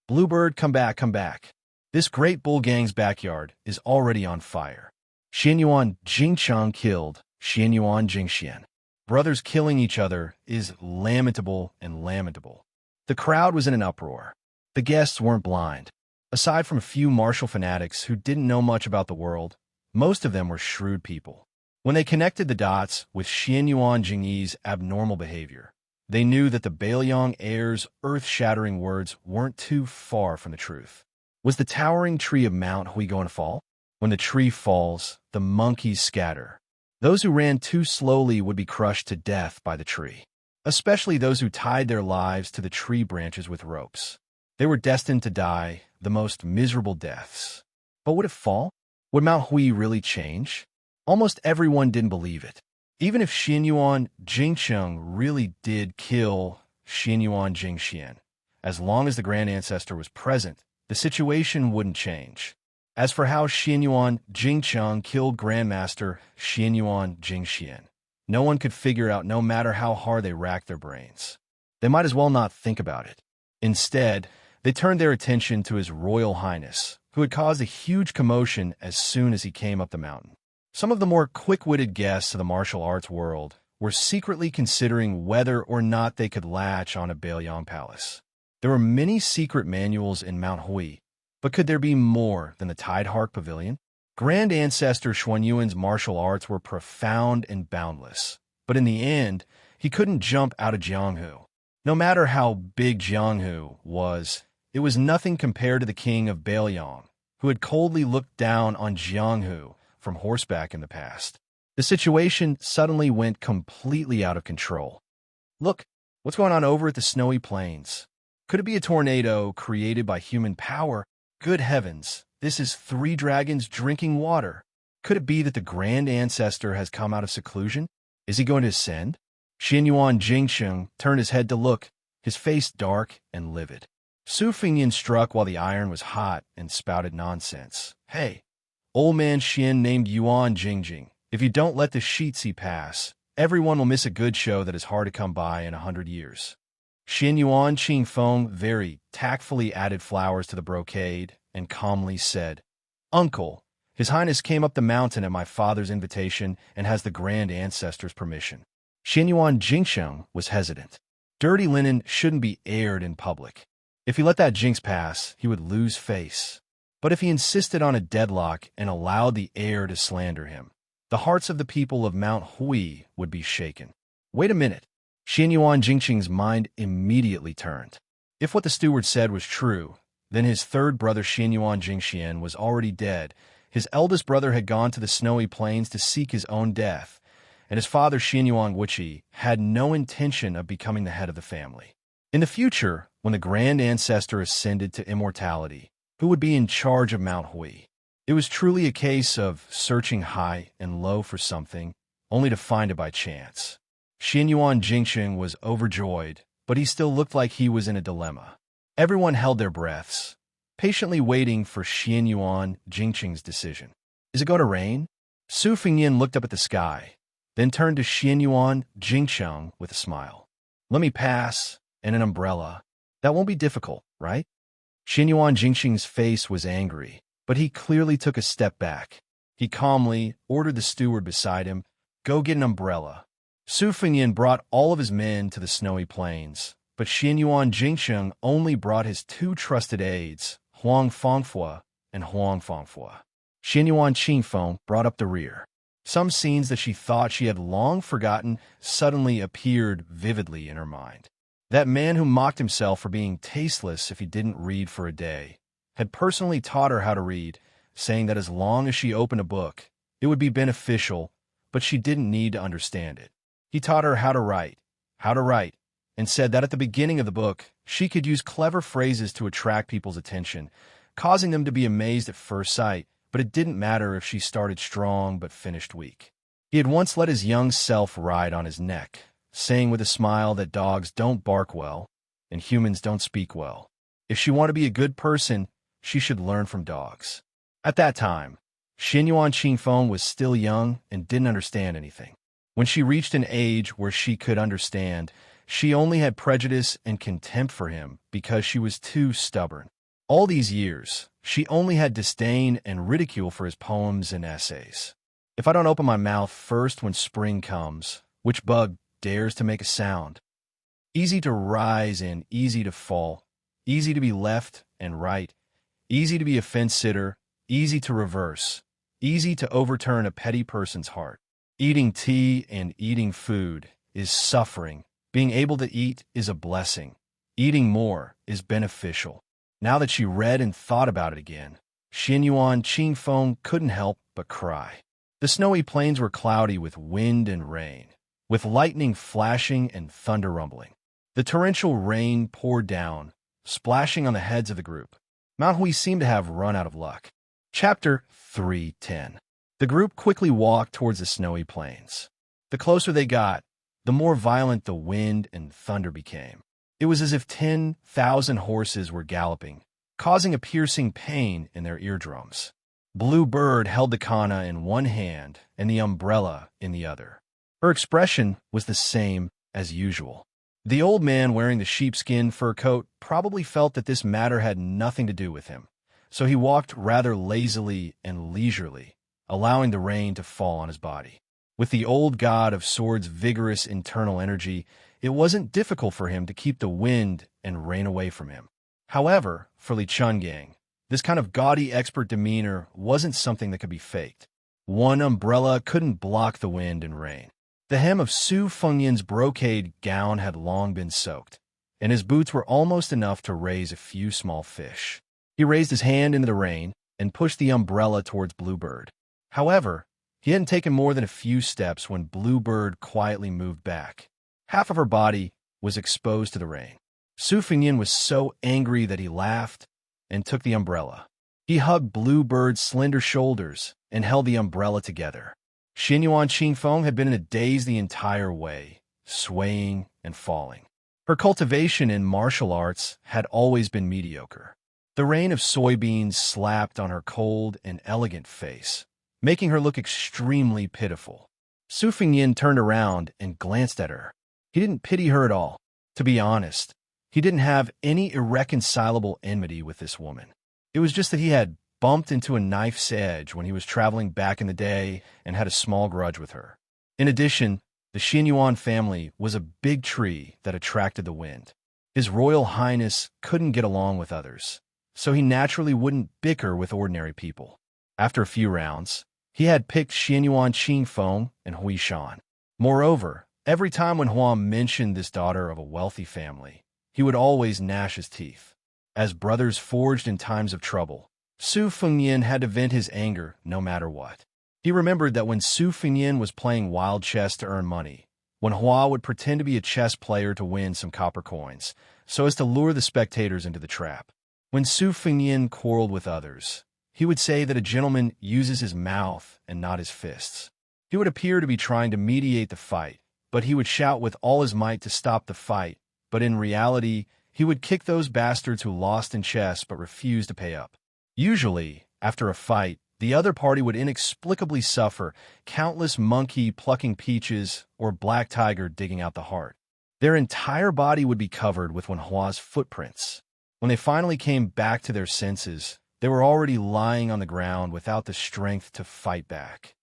Bluebird, come back, come back. This great bull gang's backyard is already on fire. Xianyuan Jingchang killed Xianyuan Jingxian. Brothers killing each other is lamentable and lamentable. The crowd was in an uproar. The guests weren't blind. Aside from a few martial fanatics who didn't know much about the world, most of them were shrewd people. When they connected the dots with Xianyuan Jingyi's abnormal behavior, they knew that the Bailiang heir's earth-shattering words weren't too far from the truth. Was the towering tree of Mount Hui going to fall? When the tree falls, the monkeys scatter. Those who ran too slowly would be crushed to death by the tree, especially those who tied their lives to the tree branches with ropes. They were destined to die the most miserable deaths. But would it fall? Would Mount Hui really change? Almost everyone didn't believe it. Even if Xianyuan Jingcheng really did kill Xianyuan Jingxian, as long as the Grand Ancestor was present, the situation wouldn't change. As for how Xianyuan Jingcheng killed Grandmaster Xianyuan Jingxian, no one could figure out no matter how hard they racked their brains. They might as well not think about it. Instead, they turned their attention to His Royal Highness, who had caused a huge commotion as soon as he came up the mountain. Some of the more quick-witted guests of the martial arts world were secretly considering whether or not they could latch on a Bailiang Palace. There were many secret manuals in Mount Hui, but could there be more than the Tidehark Pavilion? Grand Ancestor Xuanyuan's martial arts were profound and boundless, but in the end, he couldn't jump out of Jianghu. No matter how big Jianghu was, it was nothing compared to the king of Bailiang, who had coldly looked down on Jianghu from horseback in the past. The situation suddenly went completely out of control. Look, what's going on over at the snowy plains? Could it be a tornado created by human power? Good heavens, this is 3 dragons drinking water. Could it be that the Grand Ancestor has come out of seclusion? Is he going to ascend? Xianyuan Jingcheng turned his head to look, his face dark and livid. Su Fingyan struck while the iron was hot and spouted nonsense. Hey, old man Xian named Yuan Jingjing. If you don't let the Shitsi pass, everyone will miss a good show that is hard to come by in 100 years. Xianyuan Qingfeng very tactfully added flowers to the brocade and calmly said, Uncle, His Highness came up the mountain at my father's invitation and has the Grand Ancestor's permission. Xianyuan Jingsheng was hesitant. Dirty linen shouldn't be aired in public. If he let that jinx pass, he would lose face. But if he insisted on a deadlock and allowed the air to slander him, the hearts of the people of Mount Hui would be shaken. Wait a minute. Xianyuan Jingqing's mind immediately turned. If what the steward said was true, then his third brother Xianyuan Jingxian was already dead, his eldest brother had gone to the snowy plains to seek his own death, and his father Xianyuan Wuqi had no intention of becoming the head of the family. In the future, when the Grand Ancestor ascended to immortality, who would be in charge of Mount Hui? It was truly a case of searching high and low for something, only to find it by chance. Xianyuan Jingqing was overjoyed, but he still looked like he was in a dilemma. Everyone held their breaths, patiently waiting for Xianyuan Jingqing's decision. Is it going to rain? Su Fingyan looked up at the sky, then turned to Xianyuan Jingcheng with a smile. Let me pass, and an umbrella. That won't be difficult, right? Xianyuan Jingqing's face was angry, but he clearly took a step back. He calmly ordered the steward beside him, go get an umbrella. Su Fingyan brought all of his men to the snowy plains, but Xianyuan Jingsheng only brought his 2 trusted aides, Huang Fangfua and Huang Fangfua. Xianyuan Qingfeng brought up the rear. Some scenes that she thought she had long forgotten suddenly appeared vividly in her mind. That man who mocked himself for being tasteless if he didn't read for a day had personally taught her how to read, saying that as long as she opened a book, it would be beneficial, but she didn't need to understand it. He taught her how to write, and said that at the beginning of the book, she could use clever phrases to attract people's attention, causing them to be amazed at first sight, but it didn't matter if she started strong but finished weak. He had once let his young self ride on his neck, saying with a smile that dogs don't bark well and humans don't speak well. If she wanted to be a good person, she should learn from dogs. At that time, Xianyuan Qingfeng was still young and didn't understand anything. When she reached an age where she could understand, she only had prejudice and contempt for him because she was too stubborn. All these years, she only had disdain and ridicule for his poems and essays. If I don't open my mouth first when spring comes, which bug dares to make a sound? Easy to rise and easy to fall, easy to be left and right, easy to be a fence-sitter, easy to reverse, easy to overturn a petty person's heart. Eating tea and eating food is suffering. Being able to eat is a blessing. Eating more is beneficial. Now that she read and thought about it again, Xinyuan Qingfeng couldn't help but cry. The snowy plains were cloudy with wind and rain, with lightning flashing and thunder rumbling. The torrential rain poured down, splashing on the heads of the group. Mount Hui seemed to have run out of luck. Chapter 3:10. The group quickly walked towards the snowy plains. The closer they got, the more violent the wind and thunder became. It was as if 10,000 horses were galloping, causing a piercing pain in their eardrums. Blue Bird held the kana in one hand and the umbrella in the other. Her expression was the same as usual. The old man wearing the sheepskin fur coat probably felt that this matter had nothing to do with him, so he walked rather lazily and leisurely, allowing the rain to fall on his body. With the old god of swords' vigorous internal energy, it wasn't difficult for him to keep the wind and rain away from him. However, for Li Chungang, this kind of gaudy expert demeanor wasn't something that could be faked. One umbrella couldn't block the wind and rain. The hem of Su Fengyan's brocade gown had long been soaked, and his boots were almost enough to raise a few small fish. He raised his hand into the rain and pushed the umbrella towards Bluebird. However, he hadn't taken more than a few steps when Bluebird quietly moved back. Half of her body was exposed to the rain. Su Fengyan was so angry that he laughed and took the umbrella. He hugged Bluebird's slender shoulders and held the umbrella together. Xinyuan Qingfeng had been in a daze the entire way, swaying and falling. Her cultivation in martial arts had always been mediocre. The rain of soybeans slapped on her cold and elegant face, making her look extremely pitiful. Su Fengyan turned around and glanced at her. He didn't pity her at all. To be honest, he didn't have any irreconcilable enmity with this woman. It was just that he had bumped into a knife's edge when he was traveling back in the day and had a small grudge with her. In addition, the Xinyuan family was a big tree that attracted the wind. His Royal Highness couldn't get along with others, so he naturally wouldn't bicker with ordinary people. After a few rounds, he had picked Xinyuan Qingfeng and Hui Shan. Moreover, every time when Hua mentioned this daughter of a wealthy family, he would always gnash his teeth. As brothers forged in times of trouble, Su Fengyan had to vent his anger no matter what. He remembered that when Su Fengyan was playing wild chess to earn money, when Hua would pretend to be a chess player to win some copper coins, so as to lure the spectators into the trap. When Su Fengyan quarreled with others, he would say that a gentleman uses his mouth and not his fists. He would appear to be trying to mediate the fight, but he would shout with all his might to stop the fight, but in reality, he would kick those bastards who lost in chess but refused to pay up. Usually, after a fight, the other party would inexplicably suffer countless monkey plucking peaches or black tiger digging out the heart. Their entire body would be covered with Wenhua's footprints. When they finally came back to their senses, they were already lying on the ground without the strength to fight back.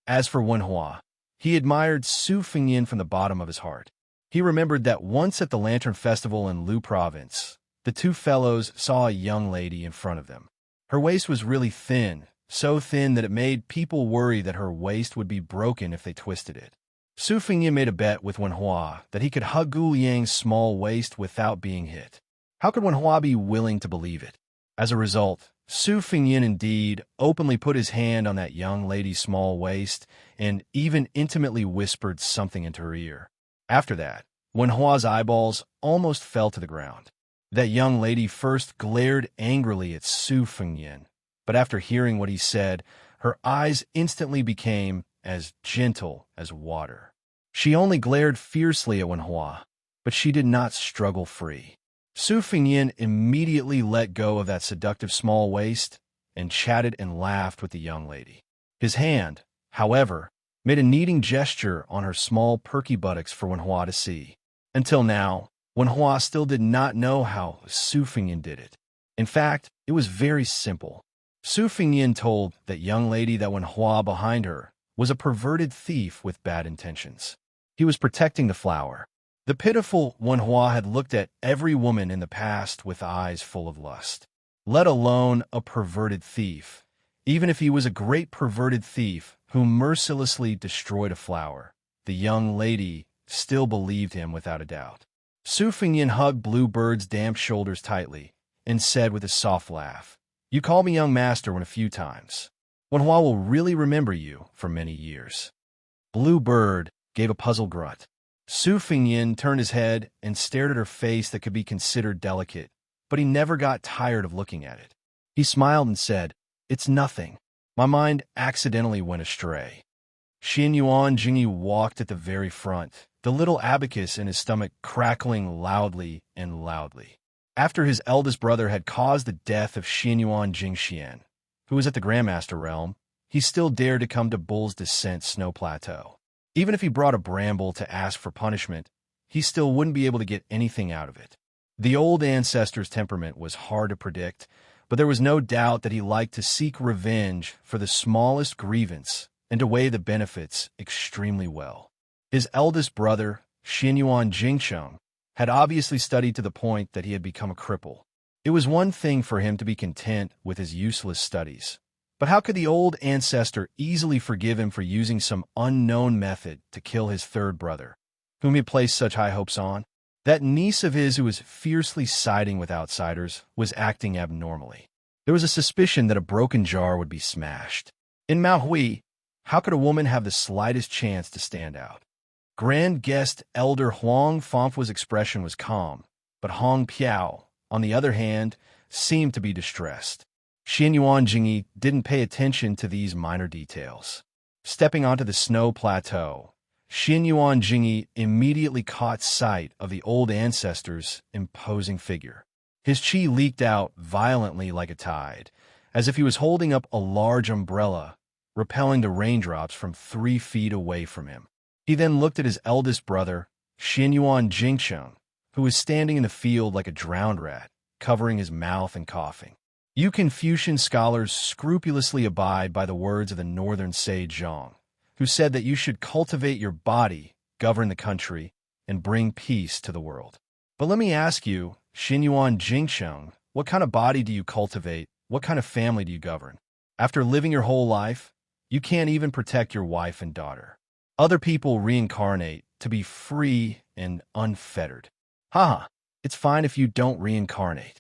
As for Wenhua, he admired Su Fengyan from the bottom of his heart. He remembered that once at the Lantern Festival in Lu Province, the two fellows saw a young lady in front of them. Her waist was really thin, so thin that it made people worry that her waist would be broken if they twisted it. Su Fengyan made a bet with Wenhua that he could hug Gu Liang's small waist without being hit. How could Wenhua be willing to believe it? As a result, Su Fengyan indeed openly put his hand on that young lady's small waist and even intimately whispered something into her ear. After that, Wenhua's eyeballs almost fell to the ground. That young lady first glared angrily at Su Fengyan, but after hearing what he said, her eyes instantly became as gentle as water. She only glared fiercely at Wenhua, but she did not struggle free. Su Fengyan immediately let go of that seductive small waist and chatted and laughed with the young lady. His hand, however, made a kneading gesture on her small perky buttocks for Wenhua to see. Until now, Wenhua still did not know how Su Fengyan did it. In fact, it was very simple. Su Fengyan told that young lady that Wenhua behind her was a perverted thief with bad intentions. He was protecting the flower. The pitiful Wenhua had looked at every woman in the past with eyes full of lust, let alone a perverted thief. Even if he was a great perverted thief who mercilessly destroyed a flower, the young lady still believed him without a doubt. Su Fengyan hugged Bluebird's damp shoulders tightly and said with a soft laugh, "You called me young master when a few times. Wenhua will really remember you for many years." Blue Bird gave a puzzled grunt. Su Fingyin turned his head and stared at her face that could be considered delicate, but he never got tired of looking at it. He smiled and said, "It's nothing. My mind accidentally went astray." Xin Yuan Jingyi walked at the very front, the little abacus in his stomach crackling loudly and loudly. After his eldest brother had caused the death of Xin Yuan Jingxian, who was at the Grandmaster realm, he still dared to come to Bull's Descent Snow Plateau. Even if he brought a bramble to ask for punishment, he still wouldn't be able to get anything out of it. The old ancestor's temperament was hard to predict, but there was no doubt that he liked to seek revenge for the smallest grievance and to weigh the benefits extremely well. His eldest brother, Xin Yuan Jingcheng, had obviously studied to the point that he had become a cripple. It was one thing for him to be content with his useless studies, but how could the old ancestor easily forgive him for using some unknown method to kill his third brother, whom he had placed such high hopes on? That niece of his who was fiercely siding with outsiders was acting abnormally. There was a suspicion that a broken jar would be smashed. In Mount Hui, how could a woman have the slightest chance to stand out? Grand Guest Elder Huang Fanfu's expression was calm, but Hong Piao, on the other hand, seemed to be distressed. Xin Yuan Jingyi didn't pay attention to these minor details. Stepping onto the snow plateau, Xin Yuan Jingyi immediately caught sight of the old ancestor's imposing figure. His qi leaked out violently like a tide, as if he was holding up a large umbrella, repelling the raindrops from 3 feet away from him. He then looked at his eldest brother, Xin Yuan Jingcheng, who was standing in the field like a drowned rat, covering his mouth and coughing. You Confucian scholars scrupulously abide by the words of the northern sage Zhang, who said that you should cultivate your body, govern the country, and bring peace to the world. But let me ask you, Xin Yuan Jingcheng, what kind of body do you cultivate? What kind of family do you govern? After living your whole life, you can't even protect your wife and daughter. Other people reincarnate to be free and unfettered. Haha, it's fine if you don't reincarnate.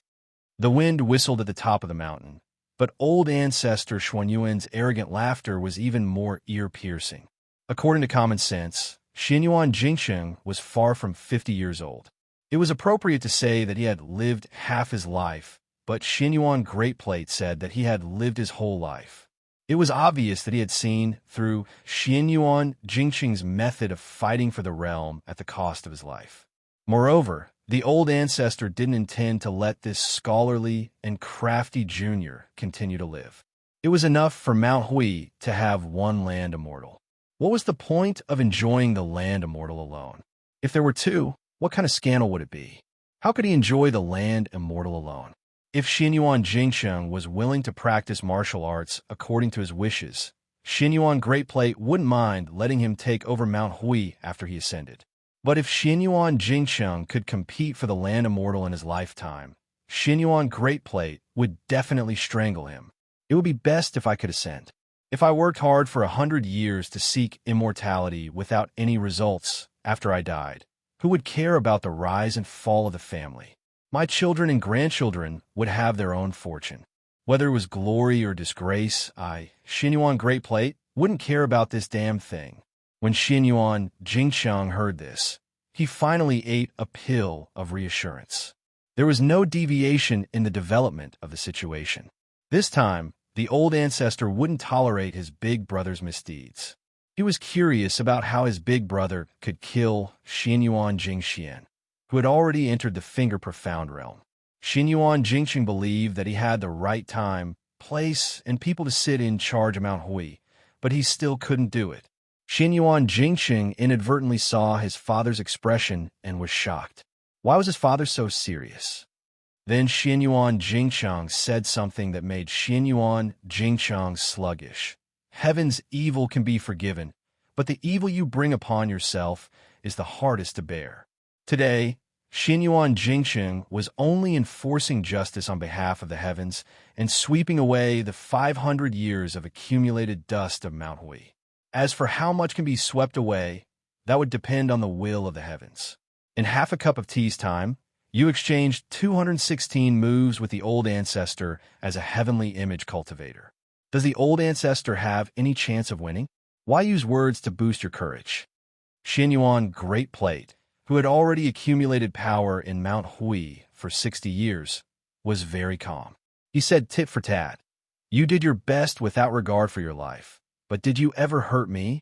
The wind whistled at the top of the mountain, but old ancestor Xuanyuan's arrogant laughter was even more ear-piercing. According to common sense, Xin Yuan Jingcheng was far from 50 years old. It was appropriate to say that he had lived half his life, but Xin Yuan Greatplate said that he had lived his whole life. It was obvious that he had seen through Xin Yuan Jingcheng's method of fighting for the realm at the cost of his life. Moreover, the old ancestor didn't intend to let this scholarly and crafty junior continue to live. It was enough for Mount Hui to have one land immortal. What was the point of enjoying the land immortal alone? If there were two, what kind of scandal would it be? How could he enjoy the land immortal alone? If Xin Yuan Jingcheng was willing to practice martial arts according to his wishes, Xin Yuan Greatplate wouldn't mind letting him take over Mount Hui after he ascended. But if Xin Yuan Jingcheng could compete for the land immortal in his lifetime, Xin Yuan Greatplate would definitely strangle him. It would be best if I could ascend. If I worked hard for 100 years to seek immortality without any results after I died, who would care about the rise and fall of the family? My children and grandchildren would have their own fortune. Whether it was glory or disgrace, I, Xin Yuan Greatplate, wouldn't care about this damn thing. When Xin Yuan Jingcheng heard this, he finally ate a pill of reassurance. There was no deviation in the development of the situation. This time, the old ancestor wouldn't tolerate his big brother's misdeeds. He was curious about how his big brother could kill Xin Yuan Jingxian, who had already entered the Finger Profound realm. Xin Yuan Jingcheng believed that he had the right time, place, and people to sit in charge of Mount Hui, but he still couldn't do it. Xin Yuan Jingcheng inadvertently saw his father's expression and was shocked. Why was his father so serious? Then Xin Yuan Jingcheng said something that made Xin Yuan Jingcheng sluggish. Heaven's evil can be forgiven, but the evil you bring upon yourself is the hardest to bear. Today, Xin Yuan Jingcheng was only enforcing justice on behalf of the heavens and sweeping away the 500 years of accumulated dust of Mount Hui. As for how much can be swept away, that would depend on the will of the heavens. In half a cup of tea's time, You exchanged 216 moves with the old ancestor as a heavenly image cultivator. Does the old ancestor have any chance of winning? Why use words to boost your courage? Xianyuan Great Plate, who had already accumulated power in Mount Hui for 60 years, was very calm. He said tit for tat, "You did your best without regard for your life, but did you ever hurt me?"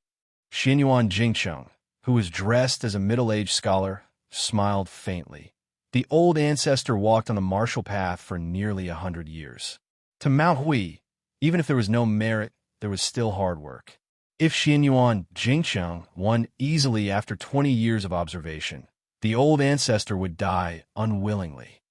Xianyuan Jingcheng, who was dressed as a middle-aged scholar, smiled faintly. The old ancestor walked on the martial path for nearly 100 years. To Mount Hui, even if there was no merit, there was still hard work. If Xianyuan Jingcheng won easily after 20 years of observation, the old ancestor would die unwillingly.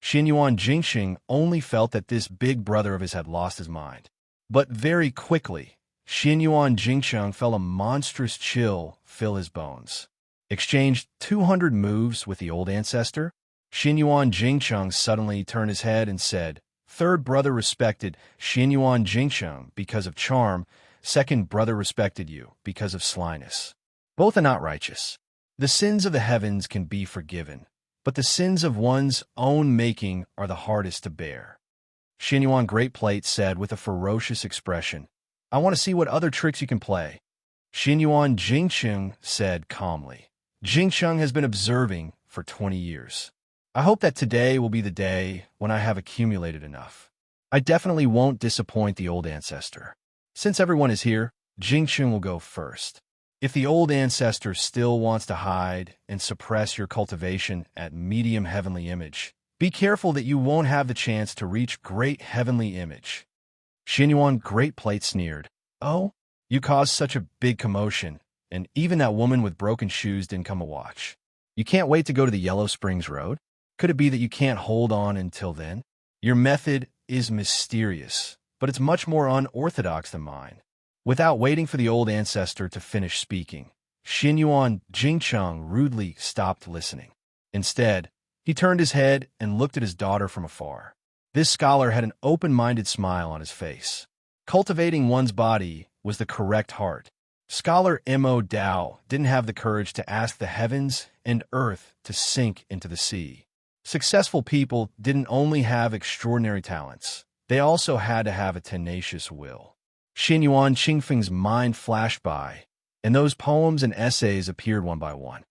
Xianyuan Jingcheng only felt that this big brother of his had lost his mind. But very quickly, Xianyuan Jingcheng felt a monstrous chill fill his bones. Exchanged 200 moves with the old ancestor, Xianyuan Jingcheng suddenly turned his head and said, "Third brother respected Xianyuan Jingcheng because of charm. Second brother respected you because of slyness. Both are not righteous. The sins of the heavens can be forgiven, but the sins of one's own making are the hardest to bear." Xianyuan Great Plate said with a ferocious expression, "I want to see what other tricks you can play." Xianyuan Jingcheng said calmly, "Jingcheng has been observing for 20 years. I hope that today will be the day when I have accumulated enough. I definitely won't disappoint the old ancestor. Since everyone is here, Jingcheng will go first. If the old ancestor still wants to hide and suppress your cultivation at medium heavenly image, be careful that you won't have the chance to reach great heavenly image." Xianyuan Great Plate sneered, "Oh, you caused such a big commotion, and even that woman with broken shoes didn't come to watch. You can't wait to go to the Yellow Springs Road? Could it be that you can't hold on until then? Your method is mysterious, but it's much more unorthodox than mine." Without waiting for the old ancestor to finish speaking, Xianyuan Jingcheng rudely stopped listening. Instead, he turned his head and looked at his daughter from afar. This scholar had an open-minded smile on his face. Cultivating one's body was the correct heart. Scholar Mo Dao didn't have the courage to ask the heavens and earth to sink into the sea. Successful people didn't only have extraordinary talents, they also had to have a tenacious will. Xianyuan Qingfeng's mind flashed by, and those poems and essays appeared one by one.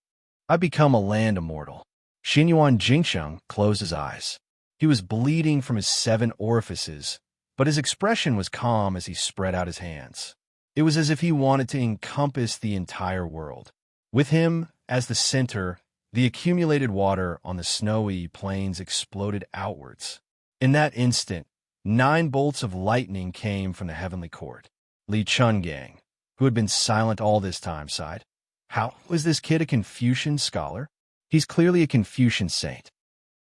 "I've become a land immortal." Xianyuan Jingcheng closed his eyes. He was bleeding from his 7 orifices, but his expression was calm as he spread out his hands. It was as if he wanted to encompass the entire world. With him as the center, the accumulated water on the snowy plains exploded outwards. In that instant, 9 bolts of lightning came from the heavenly court. Li Chungang, who had been silent all this time, sighed. How is this kid a Confucian scholar? He's clearly a Confucian saint.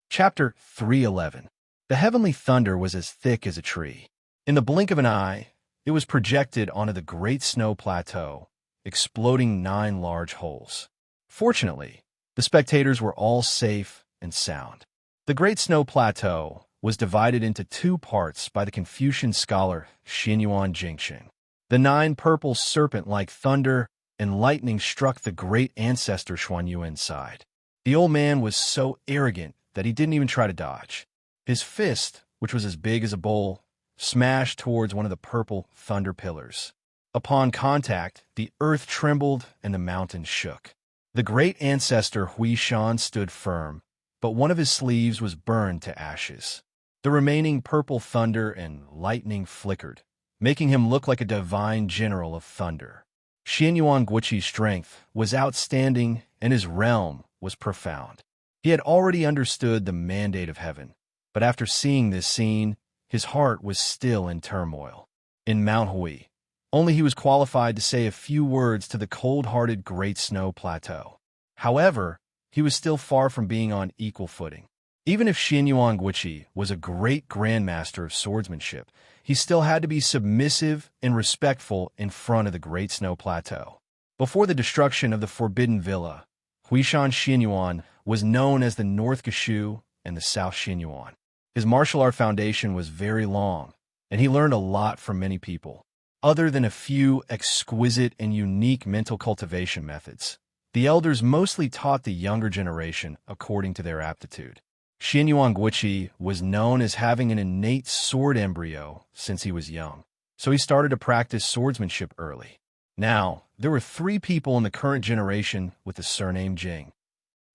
Chapter 311. The heavenly thunder was as thick as a tree. In the blink of an eye, it was projected onto the great snow plateau, exploding 9 large holes. Fortunately, the spectators were all safe and sound. The great snow plateau was divided into 2 parts by the Confucian scholar Xianyuan Jingcheng. The 9 purple serpent-like thunder and lightning struck the great ancestor Xuanyuan's side. The old man was so arrogant that he didn't even try to dodge. His fist, which was as big as a bowl, smashed towards one of the purple thunder pillars. Upon contact, the earth trembled and the mountains shook. The great ancestor Huishan stood firm, but one of his sleeves was burned to ashes. The remaining purple thunder and lightning flickered, making him look like a divine general of thunder. Xianyuan Guiqi's strength was outstanding and his realm was profound. He had already understood the mandate of heaven, but after seeing this scene, his heart was still in turmoil. In Mount Hui, only he was qualified to say a few words to the cold-hearted Great Snow Plateau. However, he was still far from being on equal footing. Even if Xianyuan Guiqi was a great grandmaster of swordsmanship, he still had to be submissive and respectful in front of the Great Snow Plateau. Before the destruction of the Forbidden Villa, Huishan Xianyuan was known as the North Gashu and the South Xianyuan. His martial art foundation was very long, and he learned a lot from many people. Other than a few exquisite and unique mental cultivation methods, The elders mostly taught the younger generation according to their aptitude. Xianyuan Guiqi was known as having an innate sword embryo since he was young, so he started to practice swordsmanship early. Now, there were 3 people in the current generation with the surname Jing.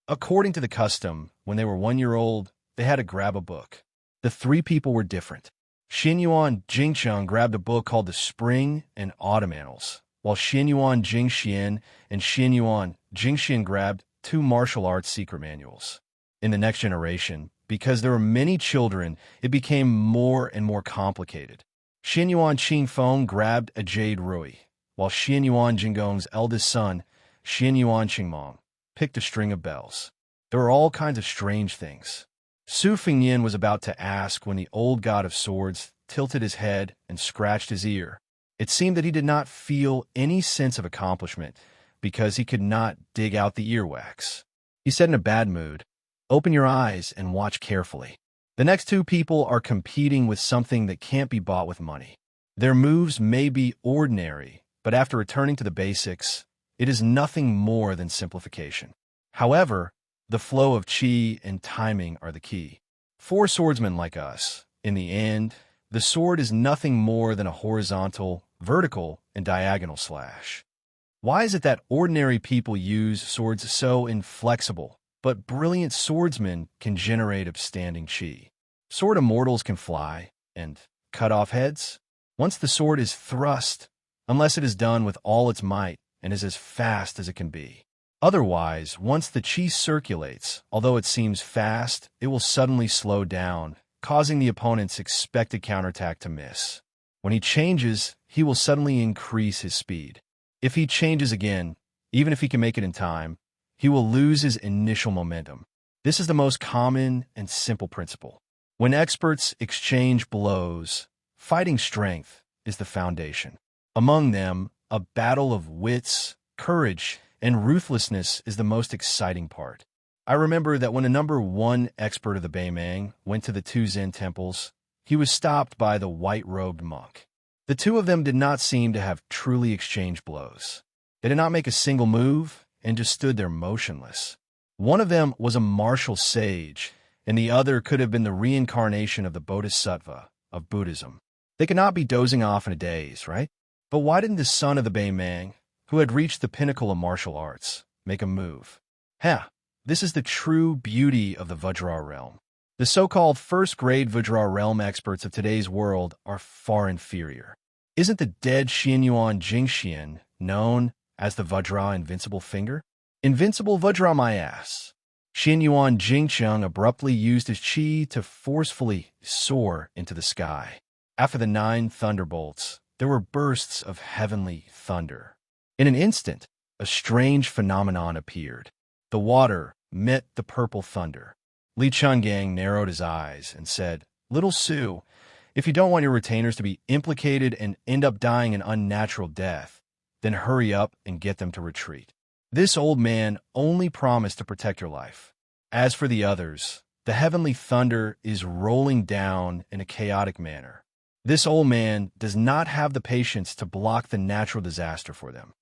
According to the custom, when they were 1 year old, they had to grab a book. The 3 people were different. Xianyuan Jingcheng grabbed a book called The Spring and Autumn Annals, while Xianyuan Jingxian and Xianyuan Jingxian grabbed 2 martial arts secret manuals. In the next generation, because there were many children, it became more and more complicated. Xianyuan Qingfeng grabbed a jade rui, while Xianyuan Jinggong's eldest son, Xianyuan Qingmong, picked a string of bells. There were all kinds of strange things. Su Fingyin was about to ask when the old god of swords tilted his head and scratched his ear. It seemed that he did not feel any sense of accomplishment because he could not dig out the earwax. He said in a bad mood, "Open your eyes and watch carefully. The next 2 people are competing with something that can't be bought with money. Their moves may be ordinary, but after returning to the basics, it is nothing more than simplification. However, the flow of qi and timing are the key. For swordsmen like us, in the end, the sword is nothing more than a horizontal, vertical, and diagonal slash. Why is it that ordinary people use swords so inflexible, but brilliant swordsmen can generate upstanding qi? Sword immortals can fly and cut off heads. Once the sword is thrust, unless it is done with all its might and is as fast as it can be. Otherwise, once the qi circulates, although it seems fast, it will suddenly slow down, causing the opponent's expected counterattack to miss. When he changes, he will suddenly increase his speed. If he changes again, even if he can make it in time, he will lose his initial momentum. This is the most common and simple principle. When experts exchange blows, fighting strength is the foundation. Among them, a battle of wits, courage, and ruthlessness is the most exciting part. I remember that when a number 1 expert of the Beimang went to the 2 Zen temples, he was stopped by the white-robed monk. The 2 of them did not seem to have truly exchanged blows. They did not make a single move and just stood there motionless. One of them was a martial sage, and the other could have been the reincarnation of the Bodhisattva of Buddhism. They could not be dozing off in a daze, right? But why didn't the son of the Beimang, who had reached the pinnacle of martial arts, make a move? This is the true beauty of the Vajra realm. The so-called first-grade Vajra realm experts of today's world are far inferior. Isn't the dead Xianyuan Jingxian known as the Vajra Invincible Finger? Invincible Vajra my ass. Xianyuan Jingcheng abruptly used his qi to forcefully soar into the sky. After the 9 thunderbolts, there were bursts of heavenly thunder. In an instant, a strange phenomenon appeared. The water met the purple thunder. Li Chungang narrowed his eyes and said, "Little Su, if you don't want your retainers to be implicated and end up dying an unnatural death, then hurry up and get them to retreat. This old man only promised to protect your life. As for the others, the heavenly thunder is rolling down in a chaotic manner. This old man does not have the patience to block the natural disaster for them."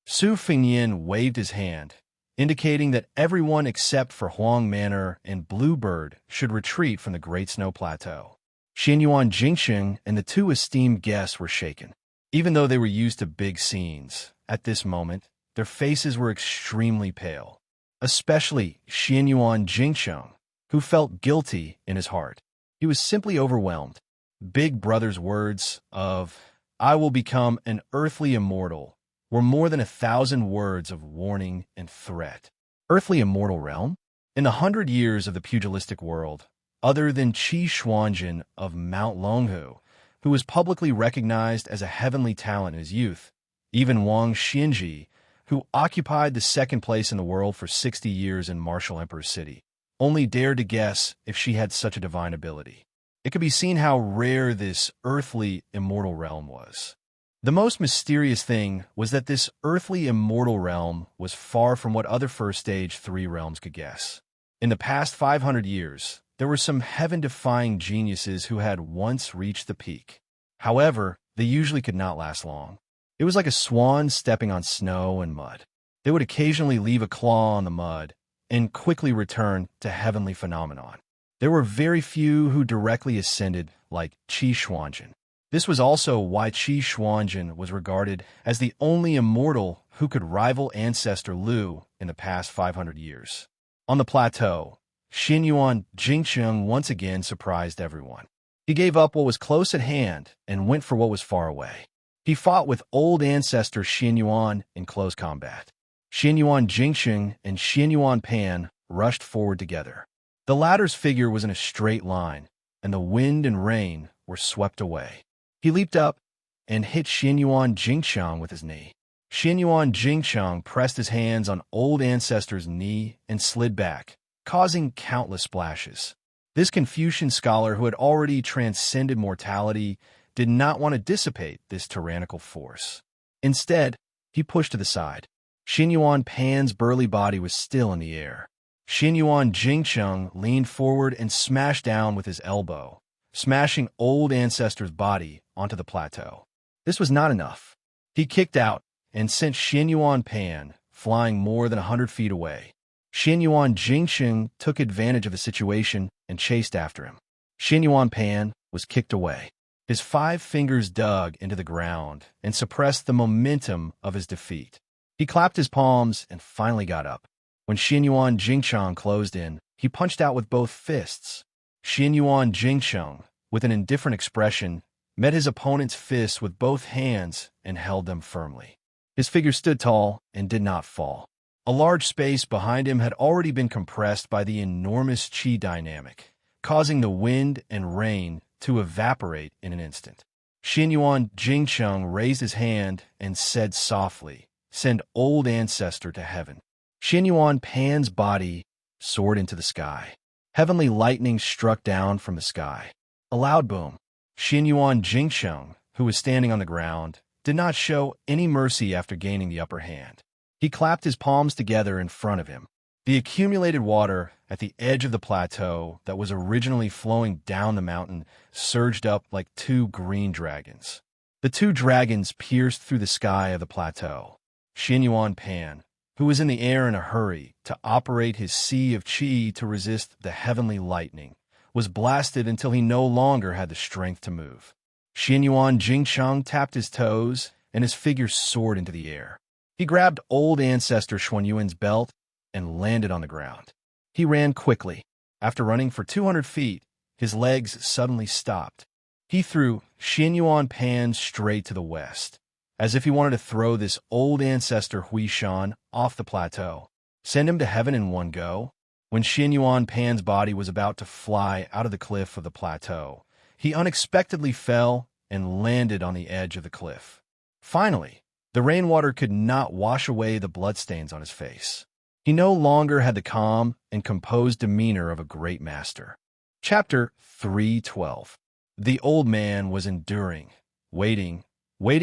Su Fingyin waved his hand, indicating that everyone except for Huang Manor and Bluebird should retreat from the Great Snow Plateau. Xianyuan Jingxing and the 2 esteemed guests were shaken. Even though they were used to big scenes, at this moment, their faces were extremely pale, especially Xianyuan Jingcheng, who felt guilty in his heart. He was simply overwhelmed. Big Brother's words of, "I will become an earthly immortal," were more than 1,000 words of warning and threat. Earthly immortal realm? In the 100 years of the pugilistic world, other than Qi Xuanjin of Mount Longhu, who was publicly recognized as a heavenly talent in his youth, even Wang Xinji, who occupied the 2nd place in the world for 60 years in Martial Emperor's City, only dared to guess if she had such a divine ability. It could be seen how rare this earthly immortal realm was. The most mysterious thing was that this earthly immortal realm was far from what other first stage 3 realms could guess. In the past 500 years, there were some heaven-defying geniuses who had once reached the peak. However, they usually could not last long. It was like a swan stepping on snow and mud. They would occasionally leave a claw on the mud and quickly return to heavenly phenomenon. There were very few who directly ascended, like Qi Xuanjin. This was also why Qi Xuanjin was regarded as the only immortal who could rival ancestor Lu in the past 500 years. On the plateau, Xinyuan Jingcheng once again surprised everyone. He gave up what was close at hand and went for what was far away. He fought with old ancestor Xinyuan in close combat. Xinyuan Jingcheng and Xinyuan Pan rushed forward together. The latter's figure was in a straight line, and the wind and rain were swept away. He leaped up and hit Xinyuan Jingcheng with his knee. Xinyuan Jingcheng pressed his hands on old ancestor's knee and slid back, causing countless splashes. This Confucian scholar who had already transcended mortality did not want to dissipate this tyrannical force. Instead, he pushed to the side. Xinyuan Pan's burly body was still in the air. Xinyuan Jingcheng leaned forward and smashed down with his elbow, smashing old ancestor's body onto the plateau. This was not enough. He kicked out and sent Xinyuan Pan flying more than 100 feet away. Xinyuan Jingcheng took advantage of the situation and chased after him. Xinyuan Pan was kicked away. His 5 fingers dug into the ground and suppressed the momentum of his defeat. He clapped his palms and finally got up. When Xinyuan Jingcheng closed in, he punched out with both fists. Xinyuan Jingcheng, with an indifferent expression, met his opponent's fists with both hands and held them firmly. His figure stood tall and did not fall. A large space behind him had already been compressed by the enormous qi dynamic, causing the wind and rain to evaporate in an instant. Xinyuan Jingcheng raised his hand and said softly, "Send old ancestor to heaven." Xinyuan Pan's body soared into the sky. Heavenly lightning struck down from the sky. A loud boom. Xinyuan Jingcheng, who was standing on the ground, did not show any mercy after gaining the upper hand. He clapped his palms together in front of him. The accumulated water at the edge of the plateau that was originally flowing down the mountain surged up like 2 green dragons. The 2 dragons pierced through the sky of the plateau. Xinyuan Pan, who was in the air in a hurry to operate his sea of qi to resist the heavenly lightning, was blasted until he no longer had the strength to move. Xinyuan Jingcheng tapped his toes, and his figure soared into the air. He grabbed old ancestor Xuanyuan's belt and landed on the ground. He ran quickly. After running for 200 feet, his legs suddenly stopped. He threw Xinyuan Pan straight to the west, as if he wanted to throw this old ancestor Huishan off the plateau, send him to heaven in one go. When Xinyuan Pan's body was about to fly out of the cliff of the plateau, he unexpectedly fell and landed on the edge of the cliff. Finally, the rainwater could not wash away the bloodstains on his face. He no longer had the calm and composed demeanor of a great master. Chapter 3:12. The old man was enduring, waiting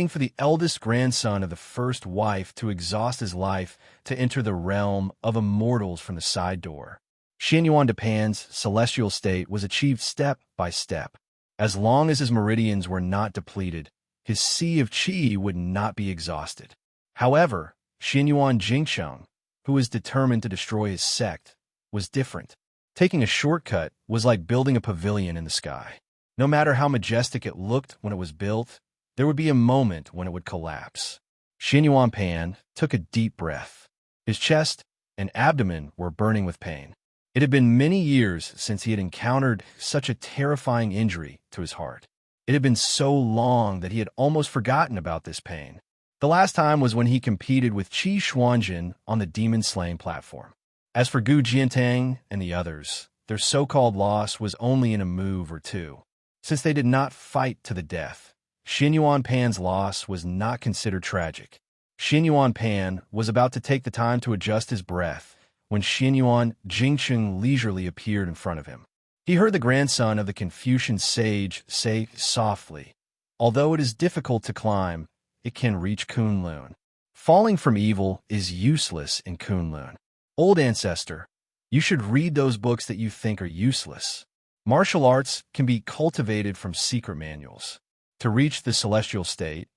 for the eldest grandson of the first wife to exhaust his life to enter the realm of immortals from the side door. Xinyuan Pan's celestial state was achieved step by step. As long as his meridians were not depleted, his sea of qi would not be exhausted. However, Xinyuan Jingcheng, who was determined to destroy his sect, was different. Taking a shortcut was like building a pavilion in the sky. No matter how majestic it looked when it was built, there would be a moment when it would collapse. Xinyuan Pan took a deep breath. His chest and abdomen were burning with pain. It had been many years since he had encountered such a terrifying injury to his heart. It had been so long that he had almost forgotten about this pain. The last time was when he competed with Qi Xuanjin on the demon-slaying platform. As for Gu Jiantang and the others, their so-called loss was only in a move or two. Since they did not fight to the death, Xinyuan Pan's loss was not considered tragic. Xinyuan Pan was about to take the time to adjust his breath when Xinyuan Jingcheng leisurely appeared in front of him. He heard the grandson of the Confucian sage say softly, "Although it is difficult to climb, it can reach Kunlun. Falling from evil is useless in Kunlun. Old ancestor, you should read those books that you think are useless. Martial arts can be cultivated from secret manuals. To reach the celestial state,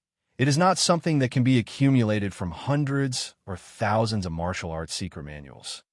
It is not something that can be accumulated from hundreds or thousands of martial arts secret manuals.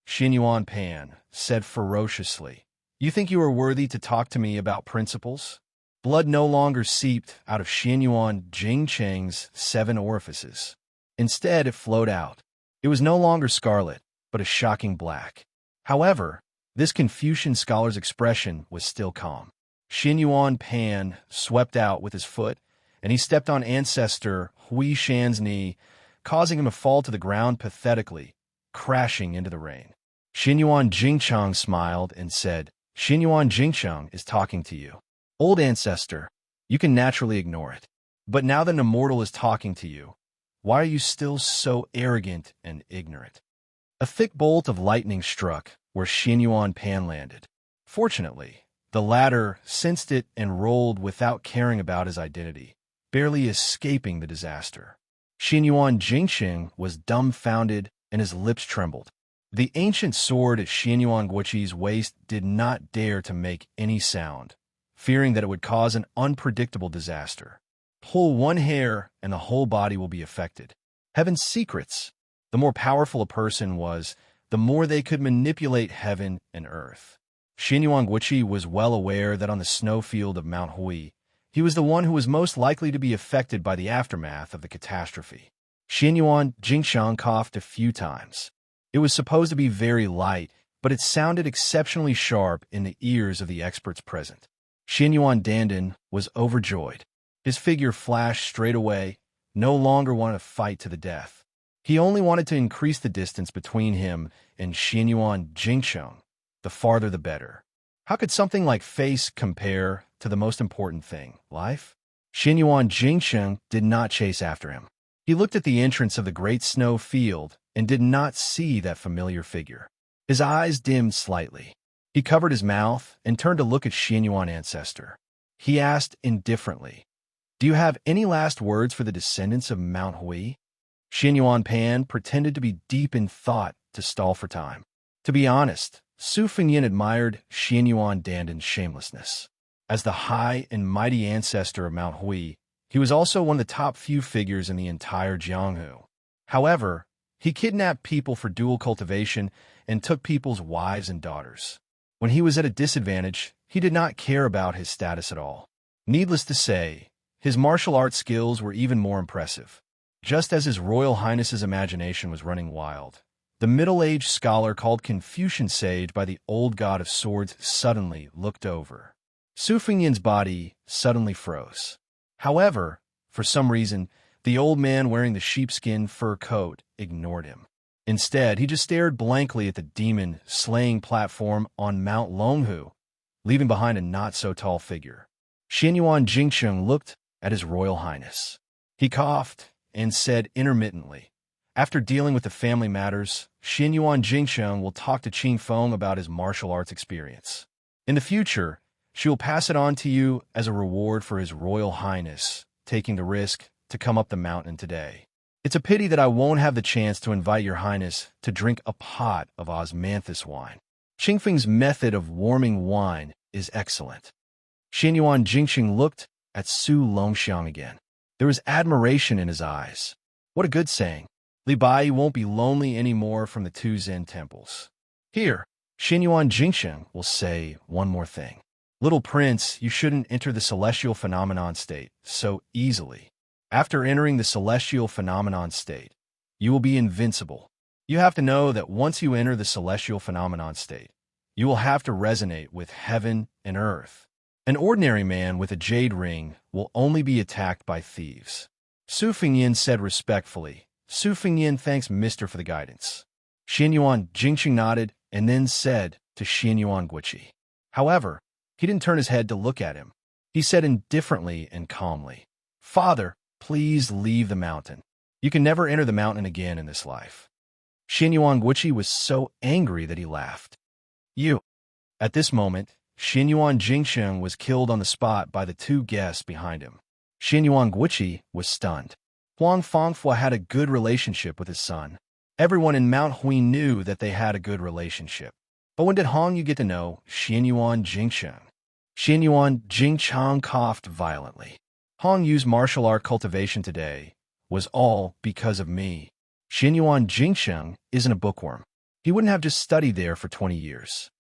Xinyuan Pan said ferociously, "You think you are worthy to talk to me about principles?" Blood no longer seeped out of Xinyuan Jingcheng's 7 orifices. Instead, it flowed out. It was no longer scarlet, but a shocking black. However, this Confucian scholar's expression was still calm. Xinyuan Pan swept out with his foot, and he stepped on ancestor Hui Shan's knee, causing him to fall to the ground pathetically, crashing into the rain. Xinyuan Jingcheng smiled and said, "Xinyuan Jingcheng is talking to you. Old ancestor, you can naturally ignore it. But now that an immortal is talking to you, why are you still so arrogant and ignorant?" A thick bolt of lightning struck where Xinyuan Pan landed. Fortunately, the latter sensed it and rolled without caring about his identity, barely escaping the disaster. Xinyuan Jingcheng was dumbfounded and his lips trembled. The ancient sword at Xinyuan Guoqi's waist did not dare to make any sound, fearing that it would cause an unpredictable disaster. Pull one hair and the whole body will be affected. Heaven's secrets. The more powerful a person was, the more they could manipulate heaven and earth. Xinyuan Guoqi was well aware that on the snowfield of Mount Hui, he was the one who was most likely to be affected by the aftermath of the catastrophe. Xinyuan Jingcheng coughed a few times. It was supposed to be very light, but it sounded exceptionally sharp in the ears of the experts present. Xinyuan Dandan was overjoyed. His figure flashed straight away, no longer wanted to fight to the death. He only wanted to increase the distance between him and Xinyuan Jingcheng. The farther the better. How could something like face compare to the most important thing, life? Xinyuan Jingcheng did not chase after him. He looked at the entrance of the great snow field and did not see that familiar figure. His eyes dimmed slightly. He covered his mouth and turned to look at Xinyuan ancestor. He asked indifferently, "Do you have any last words for the descendants of Mount Hui?" Xinyuan Pan pretended to be deep in thought to stall for time. To be honest, Su Fengyin admired Xinyuan Dandan's shamelessness. As the high and mighty ancestor of Mount Hui, he was also one of the top few figures in the entire Jianghu. However, he kidnapped people for dual cultivation and took people's wives and daughters. When he was at a disadvantage, he did not care about his status at all. Needless to say, his martial arts skills were even more impressive. Just as His Royal Highness's imagination was running wild, the middle-aged scholar called Confucian sage by the old god of swords suddenly looked over. Su Fengyin's body suddenly froze. However, for some reason, the old man wearing the sheepskin fur coat ignored him. Instead, he just stared blankly at the demon-slaying platform on Mount Longhu, leaving behind a not-so-tall figure. Xinyuan Jingcheng looked at His Royal Highness. He coughed and said intermittently, "After dealing with the family matters, Xinyuan Jingcheng will talk to Qing Feng about his martial arts experience. In the future, she will pass it on to you as a reward for His Royal Highness taking the risk to come up the mountain today. It's a pity that I won't have the chance to invite Your Highness to drink a pot of osmanthus wine. Qing Feng's method of warming wine is excellent." Xinyuan Jingcheng looked at Su Longxiang again. There was admiration in his eyes. What a good saying. Li Bai won't be lonely anymore from the 2 Zen temples. Here, Xinyuan Jingcheng will say one more thing. Little prince, you shouldn't enter the celestial phenomenon state so easily. After entering the celestial phenomenon state, you will be invincible. You have to know that once you enter the celestial phenomenon state, you will have to resonate with heaven and earth. An ordinary man with a jade ring will only be attacked by thieves. Su Fengyin said respectfully. Su Fengyin thanks Mr. for the guidance. Xinyuan Jingcheng nodded and then said to Xinyuan Guoqi. However, he didn't turn his head to look at him. He said indifferently and calmly, "Father, please leave the mountain. You can never enter the mountain again in this life." Xinyuan Guoqi was so angry that he laughed. "You." At this moment, Xinyuan Jingcheng was killed on the spot by the 2 guests behind him. Xinyuan Guoqi was stunned. Huang Fangfua had a good relationship with his son. Everyone in Mount Hui knew that they had a good relationship. But when did Hong Yu get to know Xinyuan Jingcheng? Xinyuan Jingcheng coughed violently. Hong Yu's martial art cultivation today was all because of me. Xianyuan Jingsheng isn't a bookworm. He wouldn't have just studied there for 20 years.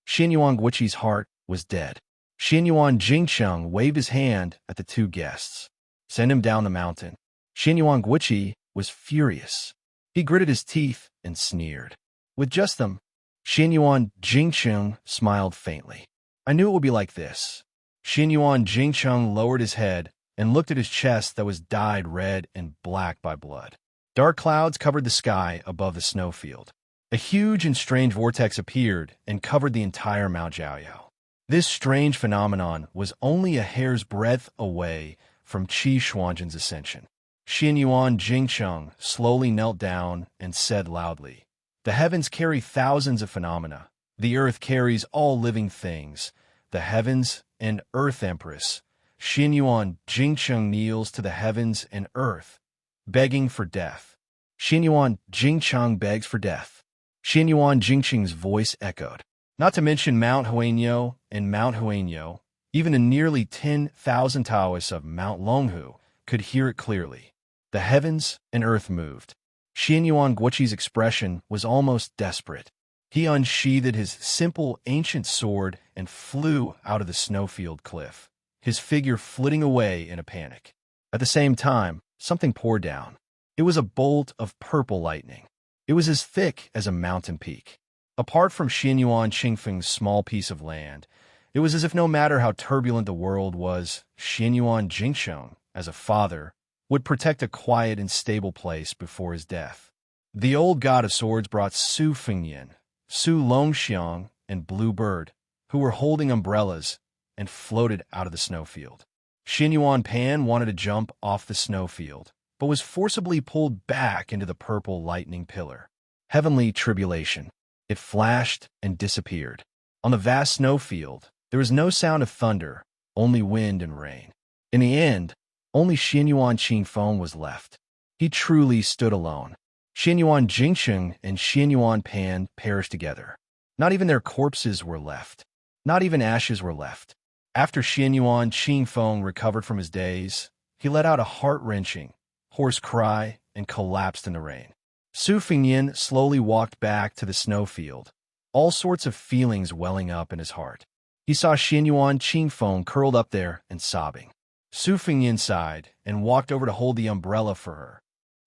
Xianyuan Guiqi's heart was dead. Xianyuan Jingsheng waved his hand at the two guests. Send him down the mountain. Xianyuan Guiqi was furious. He gritted his teeth and sneered. With just them, Xianyuan Jingsheng smiled faintly. I knew it would be like this. Xianyuan Jingsheng lowered his head and looked at his chest that was dyed red and black by blood. Dark clouds covered the sky above the snowfield. A huge and strange vortex appeared and covered the entire Mount Jiaoyao. This strange phenomenon was only a hair's breadth away from Qi Xuanzhen's ascension. Xianyuan Jingsheng slowly knelt down and said loudly, "The heavens carry thousands of phenomena. The earth carries all living things. The heavens and earth empress." Xianyuan Jingsheng kneels to the heavens and earth, begging for death. Xianyuan Jingsheng begs for death. Xianyuan Jingsheng's voice echoed. Not to mention Mount Huanyo and Mount Huanyo, even the nearly 10,000 Taoists of Mount Longhu could hear it clearly. The heavens and earth moved. Xianyuan Guiqi's expression was almost desperate. He unsheathed his simple ancient sword and flew out of the snowfield cliff, his figure flitting away in a panic. At the same time, something poured down. It was a bolt of purple lightning. It was as thick as a mountain peak. Apart from Xianyuan Qingfeng's small piece of land, it was as if no matter how turbulent the world was, Xianyuan Jingsheng, as a father, would protect a quiet and stable place before his death. The old god of swords brought Su Fengyan, Su Longxiang, and Blue Bird, who were holding umbrellas, and floated out of the snowfield. Xianyuan Pan wanted to jump off the snowfield, but was forcibly pulled back into the purple lightning pillar. Heavenly tribulation. It flashed and disappeared. On the vast snowfield, there was no sound of thunder, only wind and rain. In the end, only Xianyuan Qingfeng was left. He truly stood alone. Xianyuan Jingsheng and Xianyuan Pan perished together. Not even their corpses were left. Not even ashes were left. After Xianyuan Qingfeng recovered from his daze, he let out a heart-wrenching, hoarse cry and collapsed in the rain. Su Fengyan slowly walked back to the snowfield, all sorts of feelings welling up in his heart. He saw Xianyuan Qingfeng curled up there and sobbing. Su Fengyan sighed and walked over to hold the umbrella for her.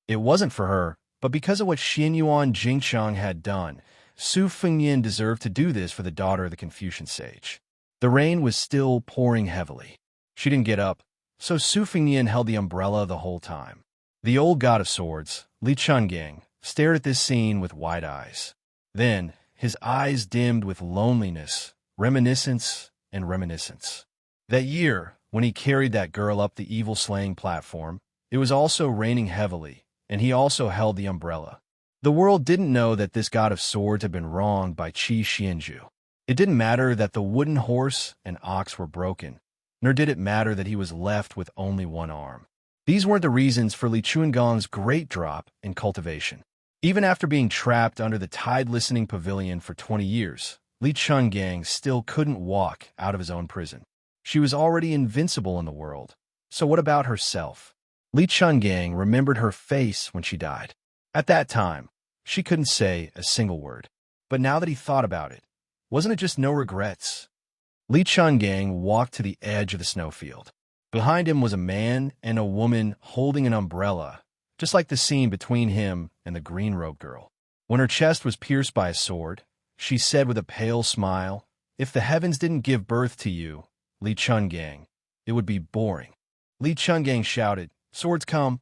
It wasn't for her, but because of what Xianyuan Jingsheng had done, Su Fengyan deserved to do this for the daughter of the Confucian sage. The rain was still pouring heavily. She didn't get up, so Su Fengyan held the umbrella the whole time. The old god of swords, Li Chungang, stared at this scene with wide eyes. Then, his eyes dimmed with loneliness, reminiscence, and reminiscence. That year, when he carried that girl up the evil-slaying platform, it was also raining heavily, and he also held the umbrella. The world didn't know that this god of swords had been wronged by Qi Xianzhu. It didn't matter that the wooden horse and ox were broken, nor did it matter that he was left with only one arm. These weren't the reasons for Li Chunggang's great drop in cultivation. Even after being trapped under the tide-listening pavilion for 20 years, Li Chungang still couldn't walk out of his own prison. She was already invincible in the world. So what about herself? Li Chungang remembered her face when she died. At that time, she couldn't say a single word. But now that he thought about it, wasn't it just no regrets? Li Chungang walked to the edge of the snowfield. Behind him was a man and a woman holding an umbrella, just like the scene between him and the green-robed girl. When her chest was pierced by a sword, she said with a pale smile, "If the heavens didn't give birth to you, Li Chungang, it would be boring." Li Chungang shouted, "Swords come!"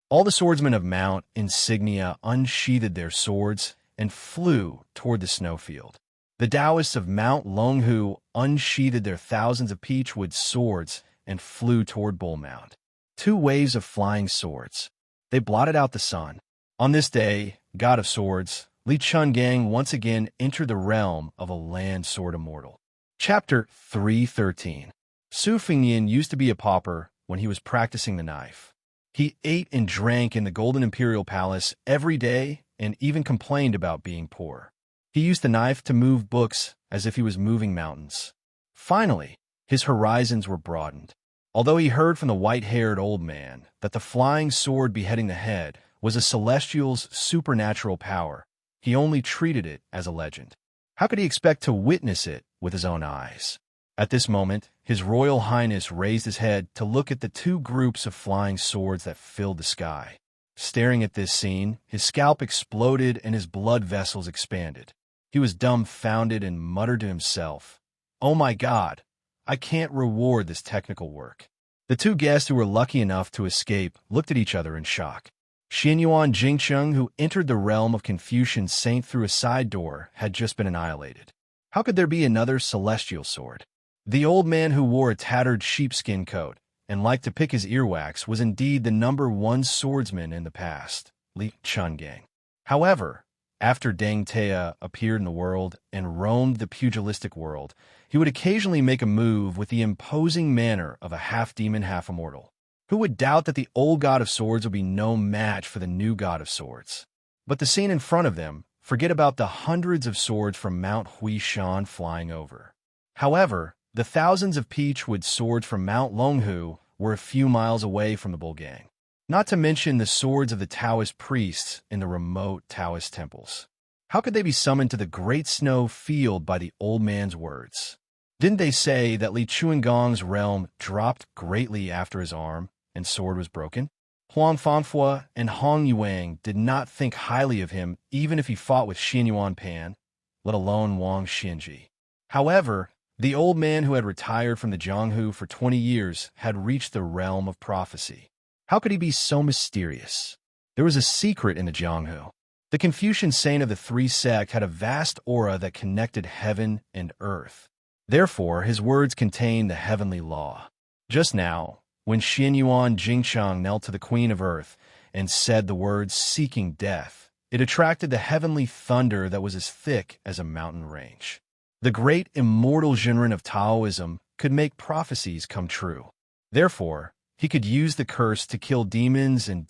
All the swordsmen of Mount Insignia unsheathed their swords and flew toward the snowfield. The Taoists of Mount Longhu unsheathed their thousands of peachwood swords and flew toward Bull Mound. Two waves of flying swords. They blotted out the sun. On this day, god of swords, Li Chungang once again entered the realm of a land sword immortal. Chapter 313. Su Fengyan used to be a pauper when he was practicing the knife. He ate and drank in the Golden Imperial Palace every day and even complained about being poor. He used the knife to move books as if he was moving mountains. Finally, his horizons were broadened. Although he heard from the white-haired old man that the flying sword beheading the head was a celestial's supernatural power, he only treated it as a legend. How could he expect to witness it with his own eyes? At this moment, His Royal Highness raised his head to look at the two groups of flying swords that filled the sky. Staring at this scene, his scalp exploded and his blood vessels expanded. He was dumbfounded and muttered to himself, "Oh my God, I can't reward this technical work." The two guests who were lucky enough to escape looked at each other in shock. Xianyuan Jingcheng, who entered the realm of Confucian Saint through a side door, had just been annihilated. How could there be another celestial sword? The old man who wore a tattered sheepskin coat and liked to pick his earwax was indeed the #1 swordsman in the past, Li Chungang. However, after Deng Tea appeared in the world and roamed the pugilistic world, he would occasionally make a move with the imposing manner of a half-demon, half-immortal. Who would doubt that the old god of swords would be no match for the new god of swords? But the scene in front of them, forget about the hundreds of swords from Mount Huishan flying over. However, the thousands of peachwood swords from Mount Longhu were a few miles away from the Bulgang. Not to mention the swords of the Taoist priests in the remote Taoist temples. How could they be summoned to the great snow field by the old man's words? Didn't they say that Li Chuangong's realm dropped greatly after his arm and sword was broken? Huang Fanhua and Hong Yuang did not think highly of him even if he fought with Xianyuan Pan, let alone Wang Xinji. However, the old man who had retired from the Jianghu for 20 years had reached the realm of prophecy. How could he be so mysterious? There was a secret in the Jianghu. The Confucian saint of the three sect had a vast aura that connected heaven and earth. Therefore, his words contained the heavenly law. Just now, when Xianyuan Jingcheng knelt to the Queen of Earth and said the words seeking death, it attracted the heavenly thunder that was as thick as a mountain range. The great immortal Zhenren of Taoism could make prophecies come true. Therefore, he could use the curse to kill demons and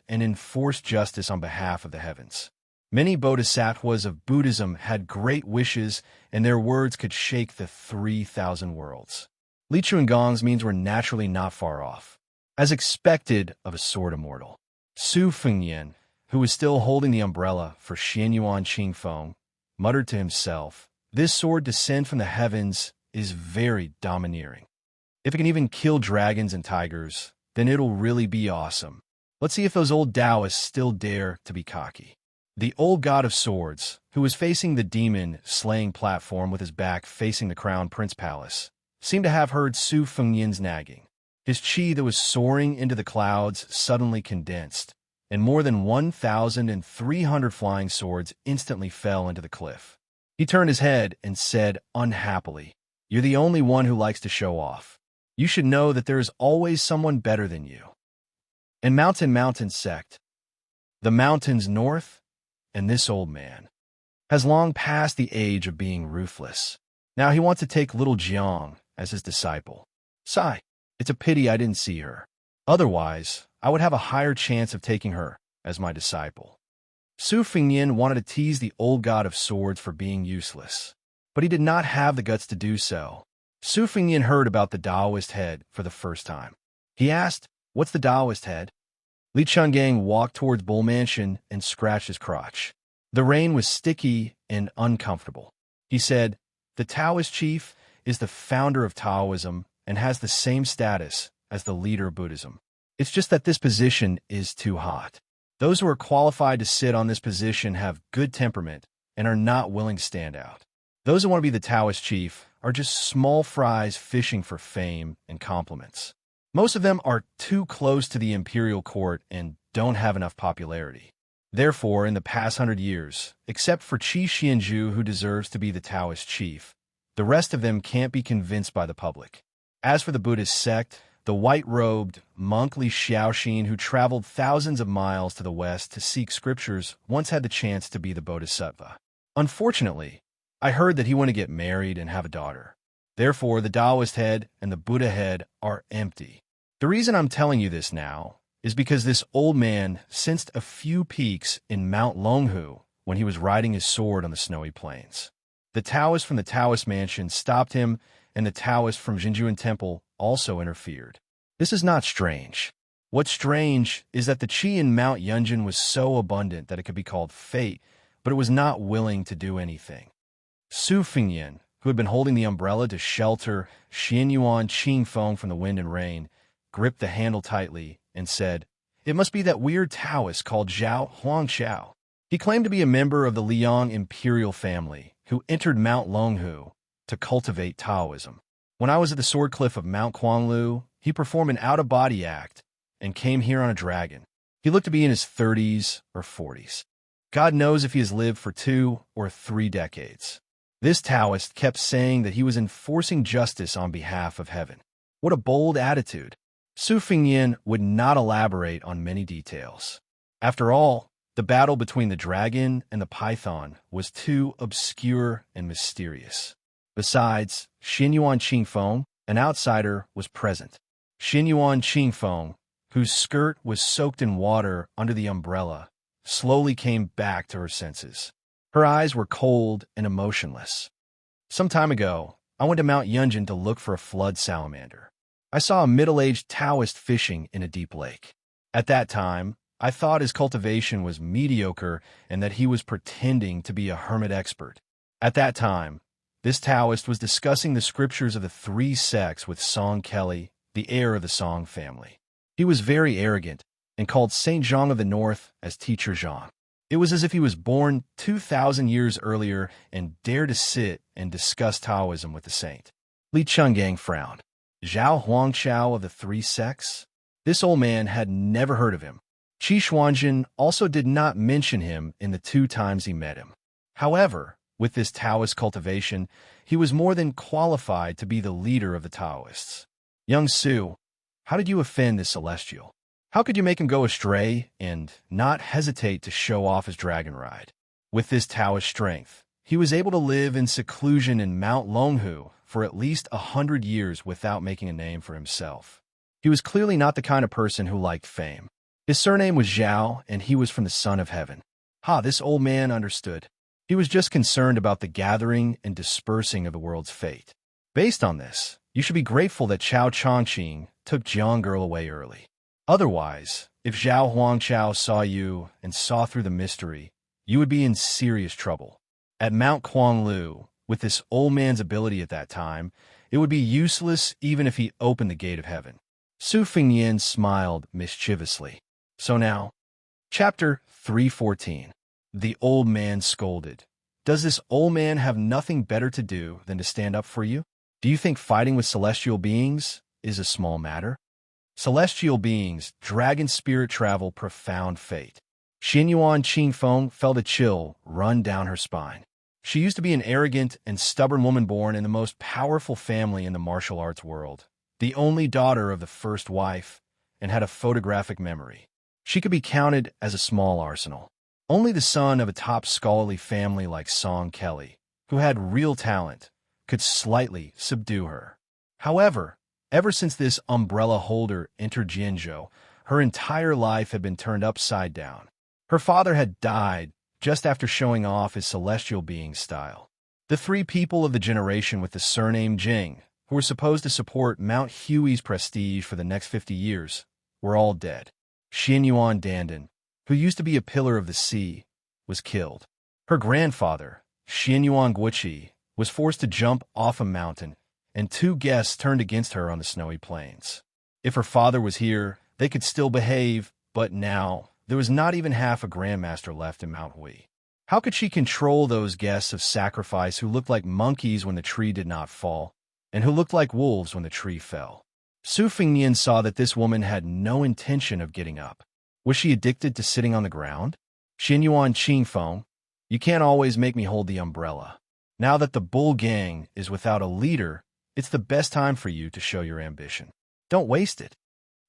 enforce justice on behalf of the heavens. Many bodhisattvas of Buddhism had great wishes, and their words could shake the 3,000 worlds. Li Chuangong's means were naturally not far off. As expected of a sword immortal, Su Fengyan, who was still holding the umbrella for Xianyuan Qingfeng, muttered to himself, "This sword descend from the heavens is very domineering. If it can even kill dragons and tigers, then it'll really be awesome. Let's see if those old Taoists still dare to be cocky." The old god of swords, who was facing the demon-slaying platform with his back facing the crown prince palace, seemed to have heard Su Fengyan's nagging. His qi that was soaring into the clouds suddenly condensed, and more than 1,300 flying swords instantly fell into the cliff. He turned his head and said unhappily, "You're the only one who likes to show off. You should know that there is always someone better than you." And Mountain sect, the mountains north, and this old man, has long passed the age of being ruthless. Now he wants to take little Jiang as his disciple. Sigh, it's a pity I didn't see her. Otherwise, I would have a higher chance of taking her as my disciple. Su Fengyan wanted to tease the old god of swords for being useless, but he did not have the guts to do so. Su Fengyan heard about the Taoist head for the first time. He asked, "What's the Taoist head?" Li Chungang walked towards Bull Mansion and scratched his crotch. The rain was sticky and uncomfortable. He said, "The Taoist chief is the founder of Taoism and has the same status as the leader of Buddhism. It's just that this position is too hot. Those who are qualified to sit on this position have good temperament and are not willing to stand out. Those who want to be the Taoist chief are just small fries fishing for fame and compliments. Most of them are too close to the imperial court and don't have enough popularity. Therefore, in the past 100 years, except for Qi Xianzhu, who deserves to be the Taoist chief, the rest of them can't be convinced by the public. As for the Buddhist sect, the white-robed monk Li Xiaoxin, who traveled thousands of miles to the west to seek scriptures, once had the chance to be the bodhisattva. Unfortunately, I heard that he wanted to get married and have a daughter. Therefore, the Taoist head and the Buddha head are empty. The reason I'm telling you this now is because this old man sensed a few peaks in Mount Longhu when he was riding his sword on the snowy plains. The Taoist from the Taoist mansion stopped him, and the Taoist from Jinjuan Temple also interfered. This is not strange. What's strange is that the qi in Mount Yunjin was so abundant that it could be called fate, but it was not willing to do anything. Su Fingyan, who had been holding the umbrella to shelter Xianyuan Qingfeng from the wind and rain, gripped the handle tightly and said, "It must be that weird Taoist called Zhao Huangqiao. He claimed to be a member of the Liang imperial family who entered Mount Longhu to cultivate Taoism. When I was at the sword cliff of Mount Quanglu, he performed an out-of-body act and came here on a dragon. He looked to be in his 30s or 40s. God knows if he has lived for 2 or 3 decades. This Taoist kept saying that he was enforcing justice on behalf of heaven. What a bold attitude." Su Fingyan would not elaborate on many details. After all, the battle between the dragon and the python was too obscure and mysterious. Besides, Xianyuan Qingfeng, an outsider, was present. Xianyuan Qingfeng, whose skirt was soaked in water under the umbrella, slowly came back to her senses. Her eyes were cold and emotionless. "Some time ago, I went to Mount Yunjin to look for a flood salamander. I saw a middle-aged Taoist fishing in a deep lake. At that time, I thought his cultivation was mediocre and that he was pretending to be a hermit expert. At that time, this Taoist was discussing the scriptures of the 3 sects with Song Kelly, the heir of the Song family. He was very arrogant and called Saint Zhang of the North as Teacher Zhang. It was as if he was born 2,000 years earlier and dared to sit and discuss Taoism with the saint." Li Chungang frowned. Zhao Huangqiao of the 3 sects? This old man had never heard of him. Qi Xuanjin also did not mention him in the 2 times he met him. However, with this Taoist cultivation, he was more than qualified to be the leader of the Taoists. "Young Su, how did you offend this celestial? How could you make him go astray and not hesitate to show off his dragon ride? With this Taoist strength, he was able to live in seclusion in Mount Longhu for at least 100 years without making a name for himself. He was clearly not the kind of person who liked fame. His surname was Zhao, and he was from the Son of Heaven." This old man understood. He was just concerned about the gathering and dispersing of the world's fate. Based on this, you should be grateful that Chao Chongqing took Jiang Girl away early. Otherwise, if Zhao Huangqiao saw you and saw through the mystery, you would be in serious trouble. At Mount Quanglu, with this old man's ability at that time, it would be useless even if he opened the gate of heaven. Su Fingyan smiled mischievously. So now, Chapter 314. The old man scolded. "Does this old man have nothing better to do than to stand up for you? Do you think fighting with celestial beings is a small matter? Celestial beings, dragon spirit travel profound fate." Xianyuan Qingfeng felt a chill run down her spine. She used to be an arrogant and stubborn woman born in the most powerful family in the martial arts world, the only daughter of the first wife, and had a photographic memory. She could be counted as a small arsenal. Only the son of a top scholarly family like Song Kelly, who had real talent, could slightly subdue her. However, ever since this umbrella holder entered Jianzhou, her entire life had been turned upside down. Her father had died just after showing off his celestial being style. The 3 people of the generation with the surname Jing, who were supposed to support Mount Hui's prestige for the next 50 years, were all dead. Xianyuan Dandan, who used to be a pillar of the sea, was killed. Her grandfather, Xianyuan Guiqi, was forced to jump off a mountain, and 2 guests turned against her on the snowy plains. If her father was here, they could still behave, but now there was not even half a grandmaster left in Mount Hui. How could she control those guests of sacrifice who looked like monkeys when the tree did not fall, and who looked like wolves when the tree fell? Su Fingyan saw that this woman had no intention of getting up. Was she addicted to sitting on the ground? Xianyuan Qingfeng, you can't always make me hold the umbrella. Now that the bull gang is without a leader, it's the best time for you to show your ambition. Don't waste it.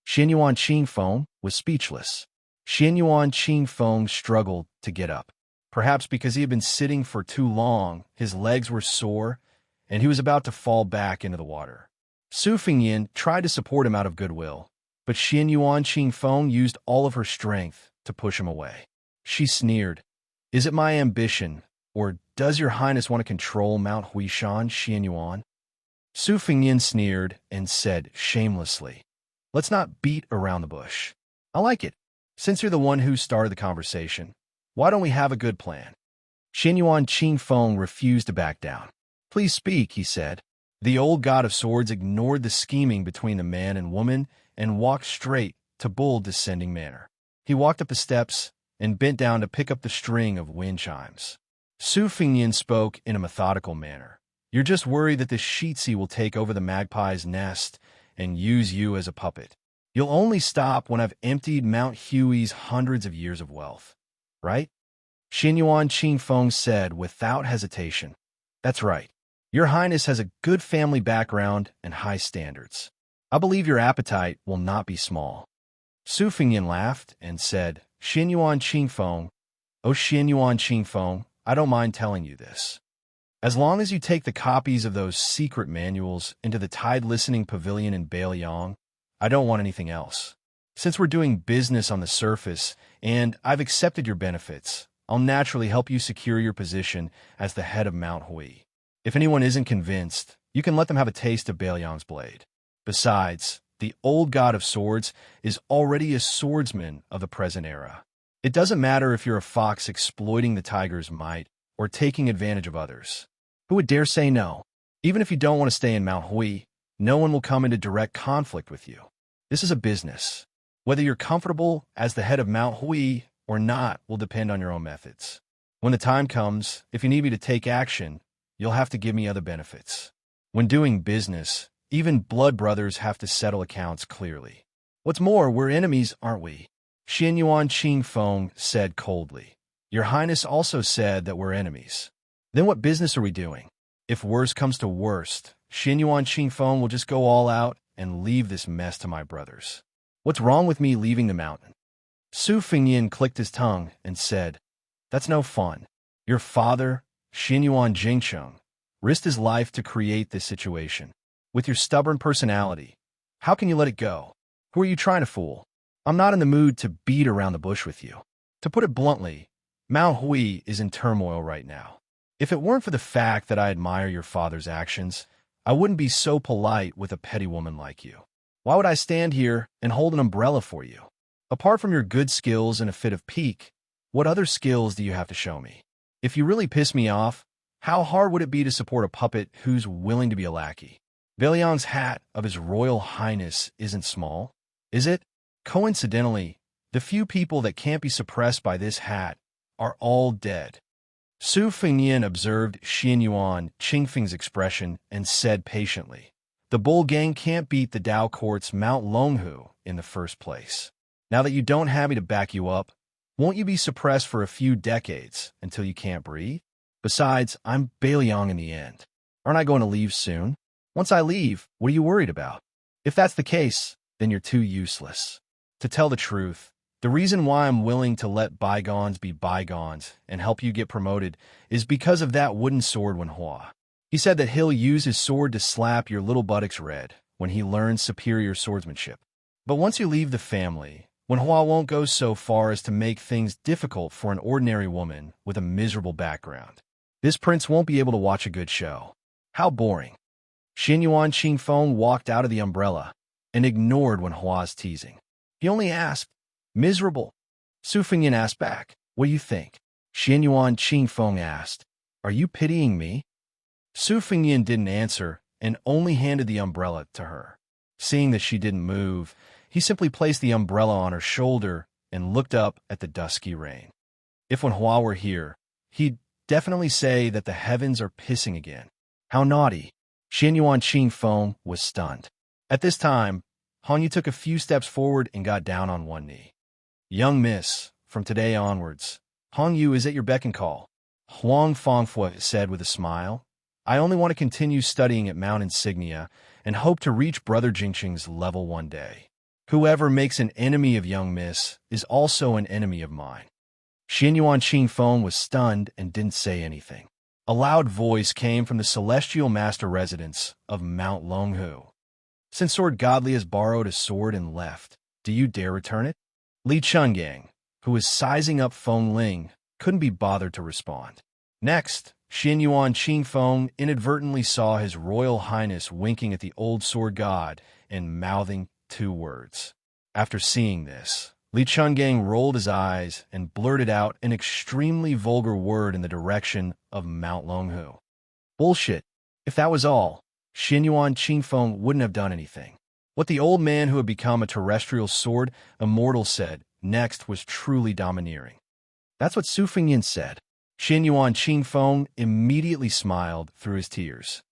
Xianyuan Qingfeng was speechless. Xianyuan Qingfeng struggled to get up. Perhaps because he had been sitting for too long, his legs were sore, and he was about to fall back into the water. Su Fingyan tried to support him out of goodwill, but Xianyuan Qingfeng used all of her strength to push him away. She sneered, "Is it my ambition, or does your highness want to control Mount Huishan, Xianyuan?" Su Fingyin sneered and said shamelessly, "Let's not beat around the bush. I like it. Since you're the one who started the conversation, why don't we have a good plan?" Xinyuan Qingfeng refused to back down. "Please speak," he said. The old god of swords ignored the scheming between the man and woman and walked straight to Bull descending manor. He walked up the steps and bent down to pick up the string of wind chimes. Su Fingyin spoke in a methodical manner. "You're just worried that the Shitsi will take over the magpie's nest and use you as a puppet. You'll only stop when I've emptied Mount Huey's hundreds of years of wealth, right?" Xinyuan Qingfeng said without hesitation, "That's right. Your Highness has a good family background and high standards. I believe your appetite will not be small." Su Fingyin laughed and said, "Xinyuan Qingfeng, oh Xinyuan Qingfeng, I don't mind telling you this. As long as you take the copies of those secret manuals into the Tide Listening Pavilion in Bailiang, I don't want anything else. Since we're doing business on the surface and I've accepted your benefits, I'll naturally help you secure your position as the head of Mount Hui. If anyone isn't convinced, you can let them have a taste of Bailiang's blade. Besides, the old god of swords is already a swordsman of the present era. It doesn't matter if you're a fox exploiting the tiger's might or taking advantage of others. Who would dare say no? Even if you don't want to stay in Mount Hui, no one will come into direct conflict with you. This is a business. Whether you're comfortable as the head of Mount Hui or not will depend on your own methods. When the time comes, if you need me to take action, you'll have to give me other benefits. When doing business, even blood brothers have to settle accounts clearly. What's more, we're enemies, aren't we?" Xinyuan Qingfeng said coldly. "Your Highness also said that we're enemies. Then what business are we doing? If worst comes to worst, Xinyuan Qingfeng will just go all out and leave this mess to my brothers. What's wrong with me leaving the mountain?" Su Fingyin clicked his tongue and said, "That's no fun. Your father, Xinyuan Jingcheng, risked his life to create this situation. With your stubborn personality, how can you let it go? Who are you trying to fool? I'm not in the mood to beat around the bush with you. To put it bluntly, Mount Hui is in turmoil right now. If it weren't for the fact that I admire your father's actions, I wouldn't be so polite with a petty woman like you. Why would I stand here and hold an umbrella for you? Apart from your good skills and a fit of pique, what other skills do you have to show me? If you really piss me off, how hard would it be to support a puppet who's willing to be a lackey? Bailiang's hat of His Royal Highness isn't small, is it? Coincidentally, the few people that can't be suppressed by this hat are all dead." Su Fingyin observed Xinyuan Qingfeng's expression and said patiently, "The Bull Gang can't beat the Dao Court's Mount Longhu in the first place. Now that you don't have me to back you up, won't you be suppressed for a few decades until you can't breathe? Besides, I'm Bailiang in the end. Aren't I going to leave soon? Once I leave, what are you worried about? If that's the case, then you're too useless. To tell the truth, the reason why I'm willing to let bygones be bygones and help you get promoted is because of that wooden sword Wenhua. He said that he'll use his sword to slap your little buttocks red when he learns superior swordsmanship. But once you leave the family, Wenhua won't go so far as to make things difficult for an ordinary woman with a miserable background. This prince won't be able to watch a good show. How boring." Xinyuan Qingfeng walked out of the umbrella and ignored Wenhua's teasing. He only asked, "Miserable?" Su Fingyin asked back, "What do you think?" Xinyuan Qingfeng asked, "Are you pitying me?" Su Fingyin didn't answer and only handed the umbrella to her. Seeing that she didn't move, he simply placed the umbrella on her shoulder and looked up at the dusky rain. If Wenhua were here, he'd definitely say that the heavens are pissing again. How naughty. Xinyuan Qingfeng was stunned. At this time, Hongyu took a few steps forward and got down on one knee. "Young miss, from today onwards, Hongyu is at your beck and call," Huang Fangfui said with a smile. "I only want to continue studying at Mount Insignia and hope to reach Brother Jingqing's level one day. Whoever makes an enemy of young miss is also an enemy of mine." Xinyuan Qingfeng was stunned and didn't say anything. A loud voice came from the celestial master residence of Mount Longhu. "Since Sword Godly has borrowed a sword and left, do you dare return it?" Li Chungang, who was sizing up Feng Ling, couldn't be bothered to respond. Next, Xin Yuan Qingfeng inadvertently saw His Royal Highness winking at the old sword god and mouthing 2 words. After seeing this, Li Chungang rolled his eyes and blurted out an extremely vulgar word in the direction of Mount Longhu. Bullshit. If that was all, Xin Yuan Qingfeng wouldn't have done anything. What the old man who had become a terrestrial sword immortal said next was truly domineering. That's what Su Fengyin said. Xin Yuan Qingfeng immediately smiled through his tears.